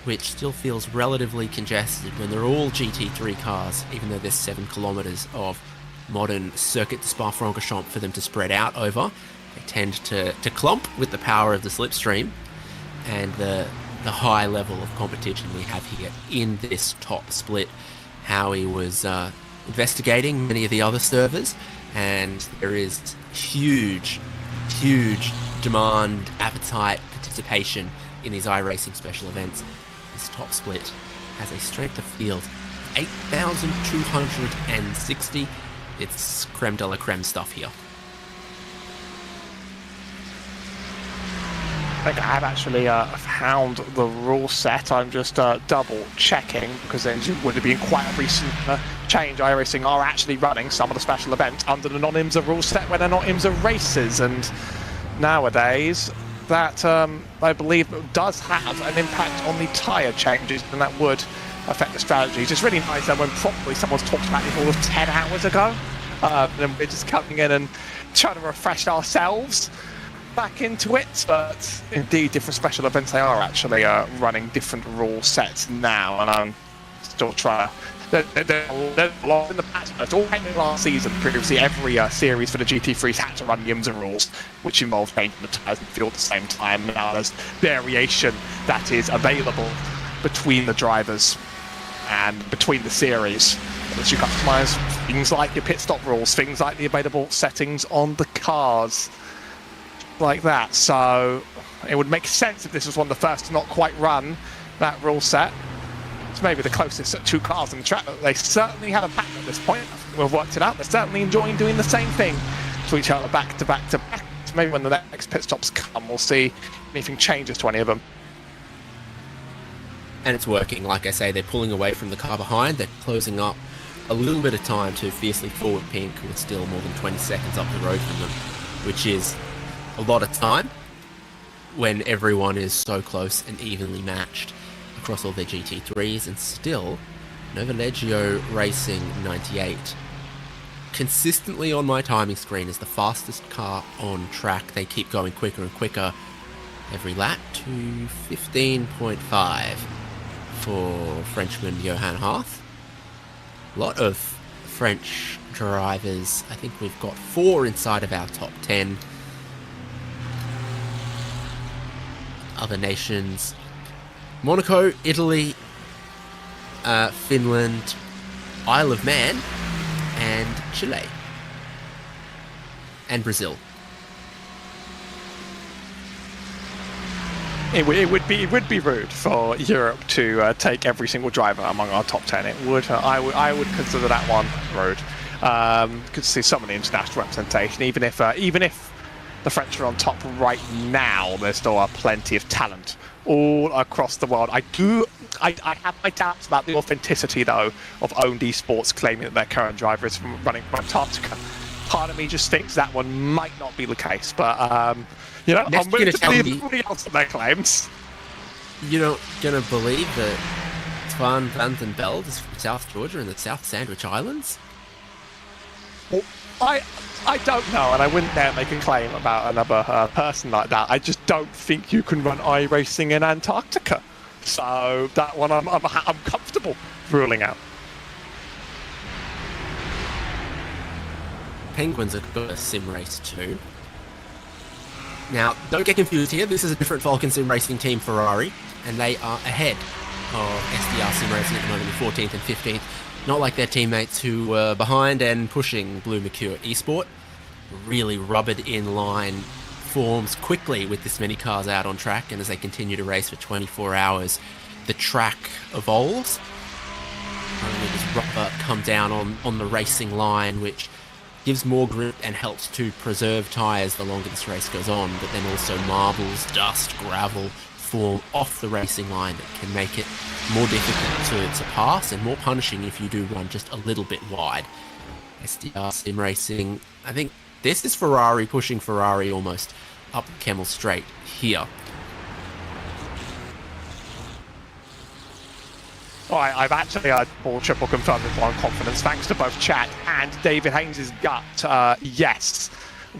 which still feels relatively congested when they're all GT3 cars, even though there's 7 kilometers of modern Circuit de Spa-Francorchamps for them to spread out over. They tend to clump with the power of the slipstream and the high level of competition we have here in this top split. Howie was investigating many of the other servers, and there is huge demand, appetite, participation in these iRacing special events. This top split has a strength of field 8,260. It's creme de la creme stuff here. I think I have actually found the rule set. I'm just double checking because there would have been quite a recent change. iRacing are actually running some of the special events under the non-IMSA rule set when they're not IMSA races, and nowadays that I believe does have an impact on the tyre changes, and that would affect the strategies. It's really nice that when probably someone's talked about it all of 10 hours ago, then we're just coming in and trying to refresh ourselves back into it. But indeed, different special events, they are actually running different rule sets now, and I'm still trying to. They're a lot in the past. It's all happened last season. Previously, every series for the GT3s had to run the IMSA rules, which involved changing the tyres and fuel at the same time. Now there's variation that is available between the drivers and between the series. As you customise things like your pit stop rules, things like the available settings on the cars, like that. So it would make sense if this was one of the first to not quite run that rule set. It's maybe the closest 2 cars on the track, but they certainly have a pattern at this point. We've worked it out. They're certainly enjoying doing the same thing to each other back to back to back. So maybe when the next pit stops come, we'll see if anything changes to any of them. And it's working. Like I say, they're pulling away from the car behind. They're closing up a little bit of time to fiercely forward pink with still more than 20 seconds up the road from them, which is a lot of time when everyone is so close and evenly matched across all their GT3s. And still, Novalegio Racing 98 consistently on my timing screen is the fastest car on track. They keep going quicker and quicker every lap to 15.5 for Frenchman Johan Harth. A lot of French drivers. I think we've got 4 inside of our top 10. Other nations: Monaco, Italy, Finland, Isle of Man, and Chile, and Brazil. It would be rude for Europe to take every single driver among our top 10. It would. I would consider that one rude. Good to see some of the international representation. Even if the French are on top right now, there still are plenty of talent all across the world. I have my doubts about the authenticity, though, of Owned Esports claiming that their current driver is running from Antarctica. Part of me just thinks that one might not be the case, but I'm willing to believe everybody else on their claims. You're not going to believe that Twan van den Belt is from South Georgia and the South Sandwich Islands? Well, I don't know, and I wouldn't dare make a claim about another person like that. I just don't think you can run iRacing in Antarctica. So that one I'm comfortable ruling out. Penguins have got a sim race too. Now, don't get confused here. This is a different Falcon Sim Racing team, Ferrari, and they are ahead of SDR Sim Racing at the moment, 14th and 15th. Not like their teammates who were behind and pushing Blue Mercure Esport. Really rubbered in line forms quickly with this many cars out on track, and as they continue to race for 24 hours, the track evolves. Only does rubber come down on the racing line, which gives more grip and helps to preserve tyres the longer this race goes on, but then also marbles, dust, gravel form off the racing line that can make it more difficult to pass and more punishing if you do run just a little bit wide. SDR Sim Racing, I think this is Ferrari pushing Ferrari almost up the Kemmel Straight here. Well, I've actually heard Paul triple confirmed with one confidence, thanks to both chat and David Haynes' gut. Yes,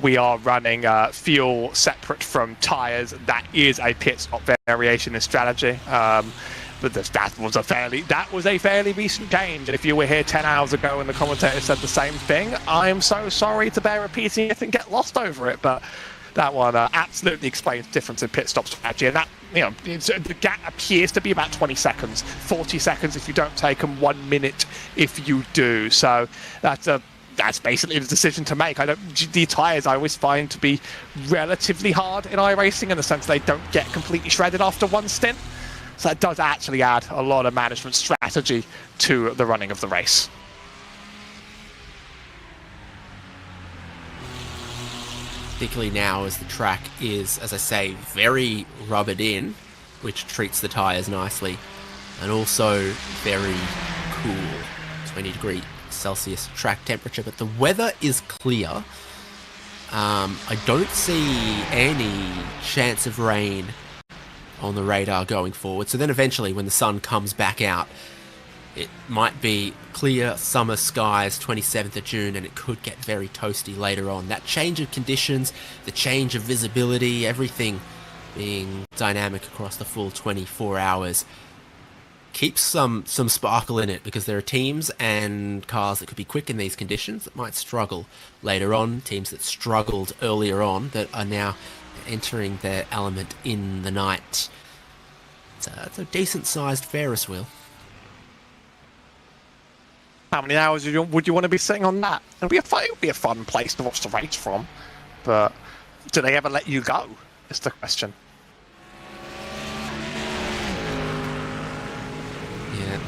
we are running fuel separate from tyres. That is a pit stop variation in strategy. But that was a fairly recent change. And if you were here 10 hours ago and the commentator said the same thing, I'm so sorry to bear repeating it and get lost over it. But that one absolutely explains the difference in pit stop strategy. And that, the gap appears to be about 20 seconds, 40 seconds if you don't take them, 1 minute if you do. So that's basically the decision to make. The tyres I always find to be relatively hard in iRacing in the sense they don't get completely shredded after one stint. So that does actually add a lot of management strategy to the running of the race. Particularly now as the track is, as I say, very rubbered in, which treats the tyres nicely, and also very cool, 20 Celsius track temperature, but the weather is clear. I don't see any chance of rain on the radar going forward. So then eventually when the sun comes back out, it might be clear summer skies, 27th of June, and it could get very toasty later on. That change of conditions, the change of visibility, everything being dynamic across the full 24 hours keeps some sparkle in it, because there are teams and cars that could be quick in these conditions that might struggle later on, teams that struggled earlier on that are now entering their element in the night. It's a decent-sized Ferris wheel. How many hours would you want to be sitting on that? It would be a fun place to watch the race from, but do they ever let you go? Is the question. Yeah.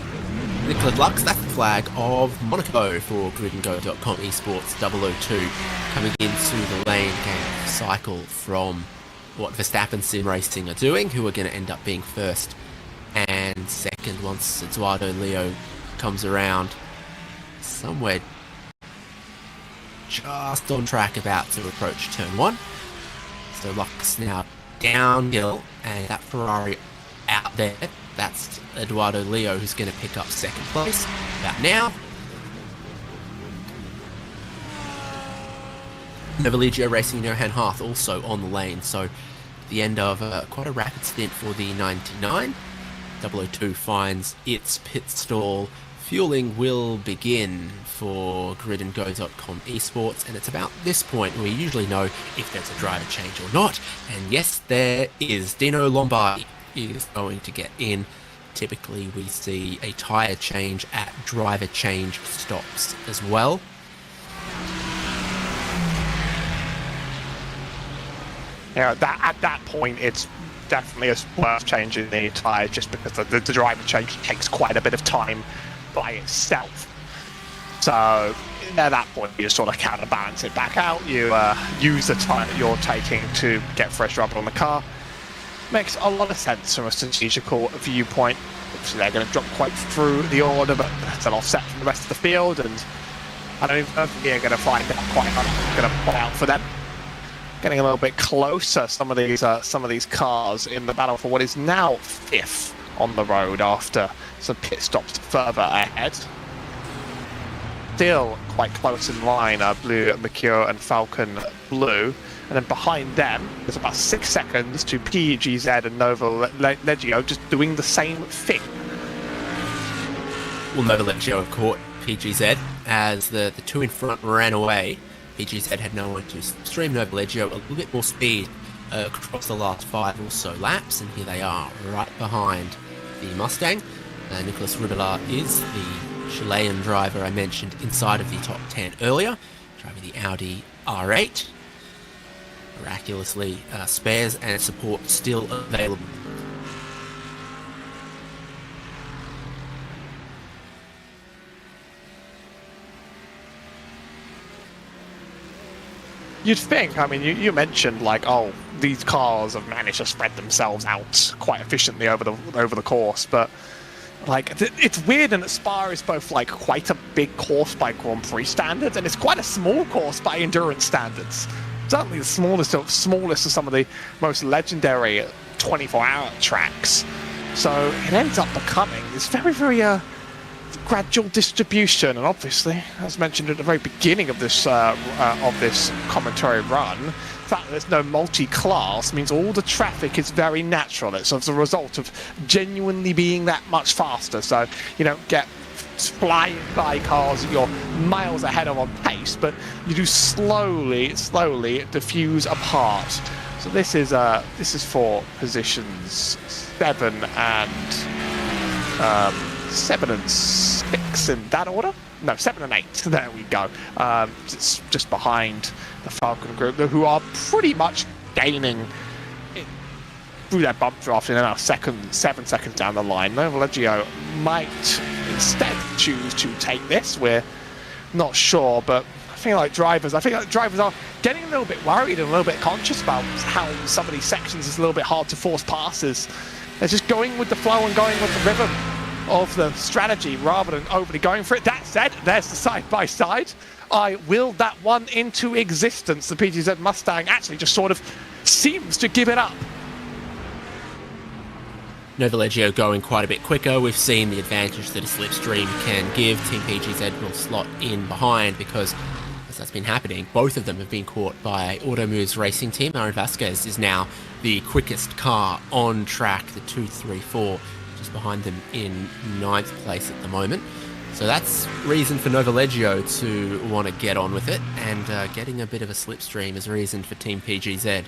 Nicola Lux, that's the flag of Monaco for gridandgo.com esports 002, coming into the lane game cycle from what Verstappen Sim Racing are doing, who are going to end up being first and second once Eduardo Leo comes around. Somewhere just on track, about to approach turn 1. So Lux now downhill, and that Ferrari out there, that's Eduardo Leo, who's going to pick up second place about now. Novaligio Racing Johan Harth also on the lane, so the end of quite a rapid stint for the 99. 002 finds its pit stall. Fueling will begin for gridandgo.com esports, and it's about this point we usually know if there's a driver change or not, and yes, there is. Dino Lombardi is going to get in. Typically we see a tyre change at driver change stops as well. Yeah, at that point, it's definitely worth changing the tyre, just because the driver change takes quite a bit of time by itself. So at that point, you just sort of counterbalance it back out. You use the time that you're taking to get fresh rubber on the car. Makes a lot of sense from a strategical viewpoint. Obviously, they're going to drop quite through the order, but that's an offset from the rest of the field, and I don't even know if we're going to find out quite how it's going to play out for them. Getting a little bit closer, some of these cars in the battle for what is now 5th on the road after some pit stops further ahead. Still quite close in line, Blue Mercure and Falcon Blue. And then behind them, there's about 6 seconds to PGZ and Nova Leggio just doing the same thing. Well, Nova Leggio caught PGZ as the two in front ran away. PGZ had no one to stream. Nova Leggio a little bit more speed across the last 5 or so laps, and here they are right behind the Mustang. Nicolas Ribillard is the Chilean driver I mentioned inside of the top 10 earlier, driving the Audi R8. Miraculously, spares and support still available. you'd think, I mean, you mentioned like, oh, these cars have managed to spread themselves out quite efficiently over the course, but like it's weird, and Spa is both like quite a big course by Grand Prix standards, and it's quite a small course by endurance standards. Certainly the smallest of some of the most legendary 24-hour tracks. So it ends up becoming this very, very gradual distribution, and obviously, as mentioned at the very beginning of this commentary run, the fact that there's no multi-class means all the traffic is very natural. It's as a result of genuinely being that much faster. So you don't get flying by cars you're miles ahead of on pace, but you do slowly diffuse apart. So this is for positions 7 and 6 in that order. No, 7 and 8. There we go. It's just behind the Falcon group, who are pretty much gaining through their bump draft in about 7 seconds down the line. Novalegio might instead choose to take this. We're not sure, but I think like drivers are getting a little bit worried and a little bit conscious about how some of these sections is a little bit hard to force passes. They're just going with the flow and going with the rhythm of the strategy rather than overly going for it. That said, there's the side-by-side. I willed that one into existence. The PGZ Mustang actually just sort of seems to give it up. Novalegio going quite a bit quicker. We've seen the advantage that a slipstream can give. Team PGZ will slot in behind because, as that's been happening, both of them have been caught by Automove's racing team. Aaron Vasquez is now the quickest car on track, the 234, just behind them in 9th place at the moment. So that's reason for Novalegio to want to get on with it, and getting a bit of a slipstream is reason for Team PGZ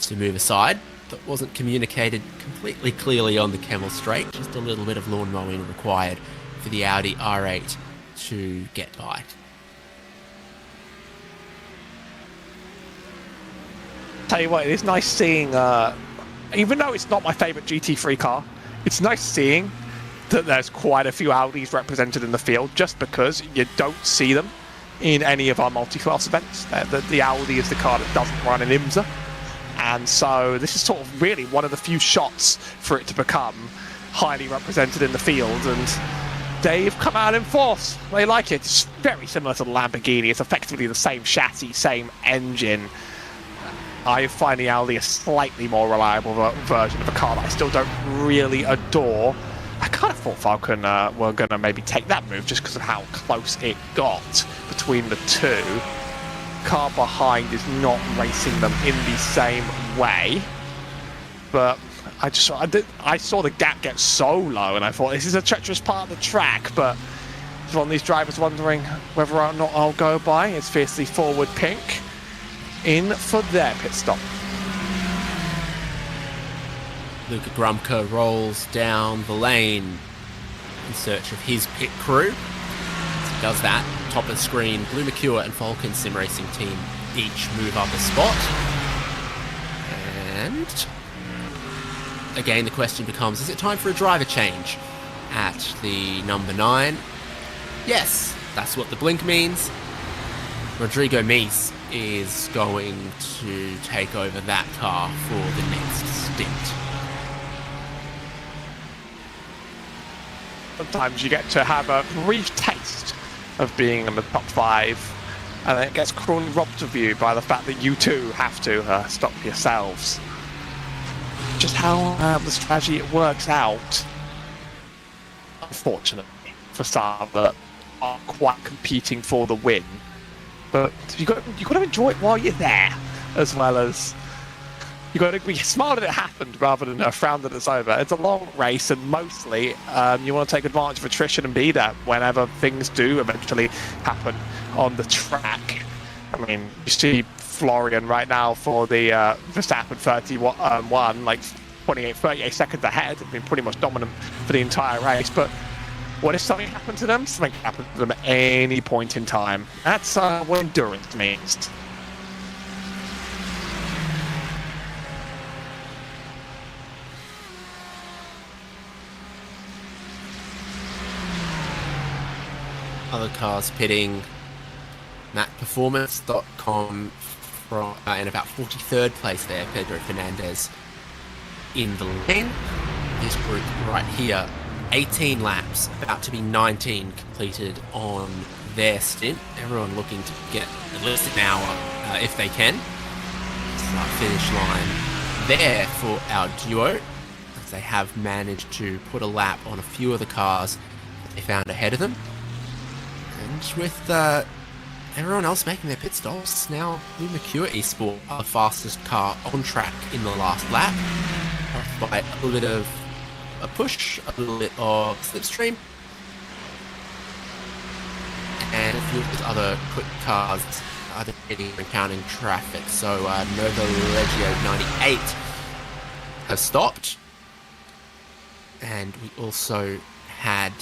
to move aside. That wasn't communicated completely clearly on the Camel Straight, just a little bit of lawn mowing required for the Audi R8 to get by. Tell you what, it is nice seeing, even though it's not my favourite GT3 car, it's nice seeing that there's quite a few Audis represented in the field, just because you don't see them in any of our multi-class events. The Audi is the car that doesn't run in IMSA. And so this is sort of really one of the few shots for it to become highly represented in the field, and they've come out in force. They like it. It's very similar to the Lamborghini. It's effectively the same chassis, same engine. I find the Audi a slightly more reliable version of a car that I still don't really adore. I kind of thought Falcon were going to maybe take that move just because of how close it got between the two. Car behind is not racing them in the same way, but I saw the gap get so low, and I thought this is a treacherous part of the track. But one of these drivers wondering whether or not I'll go by. It's fiercely forward pink in for their pit stop. Luca Grumka rolls down the lane in search of his pit crew. As he does that, top of the screen, Blue Mercure and Falcon Sim Racing Team each move up a spot. And again, the question becomes, is it time for a driver change at the number 9? Yes, that's what the blink means. Rodrigo Mies is going to take over that car for the next stint. Sometimes you get to have a brief taste of being in the top 5, and then it gets cruelly robbed of you by the fact that you too have to stop yourselves. Just how the strategy works out, unfortunately, for some that are quite competing for the win. But you got to enjoy it while you're there, as well as you got to be smart that it happened rather than frown that it's over. It's a long race, and mostly you want to take advantage of attrition and be there whenever things do eventually happen on the track. I mean, you see Florian right now for the Verstappen 31, like 38 seconds ahead. They've been pretty much dominant for the entire race. But what if something happened to them? Something can happen to them at any point in time. That's what endurance means. Other cars pitting. MacPerformance.com from in about 43rd place there, Pedro Fernandez in the lane. This group right here, 18 laps, about to be 19 completed on their stint. Everyone looking to get at least an hour if they can. Start finish line there for our duo, as they have managed to put a lap on a few of the cars that they found ahead of them. And with everyone else making their pit stops, now the Acura Esport are the fastest car on track in the last lap, by a little bit of a push, a little bit of slipstream, and a few of the other quick cars either hitting or encountering traffic. So Nova Legio 98 has stopped, and we also had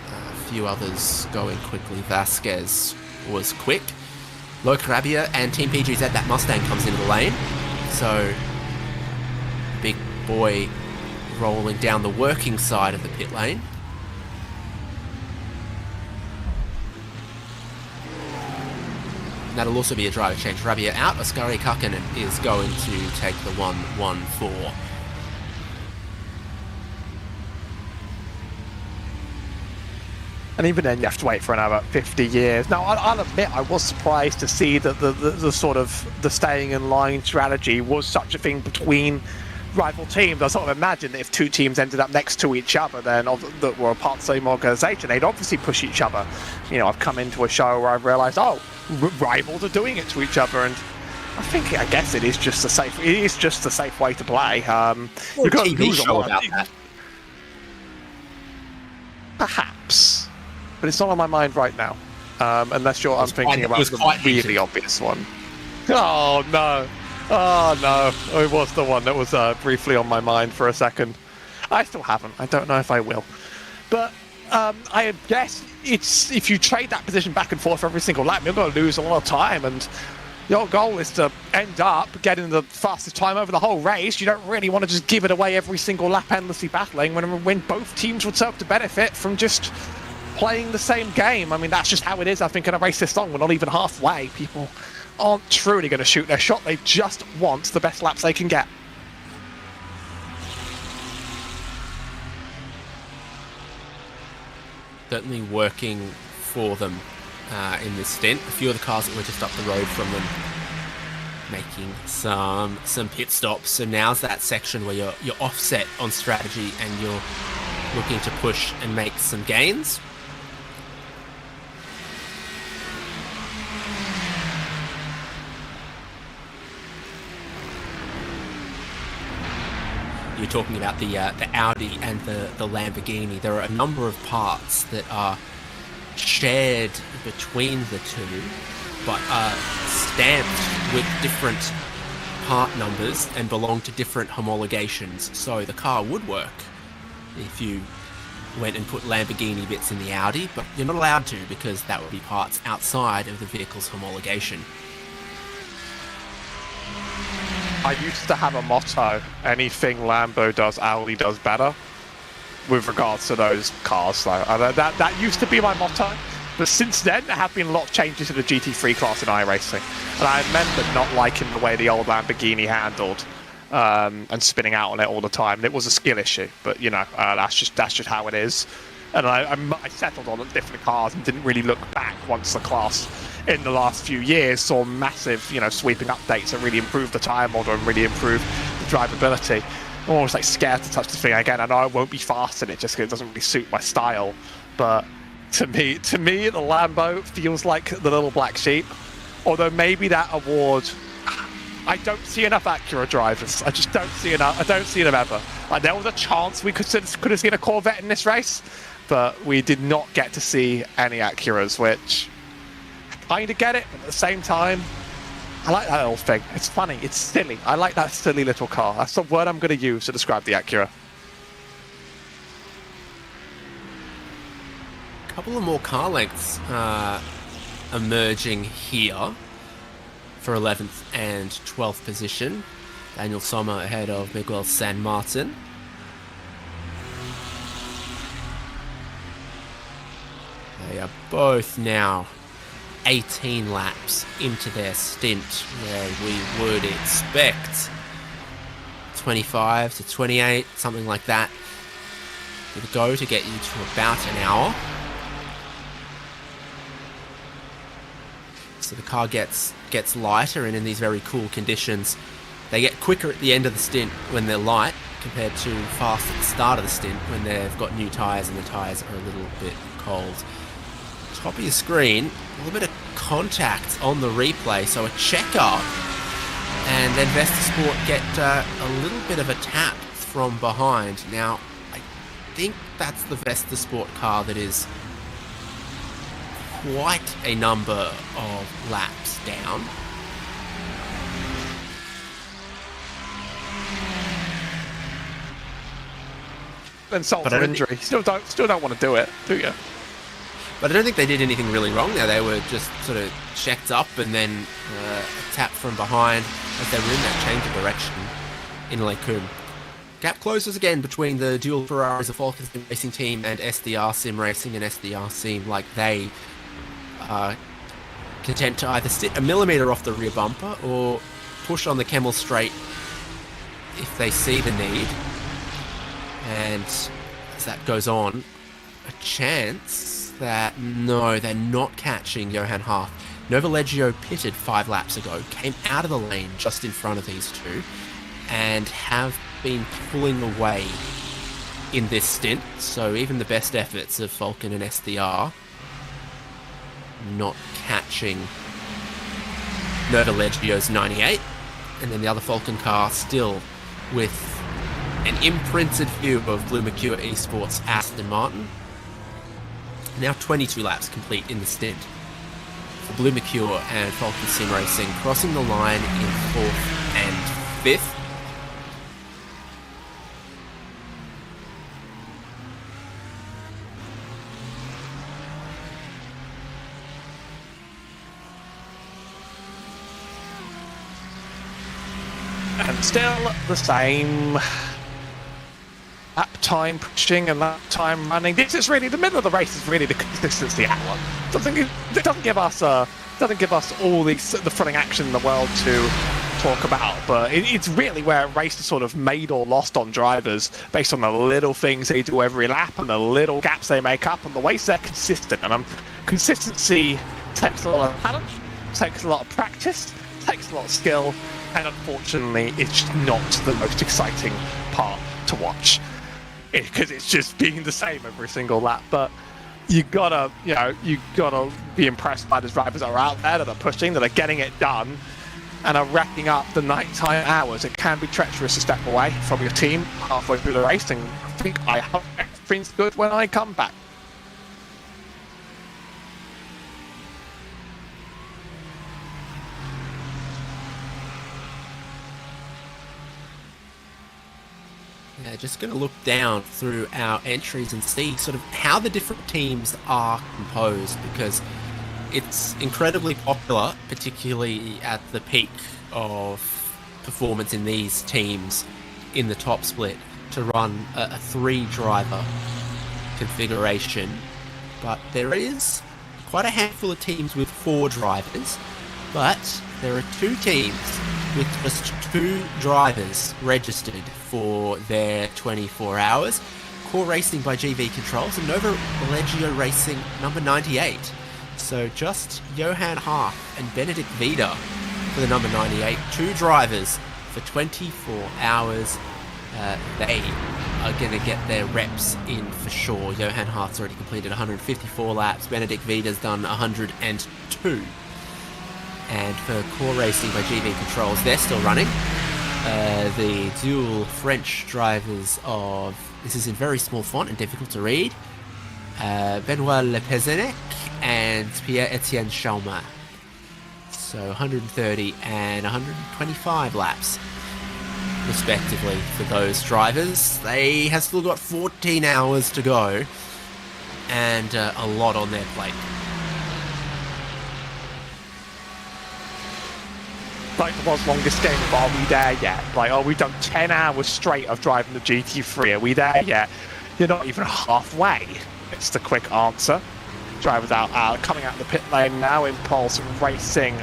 a few others going quickly. Vasquez was quick. Lo Carabia and Team PGZ, that Mustang comes into the lane. So, big boy rolling down the working side of the pit lane. And that'll also be a driver change. Rabia out, Oskari Kakinen is going to take the 1-1-4. And even then, you have to wait for another 50 years. Now, I'll admit, I was surprised to see that the sort of the staying in line strategy was such a thing between rival teams. I sort of imagined that if two teams ended up next to each other, then that were part of the same organisation, they'd obviously push each other. You know, I've come into a show where I've realised, oh, rivals are doing it to each other, and I guess it is just a safe. It is just a safe way to play. You've got to lose a lot about that. Perhaps. But it's not on my mind right now, unless I'm thinking about the really obvious one. Oh no! Oh no! It was the one that was briefly on my mind for a second. I still haven't. I don't know if I will. But I guess it's if you trade that position back and forth every single lap, you're going to lose a lot of time. And your goal is to end up getting the fastest time over the whole race. You don't really want to just give it away every single lap, endlessly battling when both teams would serve to benefit from just playing the same game. I mean, that's just how it is. I think in a race this long, we're not even halfway. People aren't truly going to shoot their shot. They just want the best laps they can get. Certainly working for them in this stint. A few of the cars that were just up the road from them making some pit stops. So now's that section where you're offset on strategy and you're looking to push and make some gains. You're talking about the Audi and the Lamborghini. There are a number of parts that are shared between the two, but are stamped with different part numbers and belong to different homologations. So the car would work if you went and put Lamborghini bits in the Audi, but you're not allowed to because that would be parts outside of the vehicle's homologation. I used to have a motto: anything Lambo does, Audi does better, with regards to those cars. So that used to be my motto. But since then, there have been a lot of changes to the GT3 class in iRacing. And I remember not liking the way the old Lamborghini handled and spinning out on it all the time. It was a skill issue, but you know, that's just how it is. And I settled on different cars and didn't really look back once the class in the last few years saw massive, you know, sweeping updates that really improved the tyre model and really improved the drivability. I'm almost like scared to touch the thing again. I know I won't be fast in it just because it doesn't really suit my style, but to me, the Lambo feels like the little black sheep. Although maybe that award, I don't see enough Acura drivers. I just don't see enough. I don't see them ever. Like, there was a chance we could have seen a Corvette in this race, but we did not get to see any Acuras, which I kind of get it, but at the same time, I like that little thing. It's funny. It's silly. I like that silly little car. That's the word I'm going to use to describe the Acura. A couple of more car lengths emerging here for 11th and 12th position. Daniel Sommer ahead of Miguel San Martin. They are both now 18 laps into their stint, where we would expect 25 to 28, something like that, to go to get you to about an hour. So the car gets lighter, and in these very cool conditions, they get quicker at the end of the stint when they're light compared to fast at the start of the stint when they've got new tyres and the tyres are a little bit cold. Top of your screen, a little bit of contact on the replay, so a checker, and then Vesta Sport get a little bit of a tap from behind. Now, I think that's the Vesta Sport car that is quite a number of laps down. Then solve for injury. Still don't want to do it, do you? But I don't think they did anything really wrong there. They were just sort of checked up and then a tap from behind as they were in that change of direction in Lecum. Gap closes again between the dual Ferraris, the Falcon Sim Racing team, and SDR Sim Racing, and SDR seem like they are content to either sit a millimetre off the rear bumper or push on the Kemmel straight if they see the need. And as that goes on, a chance that, no, they're not catching Johan Haaf. Nova Leggio pitted 5 laps ago, came out of the lane just in front of these two, and have been pulling away in this stint. So even the best efforts of Falcon and SDR not catching Nova Leggio's 98. And then the other Falcon car still with an imprinted view of Blue Mercure Esports Aston Martin. Now 22 laps complete in the stint for Blue Mercure and Falcon Sim Racing, crossing the line in 4th and 5th. And still the same lap time pushing and lap time running. This is really the middle of the race. Is really the consistency hour. It doesn't give us all the thrilling action in the world to talk about, but it's really where a race is sort of made or lost on drivers based on the little things they do every lap and the little gaps they make up and the ways they're consistent. And consistency takes a lot of talent, takes a lot of practice, takes a lot of skill, and unfortunately, it's just not the most exciting part to watch. Because it's just being the same every single lap. But you gotta be impressed by the drivers that are out there, that are pushing, that are getting it done, and are racking up the nighttime hours. It can be treacherous to step away from your team halfway through the race, and I hope everything's good when I come back. Yeah, just going to look down through our entries and see sort of how the different teams are composed, because it's incredibly popular, particularly at the peak of performance in these teams in the top split, to run a 3-driver configuration. But there is quite a handful of teams with 4 drivers, but there are 2 teams with just 2 drivers registered for their 24 hours. Core Racing by GV Controls and Nova Leggio Racing number 98. So just Johan Haaf and Benedict Vida for the number 98. 2 drivers for 24 hours. They are going to get their reps in for sure. Johan Haaf's already completed 154 laps. Benedict Vida's done 102. And for Core Racing by GV Controls, they're still running. The dual French drivers of, this is in very small font and difficult to read, Benoit Lepezenec and Pierre-Etienne Chalmin. So 130 and 125 laps, respectively, for those drivers. They have still got 14 hours to go and a lot on their plate. Like the world's longest game, but are we there yet? Like, oh, we've done 10 hours straight of driving the GT3. Are we there yet? You're not even halfway. It's the quick answer. drivers out coming out of the pit lane now. Impulse Racing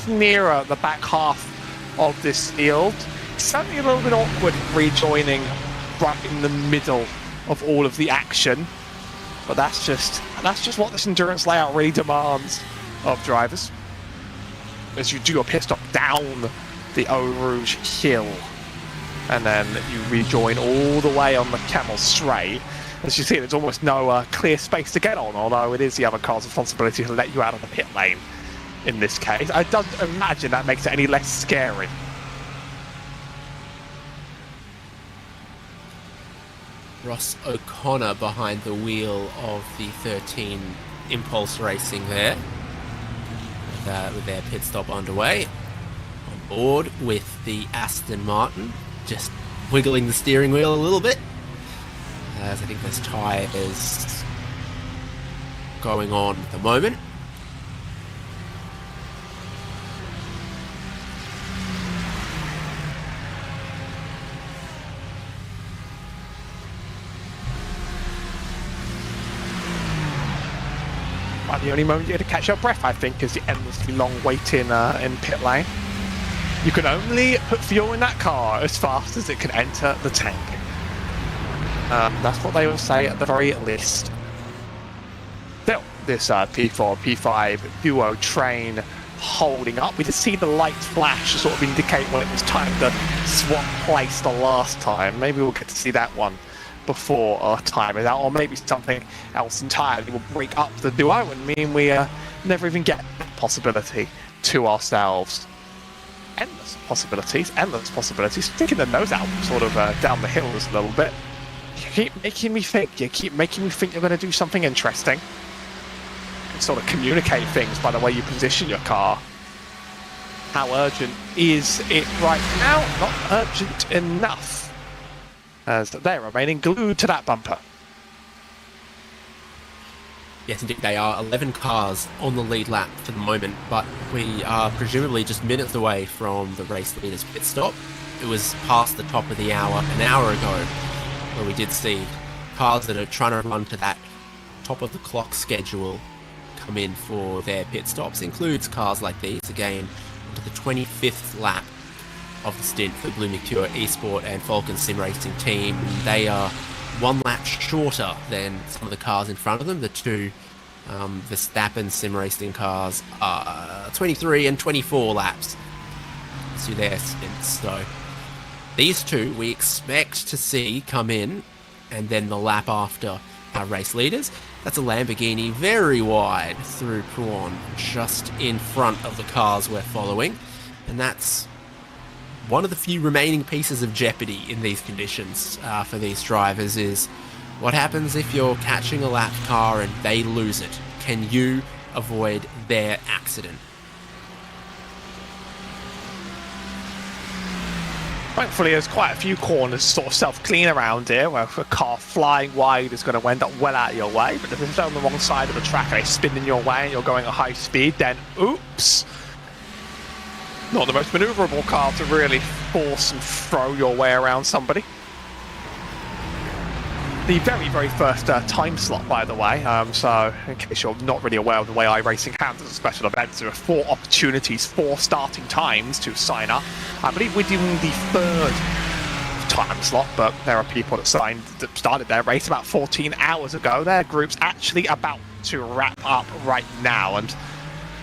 nearer the back half of this field. It's certainly a little bit awkward rejoining right in the middle of all of the action, but that's just what this endurance layout really demands of drivers. As you do your pit stop down the Eau Rouge hill, and then you rejoin all the way on the Camel Straight. As you see, there's almost no clear space to get on, although it is the other car's responsibility to let you out of the pit lane in this case. I don't imagine that makes it any less scary. Ross O'Connor behind the wheel of the 13 Impulse Racing there, with their pit stop underway. On board with the Aston Martin, just wiggling the steering wheel a little bit, as I think there's tyres going on at the moment. Well, the only moment you get to catch your breath, I think, is the endlessly long wait in pit lane. You can only put fuel in that car as fast as it can enter the tank. That's what they will say at the very least. Still, this P4, P5 duo train holding up. We just see the lights flash to sort of indicate when it was time to swap place the last time. Maybe we'll get to see that one before our time is out, or maybe something else entirely will break up the duo and mean we never even get that possibility to ourselves. Endless possibilities. Sticking the nose out sort of down the hill just a little bit. You keep making me think. You keep making me think you're going to do something interesting. You can sort of communicate things by the way you position your car. How urgent is it right now? Not urgent enough, as they're remaining glued to that bumper. Yes, indeed, they are 11 cars on the lead lap for the moment, but we are presumably just minutes away from the race leader's pit stop. It was past the top of the hour an hour ago, where we did see cars that are trying to run to that top of the clock schedule come in for their pit stops. Includes cars like these, again, into the 25th lap of the stint for Blue Mercure Esport and Falcon Sim Racing team. They are one lap shorter than some of the cars in front of them. The two Verstappen Sim Racing cars are 23 and 24 laps to their stints. So these two we expect to see come in, and then the lap after our race leaders. That's a Lamborghini very wide through Pouan, just in front of the cars we're following, and that's one of the few remaining pieces of jeopardy in these conditions for these drivers. Is what happens if you're catching a lap car and they lose it? Can you avoid their accident? Thankfully, there's quite a few corners sort of self-clean around here, where a car flying wide is going to end up well out of your way. But if it's on the wrong side of the track and they spin in your way and you're going at high speed, then oops. Not the most manoeuvrable car to really force and throw your way around somebody. The very, very first time slot, by the way, so in case you're not really aware of the way iRacing handles a special event, there are 4 opportunities, 4 starting times to sign up. I believe we're doing the 3rd time slot, but there are people that started their race about 14 hours ago. Their group's actually about to wrap up right now, and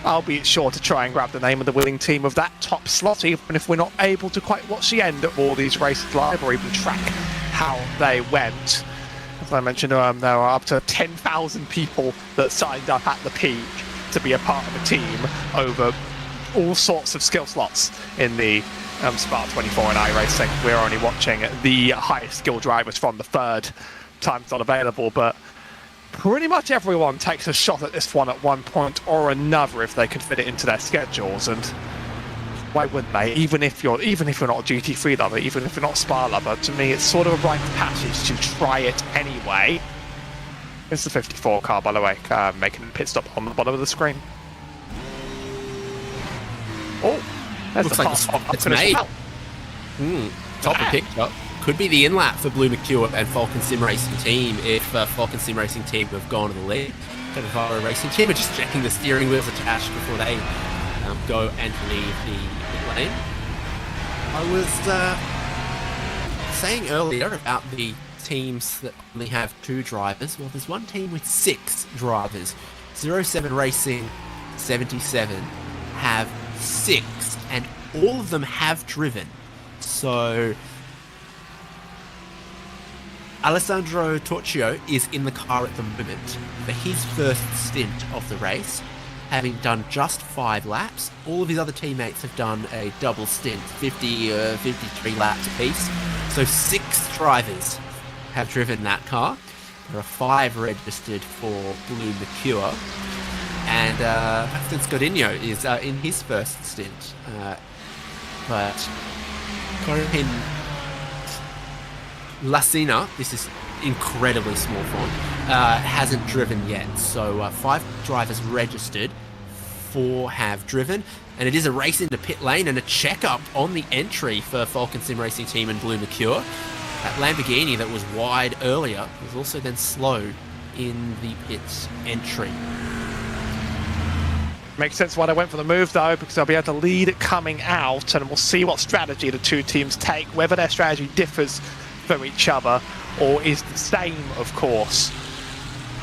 I'll be sure to try and grab the name of the winning team of that top slot, even if we're not able to quite watch the end of all these races live or even track how they went. As I mentioned, there are up to 10,000 people that signed up at the peak to be a part of the team over all sorts of skill slots in the Spa-24 and iRacing. We're only watching the highest skill drivers from the 3rd time slot available, but pretty much everyone takes a shot at this one at one point or another if they can fit it into their schedules, and why wouldn't they? Even if you're not a GT3 lover, even if you're not a Spa lover, to me it's sort of a rite of passage to try it anyway. It's the 54 car, by the way, making a pit stop on the bottom of the screen. Oh, there's Looks the like car. it's made. Top of picture. Could be the in-lap for Blue Mercure and Falcon Sim Racing team if Falcon Sim Racing team have gone to the lead. Cannavaro Racing Team are just checking the steering wheels attached before they go and leave the pit lane. I was saying earlier about the teams that only have 2 drivers. Well, there's one team with 6 drivers. 07 Racing 77 have 6, and all of them have driven. So Alessandro Torchio is in the car at the moment for his first stint of the race, having done just 5 laps. All of his other teammates have done a double stint, 53 laps apiece. So 6 drivers have driven that car. There are 5 registered for Blue Mercure. And Aston Scodinho is in his first stint. But Corinne Lassina, this is incredibly small font, hasn't driven yet. So 5 drivers registered, 4 have driven, and it is a race into pit lane and a checkup on the entry for Falcon Sim Racing Team and Blue Mercure. That Lamborghini that was wide earlier was also then slowed in the pit's entry. Makes sense why they went for the move, though, because they'll be able to lead it coming out, and we'll see what strategy the 2 teams take, whether their strategy differs from each other or is the same, of course.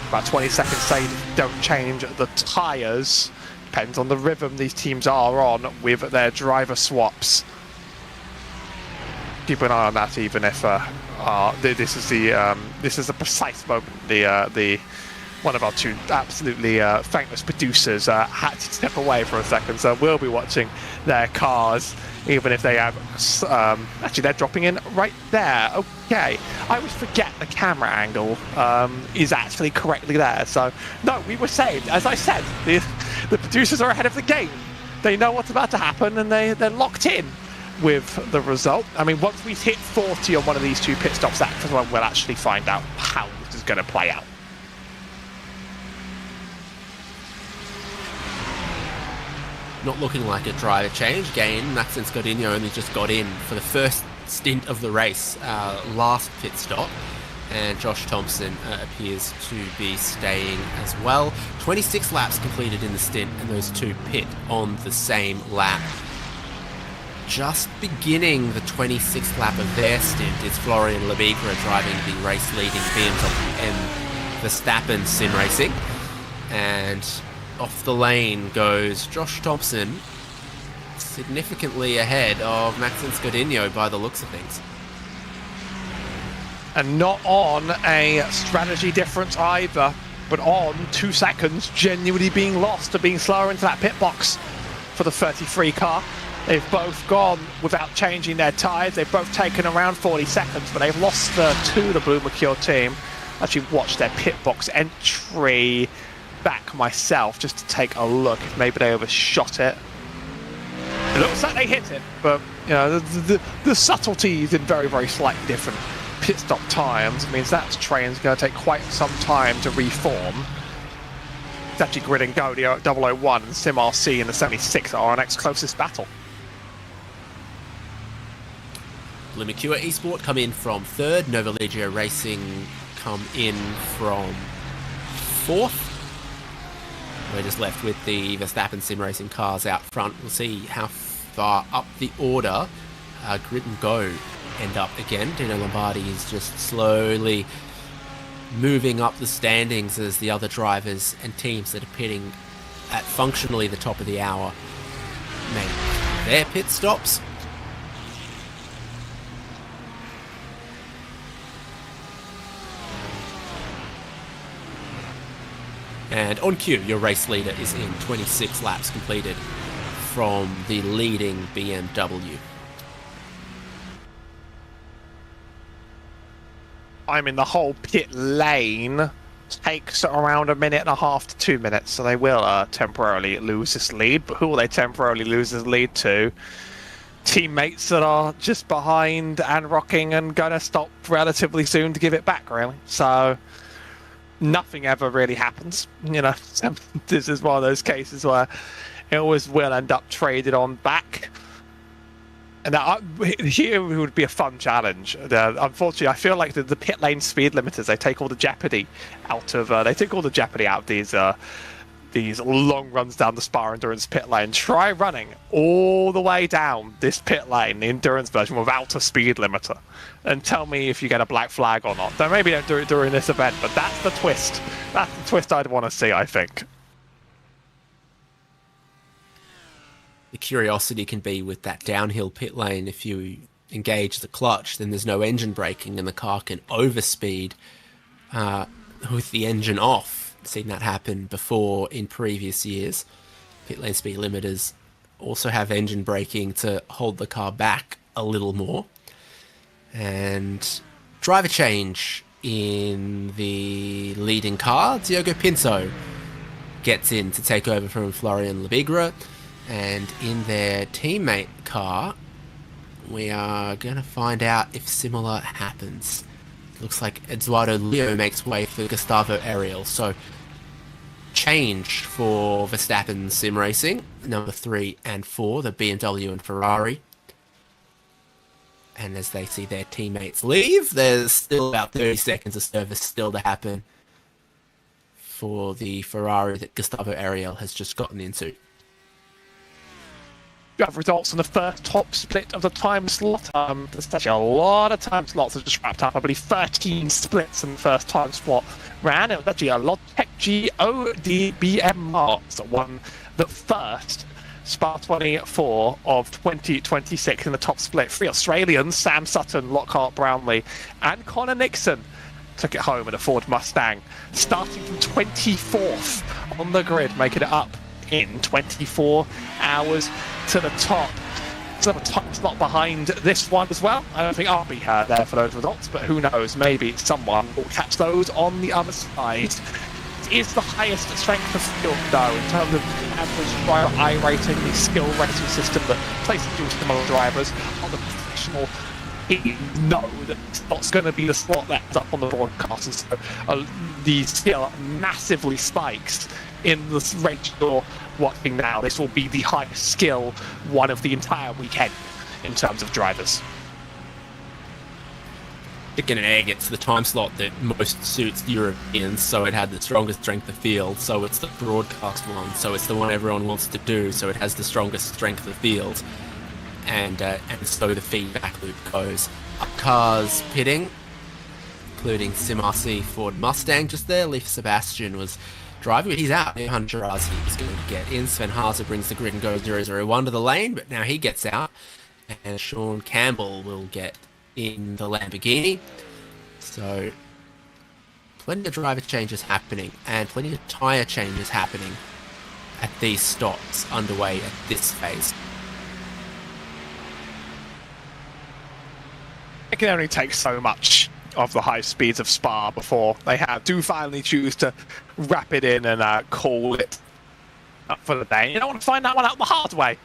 About 20 seconds say don't change the tyres. Depends on the rhythm these teams are on with their driver swaps. Keep an eye on that, even if this is the precise moment the one of our 2 absolutely thankless producers had to step away for a second, so we'll be watching their cars, even if they have... actually, they're dropping in right there. Okay. I always forget the camera angle is actually correctly there. So, no, we were saved. As I said, the producers are ahead of the game. They know what's about to happen, and they're locked in with the result. I mean, once we hit 40 on one of these 2 pit stops, that's when we'll actually find out how this is going to play out. Not looking like a driver change. Again, Max and Scodinho only just got in for the first stint of the race, last pit stop, and Josh Thompson appears to be staying as well. 26 laps completed in the stint, and those 2 pit on the same lap. Just beginning the 26th lap of their stint is Florian Lebigra driving the race-leading BMW M Verstappen Sim Racing, and off the lane goes Josh Thompson, significantly ahead of Max and Scodinho by the looks of things. And not on a strategy difference either, but on 2 seconds genuinely being lost to being slower into that pit box for the 33 car. They've both gone without changing their tyres. They've both taken around 40 seconds, but they've lost to the Blue Mercure team. Actually watched their pit box entry back myself just to take a look if maybe they overshot it. It looks like they hit it, but you know the subtleties in very, very slightly different pit stop times means that train's going to take quite some time to reform. It's actually Grid and Go, the 001 and Sim RC and the 76 are our next closest battle. Blue Mercure Esport come in from 3rd, Nova Legio Racing come in from 4th. We're just left with the Verstappen Sim Racing cars out front. We'll see how far up the order Grid and Go end up again. Dino Lombardi is just slowly moving up the standings as the other drivers and teams that are pitting at functionally the top of the hour make their pit stops. And on cue, your race leader is in 26 laps completed from the leading BMW. I'm in the whole pit lane. Takes around 1.5 to 2 minutes, so they will temporarily lose this lead. But who will they temporarily lose this lead to? Teammates that are just behind and rocking and going to stop relatively soon to give it back, really. So nothing ever really happens. You know, this is one of those cases where it always will end up traded on back. And here would be a fun challenge. Unfortunately, I feel like the pit lane speed limiters, they take all the jeopardy out of these long runs down the Spa Endurance pit lane. Try running all the way down this pit lane, the Endurance version, without a speed limiter, and tell me if you get a black flag or not. Then maybe don't do it during this event, but that's the twist. That's the twist I'd want to see, I think. The curiosity can be with that downhill pit lane, if you engage the clutch, then there's no engine braking and the car can overspeed with the engine off. I've seen that happen before in previous years. Pit lane speed limiters also have engine braking to hold the car back a little more. And driver change in the leading car. Diogo Pinto gets in to take over from Florian Lebigra. And in their teammate car, we are going to find out if similar happens. Looks like Eduardo Leo makes way for Gustavo Ariel. So, change for Verstappen Sim Racing, number 3 and 4, the BMW and Ferrari. And as they see their teammates leave, there's still about 30 seconds of service still to happen for the Ferrari that Gustavo Ariel has just gotten into. You have results on the first top split of the time slot. There's actually a lot of time slots that just wrapped up. I believe 13 splits in the first time slot ran. It was actually a Logitech GODBM Marks that won the first Spa 24 of 2026 in the top split. 3 Australians, Sam Sutton, Lockhart Brownlee, and Connor Nixon took it home in a Ford Mustang, starting from 24th on the grid, making it up in 24 hours to the top. So the time slot behind this one as well. I don't think I'll be there for those results, but who knows, maybe someone will catch those on the other side. It is the highest strength of field though, in terms of average driver iRacing, the skill rating system that places you similar drivers on the professional team know that it's not going to be the slot that's up on the broadcast, and so the skill massively spikes in the race you're watching now. This will be the highest skill one of the entire weekend in terms of drivers. Chicken and egg, it's the time slot that most suits Europeans, so it had the strongest strength of field, so it's the broadcast one, so it's the one everyone wants to do, so it has the strongest strength of field, and so the feedback loop goes. Up cars pitting, including Simasi Ford Mustang just there. Leif Sebastian was driving, but he's out. Johan Gerazi is going to get in. Sven Haase brings the grid and go 001 to the lane, but now he gets out. And Sean Campbell will get in the Lamborghini. So, plenty of driver changes happening, and plenty of tyre changes happening at these stops underway at this phase. It can only take so much of the high speeds of Spa before they do finally choose to wrap it in and call it up for the day. You don't want to find that one out the hard way,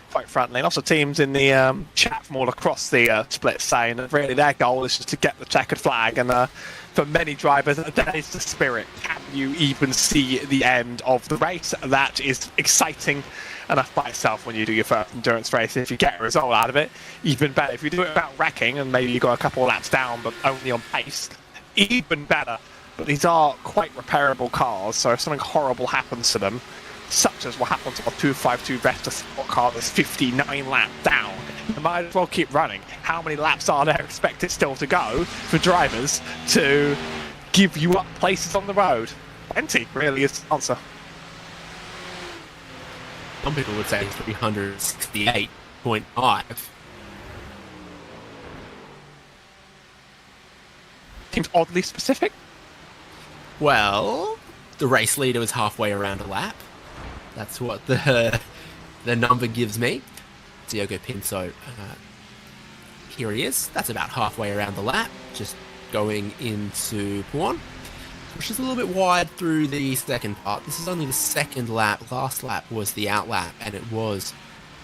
quite frankly. And also teams in the chat from all across the split saying that really their goal is just to get the checkered flag, and for many drivers that is the spirit. Can you even see the end of the race? That is exciting enough by itself when you do your first endurance race. If you get a result out of it, even better. If you do it without wrecking and maybe you got a couple of laps down but only on pace, even better. But these are quite repairable cars, so if something horrible happens to them, such as what happened to a 252 Vesta Sport car that's 59 laps down, you might as well keep running. How many laps are there expected still to go for drivers to give you up places on the road? Plenty, really, is the answer. Some people would say 368.5. Seems oddly specific. Well, the race leader was halfway around a lap. That's what the number gives me. Diogo Pinto, here he is. That's about halfway around the lap, just going into P1. Which is a little bit wide through the second part. This is only the second lap. Last lap was the out lap, and it was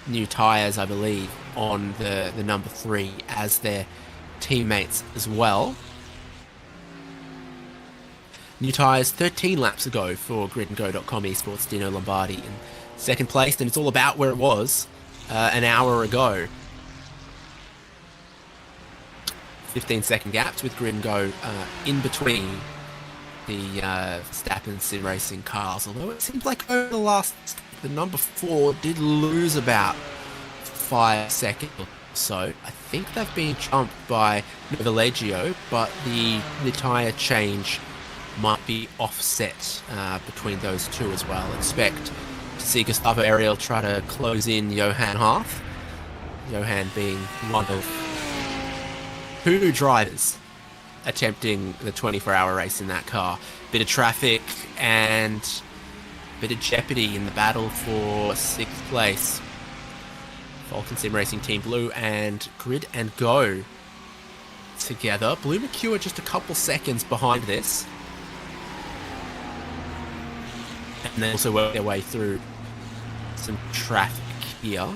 new tyres, I believe, on the number 3 as their teammates as well. New tyres 13 laps ago for gridandgo.com esports. Dino Lombardi in second place, and it's all about where it was an hour ago. 15-second gaps with Grid and Go in between the Verstappen sim racing cars. Although it seems like over the last, the number 4 did lose about 5 seconds or so. I think they've been jumped by Novalegio, but the tyre change might be offset between those two as well. Expect to see Gustavo Ariel try to close in Johan Harth. Johan being one of 2 drivers attempting the 24-hour race in that car. Bit of traffic and bit of jeopardy in the battle for 6th place. Falcon Sim Racing Team Blue and Grid and Go together. Blue Mercure just a couple seconds behind this. And they also work their way through some traffic here.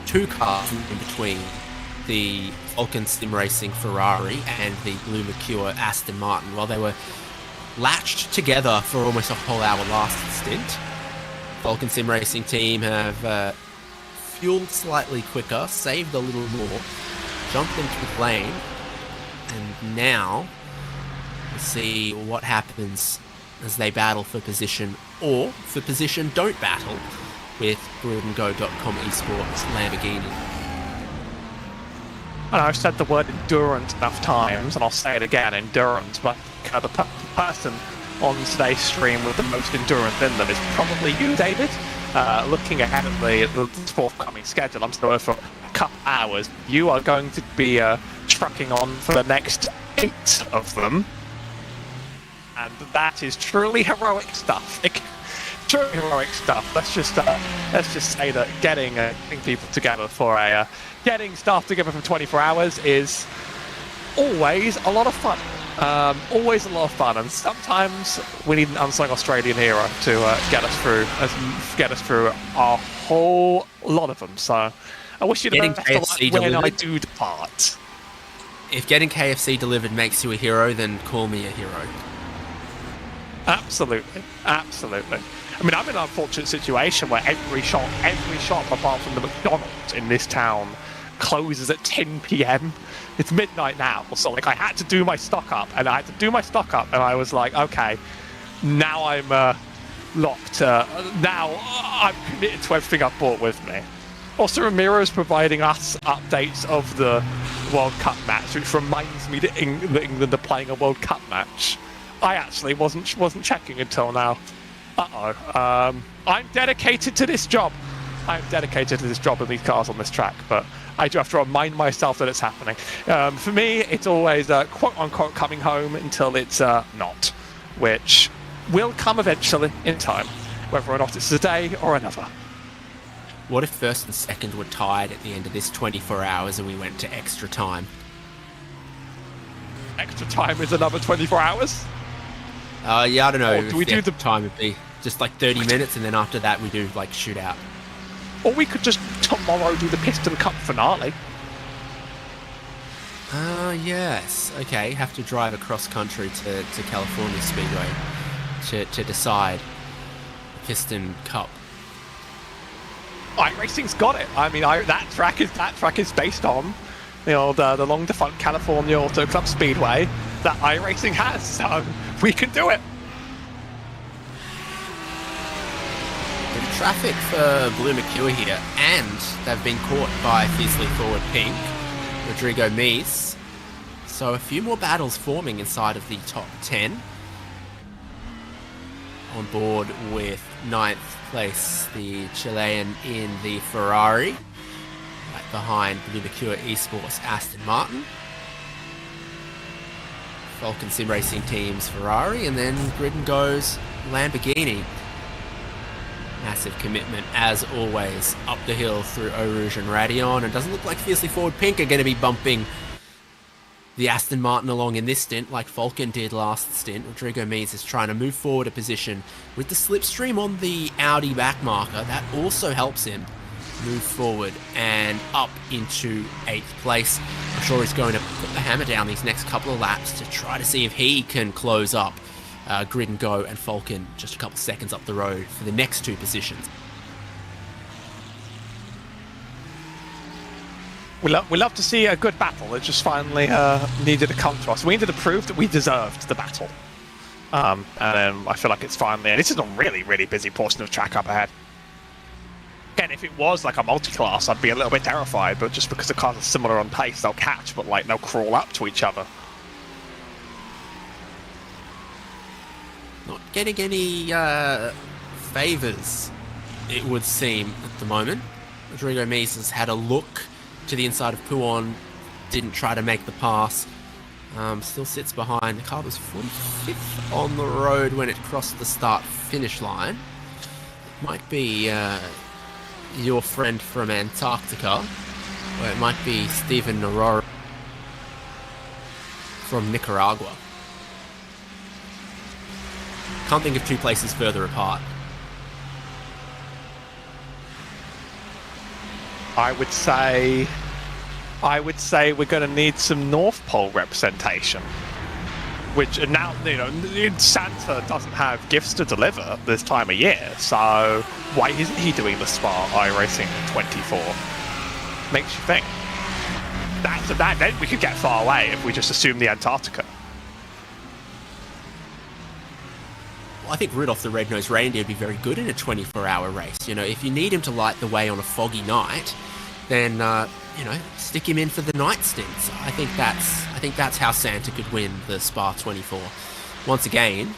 2 cars in between the Falcon Sim Racing Ferrari and the Blue Mercure Aston Martin, while they were latched together for almost a whole hour last stint. Falcon Sim Racing team have fueled slightly quicker, saved a little more, jumped into the lane, and now we'll see what happens as they battle for position, or for position don't battle, with GridandGo.com Esports Lamborghini. And I've said the word endurance enough times, and I'll say it again, endurance, but the person on today's stream with the most endurance in them is probably you, David. Looking ahead at the forthcoming schedule, I'm still here for a couple hours. You are going to be trucking on for the next 8 of them, and that is truly heroic stuff. Truly heroic stuff. Let's just say that getting people together for getting staff together for 24 hours is always a lot of fun. Always a lot of fun, and sometimes we need an unsung Australian hero to get us through a whole lot of them. So I wish you the best of luck when I do depart. If getting KFC delivered makes you a hero, then call me a hero. Absolutely. I mean, I'm in an unfortunate situation where every shop apart from the McDonald's in this town closes at 10 p.m. It's midnight now, so like I had to do my stock up, and I was like, okay, now I'm locked. Now I'm committed to everything I've brought with me. Also, Ramiro's providing us updates of the World Cup match, which reminds me that England are playing a World Cup match. I actually wasn't checking until now. I'm dedicated to this job. I'm dedicated to this job and these cars on this track, but I do have to remind myself that it's happening. For me, it's always quote-unquote coming home until it's not, which will come eventually in time, whether or not it's a day or another. What if first and second were tied at the end of this 24 hours and we went to extra time? Extra time is another 24 hours? Yeah, I don't know. Or do we do the time would be just like 30 minutes, and then after that we do like shootout. Or we could just tomorrow do the Piston Cup finale. Yes. Okay, have to drive across country to California Speedway to decide the Piston Cup. iRacing's got it. I mean, that track is based on, the long defunct California Auto Club Speedway that iRacing has. So we can do it. Bit of traffic for Blue Mercure here, and they've been caught by fiercely forward Pink, Rodrigo Mies. So a few more battles forming inside of the top 10. On board with 9th place, the Chilean in the Ferrari, right behind Blue Mercure Esports Aston Martin. Falcon Sim Racing Team's Ferrari, and then Grid and Go's Lamborghini. Massive commitment, as always, up the hill through Eau Rouge and Radeon. And doesn't look like fiercely forward Pink are going to be bumping the Aston Martin along in this stint, like Falcon did last stint. Rodrigo Mies is trying to move forward a position with the slipstream on the Audi backmarker. That also helps him move forward and up into 8th place. I'm sure he's going to put the hammer down these next couple of laps to try to see if he can close up Grid and Go and Falcon just a couple seconds up the road for the next 2 positions. We love to see a good battle. It just finally needed to come to us. We needed to prove that we deserved the battle. And then I feel like it's finally... And this is a really, really busy portion of track up ahead. Again, if it was like a multi-class, I'd be a little bit terrified, but just because the cars are similar on pace, they'll catch, but like they'll crawl up to each other. Not getting any favours, it would seem, at the moment. Rodrigo Mies has had a look to the inside of Pouon, didn't try to make the pass, still sits behind. The car was 45th on the road when it crossed the start-finish line. Might be your friend from Antarctica, or it might be Steven Naroro from Nicaragua. Can't think of two places further apart. I would say we're going to need some North Pole representation. Which now, Santa doesn't have gifts to deliver this time of year, so why isn't he doing the Spa iRacing 24? Makes you think. Then we could get far away if we just assume the Antarctica. I think Rudolph the Red-Nosed Reindeer would be very good in a 24-hour race. If you need him to light the way on a foggy night, then stick him in for the night stints. I think that's how Santa could win the Spa 24. Once again,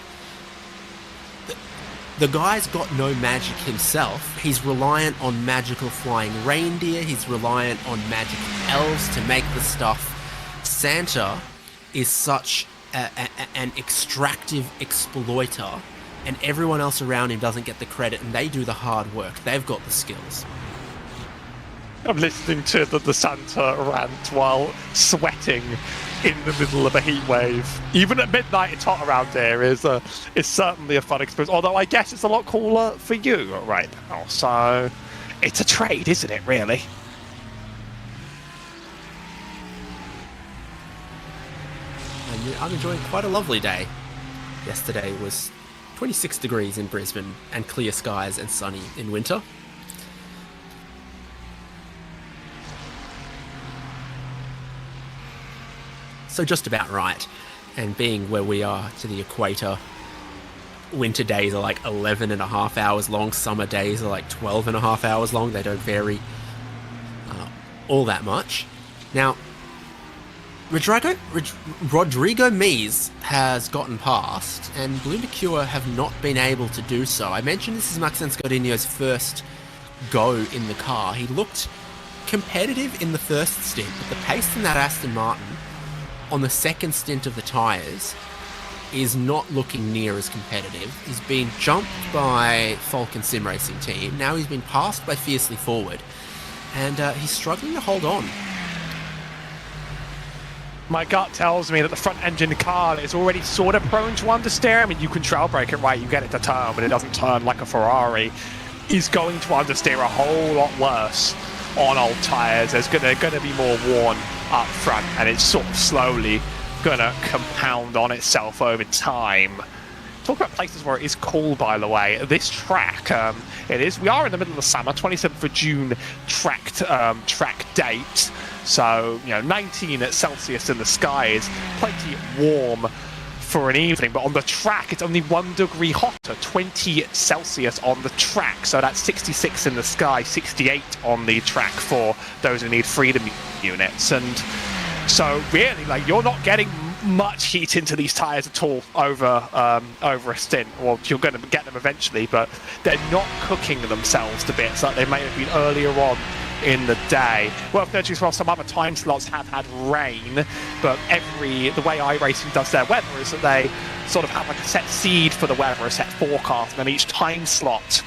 the guy's got no magic himself. He's reliant on magical flying reindeer. He's reliant on magical elves to make the stuff. Santa is such an extractive exploiter, and everyone else around him doesn't get the credit, and they do the hard work. They've got the skills. I'm listening to the Santa rant while sweating in the middle of a heat wave. Even at midnight, it's hot around here. Is certainly a fun experience. Although I guess it's a lot cooler for you right now. So it's a trade, isn't it? Really. And I'm enjoying quite a lovely day. Yesterday was 26 degrees in Brisbane and clear skies and sunny in winter. So just about right. And being where we are to the equator, winter days are like 11 and a half hours long, summer days are like 12 and a half hours long. They don't vary all that much. Now, Rodrigo Mies has gotten past, and Blue Mercure have not been able to do so. I mentioned this is Maxence Godinho's first go in the car. He looked competitive in the first stint, but the pace in that Aston Martin on the second stint of the tyres is not looking near as competitive. He's been jumped by Falcon Sim Racing Team. Now he's been passed by Fiercely Forward, and he's struggling to hold on. My gut tells me that the front engine car is already sort of prone to understeer. I mean, you control brake it right, you get it to turn, but it doesn't turn like a Ferrari. Is going to understeer a whole lot worse on old tyres. There's going to be more worn up front, and it's sort of slowly going to compound on itself over time. Talk about places where it is cool, by the way. This track, we are in the middle of the summer, 27th of June track date. So, 19 at Celsius in the sky is plenty warm for an evening, but on the track it's only 1 degree hotter, 20 Celsius on the track. So that's 66 in the sky, 68 on the track for those who need freedom units. And so really, you're not getting much heat into these tyres at all over a stint. Well, you're going to get them eventually, but they're not cooking themselves to bits like they may have been earlier on in the day. Well, notice well, some other time slots have had rain, but the way iRacing does their weather is that they sort of have like a set seed for the weather, a set forecast, and then each time slot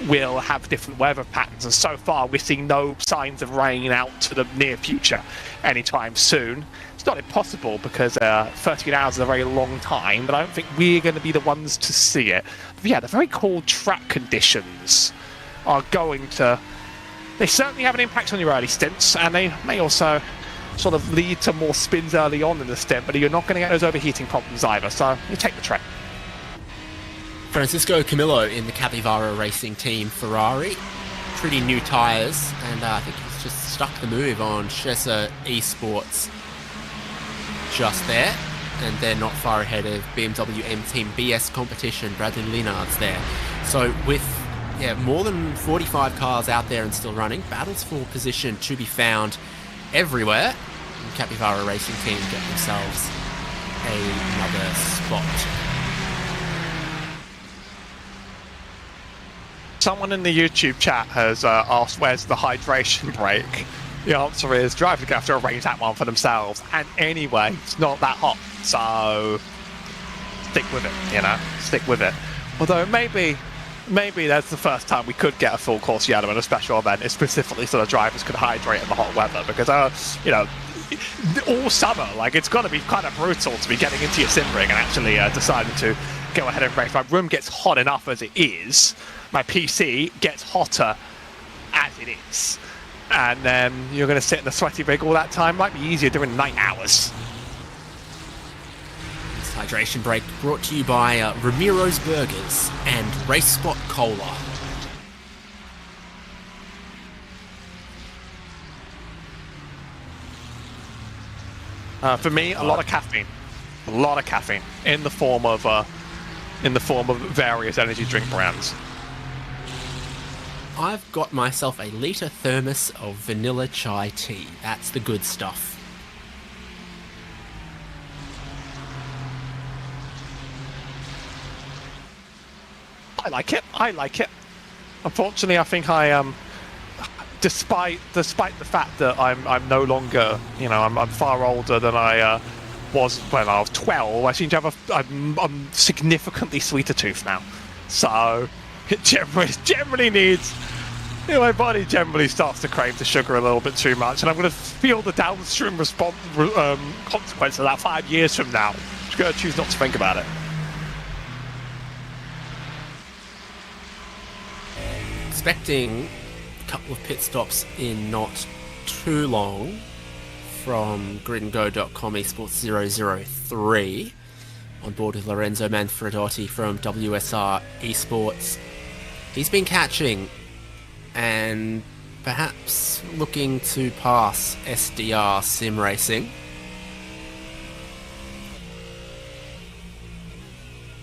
will have different weather patterns. And so far, we're seeing no signs of rain out to the near future anytime soon. It's not impossible because 13 hours is a very long time, but I don't think we're going to be the ones to see it. But yeah, the very cold track conditions are going to... They certainly have an impact on your early stints, and they may also sort of lead to more spins early on in the stint, but you're not going to get those overheating problems either, so you take the trend. Francisco Camillo in the Capivara Racing Team Ferrari. Pretty new tyres, and I think he's He's just stuck the move on Chessa Esports just there. And they're not far ahead of BMW M Team BS competition, Bradley Linard's there. So with more than 45 cars out there and still running, battles for position to be found everywhere. And Capybara Racing Team get themselves another spot. Someone in the YouTube chat has asked where's the hydration break. The answer is drivers are going to have to arrange that one for themselves. And anyway, it's not that hot, so stick with it, stick with it. Although maybe that's the first time we could get a full course yellow in a special event, is specifically so the drivers could hydrate in the hot weather. Because, all summer, it's got to be kind of brutal to be getting into your sim ring and actually deciding to go ahead and race. My room gets hot enough as it is. My PC gets hotter as it is. And then you're going to sit in the sweaty rig all that time. Might be easier during night hours. This hydration break brought to you by Ramiro's Burgers and Race Spot Cola. For me, a lot of caffeine. A lot of caffeine in the form of various energy drink brands. I've got myself a litre thermos of vanilla chai tea. That's the good stuff. I like it. Unfortunately, I think I despite the fact that I'm no longer, I'm far older than I was when I was 12. I seem to have I'm significantly sweeter tooth now, so it generally needs. My body generally starts to crave the sugar a little bit too much, and I'm going to feel the downstream consequence of that 5 years from now. I'm just going to choose not to think about it. Expecting a couple of pit stops in not too long from gridandgo.com esports 003. On board with Lorenzo Manfredotti from WSR Esports. He's been catching and perhaps looking to pass SDR Sim Racing.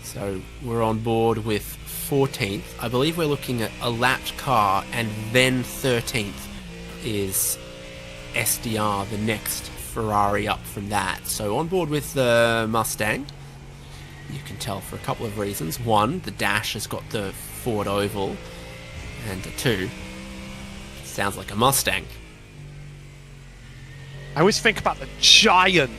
So we're on board with 14th. I believe we're looking at a lapped car, and then 13th is SDR, the next Ferrari up from that. So on board with the Mustang. You can tell for a couple of reasons. One, the dash has got the Ford oval, and two, it sounds like a Mustang. I always think about the giant.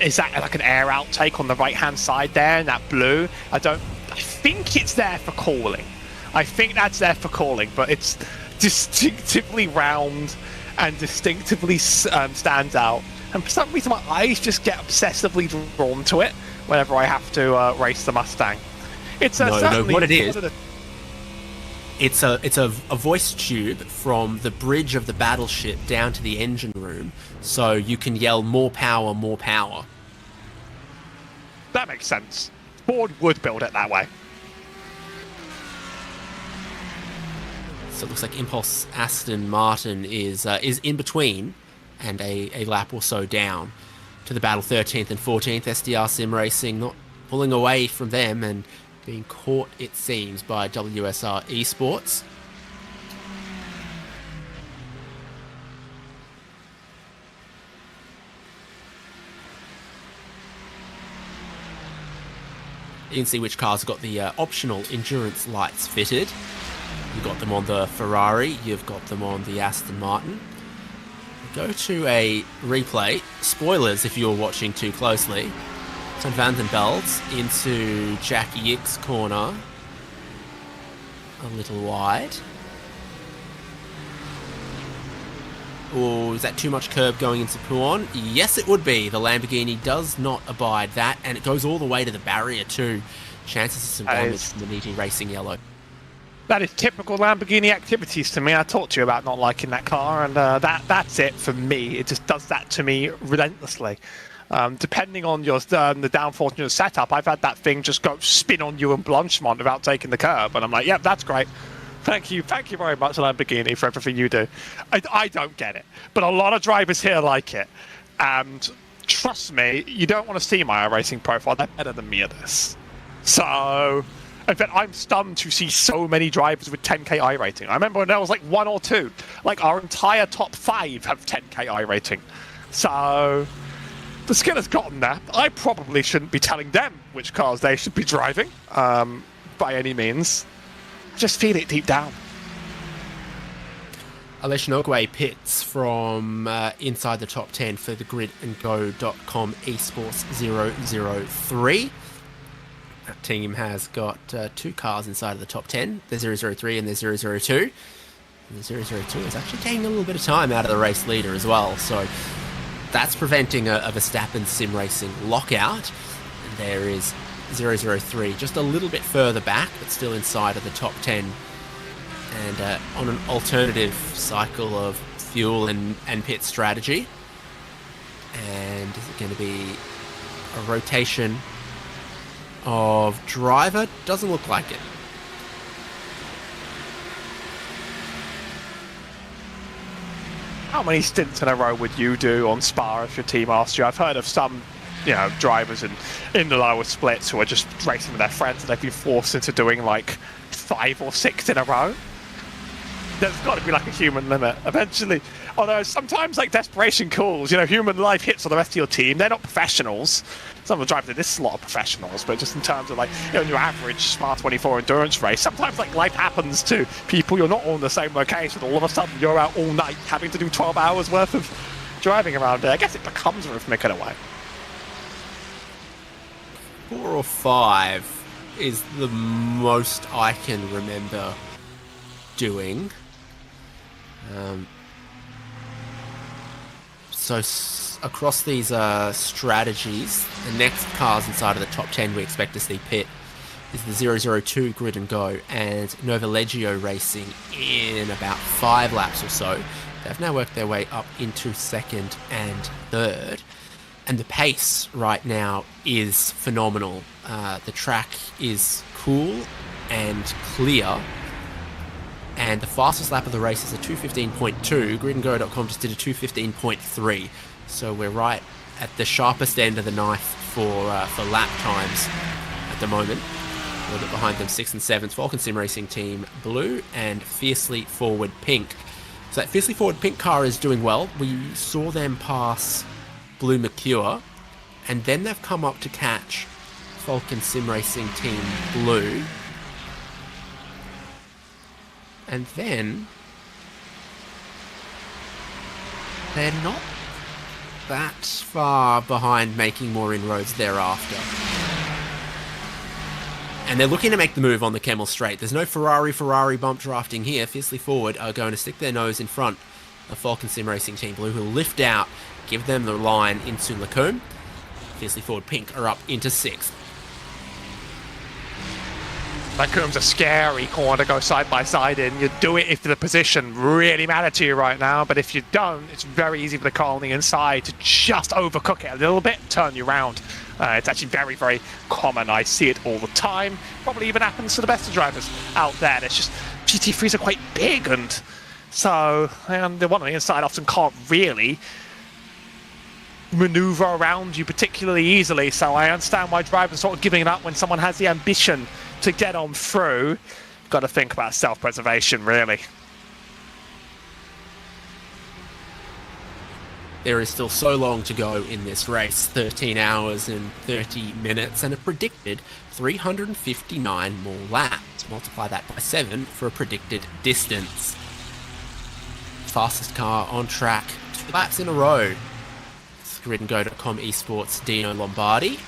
Is that like an air outtake on the right-hand side there, in that blue? I think it's there for calling. I think that's there for calling, but it's distinctively round and distinctively stands out. And for some reason, my eyes just get obsessively drawn to it whenever I have to race the Mustang. It's what it is. It's a voice tube from the bridge of the battleship down to the engine room, so you can yell more power, more power. That makes sense. Ford would build it that way. So it looks like Impulse Aston Martin is in between and a lap or so down to the battle 13th and 14th. SDR Sim Racing not pulling away from them and being caught, it seems, by WSR Esports. You can see which cars have got the optional endurance lights fitted. You've got them on the Ferrari, you've got them on the Aston Martin. Go to a replay. Spoilers if you're watching too closely. Son Van den Belt into Jackie Ick's corner. A little wide. Oh, is that too much curb going into Puon? Yes, it would be. The Lamborghini does not abide that, and it goes all the way to the barrier too. Chances of some damage from the Niti Racing Yellow. That is typical Lamborghini activities to me. I talked to you about not liking that car, and that's it for me. It just does that to me relentlessly. Depending on your the downforce in your setup, I've had that thing just go spin on you and Blanchimont without taking the curb, and I'm like, yep, that's great. Thank you very much, Lamborghini, for everything you do. I don't get it, but a lot of drivers here like it. And trust me, you don't want to see my iRacing profile. They're better than me at this. So, in fact, I'm stunned to see so many drivers with 10k I rating. I remember when there was like 1 or 2. Like, our entire top 5 have 10k I rating. So, the skill has gotten there. I probably shouldn't be telling them which cars they should be driving, by any means. Just feel it deep down. Aleshinogwe pits from inside the top 10 for the gridandgo.com esports 003. That team has got 2 cars inside of the top 10. The 003 and the 002. And the 002 is actually taking a little bit of time out of the race leader as well. So that's preventing a Verstappen sim racing lockout. And there is 003 just a little bit further back, but still inside of the top 10. And on an alternative cycle of fuel and pit strategy. And is it going to be a rotation of driver? Doesn't look like it. How many stints in a row would you do on Spa if your team asked you? I've heard of some, drivers in the lower splits who are just racing with their friends and they've been forced into doing like 5 or 6 in a row. There's got to be like a human limit eventually. Although sometimes like desperation calls, human life hits on the rest of your team. They're not professionals. Some of the drivers in this slot are professionals, but just in terms of like your average Spa 24 endurance race, sometimes like life happens to people. You're not all in the same location. All of a sudden you're out all night having to do 12 hours worth of driving around there. I guess it becomes rhythmic in a way. 4 or 5 is the most I can remember doing. So across these strategies, the next cars inside of the top 10 we expect to see pit is the 002 Grid and Go and Novoleggio Racing in about 5 laps or so. They've now worked their way up into 2nd and 3rd. And the pace right now is phenomenal. The track is cool and clear. And the fastest lap of the race is a 2:15.2. Gridandgo.com just did a 2:15.3. So we're right at the sharpest end of the knife for lap times at the moment. A little bit behind them, 6th and 7th, Falcon Sim Racing Team Blue and Fiercely Forward Pink. So that Fiercely Forward Pink car is doing well. We saw them pass Blue Mercure, and then they've come up to catch Falcon Sim Racing Team Blue. And then they're not that far behind making more inroads thereafter. And they're looking to make the move on the Kemmel Straight. There's no Ferrari bump drafting here. Fiercely Forward are going to stick their nose in front of Falcon Sim Racing Team Blue, who will lift out, give them the line into Lacombe. Fiercely Forward Pink are up into 6th. Lacombe's a scary corner to go side by side in. You do it if the position really matters to you right now, but if you don't, it's very easy for the car on the inside to just overcook it a little bit, turn you around. It's actually very, very common. I see it all the time. Probably even happens to the best of drivers out there. It's just GT3s are quite big, and so the one on the inside often can't really maneuver around you particularly easily. So I understand why drivers are sort of giving it up when someone has the ambition to get on through. Got to think about self-preservation, really. There is still so long to go in this race, 13 hours and 30 minutes, and a predicted 359 more laps. Multiply that by 7 for a predicted distance. Fastest car on track, 2 laps in a row. Gridandgo.com esports Dino Lombardi.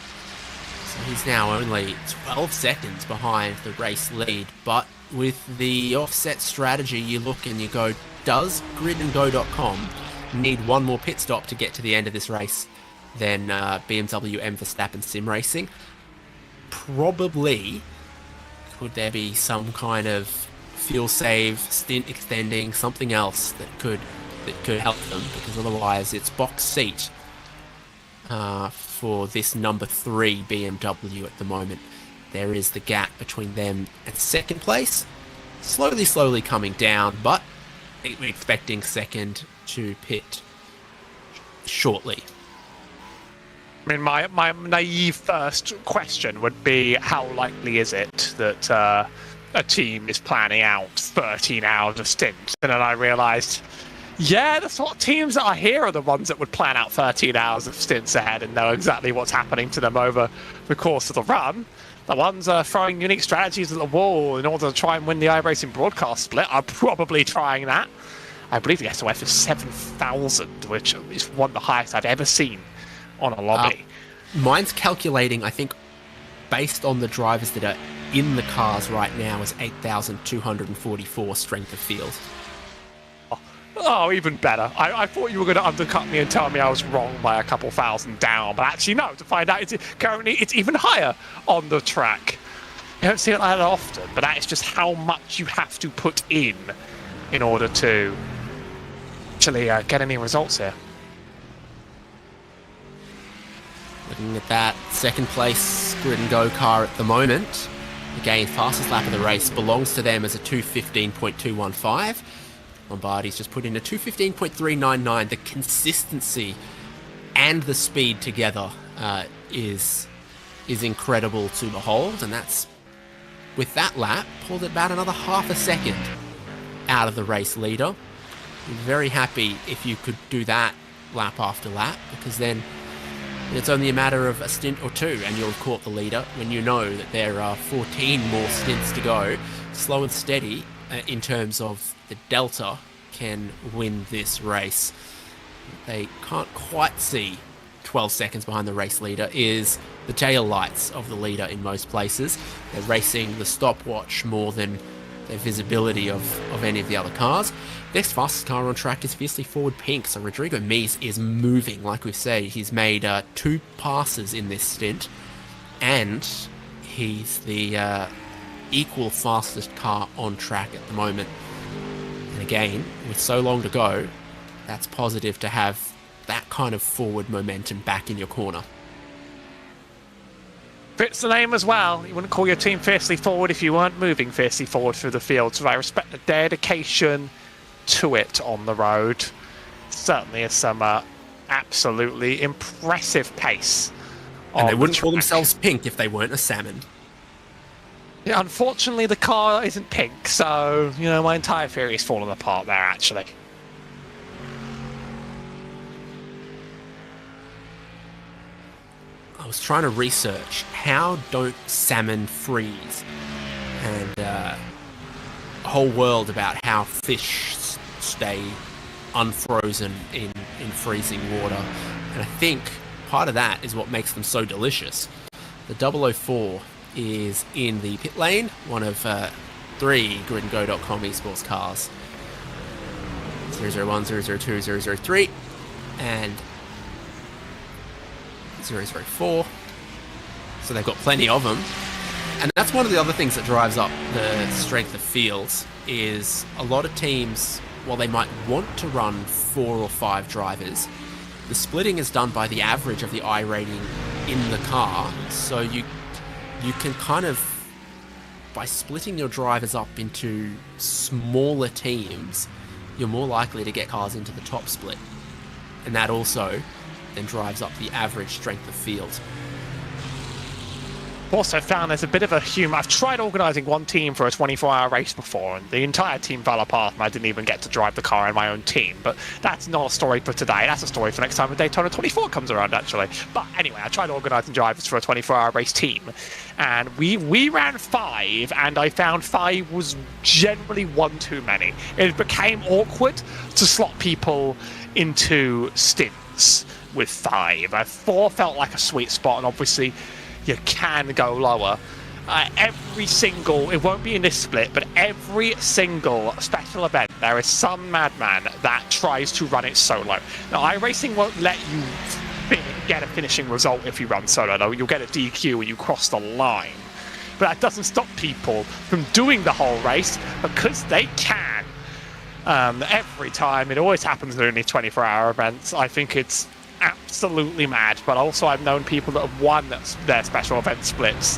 So he's now only 12 seconds behind the race lead, but with the offset strategy, you look and you go, does Gridandgo.com need one more pit stop to get to the end of this race than BMW M Verstappen Sim Racing? Probably. Could there be some kind of fuel save, stint extending, something else that could help them? Because otherwise it's box seat for this number 3 BMW at the moment. There is the gap between them and second place, slowly coming down, but we're expecting second to pit shortly. I mean, my naive first question would be, how likely is it that a team is planning out 13 hours of stints? And then I realised, yeah, the sort of teams that I hear are the ones that would plan out 13 hours of stints ahead and know exactly what's happening to them over the course of the run. The ones throwing unique strategies at the wall in order to try and win the iRacing broadcast split are probably trying that. I believe the SOS is 7,000, which is one of the highest I've ever seen on a lobby. Mine's calculating, I think, based on the drivers that are in the cars right now, is 8,244 strength of field. Oh, even better. I thought you were going to undercut me and tell me I was wrong by a couple thousand down, but actually no, to find out currently it's even higher on the track. You don't see it that often, but that is just how much you have to put in order to actually get any results here. Looking at that second place Grid and Go car at the moment. Again, fastest lap of the race belongs to them as a 2:15.215. Lombardi's just put in a 2:15.399. The consistency and the speed together is incredible to behold, and that's, with that lap, pulled about another half a second out of the race leader. I'm very happy if you could do that lap after lap, because then it's only a matter of a stint or two and you'll have caught the leader, when you know that there are 14 more stints to go. Slow and steady in terms of the delta can win this race. They can't quite see 12 seconds behind the race leader is the tail lights of the leader in most places. They're racing the stopwatch more than their visibility of any of the other cars. Next fastest car on track is fiercely forward pink, so Rodrigo Mies is moving. Like we've said, he's made 2 passes in this stint, and he's the equal fastest car on track at the moment. And again, with so long to go, that's positive to have that kind of forward momentum back in your corner. Fits the name as well. You wouldn't call your team fiercely forward if you weren't moving fiercely forward through the field, so I respect the dedication to it on the road. Certainly is some absolutely impressive pace. And they wouldn't call themselves pink if they weren't a salmon. Yeah, unfortunately the car isn't pink, so, you know, my entire theory's fallen apart there, actually. I was trying to research, how don't salmon freeze? And a whole world about how fish stay unfrozen in freezing water. And I think part of that is what makes them so delicious. The 004 is in the pit lane, one of 3 gridandgo.com esports cars. 001, 002, 003, and 004. So they've got plenty of them. And that's one of the other things that drives up the strength of fields, is a lot of teams, while they might want to run 4 or 5 drivers, the splitting is done by the average of the I rating in the car. So you can kind of, by splitting your drivers up into smaller teams, you're more likely to get cars into the top split. And that also then drives up the average strength of field. Also found there's a bit of a humour. I've tried organising one team for a 24-hour race before, and the entire team fell apart, and I didn't even get to drive the car in my own team. But that's not a story for today. That's a story for next time when Daytona 24 comes around, actually. But anyway, I tried organising drivers for a 24-hour race team, and we ran 5, and I found 5 was generally one too many. It became awkward to slot people into stints with 5. 4 felt like a sweet spot, and obviously you can go lower. Every single, it won't be in this split, but every single special event, there is some madman that tries to run it solo. Now, iRacing won't let you get a finishing result if you run solo, though. You'll get a DQ when you cross the line. But that doesn't stop people from doing the whole race, because they can. Every time, it always happens during these 24-hour events. I think it's absolutely mad, but also I've known people that have won their special event splits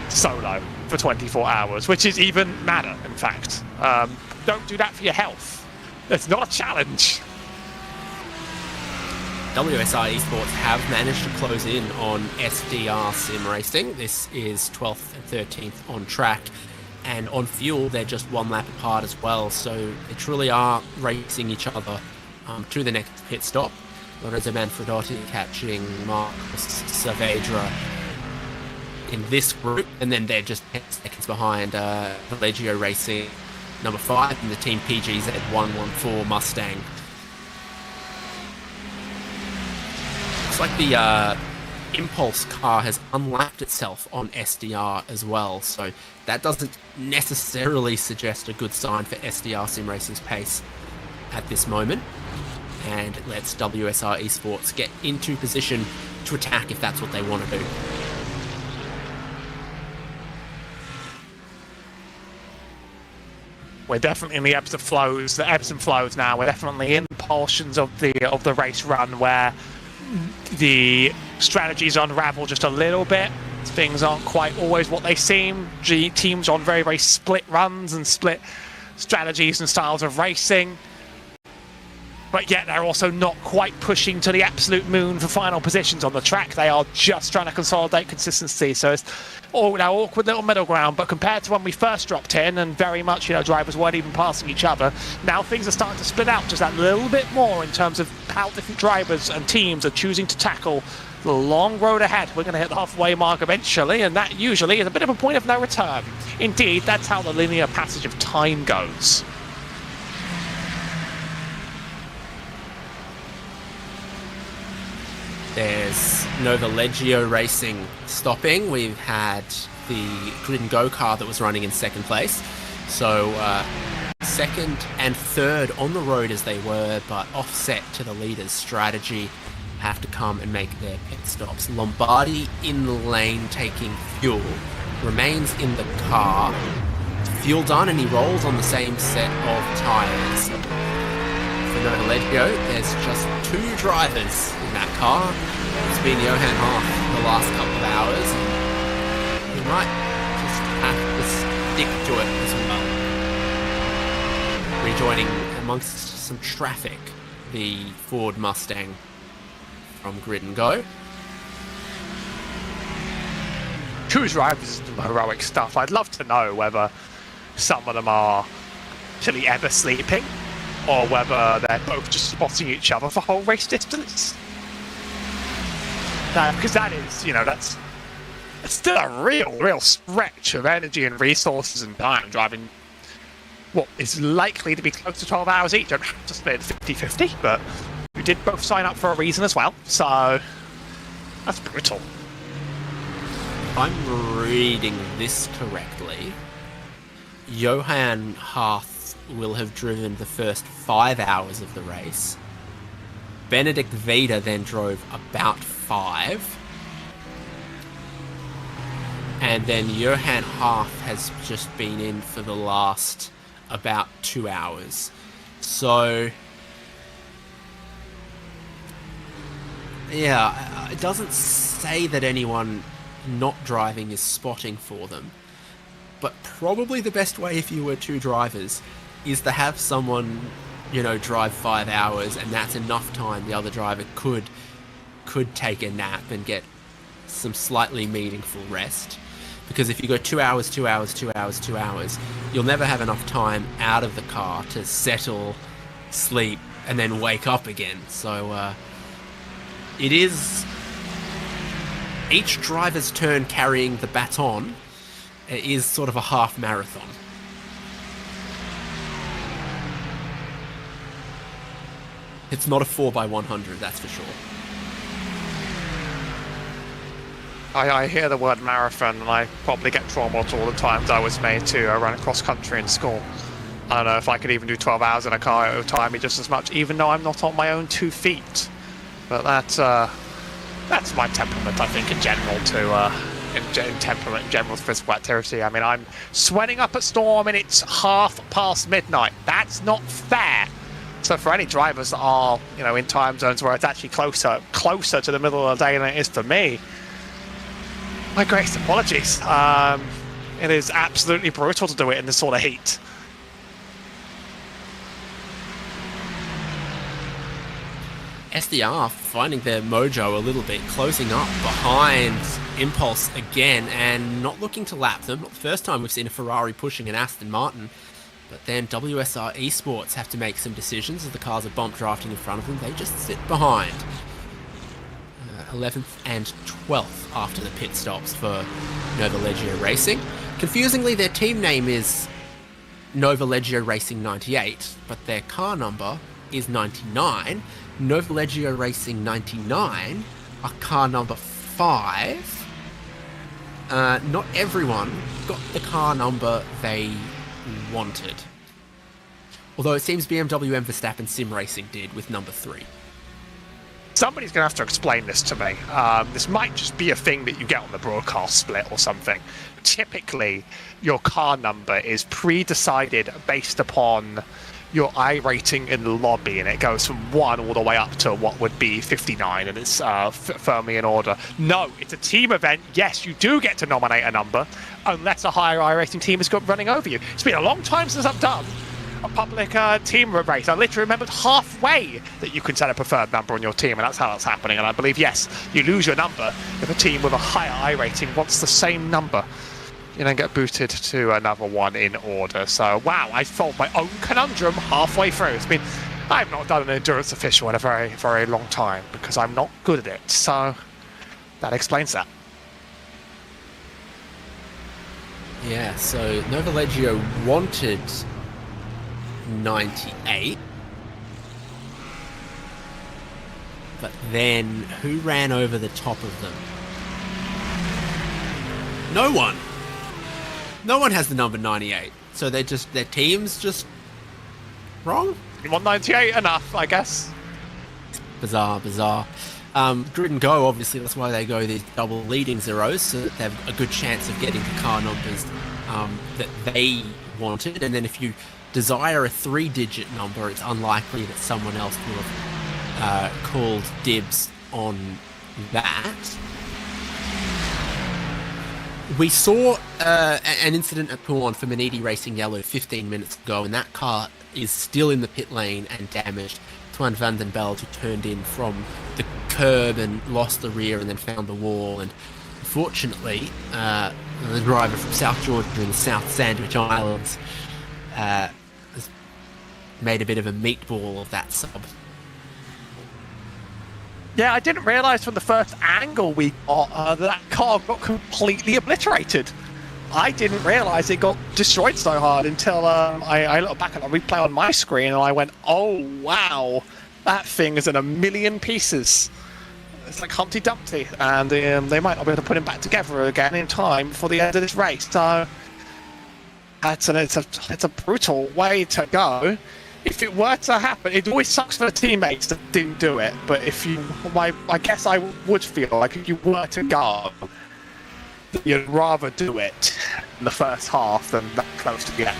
solo. for 24 hours, which is even madder, in fact. Don't do that for your health. It's not a challenge. WSI Esports have managed to close in on SDR Sim Racing. This is 12th and 13th on track, and on fuel they're just one lap apart as well, so they truly are racing each other to the next pit stop. Lorenzo Manfredotti catching Marcos Saavedra in this group, and then they're just 10 seconds behind Vallejo Racing number 5 and the Team PGZ 114 Mustang. Looks like the Impulse car has unlapped itself on SDR as well, so that doesn't necessarily suggest a good sign for SDR Sim Racing's pace at this moment. And it lets WSR Esports get into position to attack if that's what they want to do. We're definitely in the ebbs and flows now. We're definitely in portions of the race run where the strategies unravel just a little bit. Things aren't quite always what they seem. Teams on very, very split runs and split strategies and styles of racing. But yet they're also not quite pushing to the absolute moon for final positions on the track. They are just trying to consolidate consistency. So it's all that awkward little middle ground. But compared to when we first dropped in, and very much, drivers weren't even passing each other, now things are starting to split out just that little bit more in terms of how different drivers and teams are choosing to tackle the long road ahead. We're going to hit the halfway mark eventually, and that usually is a bit of a point of no return. Indeed, that's how the linear passage of time goes. There's Nova Leggio Racing stopping. We've had the Grid and Go car that was running in second place. So second and third on the road as they were, but offset to the leader's strategy, have to come and make their pit stops. Lombardi in the lane taking fuel, remains in the car. Fuel done, and he rolls on the same set of tyres. For Nova Leggio, there's just 2 drivers in that car. It's been Johan Haaf the last couple of hours, and he might just have to stick to it as well. Rejoining amongst some traffic, the Ford Mustang from Grid and Go. 2 drivers is some heroic stuff. I'd love to know whether some of them are actually ever sleeping, or whether they're both just spotting each other for whole race distance. Because that is, that's still a real stretch of energy and resources and time driving what is likely to be close to 12 hours each. Don't have to split 50-50, but we did both sign up for a reason as well, so that's brutal. If I'm reading this correctly, Johan Haaf will have driven the first 5 hours of the race. Benedict Vida then drove about 5. And then Johan Haaf has just been in for the last about 2 hours. So, yeah, it doesn't say that anyone not driving is spotting for them. But probably the best way if you were 2 drivers is to have someone, drive 5 hours, and that's enough time the other driver could take a nap and get some slightly meaningful rest. Because if you go 2 hours, 2 hours, 2 hours, 2 hours, you'll never have enough time out of the car to settle, sleep, and then wake up again. So it is each driver's turn carrying the baton. It is sort of a half marathon. It's not a 4x100, that's for sure. I hear the word marathon, and I probably get traumatized all the times I was made to run cross country in school. I don't know if I could even do 12 hours in a car. It would tire me just as much, even though I'm not on my own 2 feet. But that's my temperament, I think, in general, in temperament, in general physical activity. I mean, I'm sweating up a storm, and it's midnight. That's not fair. So for any drivers that are, in time zones where it's actually closer to the middle of the day than it is for me, my greatest apologies. It is absolutely brutal to do it in this sort of heat. SDR finding their mojo a little bit, closing up behind Impulse again and not looking to lap them. Not the first time we've seen a Ferrari pushing an Aston Martin, but then WSR Esports have to make some decisions as the cars are bump drafting in front of them. They just sit behind. 11th and 12th after the pit stops for Nova Leggio Racing. Confusingly, their team name is Nova Leggio Racing 98, but their car number is 99. Nova Leggio Racing 99 are car number 5. Not everyone got the car number they wanted. Although it seems BMW and Verstappen Sim Racing did with number 3. Somebody's going to have to explain this to me. This might just be a thing that you get on the broadcast split or something. Typically, your car number is pre-decided based upon your iRating in the lobby, and it goes from 1 all the way up to what would be 59, and it's firmly in order. No, it's a team event. Yes, you do get to nominate a number, unless a higher iRacing team is running over you. It's been a long time since I've done a public team race. I literally remembered halfway that you can set a preferred number on your team, and that's how that's happening. And I believe, yes, you lose your number if a team with a higher iRating wants the same number. You then get booted to another one in order. So, wow, I solved my own conundrum halfway through. I've not done an endurance official in a very, very long time because I'm not good at it. So, that explains that. Yeah, so Nova Leggio wanted 98. But then, who ran over the top of them? No one. No one has the number 98. So their team's just wrong? 198 enough, I guess. Bizarre. Grid and go, obviously, that's why they go these double leading zeros, so that they have a good chance of getting the car numbers that they wanted. And then if you desire a 3-digit number, it's unlikely that someone else will have called dibs on that. We saw an incident at Pawn for Maniti Racing Yellow 15 minutes ago, and that car is still in the pit lane and damaged. Twan van den Belt, who turned in from the curb and lost the rear and then found the wall. And unfortunately, the driver from South Georgia in the South Sandwich Islands has made a bit of a meatball of that sub. Yeah, I didn't realise from the first angle we got that car got completely obliterated. I didn't realise it got destroyed so hard until I looked back at the replay on my screen and I went, oh wow, that thing is in a million pieces. It's like Humpty Dumpty, and they might not be able to put him back together again in time for the end of this race. So it's a brutal way to go. If it were to happen, it always sucks for the teammates that didn't do it. But I guess I would feel like if you were to go, you'd rather do it in the first half than that close to the end.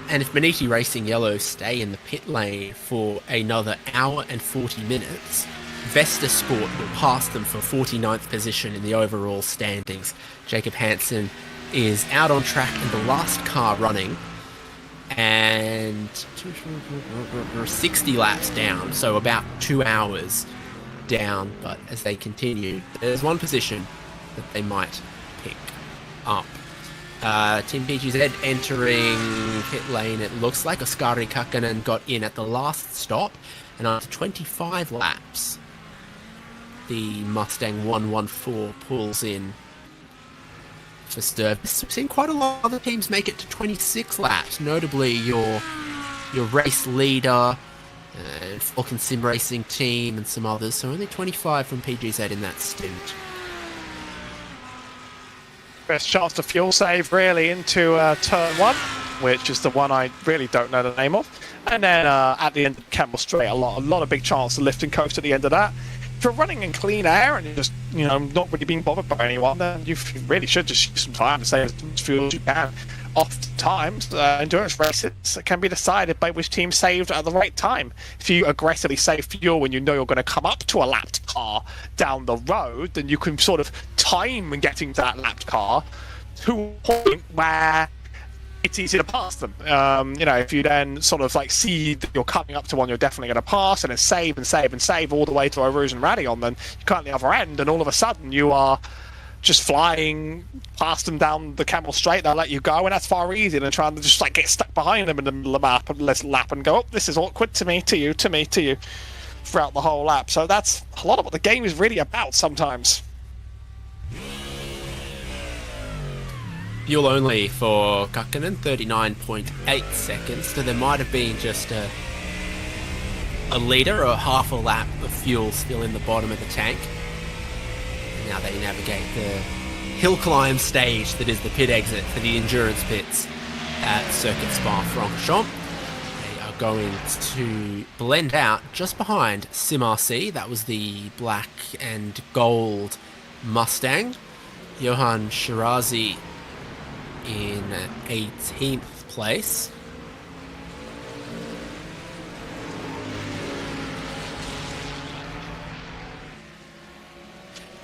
And if Maniti Racing Yellow stay in the pit lane for another hour and 40 minutes, Vesta Sport will pass them for 49th position in the overall standings. Jacob Hansen is out on track in the last car running, and 60 laps down, so about 2 hours down. But as they continue, there's one position that they might pick up. Team PGZ entering pit lane. It looks like Oskari Kakkonen got in at the last stop, and after 25 laps, the Mustang 114 pulls in for service. We've seen quite a lot of other teams make it to 26 laps, notably your race leader, Falcon Sim Racing team, and some others. So only 25 from PGZ in that stint. Best chance to fuel save really into turn 1, which is the one I really don't know the name of. And then at the end of Campbell Straight, a lot of big chance to lift and coast at the end of that. If you're running in clean air and you're just, not really being bothered by anyone, then you really should just use some time to save as much fuel as you can. Oftentimes, endurance races can be decided by which team saved at the right time. If you aggressively save fuel when you know you're going to come up to a lapped car down the road, then you can sort of time getting to that lapped car to a point where it's easy to pass them. If you then sort of like see that you're coming up to one you're definitely going to pass, and then save and save and save all the way to a Rouge and Rally on, then you come at the other end, and all of a sudden you are just flying past them down the Camel Straight. They'll let you go, and that's far easier than trying to just like get stuck behind them in the middle of the map and let's lap and go, oh, this is awkward to me, to you, to me, to you, throughout the whole lap. So that's a lot of what the game is really about sometimes. Fuel only for Kukkonen, 39.8 seconds. So there might have been just a litre or half a lap of fuel still in the bottom of the tank. And now they navigate the hill climb stage that is the pit exit for the endurance pits at Circuit Spa-Francorchamps. They are going to blend out just behind Sim RC. That was the black and gold Mustang. Johan Shirazi in 18th place.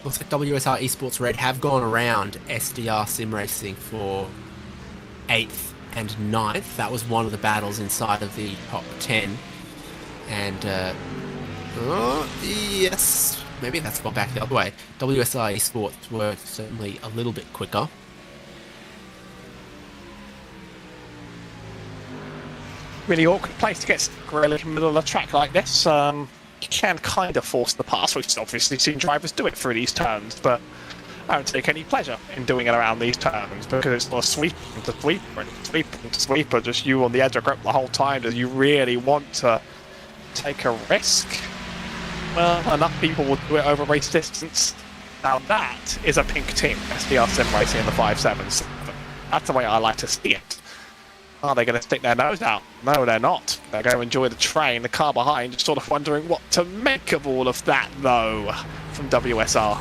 Looks like WSR Esports Red have gone around SDR Sim Racing for 8th and 9th. That was one of the battles inside of the top 10. And, yes, maybe that's gone back the other way. WSR Esports were certainly a little bit quicker. Really awkward place to get stuck really in the middle of a track like this. You can kind of force the pass, which I've obviously seen drivers do it through these turns, but I don't take any pleasure in doing it around these turns because it's sort of sweeper to sweeper and sweeper to sweeper, just you on the edge of grip the whole time. Do you really want to take a risk? Well, enough people will do it over race distance. Now that is a pink team, SDR Sim Racing in the 5.7. That's the way I like to see it. Are they going to stick their nose out? No, they're not. They're going to enjoy the train, the car behind, just sort of wondering what to make of all of that, though, from WSR.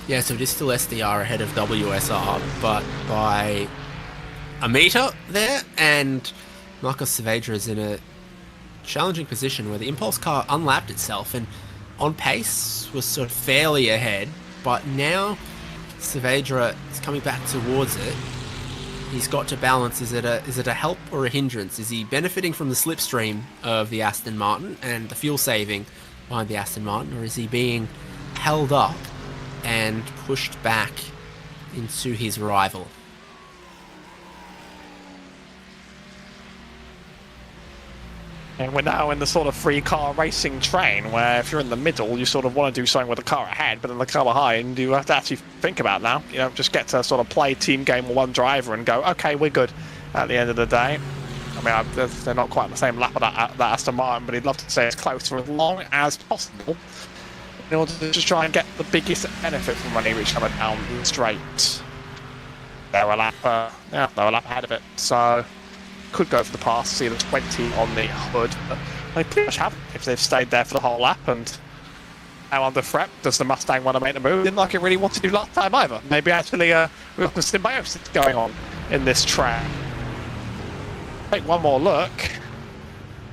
Yeah, so it is still SDR ahead of WSR, but by a metre there, and Marcos Saavedra is in a challenging position where the Impulse car unlapped itself and on pace was sort of fairly ahead, but now Saavedra is coming back towards it. He's got to balance, is it a help or a hindrance? Is he benefiting from the slipstream of the Aston Martin and the fuel saving behind the Aston Martin, or is he being held up and pushed back into his rival? And we're now in the sort of free-car racing train, where if you're in the middle, you sort of want to do something with the car ahead, but in the car behind, you have to actually think about now. You know, just get to sort of play team game with one driver and go, okay, we're good at the end of the day. I mean, they're not quite the same lap of that Aston Martin, but he'd love to stay as close for as long as possible in order to just try and get the biggest benefit from when he reaches coming down the straight. They're a lap ahead of it, so could go for the pass, see the 20 on the hood, but they pretty much haven't if they've stayed there for the whole lap. And now under threat, does the Mustang want to make the move? Didn't like it really want to do last time either. Maybe actually we've got some symbiosis going on in this track. Take one more look.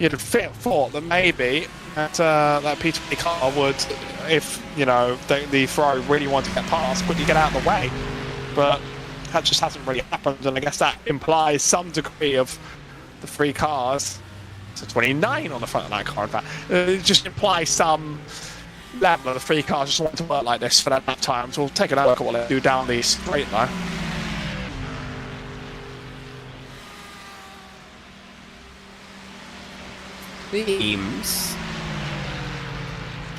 You'd have thought that maybe that P20 car would, if you know the Ferrari really wanted to get past, quickly get out of the way, but that just hasn't really happened, and I guess that implies some degree of the three cars. So 29 on the front of that car, in fact. It just implies some level of the three cars just want to work like this for that lap time. So we'll take a look at what they do down the straight though. Teams.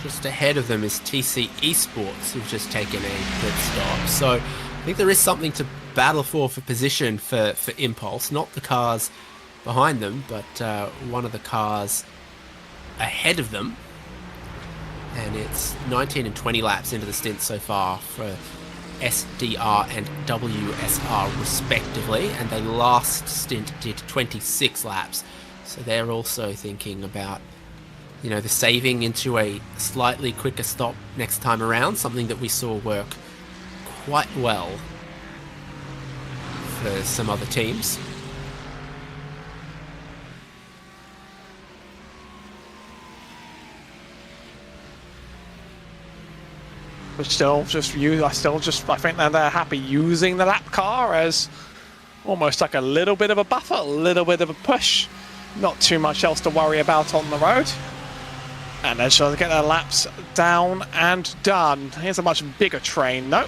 Just ahead of them is TC Esports, who've just taken a pit stop. So I think there is something to battle for position for Impulse, not the cars behind them, but one of the cars ahead of them. And it's 19 and 20 laps into the stint so far for SDR and WSR respectively, and they last stint did 26 laps. So they're also thinking about, you know, the saving into a slightly quicker stop next time around, something that we saw work quite well for some other teams. But still, I think that they're happy using the lap car as almost like a little bit of a buffer, a little bit of a push. Not too much else to worry about on the road. And they're trying to get their laps down and done. Here's a much bigger train, though.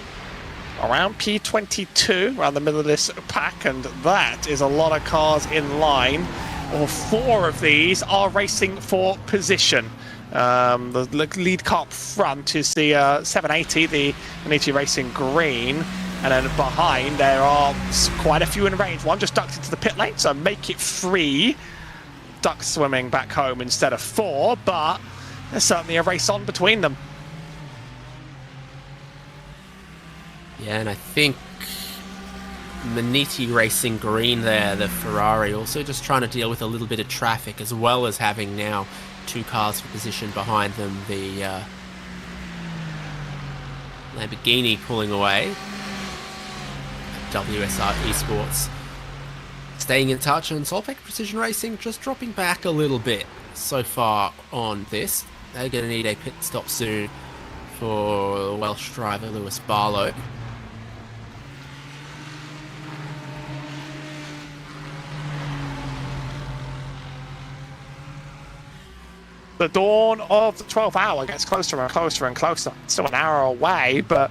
Around P22, around the middle of this pack, and that is a lot of cars in line. Or 4 of these are racing for position. The lead car up front is the 780, the Vantage Racing Green. And then behind, there are quite a few in range. One just ducked into the pit lane, so make it 3. Duck swimming back home instead of 4, but there's certainly a race on between them. Yeah, and I think Vantage Racing Green there, the Ferrari, also just trying to deal with a little bit of traffic, as well as having now 2 cars for position behind them. The Lamborghini pulling away. WSR Esports staying in touch, and Solpec Precision Racing just dropping back a little bit so far on this. They're going to need a pit stop soon for Welsh driver Lewis Barlow. The dawn of the 12th hour gets closer and closer and closer. Still an hour away, but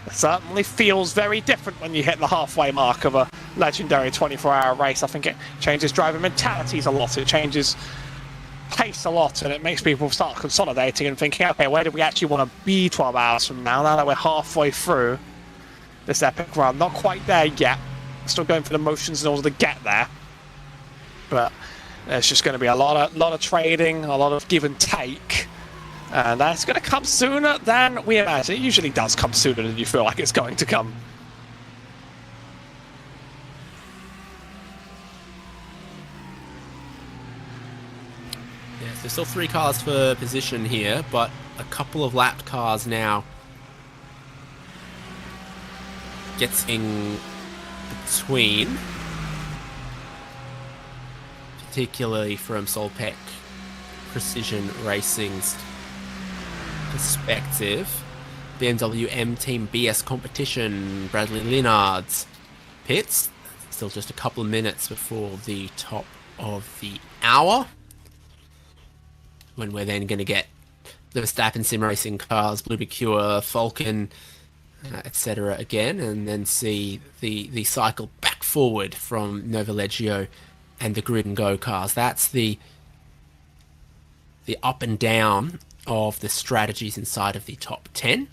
it certainly feels very different when you hit the halfway mark of a legendary 24-hour race. I think it changes driver mentalities a lot. It changes pace a lot, and it makes people start consolidating and thinking, okay, where do we actually want to be 12 hours from now that we're halfway through this epic run? Not quite there yet. Still going for the motions in order to get there. But there's just going to be a lot of trading, a lot of give and take. And that's going to come sooner than we imagine. It usually does come sooner than you feel like it's going to come. Yes, there's still 3 cars for position here, but a couple of lapped cars now getting between, particularly from Solpec Precision Racing's perspective. BMW M Team BS Competition, Bradley Linard's pits. Still just a couple of minutes before the top of the hour, when we're then going to get the Verstappen Sim Racing cars, Blue Mercure, Falcon, etc. again, and then see the cycle back forward from Nova Leggio and the Grid and Go cars. That's the up and down of the strategies inside of the top 10.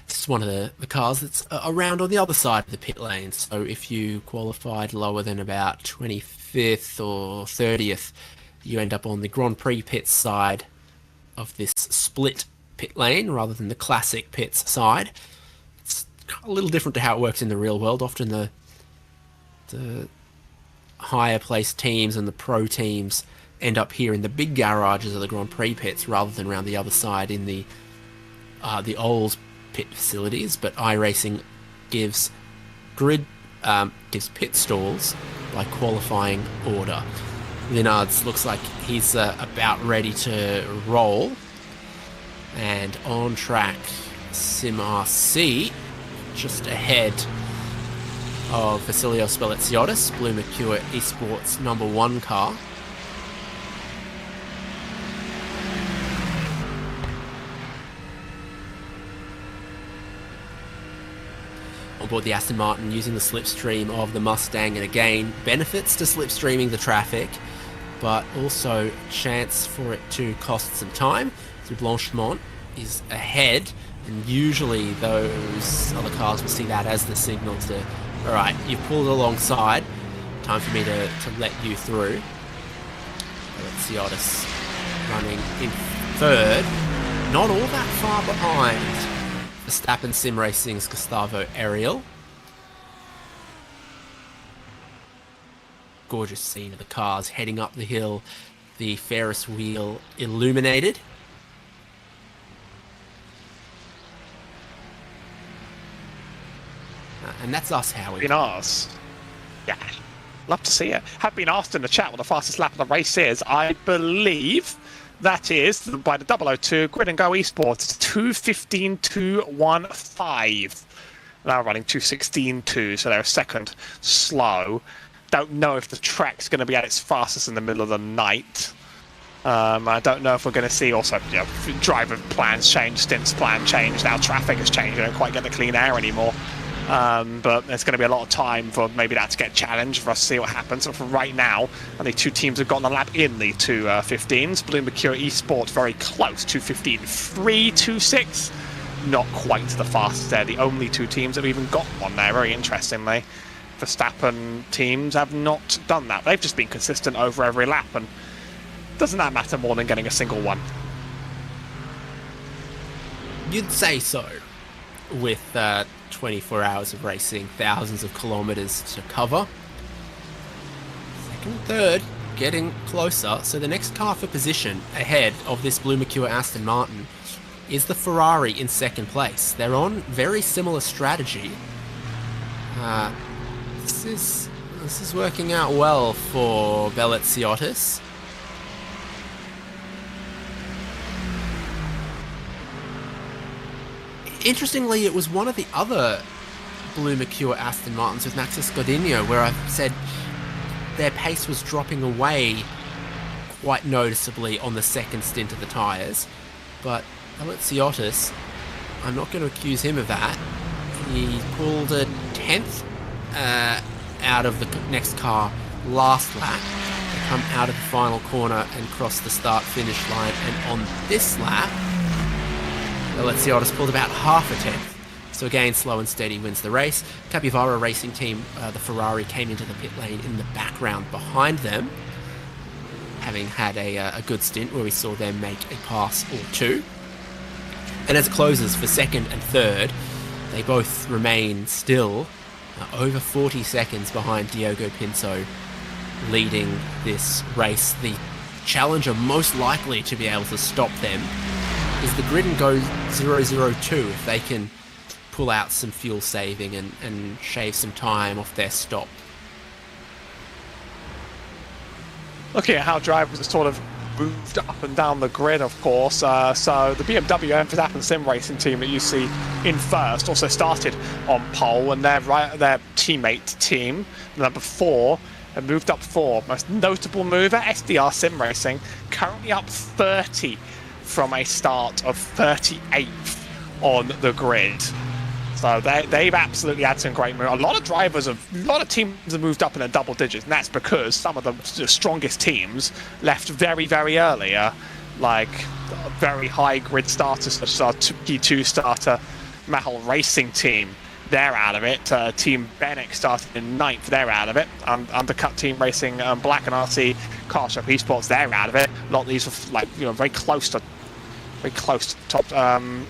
This is one of the cars that's around on the other side of the pit lane. So if you qualified lower than about 25th or 30th, you end up on the Grand Prix pits side of this split pit lane rather than the classic pits side. It's a little different to how it works in the real world. Often the higher placed teams and the pro teams end up here in the big garages of the Grand Prix pits rather than around the other side in the old pit facilities. But iRacing gives pit stalls by qualifying order. Linards looks like he's about ready to roll, and on track Sim RC just ahead of Vasilios Spelitsiotis, Blue Mercure Esports #1 car. On board the Aston Martin, using the slipstream of the Mustang, and again, benefits to slipstreaming the traffic, but also chance for it to cost some time. So Blanchemont is ahead, and usually those other cars will see that as the signal to, alright, you've pulled alongside, time for me to let you through. Spelitsiotis running in third, not all that far behind Verstappen Sim Racing's Gustavo Ariel. Gorgeous scene of the cars heading up the hill, the Ferris wheel illuminated. And that's us, Howie. Been asked. Yeah, love to see it. Have been asked in the chat what the fastest lap of the race is. I believe that is by the 002 Grid and Go Esports. 2:15.215. Now running 2:16.2, so they're a second slow. Don't know if the track's going to be at its fastest in the middle of the night. I don't know if we're going to see also, you know, driver plans change, stints plan change. Now traffic has changed. We don't quite get the clean air anymore. But there's going to be a lot of time for maybe that to get challenged for us to see what happens. So for right now, only two teams have gotten a lap in the 2:15s. Blue Mercure Esports very close, 2:15.326. Not quite the fastest. They're the only two teams that have even got one there, very interestingly. Verstappen teams have not done that. They've just been consistent over every lap, and doesn't that matter more than getting a single one? You'd say so. With 24 hours of racing, thousands of kilometers to cover. Second, third, getting closer. So the next car for position ahead of this Blue Mercure Aston Martin is the Ferrari in second place. They're on very similar strategy. This is working out well for Belletsiotis. Interestingly, it was one of the other Blue Mercure Aston Martins with Maxis Godinho where I said their pace was dropping away quite noticeably on the second stint of the tyres. But Belletsiotis, I'm not going to accuse him of that. He pulled a 10th out of the next car last lap. They come out of the final corner and cross the start-finish line. And on this lap, Belletsiotis pulled about half a 10th. So again, slow and steady wins the race. Capivara Racing Team, the Ferrari, came into the pit lane in the background behind them, having had a good stint where we saw them make a pass or two. And as it closes for second and third, they both remain still over 40 seconds behind Diogo Pinto, leading this race. The challenger most likely to be able to stop them is the Grid and Go 002, if they can pull out some fuel saving and shave some time off their stop. Looking at how drivers are sort of moved up and down the grid, of course. So the BMW and Verstappen Sim Racing team that you see in first also started on pole, and their teammate team, number 4, have moved up 4. Most notable mover, SDR Sim Racing, currently up 30 from a start of 38th on the grid. So they've absolutely had some great moves. A lot of teams have moved up in the double digits, and that's because some of the strongest teams left very, very early. Like very high grid starters such as our T2 starter, Mahal Racing Team, they're out of it. Team Bennett started in 9th, they're out of it. Undercut Team Racing Black and RC Carshop Esports, they're out of it. A lot of these are very close to top,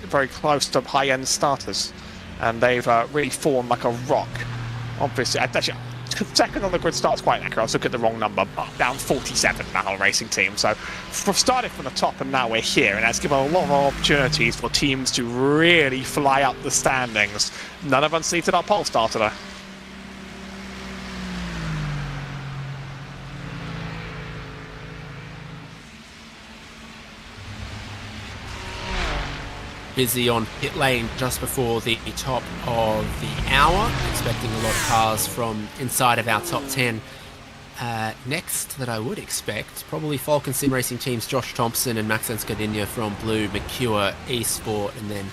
very close to high-end starters. And they've really fallen like a rock. Obviously, actually, second on the grid start's quite accurate. I was looking at the wrong number, but down 47 Mahal Racing Team. So we've started from the top and now we're here, and that's given a lot of opportunities for teams to really fly up the standings. None of us seated our pole star today. Busy on pit lane just before the top of the hour. Expecting a lot of cars from inside of our top 10. Next that I would expect, probably Falcon Sim Racing Team's Josh Thompson and Maxence Godinho from Blue Mercure Esport, and then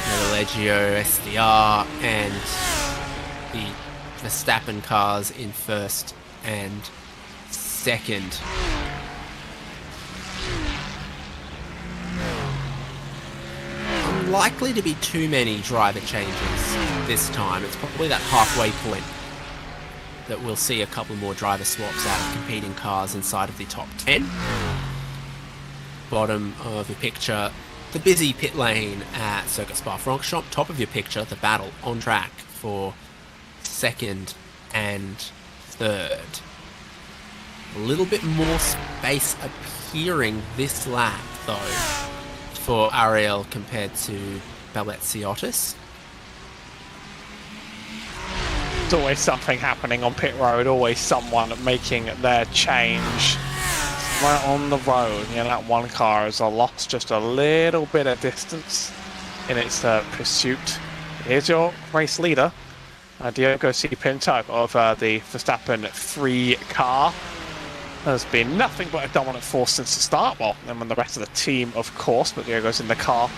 Metallegio, SDR, and the Verstappen cars in first and second. Likely to be too many driver changes this time. It's probably that halfway point that we'll see a couple more driver swaps out of competing cars inside of the top 10. Bottom of your picture, the busy pit lane at Circuit de Spa-Francorchamps. Top of your picture, the battle on track for second and third. A little bit more space appearing this lap though for Ariel compared to Belletsiotis. There's always something happening on pit road, always someone making their change. right on the road. You know, that one car has lost just a little bit of distance in its pursuit. Here's your race leader, Diogo C. Pinto of the Verstappen 3 car. There's been nothing but a dominant force since the start. Well, and when the rest of the team, of course, but Diogo's in the car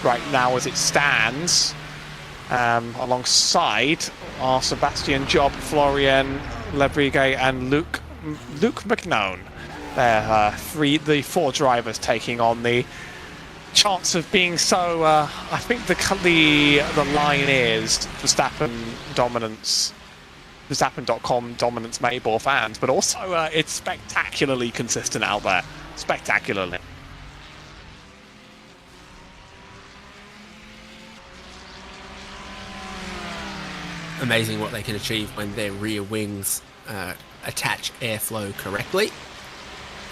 right now as it stands. Alongside are Sebastian Job, Florian Lebrigue, and Luke McNone. They're the 4 drivers taking on the chance of being so. I think the line is Verstappen dominance. Verstappen.com dominance Maybor fans, but also it's spectacularly consistent out there. Spectacularly. Amazing what they can achieve when their rear wings attach airflow correctly.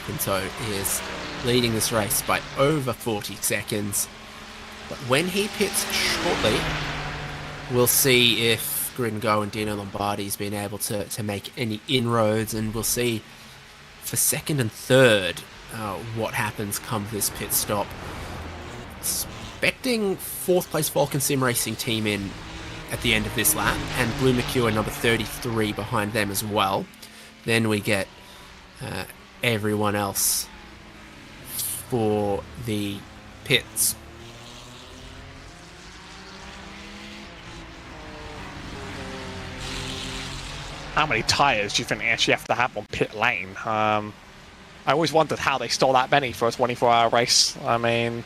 Pinto is leading this race by over 40 seconds. But when he pits shortly, we'll see if Grid and Go and Dino Lombardi's been able to make any inroads, and we'll see for second and third what happens come this pit stop. Expecting 4th place Falcon Sim Racing team in at the end of this lap, and Blue Mercure number 33 behind them as well. Then we get everyone else for the pits. How many tyres do you think they actually have to have on pit lane? I always wondered how they stole that many for a 24-hour race. I mean,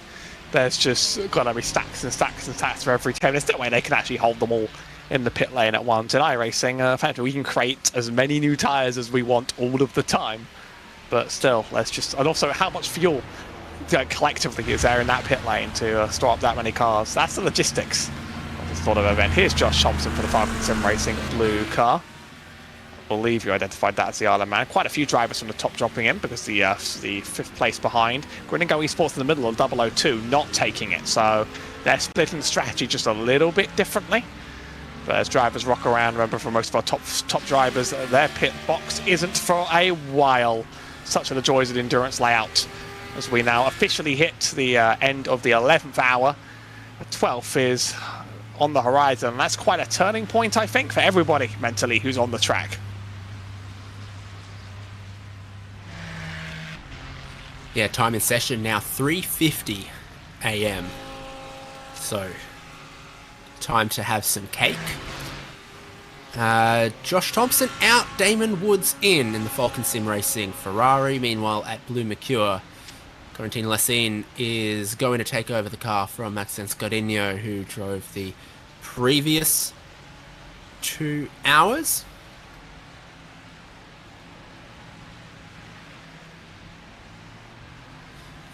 there's just got to be stacks and stacks and stacks for every team. There's no way they can actually hold them all in the pit lane at once. In iRacing, we can create as many new tyres as we want all of the time. But still, let's just... And also, how much fuel collectively is there in that pit lane to store up that many cars? That's the logistics of this sort of event. Here's Josh Thompson for the Falcon Sim Racing blue car. I believe you identified that as the Island Man. Quite a few drivers from the top dropping in because the 5th place behind. Grid and Go Esports in the middle of 002 not taking it. So they're splitting the strategy just a little bit differently. But as drivers rock around, remember for most of our top drivers, their pit box isn't for a while. Such are the joys of the endurance layout. As we now officially hit the end of the 11th hour. The 12th is on the horizon. That's quite a turning point, I think, for everybody mentally who's on the track. Yeah, time in session now 3:50 a.m. So, time to have some cake. Josh Thompson out, Damon Woods in the Falcon Sim Racing Ferrari. Meanwhile, at Blue Mercure, Corentin Lessine is going to take over the car from Maxence Godinho, who drove the previous 2 hours.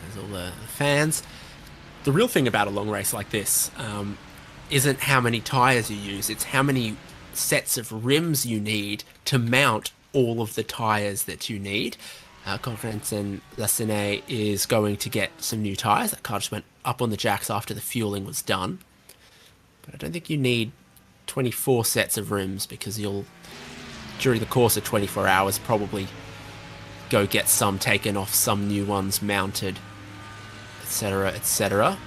There's all the fans. The real thing about a long race like this isn't how many tyres you use, it's how many sets of rims you need to mount all of the tyres that you need. Corentin Lessine is going to get some new tyres. That car just went up on the jacks after the fueling was done. But I don't think you need 24 sets of rims, because you'll, during the course of 24 hours, probably go get some taken off, some new ones mounted, etc., etc.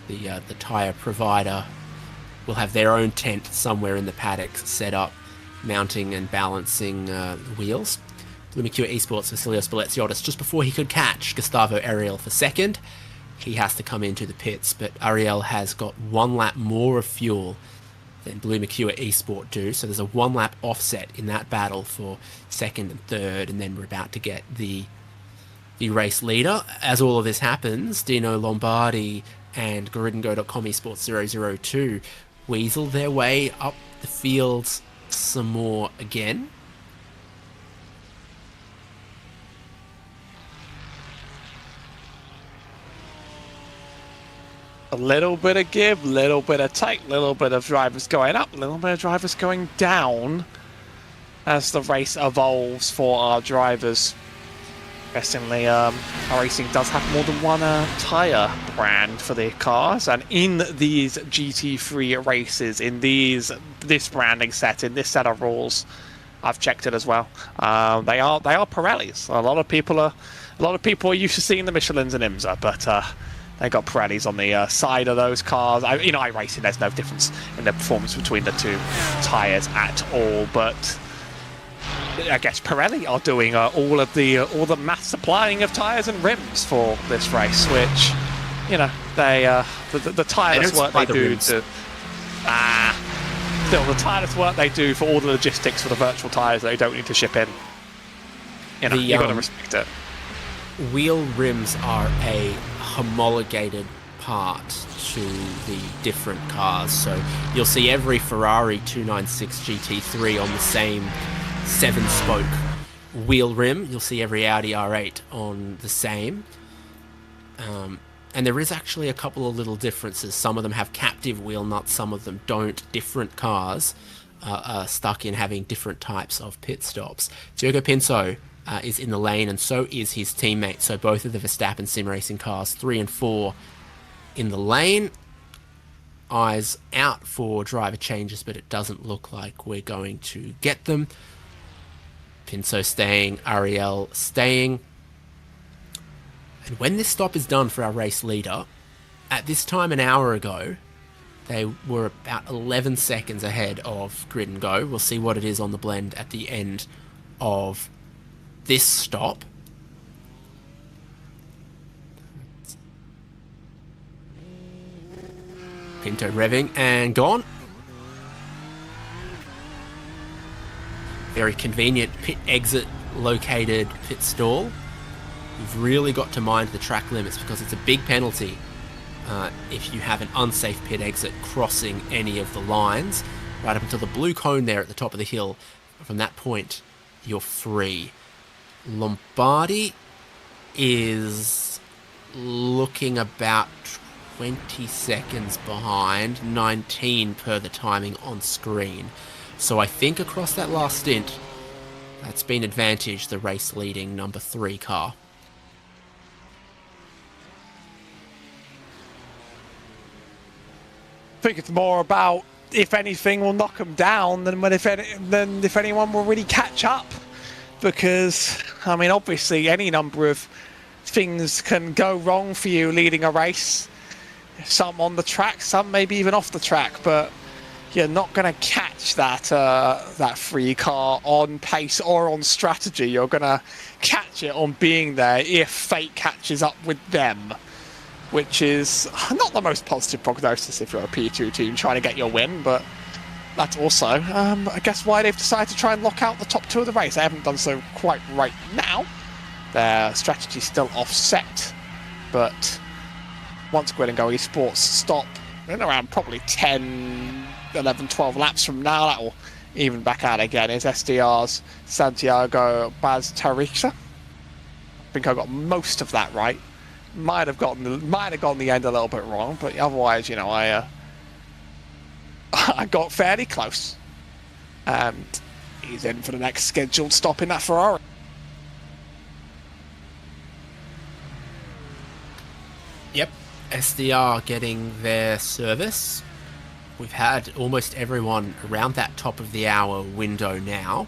The tyre provider will have their own tent somewhere in the paddock set up, mounting and balancing the wheels. Blue Mercure Esports Vasilios Beleziotis, just before he could catch Gustavo Ariel for second, he has to come into the pits, but Ariel has got 1 lap more of fuel than Blue Mercure Esport do, so there's a 1 lap offset in that battle for second and third, and then we're about to get the race leader. As all of this happens, Dino Lombardi and GridandGo.com Esports 002 weasel their way up the fields some more again. A little bit of give, little bit of take, little bit of drivers going up, little bit of drivers going down as the race evolves for our drivers. Interestingly, iRacing does have more than one tyre brand for their cars, and in these GT3 races, in this branding set, in this set of rules, I've checked it as well. They are Pirellis. A lot of people are used to seeing the Michelins and IMSA, but they got Pirellis on the side of those cars. In iRacing, there's no difference in the performance between the two tyres at all, but I guess Pirelli are doing all the mass supplying of tyres and rims for this race, which, they the tireless work they do to still the tireless work they do for all the logistics for the virtual tyres that they don't need to ship in. You've got to respect it. Wheel rims are a homologated part to the different cars, so you'll see every Ferrari 296 GT3 on the same 7-spoke wheel rim. You'll see every Audi R8 on the same, and there is actually a couple of little differences. Some of them have captive wheel nuts, some of them don't. Different cars are stuck in having different types of pit stops. Diogo Pinto is in the lane, and so is his teammate. So both of the Verstappen sim racing cars, 3 and 4, in the lane. Eyes out for driver changes, but it doesn't look like we're going to get them. Pinto staying, Ariel staying. And when this stop is done for our race leader, at this time an hour ago, they were about 11 seconds ahead of Grid and Go. We'll see what it is on the blend at the end of this stop. Pinto revving and gone. Very convenient pit exit located pit stall. You've really got to mind the track limits because it's a big penalty if you have an unsafe pit exit crossing any of the lines. Right up until the blue cone there at the top of the hill. From that point, you're free. Lombardi is looking about 20 seconds behind, 19 per the timing on screen. So I think across that last stint, that's been Vantage, the race leading number 3 car. I think it's more about, if anything will knock them down, than if anyone will really catch up. Because, obviously any number of things can go wrong for you leading a race. Some on the track, some maybe even off the track, but you're not going to catch that free car on pace or on strategy. You're going to catch it on being there if fate catches up with them, which is not the most positive prognosis if you're a P2 team trying to get your win, but that's also, I guess, why they've decided to try and lock out the top 2 of the race. They haven't done so quite right now. Their strategy's still offset, but once Grid and Go Esports stop in around probably 10, 11, 12 laps from now, that will even back out again, is SDR's Santiago Baz Tarixa. I think I got most of that right. Might have gotten the end a little bit wrong, but otherwise, I got fairly close. And he's in for the next scheduled stop in that Ferrari. Yep, SDR getting their service. We've had almost everyone around that top of the hour window now.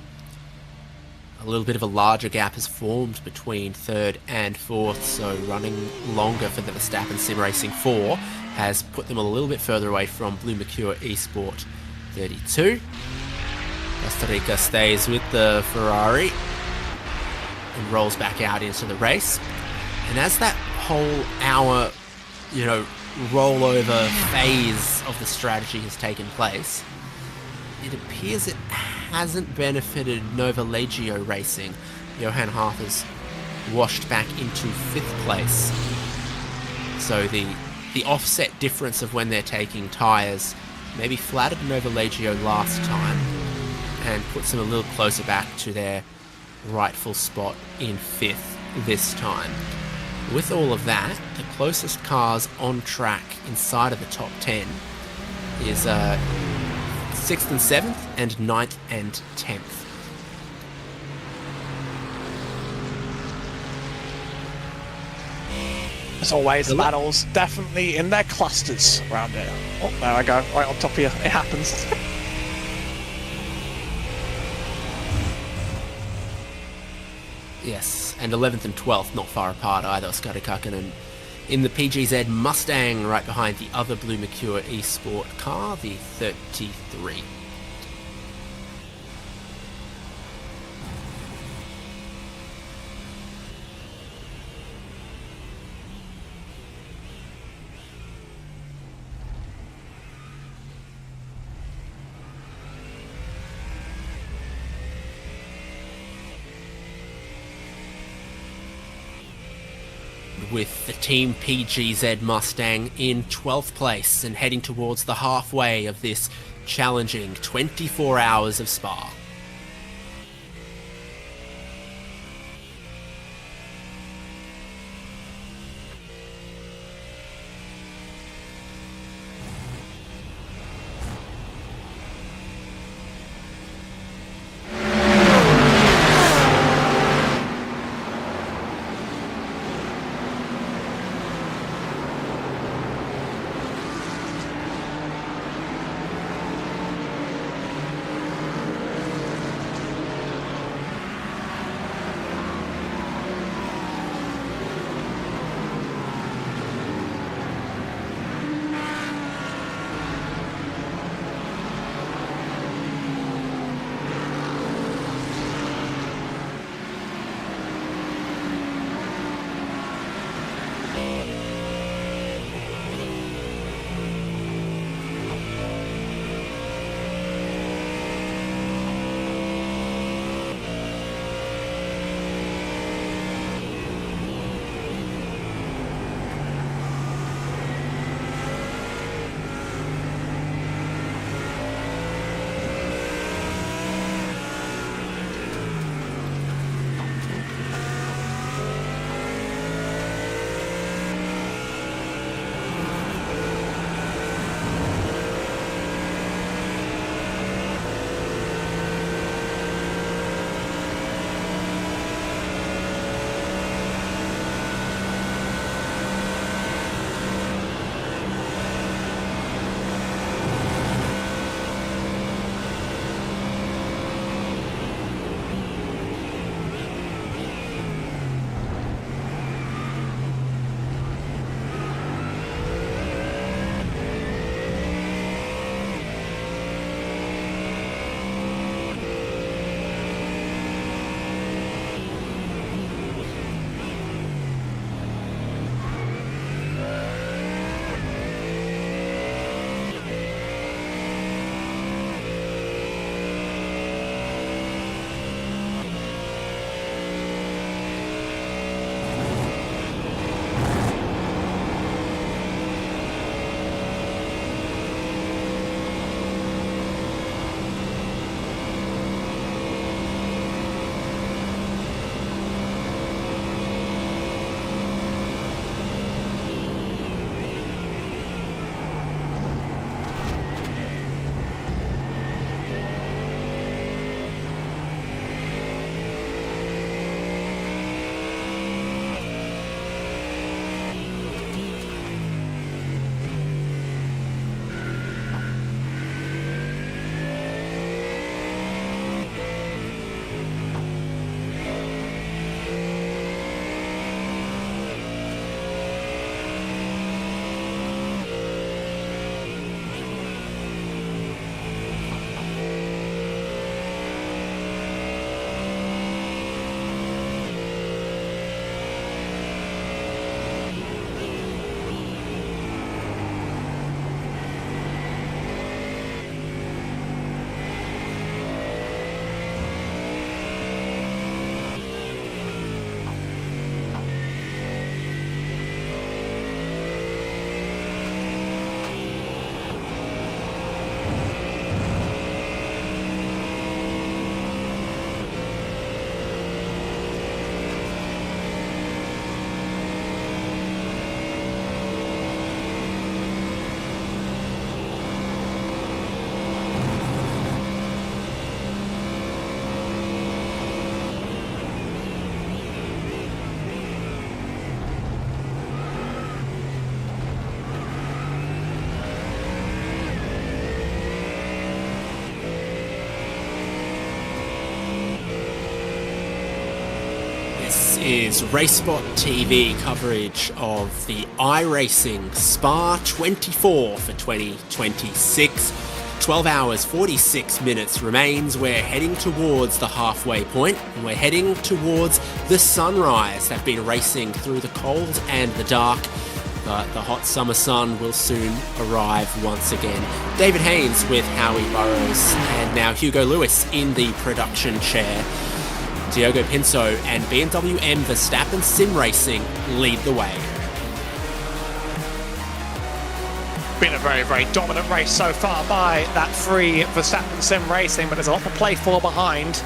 A little bit of a larger gap has formed between 3rd and 4th, so running longer for the Verstappen Sim Racing 4 has put them a little bit further away from Blue Mercure Esport 32. Costa Rica stays with the Ferrari and rolls back out into the race. And as that whole hour, rollover phase of the strategy has taken place, it appears it hasn't benefited Nova Legio Racing. Johan Harth has washed back into 5th place. So the offset difference of when they're taking tyres maybe flattered Nova Legio last time and puts them a little closer back to their rightful spot in 5th this time. With all of that, the closest cars on track inside of the top 10 is 6th and 7th and 9th and 10th. As always, the battles definitely in their clusters around here. Oh, there I go, right on top of you. It happens. Yes, and 11th and 12th not far apart either, Skadi Kakkonen in the PGZ Mustang right behind the other Blue Mercure eSport car, the 33. With the Team PGZ Mustang in 12th place and heading towards the halfway of this challenging 24 hours of Spa. is RaceSpot TV coverage of the iRacing Spa-24 for 2026. 12 hours, 46 minutes remains. We're heading towards the halfway point. We're heading towards the sunrise. They've been racing through the cold and the dark, but the hot summer sun will soon arrive once again. David Haynes with Howie Burrows, and now Hugo Lewis in the production chair. Diogo Pinto and BMW M Verstappen Sim Racing lead the way. Been a very, very dominant race so far by that free Verstappen Sim Racing, but there's a lot to play for behind.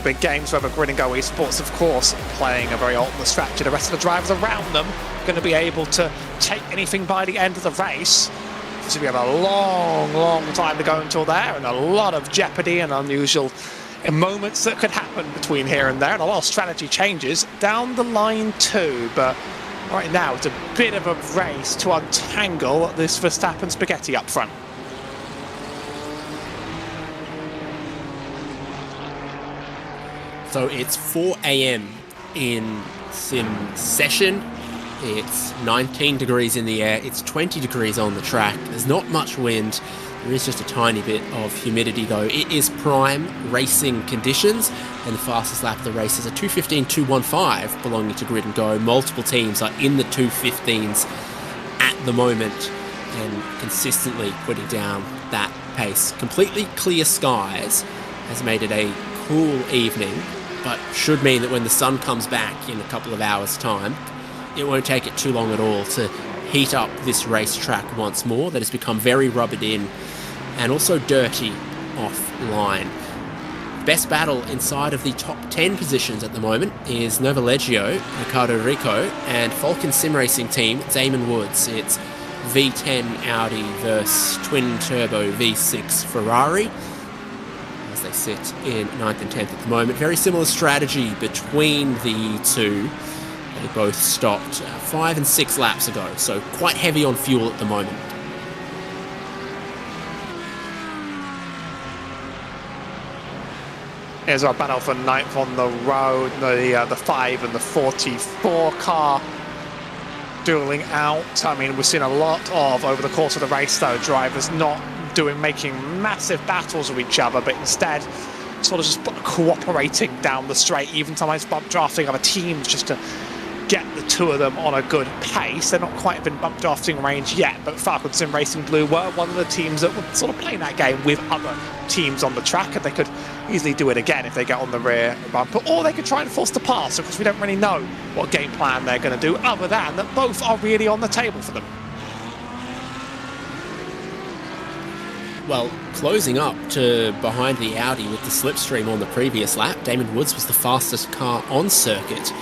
Big games for Grid and Go Esports, of course, playing a very ultimate strategy. The rest of the drivers around them going to be able to take anything by the end of the race. So we have a long, long time to go until there, and a lot of jeopardy and unusual moments that could happen between here and there, and a lot of strategy changes down the line too. But right now it's a bit of a race to untangle this Verstappen spaghetti up front. So it's 4 a.m. in sim session. It's 19 degrees in the air. It's 20 degrees on the track. There's not much wind. There is just a tiny bit of humidity though. It is prime racing conditions, and the fastest lap of the race is a 2:15.215 belonging to Grid and Go. Multiple teams are in the 2:15s at the moment and consistently putting down that pace. Completely clear skies has made it a cool evening, but should mean that when the sun comes back in a couple of hours' time, it won't take it too long at all to heat up this racetrack once more that has become very rubbered in and also dirty offline. Best battle inside of the top 10 positions at the moment is Novalegio, Ricardo Rico, and Falcon Sim Racing team Damon Woods. It's V10 Audi versus twin-turbo V6 Ferrari as they sit in 9th and 10th at the moment. Very similar strategy between the two. They both stopped 5 and 6 laps ago, so quite heavy on fuel at the moment. Here's our battle for 9th on the road. The 5 and the 44 car dueling out. I mean, we've seen a lot of, over the course of the race though, drivers not making massive battles with each other, but instead sort of just cooperating down the straight, even sometimes bump drafting other teams just to get the two of them on a good pace. They're not quite in bump drafting range yet, but Falcon Sim Racing Blue were one of the teams that were sort of playing that game with other teams on the track, and they could easily do it again if they get on the rear bumper, or they could try and force the pass, because we don't really know what game plan they're going to do, other than that both are really on the table for them. Well, closing up to behind the Audi with the slipstream on the previous lap, Damon Woods was the fastest car on circuit,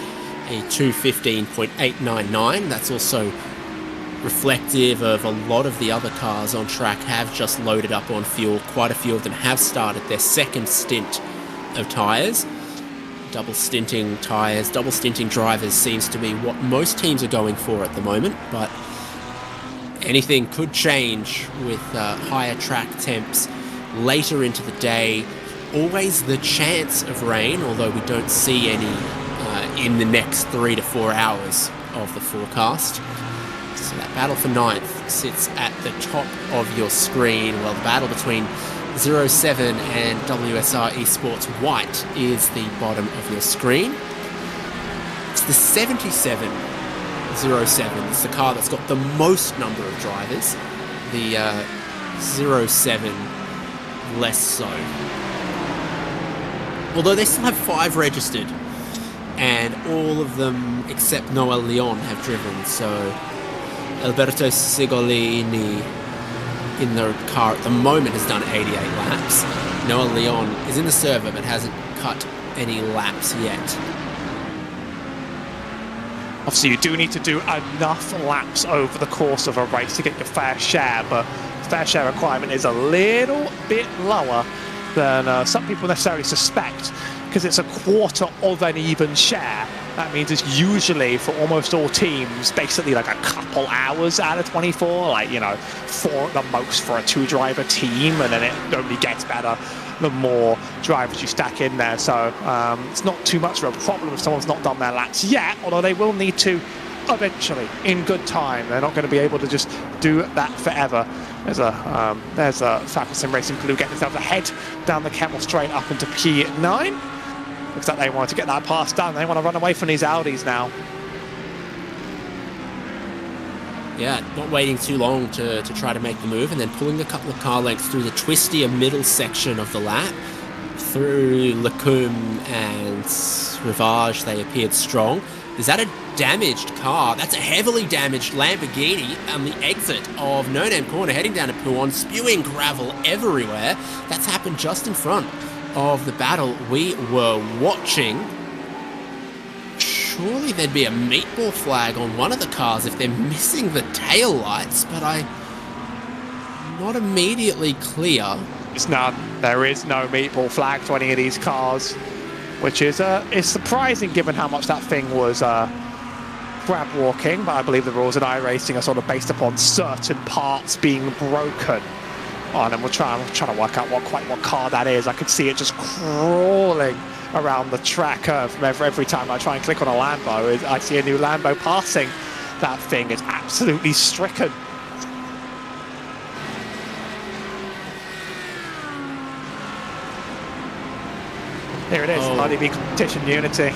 a 2:15.899. That's also reflective of a lot of the other cars on track have just loaded up on fuel. Quite a few of them have started their second stint of tyres. Double stinting tyres, double stinting drivers seems to be what most teams are going for at the moment, but anything could change with higher track temps later into the day. Always the chance of rain, although we don't see any in the next 3 to 4 hours of the forecast. So that battle for 9th sits at the top of your screen, while the battle between 07 and WSR Esports White is the bottom of your screen. It's the 7707. It's the car that's got the most number of drivers. The 07 less so. Although they still have 5 registered, and all of them except Noel Leon have driven, so Alberto Sigolini in the car at the moment has done 88 laps. Noel Leon is in the server but hasn't cut any laps yet. Obviously you do need to do enough laps over the course of a race to get your fair share, but the fair share requirement is a little bit lower than some people necessarily suspect, because it's a quarter of an even share, that means it's usually for almost all teams basically like a couple hours out of 24, like, you know, 4 at the most for a 2-driver team, and then it only gets better the more drivers you stack in there. So it's not too much of a problem if someone's not done their laps yet, although they will need to eventually in good time. They're not going to be able to just do that forever. There's a Falcon Sim Racing crew getting themselves ahead down the Kemmel straight up into P9. Looks like they want to get that pass done. They want to run away from these Audis now. Yeah, not waiting too long to try to make the move, and then pulling a couple of car lengths through the twistier middle section of the lap. Through Lacombe and Rivage, they appeared strong. Is that a damaged car? That's a heavily damaged Lamborghini on the exit of No Name Corner, heading down to Pouon, spewing gravel everywhere. That's happened just in front of the battle we were watching. Surely there'd be a meatball flag on one of the cars if they're missing the tail lights, but I'm not immediately clear. It's none. There is no meatball flag to any of these cars, which is surprising given how much that thing was grab walking, but I believe the rules in iRacing are sort of based upon certain parts being broken. Oh, and we're trying to work out what car that is. I could see it just crawling around the track from every time I try and click on a Lambo. I see a new Lambo passing. That thing is absolutely stricken. Here it is, Bloody B Competition Unity.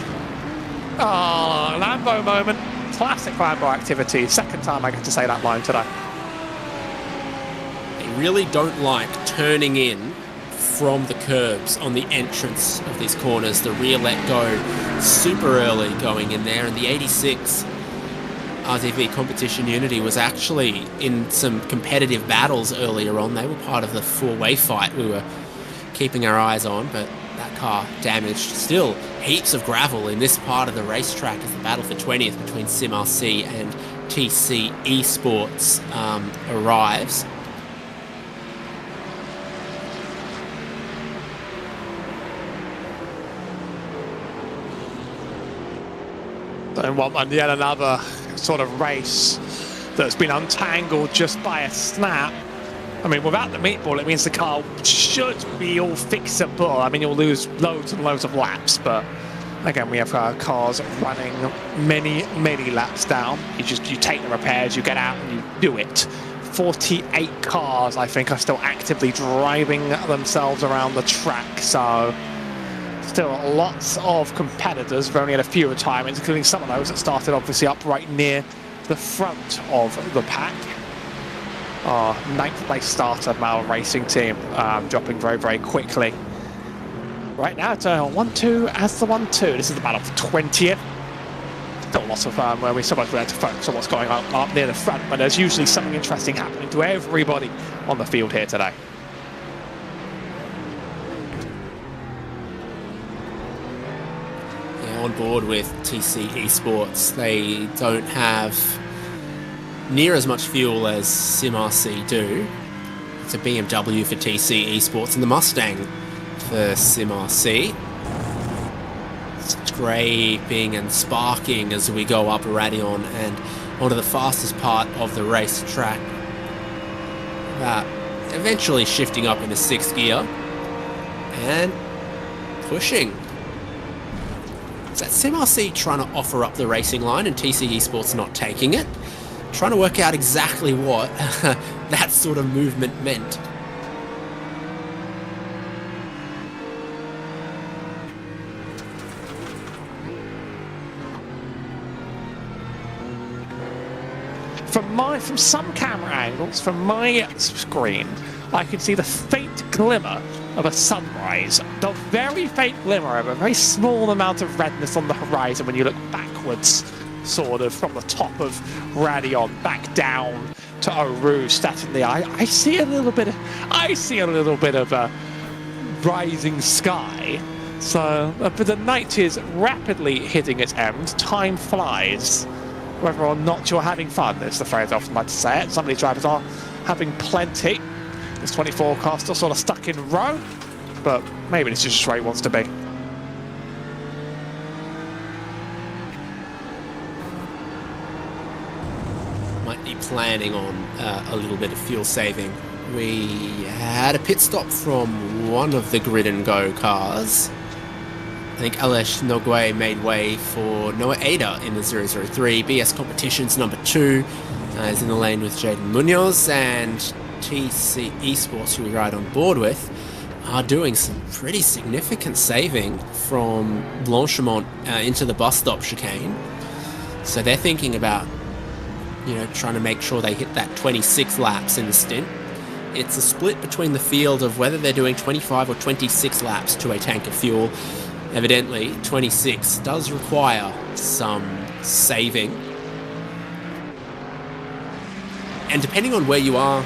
Oh, Lambo moment. Classic Lambo activity. Second time I get to say that line today. They really don't like turning in from the curbs on the entrance of these corners. The rear let go super early going in there, and the 86 RTV Competition Unity was actually in some competitive battles earlier on. They were part of the 4-way fight we were keeping our eyes on, but that car damaged. Still heaps of gravel in this part of the racetrack as the battle for 20th between SimRC and TC Esports arrives. And yet another sort of race that's been untangled just by a snap. I mean, without the meatball, it means the car should be all fixable. I mean, you'll lose loads and loads of laps, but again, we have cars running many laps down. You take the repairs, you get out and you do it. 48 cars, I think, are still actively driving themselves around the track, so still lots of competitors. We've only had a few retirements, including some of those that started obviously up right near the front of the pack. Our 9th place starter Mal Racing team dropping very quickly. Right now it's 1-2 as the 1-2. This is the battle for 20th. Still lots of where we sometimes have to focus on what's going on up near the front, but there's usually something interesting happening to everybody on the field here today. On board with TC Esports. They don't have near as much fuel as SimRC do. It's a BMW for TC Esports and the Mustang for SimRC. Scraping and sparking as we go up Radion and onto the fastest part of the racetrack. Eventually shifting up into 6th gear and pushing. Is that SimRC trying to offer up the racing line and TC Esports not taking it? Trying to work out exactly what that sort of movement meant. From some camera angles, from my screen, I can see the faint glimmer of a sunrise. The very faint glimmer of a very small amount of redness on the horizon when you look backwards, sort of from the top of Radion back down to Eau Rouge. That's in the eye. I see a little bit of a rising sky. So, but the night is rapidly hitting its end. Time flies. Whether or not you're having fun, is the phrase I often like to say it. Some of these drivers are having plenty. This 24 car still sort of stuck in row, but maybe this is just where he wants to be. planning on a little bit of fuel saving. We had a pit stop from one of the Grid and Go cars. I think Alesh Nogwe made way for Noah Ada in the 003. BS Competitions number 2 is in the lane with Jaden Munoz, and TC Esports, who we ride on board with, are doing some pretty significant saving from Blanchimont into the bus stop chicane. So they're thinking about, trying to make sure they hit that 26 laps in the stint. It's a split between the field of whether they're doing 25 or 26 laps to a tank of fuel. Evidently, 26 does require some saving. And depending on where you are,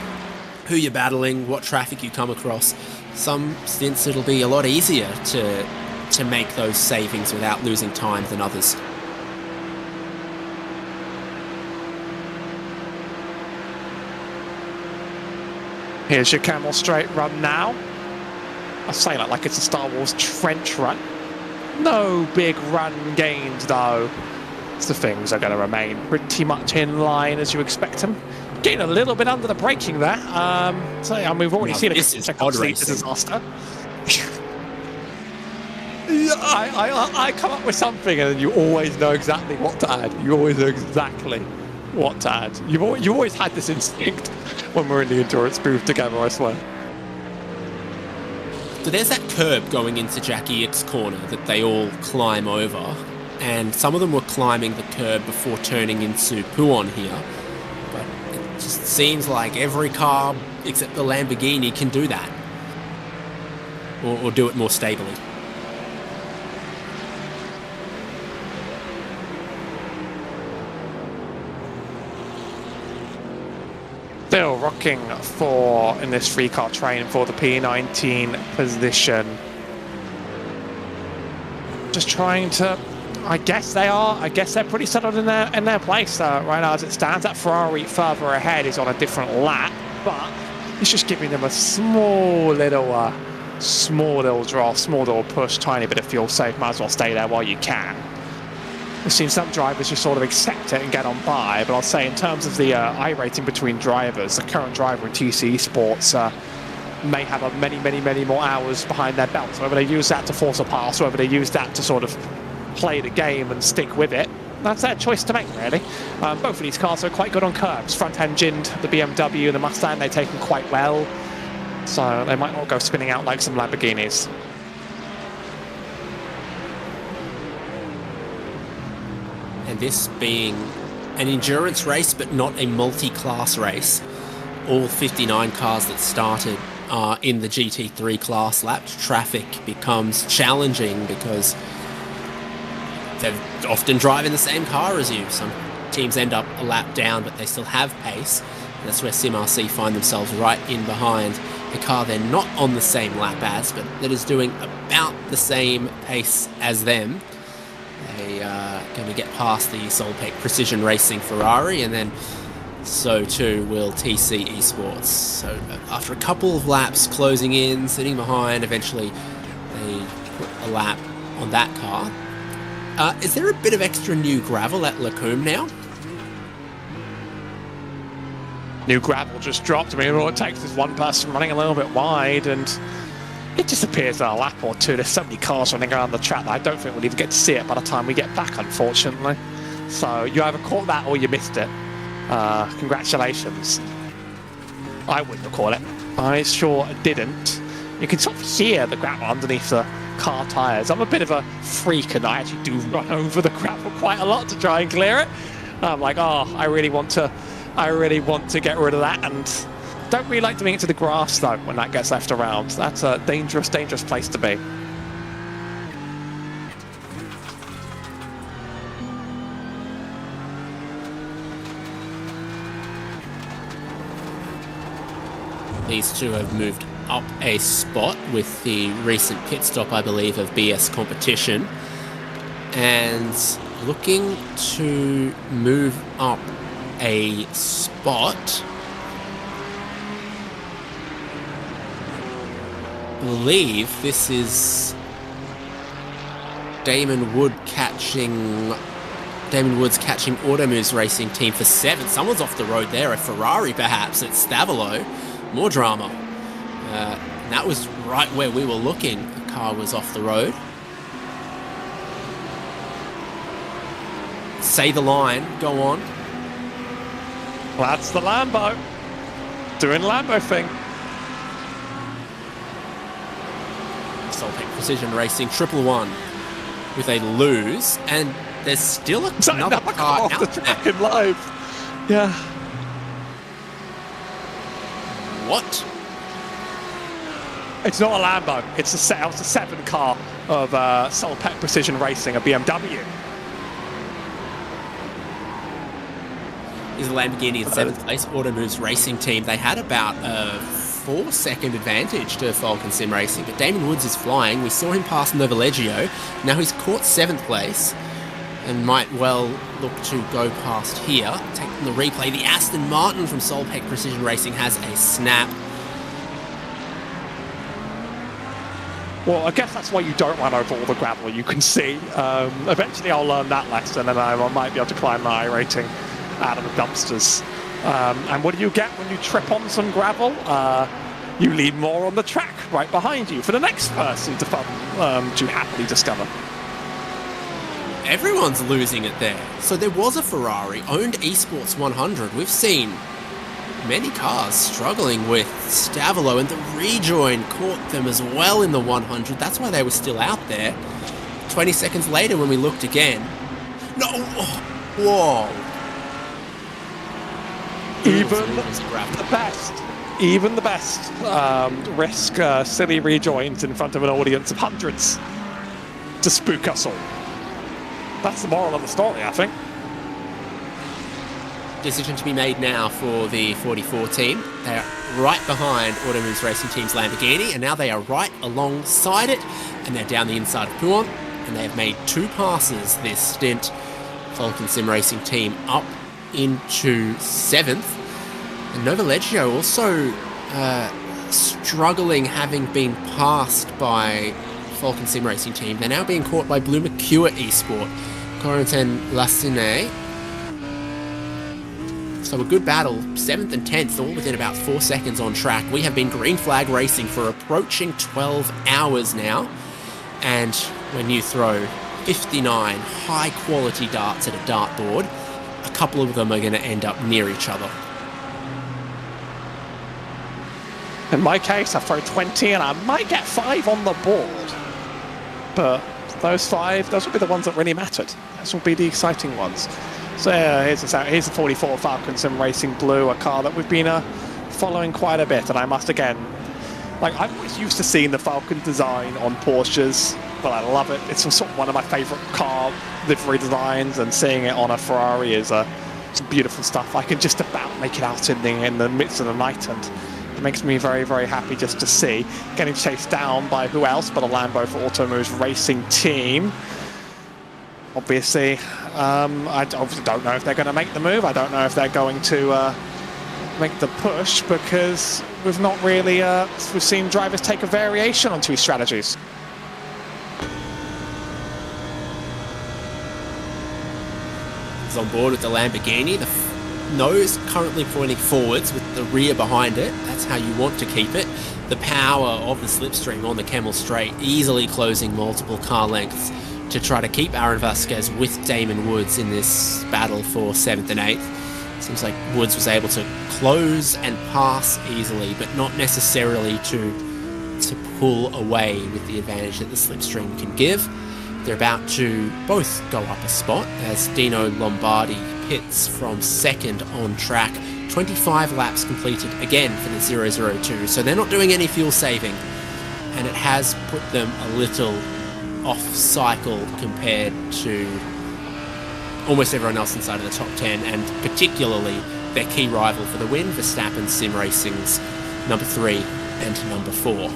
who you're battling, what traffic you come across, some stints it'll be a lot easier to make those savings without losing time than others. Here's your Camel Straight run now. I say that like it's a Star Wars trench run. No big run gains though. So things are going to remain pretty much in line as you expect them. Getting a little bit under the braking there. We've already seen a complete disaster. I come up with something and then you always know exactly what to add. You always know exactly what to add. You've always had this instinct when we're in the endurance booth together, I swear. So there's that curb going into Jackie Ick's corner that they all climb over, and some of them were climbing the curb before turning into Puon here. But it just seems like every car except the Lamborghini can do that, or do it more stably. Still rocking in this 3-car train for the P19 position. Just trying to, I guess they're pretty settled in their place right now as it stands. That Ferrari further ahead is on a different lap, but it's just giving them a small little draw, small little push, tiny bit of fuel save. Might as well stay there while you can. We've seen some drivers just sort of accept it and get on by, but I'll say in terms of the iRating between drivers, the current driver in TC Sports may have many more hours behind their belts. Whether they use that to force a pass, whether they use that to sort of play the game and stick with it, that's their choice to make, really. Both of these cars are quite good on curbs. Front-engined, the BMW and the Mustang, they take them quite well, so they might not go spinning out like some Lamborghinis. And this being an endurance race but not a multi-class race, all 59 cars that started are in the GT3 class. Lapped traffic becomes challenging because they're often driving the same car as you. Some teams end up a lap down, but they still have pace. And that's where SimRC find themselves right in behind a car they're not on the same lap as, but that is doing about the same pace as them. They are going to get past the Solpeck Precision Racing Ferrari, and then so too will TC Esports. So after a couple of laps closing in, sitting behind, eventually they put a lap on that car. Is there a bit of extra new gravel at Lacombe now? New gravel just dropped. I mean, all it takes is one person running a little bit wide and it disappears in a lap or two. There's so many cars running around the track that I don't think we'll even get to see it by the time we get back, unfortunately. So you either caught that or you missed it. Congratulations. I wouldn't have caught it. I sure didn't. You can sort of hear the gravel underneath the car tyres. I'm a bit of a freak and I actually do run over the gravel quite a lot to try and clear it. I'm like, oh, I really want to get rid of that, and don't really like doing it to the grass though when that gets left around. That's a dangerous place to be. These two have moved up a spot with the recent pit stop, I believe, of BS Competition, and looking to move up a spot. I believe this is Damon Wood catching Damon Woods catching Automoves Racing Team for 7th. Someone's off the road there, a Ferrari perhaps at Stavolo. More drama. And that was right where we were looking. The car was off the road. Say the line, go on. That's the Lambo. Doing Lambo thing. Soltec Precision Racing, 111 with a lose, and there's still another car off the out track there. in live. Yeah. What? It's not a Lambo. It's the 7 car of Soltec Precision Racing, a BMW. Is the Lamborghini in 7th place, Automoves Racing Team. They had about a 4-second advantage to Falcon Sim Racing, but Damon Woods is flying. We saw him pass Novileggio. Now he's caught 7th place and might well look to go past here. Taking the replay, the Aston Martin from Soltec Precision Racing has a snap. Well, I guess that's why you don't run over all the gravel you can see. Eventually I'll learn that lesson and I might be able to climb the iRacing out of the dumpsters. And what do you get when you trip on some gravel? You leave more on the track right behind you for the next person to happily discover. Everyone's losing it there. So there was a Ferrari owned Esports 100. We've seen many cars struggling with Stavolo, and the rejoin caught them as well in the 100. That's why they were still out there. 20 seconds later when we looked again. No! Whoa! Even the best risk silly rejoins in front of an audience of hundreds to spook us all. That's the moral of the story, I think. Decision to be made now for the 44 team. They are right behind Automoves Racing Team's Lamborghini, and now they are right alongside it, and they're down the inside of Puon, and they have made 2 passes this stint. Falcon Sim Racing Team up into 7th. And Novileggio also struggling, having been passed by Falcon Sim Racing Team. They're now being caught by Blue Mercure Esport. Corentin Lassine. So a good battle, 7th and 10th, all within about 4 seconds on track. We have been green flag racing for approaching 12 hours now. And when you throw 59 high quality darts at a dartboard, a couple of them are going to end up near each other. In my case, I throw 20 and I might get 5 on the board. But those 5, those will be the ones that really mattered. Those will be the exciting ones. So here's the 44 Falcon Sim Racing Blue, a car that we've been following quite a bit. And I must again, I'm always used to seeing the Falcon design on Porsches, but I love it. It's sort of one of my favorite car livery designs, and seeing it on a Ferrari is some beautiful stuff. I can just about make it out in the midst of the night, and it makes me very, very happy just to see. Getting chased down by who else but a Lambo for Automoves Racing Team. Obviously, I obviously don't know if they're going to make the move. I don't know if they're going to make the push, because we've not really we've seen drivers take a variation on 2 strategies. He's on board with the Lamborghini. The nose currently pointing forwards with the rear behind it. That's how you want to keep it. The power of the slipstream on the Camel Straight, easily closing multiple car lengths to try to keep Aaron Vasquez with Damon Woods in this battle for 7th and 8th. Seems like Woods was able to close and pass easily, but not necessarily to pull away with the advantage that the slipstream can give. They're about to both go up a spot as Dino Lombardi pits from 2nd on track. 25 laps completed again for the 002, so they're not doing any fuel saving, and it has put them a little off cycle compared to almost everyone else inside of the top 10, and particularly their key rival for the win, Verstappen Sim Racing's number 3 and number 4.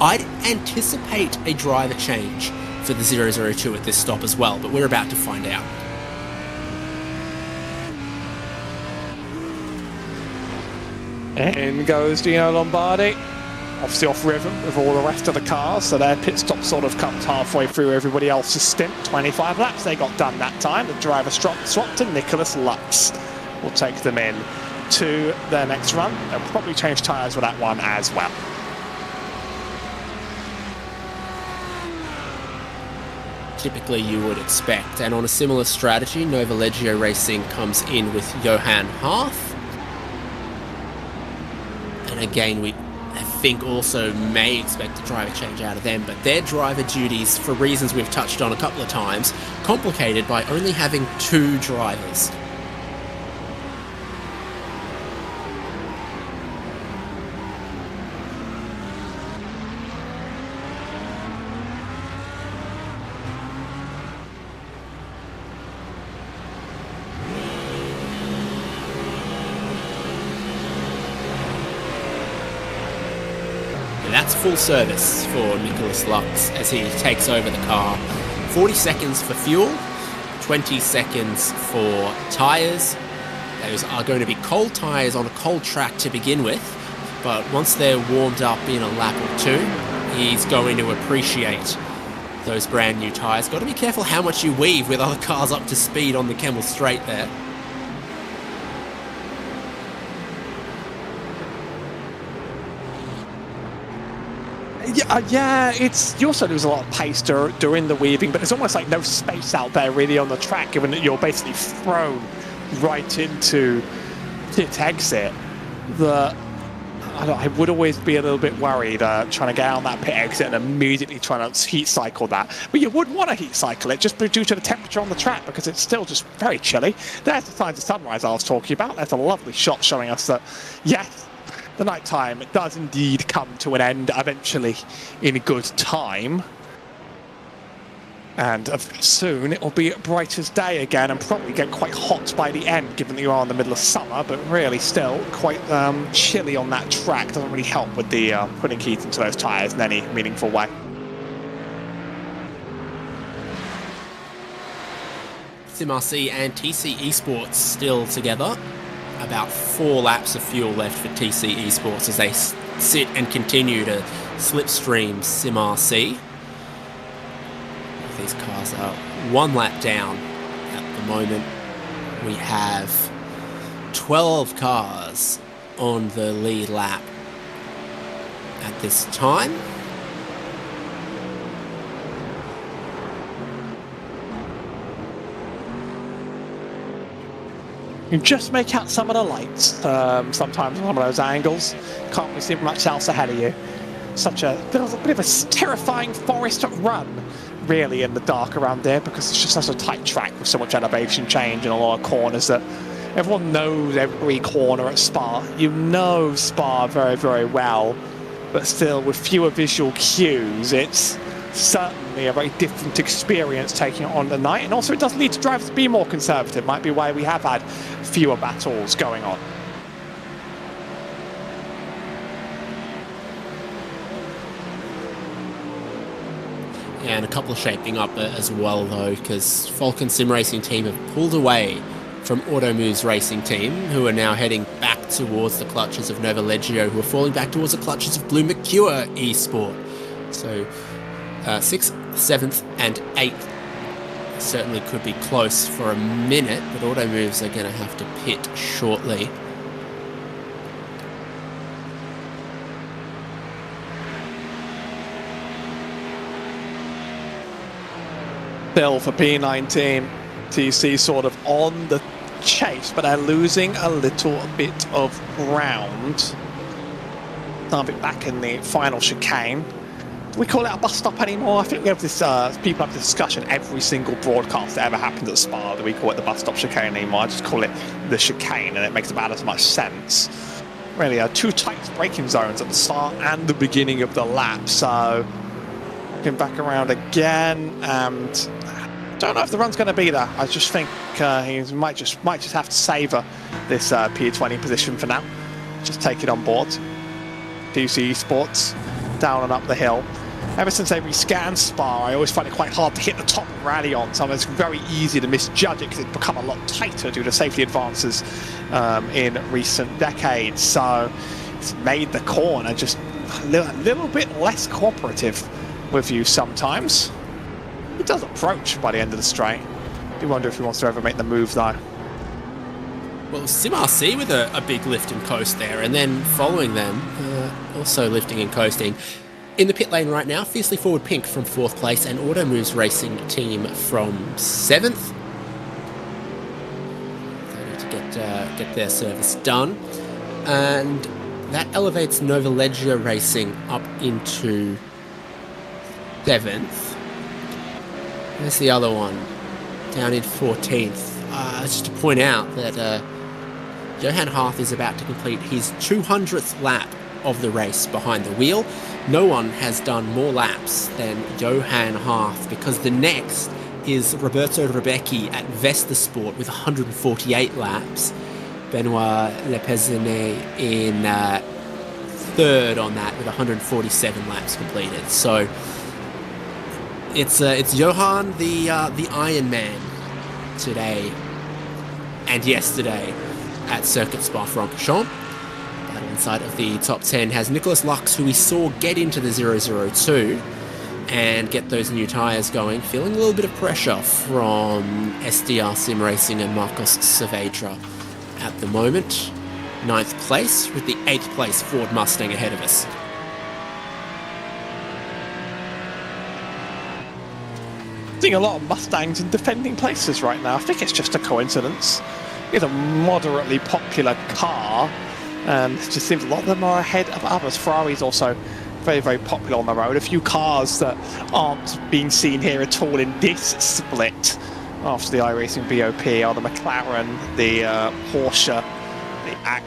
I'd anticipate a driver change for the 002 at this stop as well, but we're about to find out. In goes Dino Lombardi. obviously off rhythm with all the rest of the cars, so their pit stop sort of comes halfway through everybody else's stint. 25 laps they got done that time. The driver swapped and Nicholas Lux will take them in to their next run. They'll probably change tyres for that one as well. Typically you would expect, and on a similar strategy, Nova Leggio Racing comes in with Johan Harth. And again, we I think also may expect a driver change out of them, but their driver duties, for reasons we've touched on a couple of times, complicated by only having 2 drivers. That's full service for Nicholas Lux as he takes over the car. 40 seconds for fuel, 20 seconds for tyres. Those are going to be cold tyres on a cold track to begin with, but once they're warmed up in a lap or 2, he's going to appreciate those brand new tyres. Got to be careful how much you weave with other cars up to speed on the Kemmel Straight there. Yeah, you also lose a lot of pace during the weaving, but there's almost like no space out there really on the track, given that you're basically thrown right into pit exit. I would always be a little bit worried trying to get out on that pit exit and immediately trying to heat cycle that. But you would want to heat cycle it just due to the temperature on the track, because it's still just very chilly. There's the signs of sunrise I was talking about. There's a lovely shot showing us that, yes, the night time does indeed come to an end eventually in good time. And soon it will be bright as day again and probably get quite hot by the end, given that you are in the middle of summer, but really still quite chilly on that track. Doesn't really help with the putting heat into those tyres in any meaningful way. SimRC and TC Esports still together. About 4 laps of fuel left for TC Esports as they sit and continue to slipstream SimRC. These cars are 1 lap down at the moment. We have 12 cars on the lead lap at this time. You just make out some of the lights, sometimes on some of those angles. Can't really see much else ahead of you. There's a bit of a terrifying forest run, really, in the dark around there, because it's just such a tight track with so much elevation change and a lot of corners that everyone knows every corner at Spa. You know Spa very, very well, but still with fewer visual cues, it's certainly a very different experience taking it on the night. And also it does lead to drivers to be more conservative. Might be why we have had fewer battles going on. Yeah, and a couple shaping up as well though, because Falcon Sim Racing team have pulled away from Automove's racing team, who are now heading back towards the clutches of Nova Leggio, who are falling back towards the clutches of Blue Mercure Esport. So 6th, 7th and 8th certainly could be close for a minute, but Automoves are going to have to pit shortly. Still for P19, TC sort of on the chase, but they're losing a little bit of ground. I'll be back in the final chicane. Do we call it a bus stop anymore? I think we have this. People have this discussion every single broadcast that ever happens at Spa. Do we call it the bus stop chicane anymore? I just call it the chicane, and it makes about as much sense. Really, 2 tight braking zones at the start and the beginning of the lap. So, looking back around again, and don't know if the run's going to be there. I just think he might just have to savour this P20 position for now. Just take it on board. TC Esports down and up the hill. Ever since they rescanned Spa, I always find it quite hard to hit the top and rally on. So it's very easy to misjudge it because it's become a lot tighter due to safety advances in recent decades. So it's made the corner just a little bit less cooperative with you sometimes. It does approach by the end of the straight. I do wonder if he wants to ever make the move though. Well, SimRC with a big lift and coast there, and then following them, also lifting and coasting. In the pit lane right now, Fiercely Forward Pink from 4th place, and Auto Moves Racing Team from 7th. They need to get their service done. And that elevates Nova Leggio Racing up into 7th. There's the other one, down in 14th. Just to point out that Johan Harth is about to complete his 200th lap of the race behind the wheel. No one has done more laps than Johan Harth, because the next is Roberto Rebecchi at Vesta Sport with 148 laps. Benoit Lepezine in 3rd on that with 147 laps completed. So it's Johan the Iron Man today and yesterday at Circuit Spa-Francorchamps. Battle inside of the top 10 has Nicholas Lux, who we saw get into the 002 and get those new tyres going, feeling a little bit of pressure from SDR Sim Racing and Marcos Saavedra at the moment. 9th place, with the 8th place Ford Mustang ahead of us. Seeing a lot of Mustangs in defending places right now. I think it's just a coincidence. It's a moderately popular car, and it just seems a lot of them are ahead of others. Ferrari's also very, very popular on the road. A few cars that aren't being seen here at all in this split after the iRacing BOP are the McLaren, the Porsche,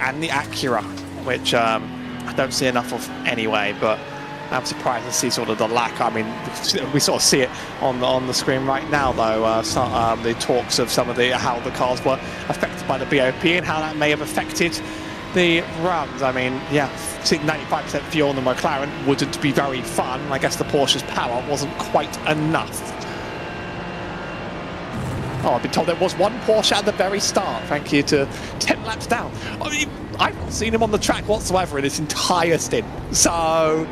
and the Acura, which I don't see enough of anyway, but I'm surprised to see sort of the lack. I mean, we sort of see it on the screen right now, though. The talks of some of how the cars were affected by the BOP and how that may have affected the runs. I mean, yeah, seeing 95% fuel on the McLaren wouldn't be very fun. I guess the Porsche's power wasn't quite enough. Oh, I've been told there was one Porsche at the very start. Thank you to 10 laps down. I mean, I've not seen him on the track whatsoever in this entire stint. So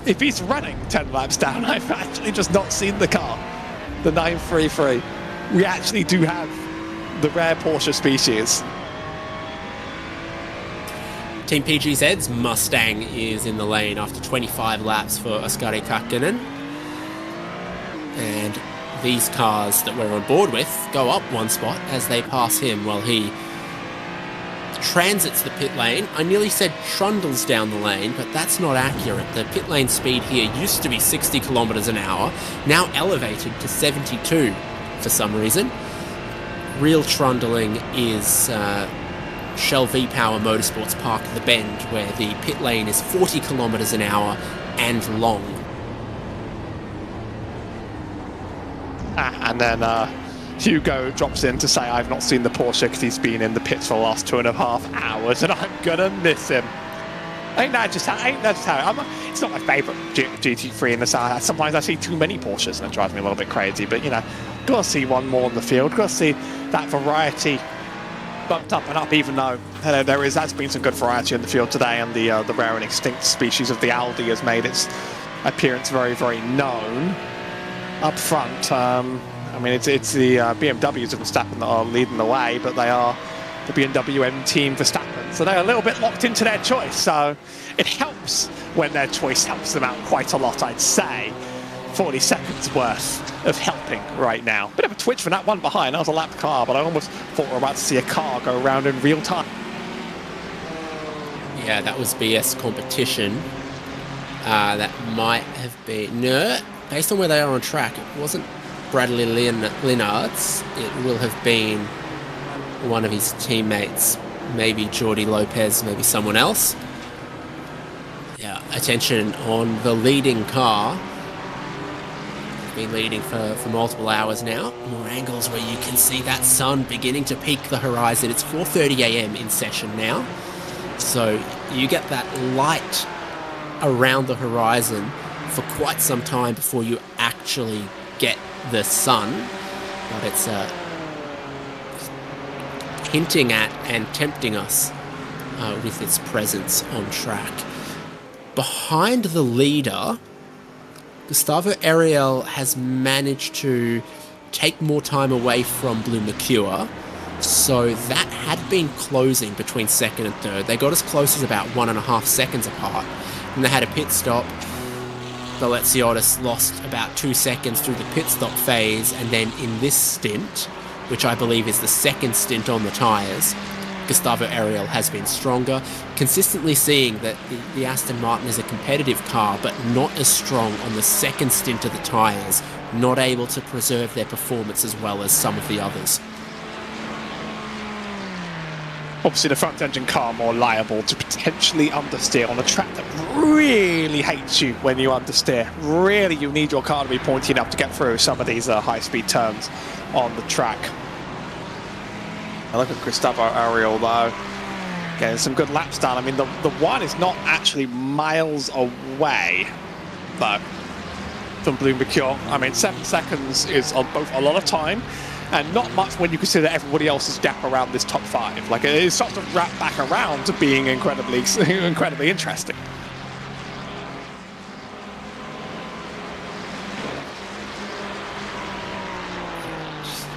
if he's running 10 laps down, I've actually just not seen the car. The 933. We actually do have the rare Porsche species. Team PGZ's Mustang is in the lane after 25 laps for Oskari Kakkonen. And these cars that we're on board with go up one spot as they pass him while he transits the pit lane. I nearly said trundles down the lane, but that's not accurate. The pit lane speed here used to be 60 kilometers an hour, now elevated to 72 for some reason. Real trundling is Shell V-Power Motorsports Park at the Bend, where the pit lane is 40 kilometers an hour and long. And then Hugo drops in to say, I've not seen the Porsche because he's been in the pits for the last 2.5 hours and I'm gonna miss him. Ain't that just how it's not my favourite GT3 in the south. Sometimes I see too many Porsches and it drives me a little bit crazy, but you know, gotta see one more in the field, gotta see that variety bumped up and up, even though that's been some good variety in the field today, and the rare and extinct species of the Audi has made its appearance very, very known. Up front, I mean, it's the BMWs of Verstappen that are leading the way, but they are the BMW M Team Verstappen, so they're a little bit locked into their choice. So it helps when their choice helps them out quite a lot, I'd say. 40 seconds worth of helping right now. Bit of a twitch from that one behind. That was a lap car, but I almost thought we were about to see a car go around in real time. Yeah, that was BS competition. That might have been... No, based on where they are on track, it wasn't Bradley Linards. It will have been one of his teammates, maybe Jordi Lopez, maybe someone else. Yeah, attention on the leading car. Been leading for multiple hours now. More angles where you can see that sun beginning to peak the horizon. It's 4:30 a.m. in session now, so you get that light around the horizon for quite some time before you actually get the sun. But it's hinting at and tempting us with its presence on track. Behind the leader, Gustavo Ariel has managed to take more time away from Blue Mercure, so that had been closing between second and third. They got as close as about 1.5 seconds apart, and they had a pit stop. Balenciagas lost about 2 seconds through the pit stop phase, and then in this stint, which I believe is the second stint on the tyres, Gustavo Ariel has been stronger, consistently seeing that the Aston Martin is a competitive car, but not as strong on the second stint of the tyres, not able to preserve their performance as well as some of the others. Obviously, the front engine car more liable to potentially understeer on a track that really hates you when you understeer. Really, you need your car to be pointy enough to get through some of these high-speed turns on the track. I look at Gustavo Ariel though, getting some good laps done. I mean, the one is not actually miles away though from Blue Mercure. I mean, 7 seconds is both a lot of time and not much when you consider everybody else's gap around this top 5. Like, it starts to wrap back around to being incredibly interesting.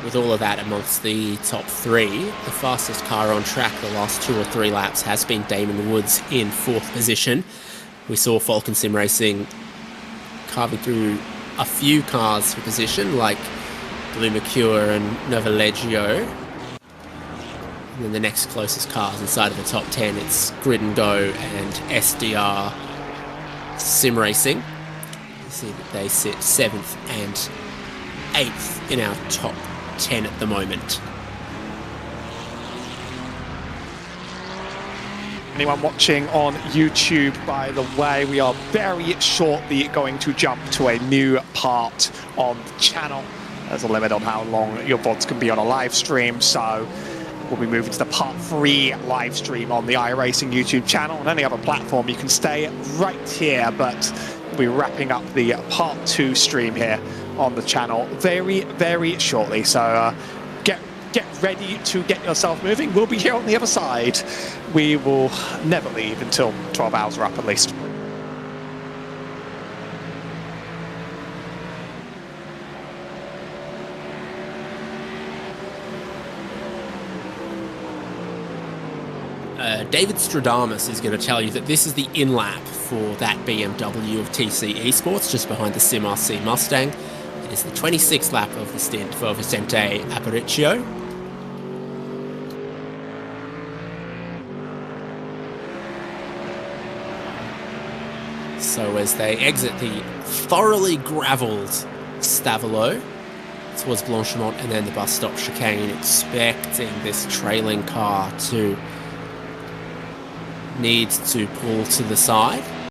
With all of that amongst the top 3, the fastest car on track the last 2 or 3 laps has been Damon Woods in 4th position. We saw Falcon Sim Racing carving through a few cars for position, like Blue Mercure and Novalegio. And then the next closest cars inside of the top 10, it's Grid and Go and SDR Sim Racing. You see that they sit 7th and 8th in our top 10 at the moment. Anyone watching on YouTube, by the way, we are very shortly going to jump to a new part on the channel. There's a limit on how long your VODs can be on a live stream, so we'll be moving to the part 3 live stream on the iRacing YouTube channel. On any other platform, you can stay right here, but we'll be wrapping up the part 2 stream here on the channel very, very shortly. So get ready to get yourself moving. We'll be here on the other side. We will never leave until 12 hours are up at least. David Stradamus is going to tell you that this is the in-lap for that BMW of TC Esports, just behind the Sim RC Mustang. It is the 26th lap of the stint for Vicente Aparicio. So as they exit the thoroughly gravelled Stavelot towards Blanchimont and then the bus stop chicane, expecting this trailing car to need to pull to the side.